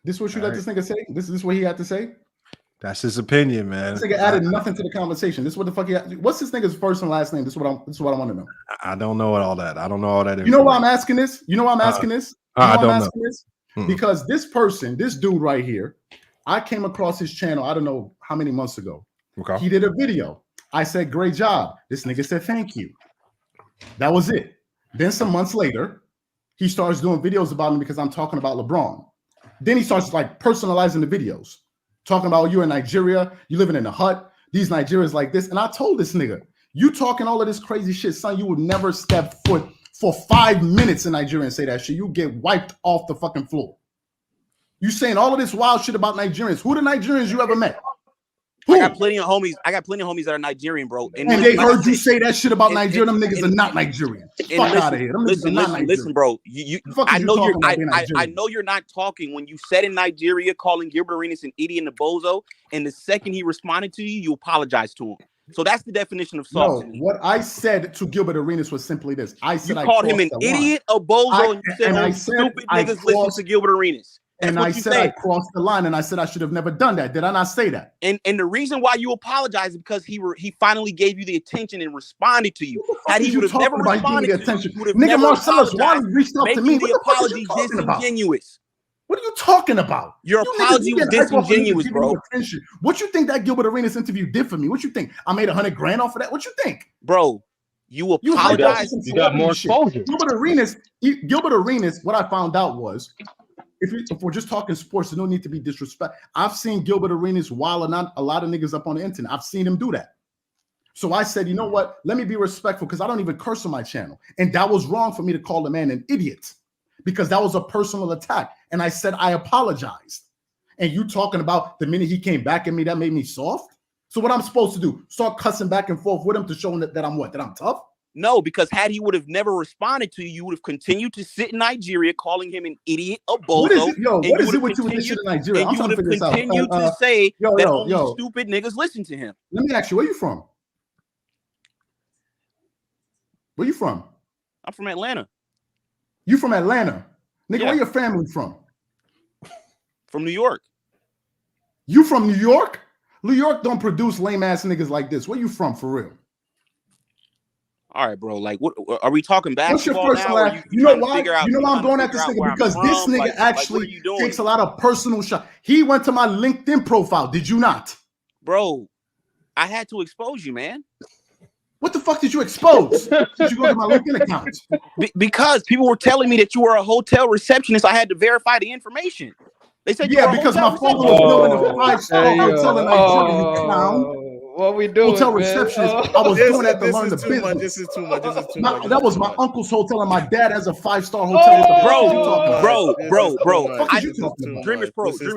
Speaker 7: This is what you let this nigga say? This is what he had to say?
Speaker 6: That's his opinion, man.
Speaker 7: This nigga added nothing to the conversation. This is what the fuck he had. What's this nigga's first and last name? This is what I want to know.
Speaker 6: I don't know all that. I don't know all that.
Speaker 7: You know why I'm asking this? You know why I'm asking this?
Speaker 6: I don't know.
Speaker 7: Because this person, this dude right here, I came across his channel, I don't know how many months ago.
Speaker 6: Okay.
Speaker 7: He did a video. I said, great job. This nigga said, thank you. That was it. Then some months later, he starts doing videos about me because I'm talking about LeBron. Then he starts like personalizing the videos, talking about you're in Nigeria, you living in a hut, these Nigerians like this. And I told this nigga, you talking all of this crazy shit, son, you would never step foot for 5 minutes in Nigeria and say that shit. You get wiped off the fucking floor. You saying all of this wild shit about Nigerians. Who the Nigerians you ever met? Who?
Speaker 2: I got plenty of homies that are Nigerian, bro.
Speaker 7: And they heard you say that shit about Nigeria. Them niggas are not Nigerian. Fuck out of here.
Speaker 2: Listen, bro. I know you're not talking when you said in Nigeria calling Gilbert Arenas an idiot and a bozo, and the second he responded to you, you apologize to him. So that's the definition of soft.
Speaker 7: No, what I said to Gilbert Arenas was simply this. I said
Speaker 2: you called him an idiot, a bozo, and you said only stupid niggas listen to Gilbert Arenas.
Speaker 7: And I said I crossed the line, and I said I should have never done that. Did I not say that?
Speaker 2: And the reason why you apologize is because he finally gave you the attention and responded to you. Had he would have never responded to you, you would have never apologized.
Speaker 7: Why reached out to me?
Speaker 2: The apology disingenuous.
Speaker 7: What are you talking about?
Speaker 2: Your apology was disingenuous, bro.
Speaker 7: What you think that Gilbert Arenas interview did for me? What you think? I made $100 grand off of that? What you think?
Speaker 2: Bro, you apologize.
Speaker 21: You got more exposure.
Speaker 7: Gilbert Arenas, what I found out was, if we're just talking sports, there's no need to be disrespect. I've seen Gilbert Arenas wild a lot of niggas up on the internet. I've seen him do that. So I said, you know what? Let me be respectful because I don't even curse on my channel. And that was wrong for me to call the man an idiot because that was a personal attack. And I said, I apologized. And you talking about the minute he came back at me, that made me soft? So what I'm supposed to do? Start cussing back and forth with him to show him that I'm what? That I'm tough?
Speaker 2: No, because had he would have never responded to you, you would have continued to sit in Nigeria calling him an idiot, a bozo.
Speaker 7: What is it with you with this shit in Nigeria?
Speaker 2: I'm trying to figure this out. Continued to say that only stupid niggas listen to him.
Speaker 7: Let me ask you, where you from? Where you from?
Speaker 2: I'm from Atlanta.
Speaker 7: You from Atlanta? Nigga, where your family from?
Speaker 2: From New York.
Speaker 7: You from New York? New York don't produce lame ass niggas like this. Where you from for real?
Speaker 2: All right, bro. Like, what are we talking basketball?
Speaker 7: What's your first laugh? You know why? You know why I'm going at this nigga? Because this nigga actually takes a lot of personal shots. He went to my LinkedIn profile. Did you not?
Speaker 2: Bro, I had to expose you, man.
Speaker 7: What the fuck did you expose? Did you go to my LinkedIn account?
Speaker 2: Because people were telling me that you were a hotel receptionist. I had to verify the information. They said,
Speaker 7: yeah, because my phone was building a 5-star hotel in Nigeria, you clown.
Speaker 5: What we doing?
Speaker 7: Hotel receptionist. I was doing that to learn the business.
Speaker 17: This is too much.
Speaker 7: That was my uncle's hotel, and my dad has a 5-star hotel.
Speaker 2: Bro.
Speaker 7: Dreamers
Speaker 2: Pro.
Speaker 7: What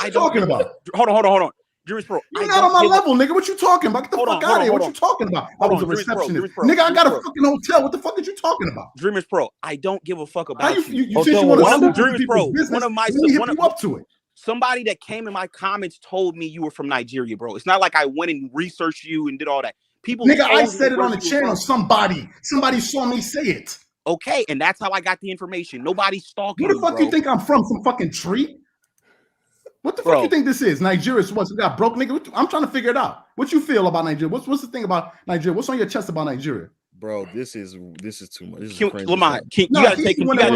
Speaker 7: you talking about?
Speaker 2: Hold on. Dreamers Pro.
Speaker 7: You're not on my level, nigga. What you talking about? Get the fuck out of here. What you talking about? I was a receptionist. Nigga, I got a fucking hotel. What the fuck are you talking about?
Speaker 2: Dreamers Pro. I don't give a fuck about you.
Speaker 7: You said you want to
Speaker 2: Dreamers Pro.
Speaker 7: One of my you up to it.
Speaker 2: Somebody that came in my comments told me you were from Nigeria, bro. It's not like I went and researched you and did all that. People,
Speaker 7: nigga, I said it on the channel. Somebody saw me say it.
Speaker 2: Okay, and that's how I got the information. Nobody's stalking.
Speaker 7: Where the fuck you think I'm from? Some fucking tree? What the fuck you think this is? Nigeria? What? We got broke, nigga. I'm trying to figure it out. What you feel about Nigeria? What's the thing about Nigeria? What's on your chest about Nigeria?
Speaker 17: Bro, this is too much. This is crazy.
Speaker 2: Lamont, you gotta take control now.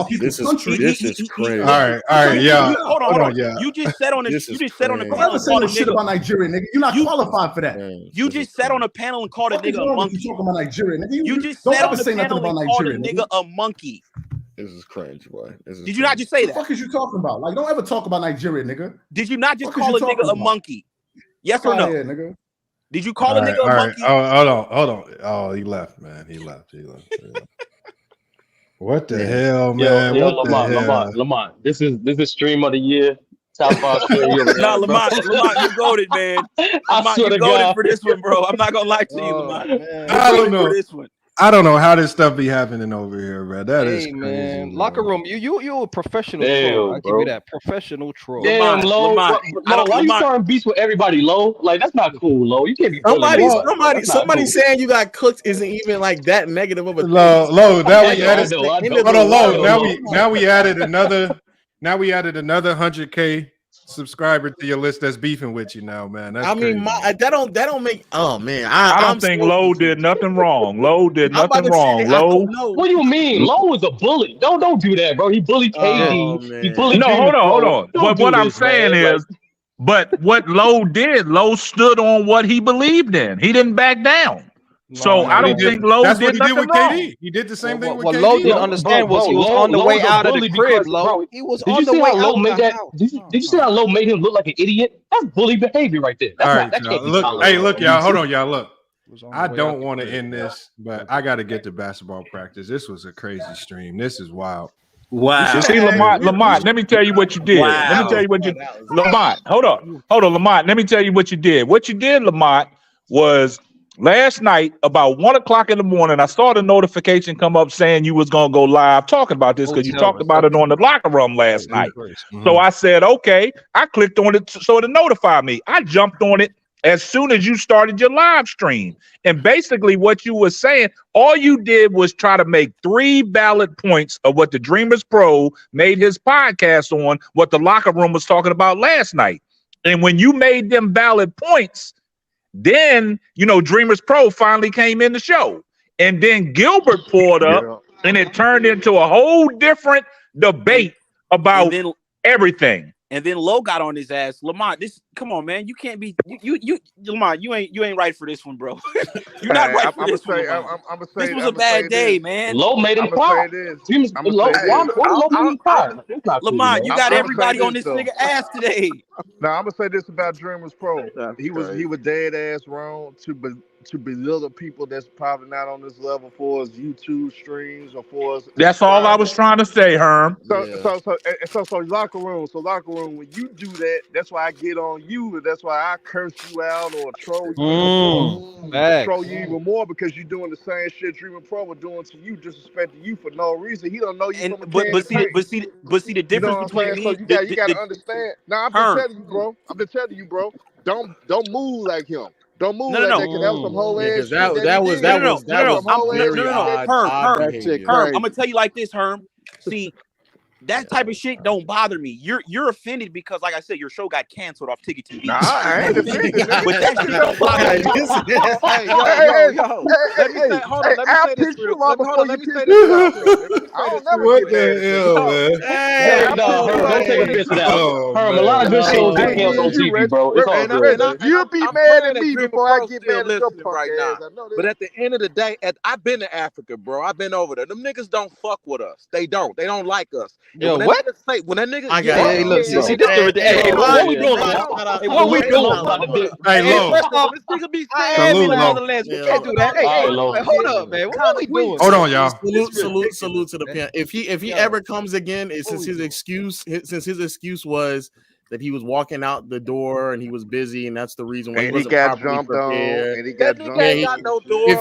Speaker 17: This is crazy.
Speaker 6: All right, yeah.
Speaker 2: Hold on. You just said on the panel and
Speaker 7: called a nigga shit about Nigeria, nigga. You're not qualified for that.
Speaker 2: You just said on the panel and called a nigga a monkey.
Speaker 7: You talking about Nigeria, nigga?
Speaker 2: You just said on the panel and called a nigga a monkey.
Speaker 17: This is cringe, boy.
Speaker 2: Did you not just say that?
Speaker 7: What the fuck is you talking about? Like, don't ever talk about Nigeria, nigga.
Speaker 2: Did you not just call a nigga a monkey? Yes or no?
Speaker 7: Nigga.
Speaker 2: Did you call a nigga a monkey?
Speaker 6: Hold on. Oh, he left, man. He left. What the hell, man?
Speaker 21: Lamont. This is stream of the year. Top 5 stream.
Speaker 2: Nah, Lamont, you goated, man. Lamont, you goated for this one, bro. I'm not gonna lie to you, Lamont.
Speaker 6: I don't know. For this one. I don't know how this stuff be happening over here, man. That is crazy,
Speaker 5: man. Locker room, you a professional troll. I give you that professional troll.
Speaker 21: Damn, Low. Why you starting beefs with everybody, Low? Like that's not cool, Low. You can't be.
Speaker 17: Somebody saying you got cooked isn't even like that negative of a
Speaker 6: low. Now we added. Hold on, Low. Now we added another 100K subscriber to your list that's beefing with you now, man. That's crazy.
Speaker 17: That don't make. Oh man,
Speaker 3: I don't think Low did nothing wrong. Low did nothing wrong. Low.
Speaker 21: What do you mean? Low is a bully. Don't do that, bro. He bullied KD. He bullied.
Speaker 3: No, hold on. What I'm saying is, but what Low did, Low stood on what he believed in. He didn't back down. So I don't think Low
Speaker 6: that's
Speaker 3: did
Speaker 6: what he did with
Speaker 3: wrong.
Speaker 6: KD. He did the same thing with
Speaker 5: what
Speaker 6: KD.
Speaker 5: Low didn't understand was he was on the way out of the crib, Low. He was on the way out.
Speaker 21: Did you see how Low made him look like an idiot? That's bully behavior right there. That can't be tolerated.
Speaker 6: Look, y'all. Hold on, y'all. Look. I don't want to end this, but I got to get to basketball practice. This was a crazy stream. This is wild.
Speaker 3: Wow. You see, Lamont, let me tell you what you did. Wow. Let me tell you what you Lamont. Hold on, Lamont. Let me tell you what you did. What you did, Lamont, was last night about 1 o'clock in the morning, I saw the notification come up saying you was gonna go live talking about this because you talked about it on the locker room last night. So I said, okay. I clicked on it so to notify me. I jumped on it as soon as you started your live stream. And basically what you were saying, all you did was try to make 3 valid points of what the Dreamers Pro made his podcast on, what the locker room was talking about last night. And when you made them valid points, then, Dreamers Pro finally came in the show. And then Gilbert pulled up, and it turned into a whole different debate about everything.
Speaker 2: And then Lowe got on his ass. Lamont, come on, man. You can't be Lamont, you ain't right for this one, bro. You're not right for this one. This was a bad day, man.
Speaker 21: Lowe made him cry.
Speaker 2: Lamont, you got everybody on this nigga ass today.
Speaker 19: Now I'm gonna say this about Dreamers Pro. He was dead ass wrong to belittle people that's probably not on this level for his YouTube streams or for his.
Speaker 3: That's all I was trying to say, Herm.
Speaker 19: So locker room. When you do that, that's why I get on you, and that's why I curse you out or troll you, troll you even more because you're doing the same shit Dreamer Pro was doing to you, disrespecting you for no reason. He don't know you.
Speaker 2: But see the difference between me.
Speaker 19: So you gotta understand. Now I'm just telling you, bro. Don't move like him. Don't move like that, because that was some whole ass shit.
Speaker 17: That was
Speaker 2: Herm, I'm gonna tell you like this, Herm. See, that type of shit don't bother me. You're offended because, like I said, your show got canceled off Ticket TV.
Speaker 19: Nah, I ain't offended.
Speaker 2: But that shit don't bother me.
Speaker 19: Let me say, hold on. Let me say this. I don't never get that.
Speaker 21: Hey, don't take offense to that. Herm, a lot of good shows get canceled on TV, bro. It's all good.
Speaker 19: You'll be mad at me before I get mad at your punk
Speaker 8: right now. But at the end of the day, I've been to Africa, bro. I've been over there. Them niggas don't fuck with us. They don't like us.
Speaker 5: Yo, what?
Speaker 8: When that nigga,
Speaker 5: hey, look, see this the what we doing? What we doing?
Speaker 6: Hey, Lo.
Speaker 5: First off, this nigga be saying on the last. We can't do that. Hey, hold up, man. What we doing?
Speaker 6: Hold on, y'all.
Speaker 17: Salute to the pen. If he ever comes again, since his excuse was that he was walking out the door and he was busy, and that's the reason why
Speaker 19: he got jumped on. And he got jumped on.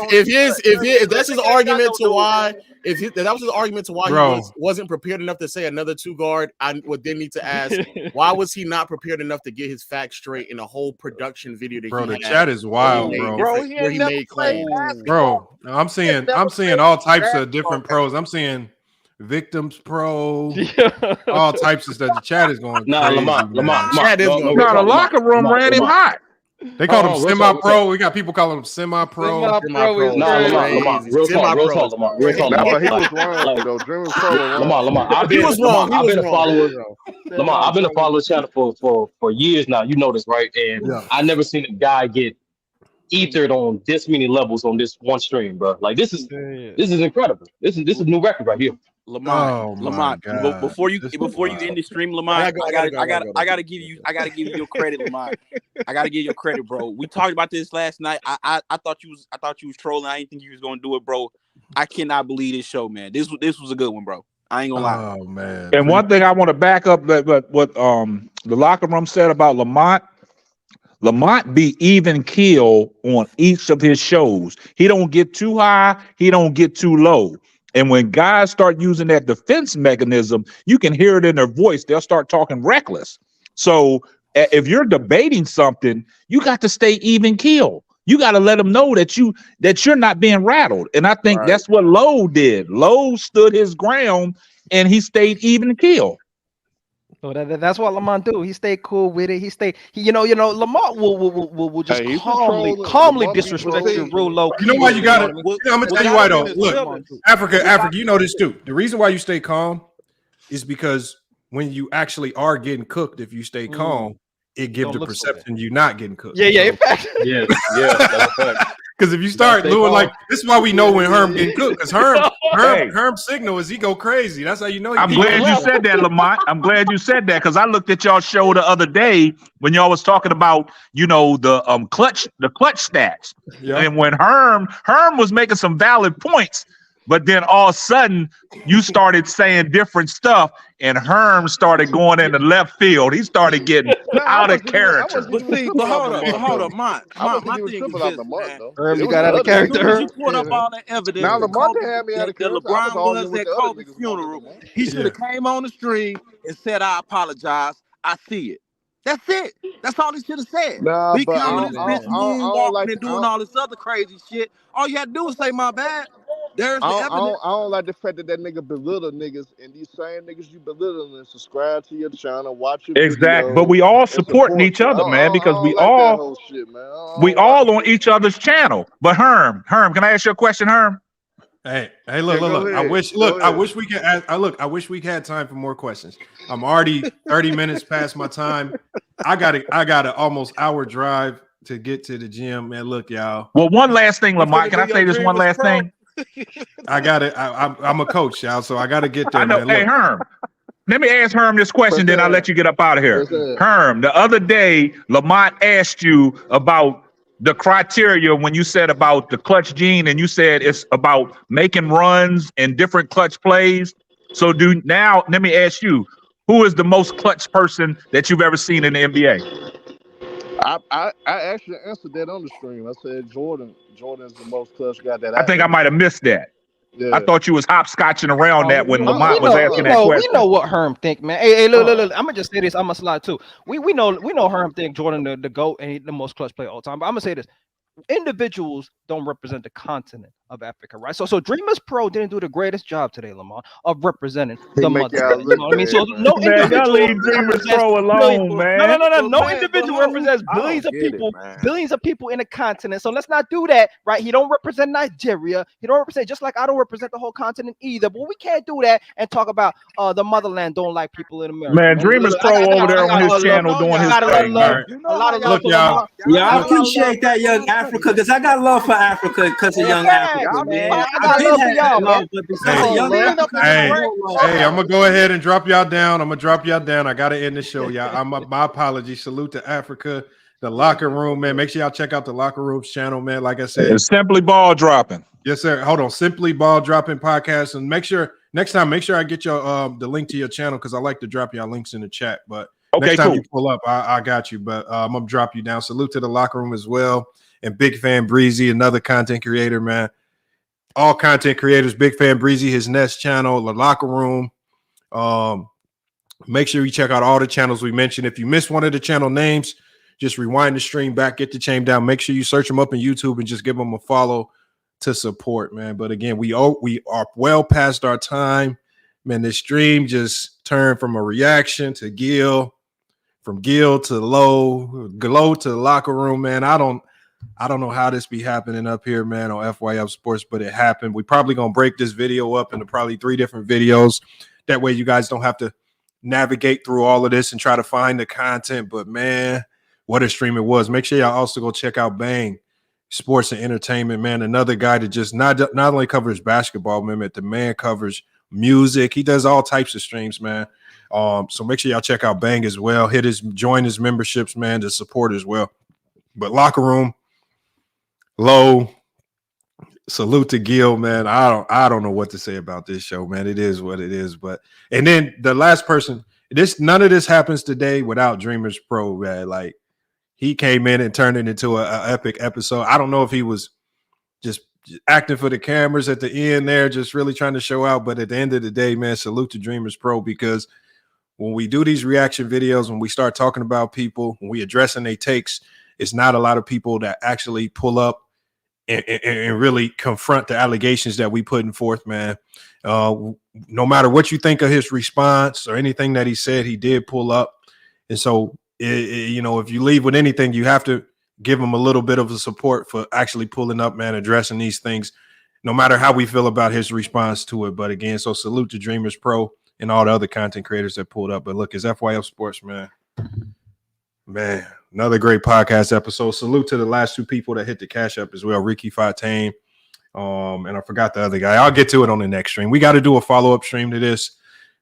Speaker 17: If that's his argument to why, if that was his argument to why he wasn't prepared enough to say another 2 guard, I would then need to ask, why was he not prepared enough to get his facts straight in a whole production video that
Speaker 6: the chat is wild,
Speaker 17: where he made claims.
Speaker 6: Bro, I'm seeing all types of different pros. I'm seeing Victims Pro, all types of stuff. The chat is going crazy.
Speaker 3: Lamont. The locker room ran him hot.
Speaker 6: They called him semi-pro. We got people calling him semi-pro.
Speaker 21: Lamont. Real talk, Lamont.
Speaker 19: He was wrong, though. Dreamers Pro.
Speaker 21: Lamont. I've been a follower. Lamont, I've been a follower channel for years now. You know this, right? And I never seen a guy get ethered on this many levels on this one stream, bro. Like this is incredible. This is a new record right here.
Speaker 2: Lamont, before you end the stream, Lamont, I gotta give you your credit, Lamont. I gotta give you your credit, bro. We talked about this last night. I thought you was trolling. I didn't think you was gonna do it, bro. I cannot believe this show, man. This was a good one, bro. I ain't gonna lie.
Speaker 6: Oh man.
Speaker 3: And one thing I want to back up what the locker room said about Lamont. Lamont be even keel on each of his shows. He don't get too high. He don't get too low. And when guys start using that defense mechanism, you can hear it in their voice. They'll start talking reckless. So if you're debating something, you got to stay even keel. You got to let them know that you're not being rattled. And I think that's what Lowe did. Lowe stood his ground and he stayed even keel.
Speaker 5: So that's what Lamont do. He stayed cool with it. Lamont will just calmly disrespect you real low.
Speaker 6: You know why you got it? I'm gonna tell you why though. Look, Africa, you know this too. The reason why you stay calm is because when you actually are getting cooked, if you stay calm, it gives the perception you're not getting cooked.
Speaker 5: Yeah, in fact.
Speaker 21: Yeah, that's a fact.
Speaker 6: Because if you start doing like this, is why we know when Herm getting cooked. Because Herm's signal is he go crazy. That's how you know.
Speaker 3: I'm glad you said that, Lamont. I'm glad you said that because I looked at y'all show the other day when y'all was talking about the clutch stats. Yeah. And when Herm was making some valid points, but then all of a sudden you started saying different stuff, and Herm started going into left field. He started getting out of character.
Speaker 8: But hold up, my thing is this, man.
Speaker 5: Herm, you got out of character.
Speaker 8: You put up all that evidence.
Speaker 19: Now Lamont had me out of character.
Speaker 8: LeBron was at Kobe's funeral. He should have came on the stream and said, "I apologize. I see it." That's it. That's all he should have said.
Speaker 19: Nah,
Speaker 8: He
Speaker 19: but
Speaker 8: coming this bitch moonwalking and doing all this other crazy shit. All you had to do was say my bad. There's the evidence.
Speaker 19: I don't like the fact that nigga belittle niggas, and these same niggas you belittling and subscribe to your channel, watch your
Speaker 3: Exactly.
Speaker 19: videos,
Speaker 3: But we all supporting each other, man, because we all on each other's channel. But Herm, can I ask you a question, Herm?
Speaker 6: Hey, look. I wish we could ask. I wish we had time for more questions. I'm already 30 minutes past my time. I got an almost hour drive to get to the gym, man. Look, y'all.
Speaker 3: Well, one last thing, Lamont. Can I say this one last thing?
Speaker 6: I got it. I'm a coach, y'all, so I got to get there.
Speaker 3: I know.
Speaker 6: Man.
Speaker 3: Hey, Herm. Let me ask Herm this question, then I'll let you get up out of here. Herm, the other day, Lamont asked you about the criteria when you said about the clutch gene, and you said it's about making runs and different clutch plays. So now let me ask you, who is the most clutch person that you've ever seen in the NBA?
Speaker 19: I actually answered that on the stream. I said Jordan's the most clutch guy that
Speaker 3: I think I might have missed that.
Speaker 19: Yeah.
Speaker 3: I thought you was hopscotching around that when Lamont was asking that question.
Speaker 5: We know what Herm think, man. Hey, look. I'm gonna just say this. I'm gonna slide too. We know Herm think Jordan the GOAT and he the most clutch player all time. But I'm gonna say this: individuals don't represent the continent of Africa, right? So Dreamers Pro didn't do the greatest job today, Lamont, of representing the mother. You know what I mean? So no individual
Speaker 3: leave Dreamers Pro alone, man.
Speaker 5: No individual represents billions of people in the continent. So let's not do that, right? He don't represent Nigeria. He don't represent, just like I don't represent the whole continent either. But we can't do that and talk about the motherland don't like people in America.
Speaker 3: Man, Dreamers Pro over there on his channel doing his thing.
Speaker 5: A lot of love,
Speaker 6: y'all.
Speaker 18: Yeah, I appreciate that, young Africa, because I got love for Africa because of young Africa, man.
Speaker 5: I did have love,
Speaker 18: but besides young Africa,
Speaker 6: hey, I'm gonna go ahead and drop y'all down. I gotta end the show, y'all. My apologies. Salute to Africa, the locker room, man. Make sure y'all check out the locker room's channel, man. Like I said,
Speaker 3: it's Simply Ball Dropping.
Speaker 6: Yes, sir. Hold on, Simply Ball Dropping podcast, and make sure next time I get your the link to your channel because I like to drop y'all links in the chat. But next time you pull up, I got you. But I'm gonna drop you down. Salute to the locker room as well. And Big Fan Breezy, another content creator, man. All content creators, Big Fan Breezy, his Nest channel, the locker room. Make sure you check out all the channels we mentioned. If you missed one of the channel names, just rewind the stream back, get the chain down. Make sure you search them up on YouTube and just give them a follow to support, man. But again, we are well past our time, man. This stream just turned from a reaction to Gil, from Gil to Glow to the locker room, man. I don't know how this be happening up here, man, on FYF Sports, but it happened. We probably gonna break this video up into probably 3 different videos. That way you guys don't have to navigate through all of this and try to find the content. But man, what a stream it was. Make sure y'all also go check out Bang Sports and Entertainment, man. Another guy that just not only covers basketball, man, but the man covers music. He does all types of streams, man. So make sure y'all check out Bang as well. Join his memberships, man, to support as well. But locker room, Low, salute to Gil, man. I don't know what to say about this show, man. It is what it is. But and then the last person, none of this happens today without Dreamers Pro, man. Like he came in and turned it into an epic episode. I don't know if he was just acting for the cameras at the end there, just really trying to show out. But at the end of the day, man, salute to Dreamers Pro, because when we do these reaction videos, when we start talking about people, when we addressing their takes, it's not a lot of people that actually pull up and really confront the allegations that we putting forth, man. No matter what you think of his response or anything that he said, he did pull up. And so, if you leave with anything, you have to give him a little bit of a support for actually pulling up, man, addressing these things, no matter how we feel about his response to it. But again, so salute to Dreamers Pro and all the other content creators that pulled up. But look, it's FYF Sports, man. Man, another great podcast episode. Salute to the last 2 people that hit the cash up as well, Ricky Fontaine. And I forgot the other guy. I'll get to it on the next stream. We got to do a follow-up stream to this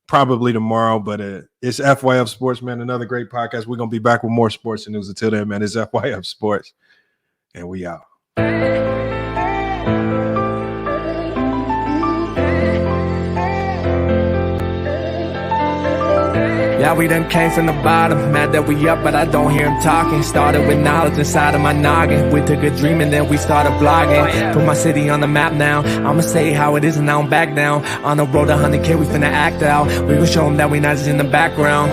Speaker 6: probably tomorrow, but it's FYF Sports, man. Another great podcast. We're going to be back with more sports news. Until then, man, it's FYF Sports, and we out.
Speaker 9: Yeah, we done came from the bottom, mad that we up, but I don't hear him talking. Started with knowledge inside of my noggin. We took a dream and then we started blogging. Put my city on the map now. I'ma say how it is and I don't back down. On the road to 100K, we finna act out. We gon' show them that we not just in the background.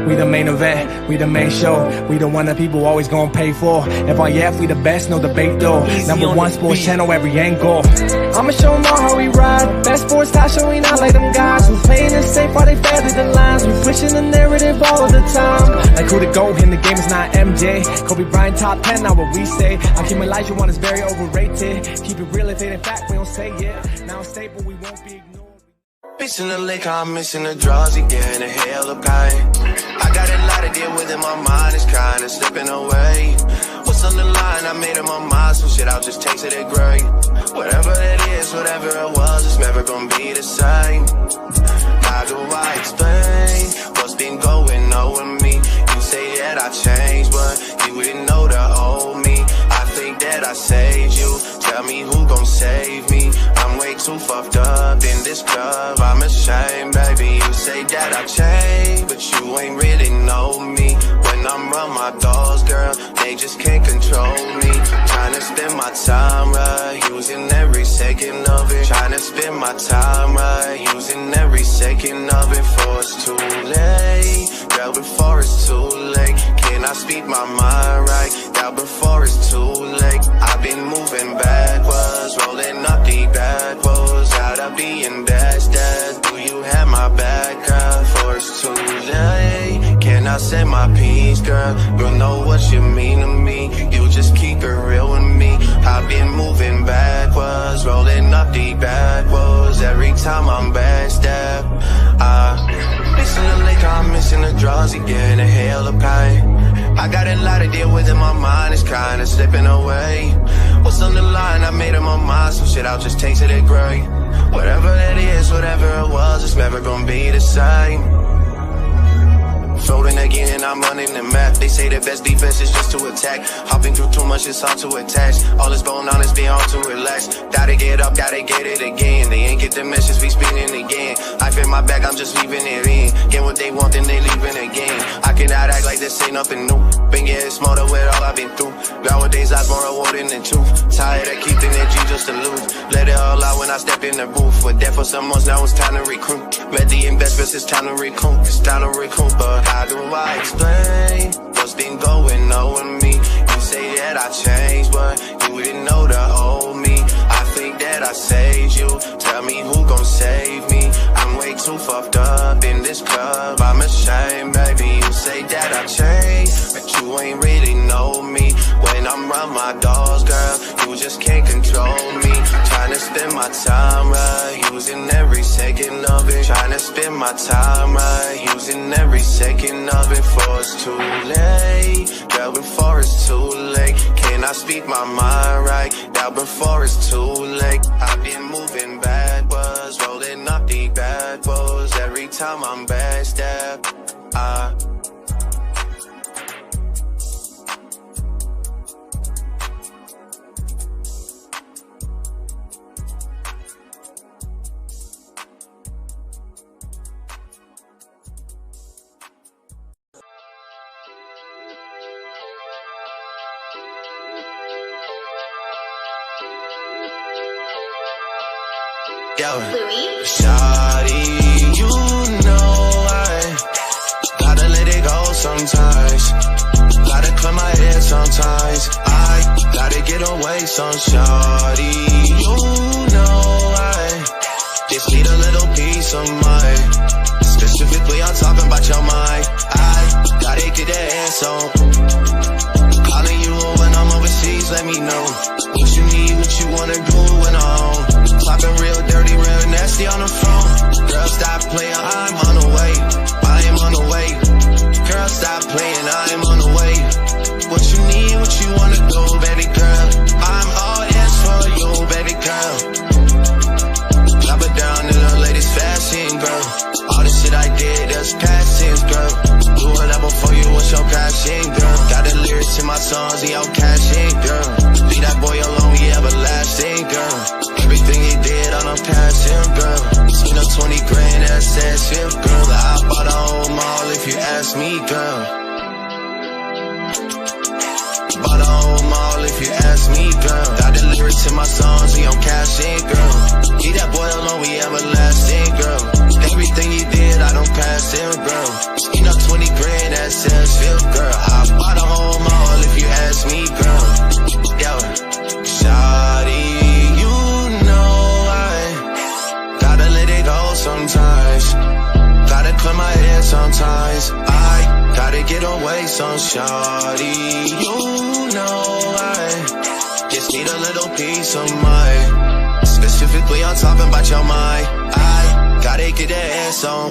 Speaker 9: We the main event, we the main show. We the one that people always gonna pay for. FYF, we the best, no debate though. Number one sports channel, every angle. I'ma show them all how we ride. Best sports talk show, we not like them guys. We playing it safe while they feather the lines. We pushing the narrative all of the time. Like who to go in the game is not MJ. Kobe Bryant top 10, not what we say. Hakeem Olajuwon is very overrated. Keep it real if it ain't fact, we don't say it. Now it's stable, we won't be ignored.
Speaker 13: Missing the lake, I'm missing the draws again, a hell of pain. I got a lot to deal with and my mind is kinda slipping away. What's on the line? I made up my mind, so shit, I'll just taste it at great. Whatever it is, whatever it was, it's never gonna be the same. How do I explain what's been going on with me? You say that I changed, but you didn't know the old me. I think that I saved you. Tell me who gon' save me. I'm way too fucked up in this club. I'm ashamed, baby. You say that I changed, but you ain't really know me. When I'm around my dogs, girl, they just can't control me. Trying to spend my time right, using every second of it. Trying to spend my time right, using every second of it. Before it's too late, girl, before it's too late. Can I speak my mind right? Girl, before it's too late. I've been moving backwards, rolling up the backwards. Out of being best, do you have my back, girl? Before it's too late. Can I say my piece, girl? Girl, know what you mean to me. You just keep it real with me. I've been moving backwards, rolling up the backwards. Every time I'm backstep, missing the lake, I'm missing the draws again, a hell of pain. I got a lot to deal with and my mind is kinda slipping away. What's on the line? I made up my mind, so shit, I'll just taste it at great. Whatever it is, whatever it was, it's never gonna be the same. Floating again and I'm running the map. They say the best defense is just to attack. Hopping through too much, it's hard to attach. All this bone on is being hard to relax. Gotta get up, gotta get it again. They ain't get the message, we spinning again. I feel my back, I'm just leaving it in. Get what they want, then they leaving again. I cannot act like this ain't nothing new. Been getting smarter with all I've been through. Nowadays, life's more rewarding than truth. Tired of keeping energy just to lose. Let it all out when I step in the booth. We're dead for some months, now it's time to recruit. Read the investments, it's time to recoup. It's time to recoup, but how do I explain what's been going on with me? You say that I changed, but you didn't know the old me. I think that I saved you. Tell me who gon' save me. I'm way too fucked up in this club. I'm ashamed, baby. You say that I changed, but you ain't really know me. When I'm around my dogs, girl, you just can't control me. Trying to spend my time right, using every second of it. Trying to spend my time right, using every second of it. Before it's too late, girl, before it's too late. Can I speak my mind right? Now before it's too late. I've been moving backwards, rolling up the backwards. Every time I'm backstep, shawty, you know I gotta let it go sometimes. Gotta clear my head sometimes. I gotta get away some shawty. You know I just need a little peace of mind. Specifically, I'm talking about your mind. I gotta get that ass on. Calling you when I'm overseas, let me know what you need, what you wanna do when I'm home. Clapping real dirty, real nasty on the phone. Girl, stop playing, I'm on the way. I am on the way. Girl, stop playing, I am on the way. What you need, what you wanna do, baby girl. I'm all ears for you, baby girl. Drop it down in the latest fashion, girl. All the shit I did, that's past tense, girl. Do it up before you, what's your passion, girl? Got the lyrics in my songs, and your cash in, girl. Leave that boy alone, he everlasting, girl. Everything he did on a passion, girl. Seen a 20 grand, that's that shit, girl. I bought a whole mall if you ask me, girl. Bought a whole mall if you ask me, girl. Got the lyrics in my songs, he on cash in, girl. Leave that boy alone, we everlasting, girl. Everything he did, I don't pass him, girl. Seen a 20 grand. my head sometimes. I gotta get away some shawty. You know I just need a little peace of mind. Specifically, I'm talking about your mind. I gotta get that ass on.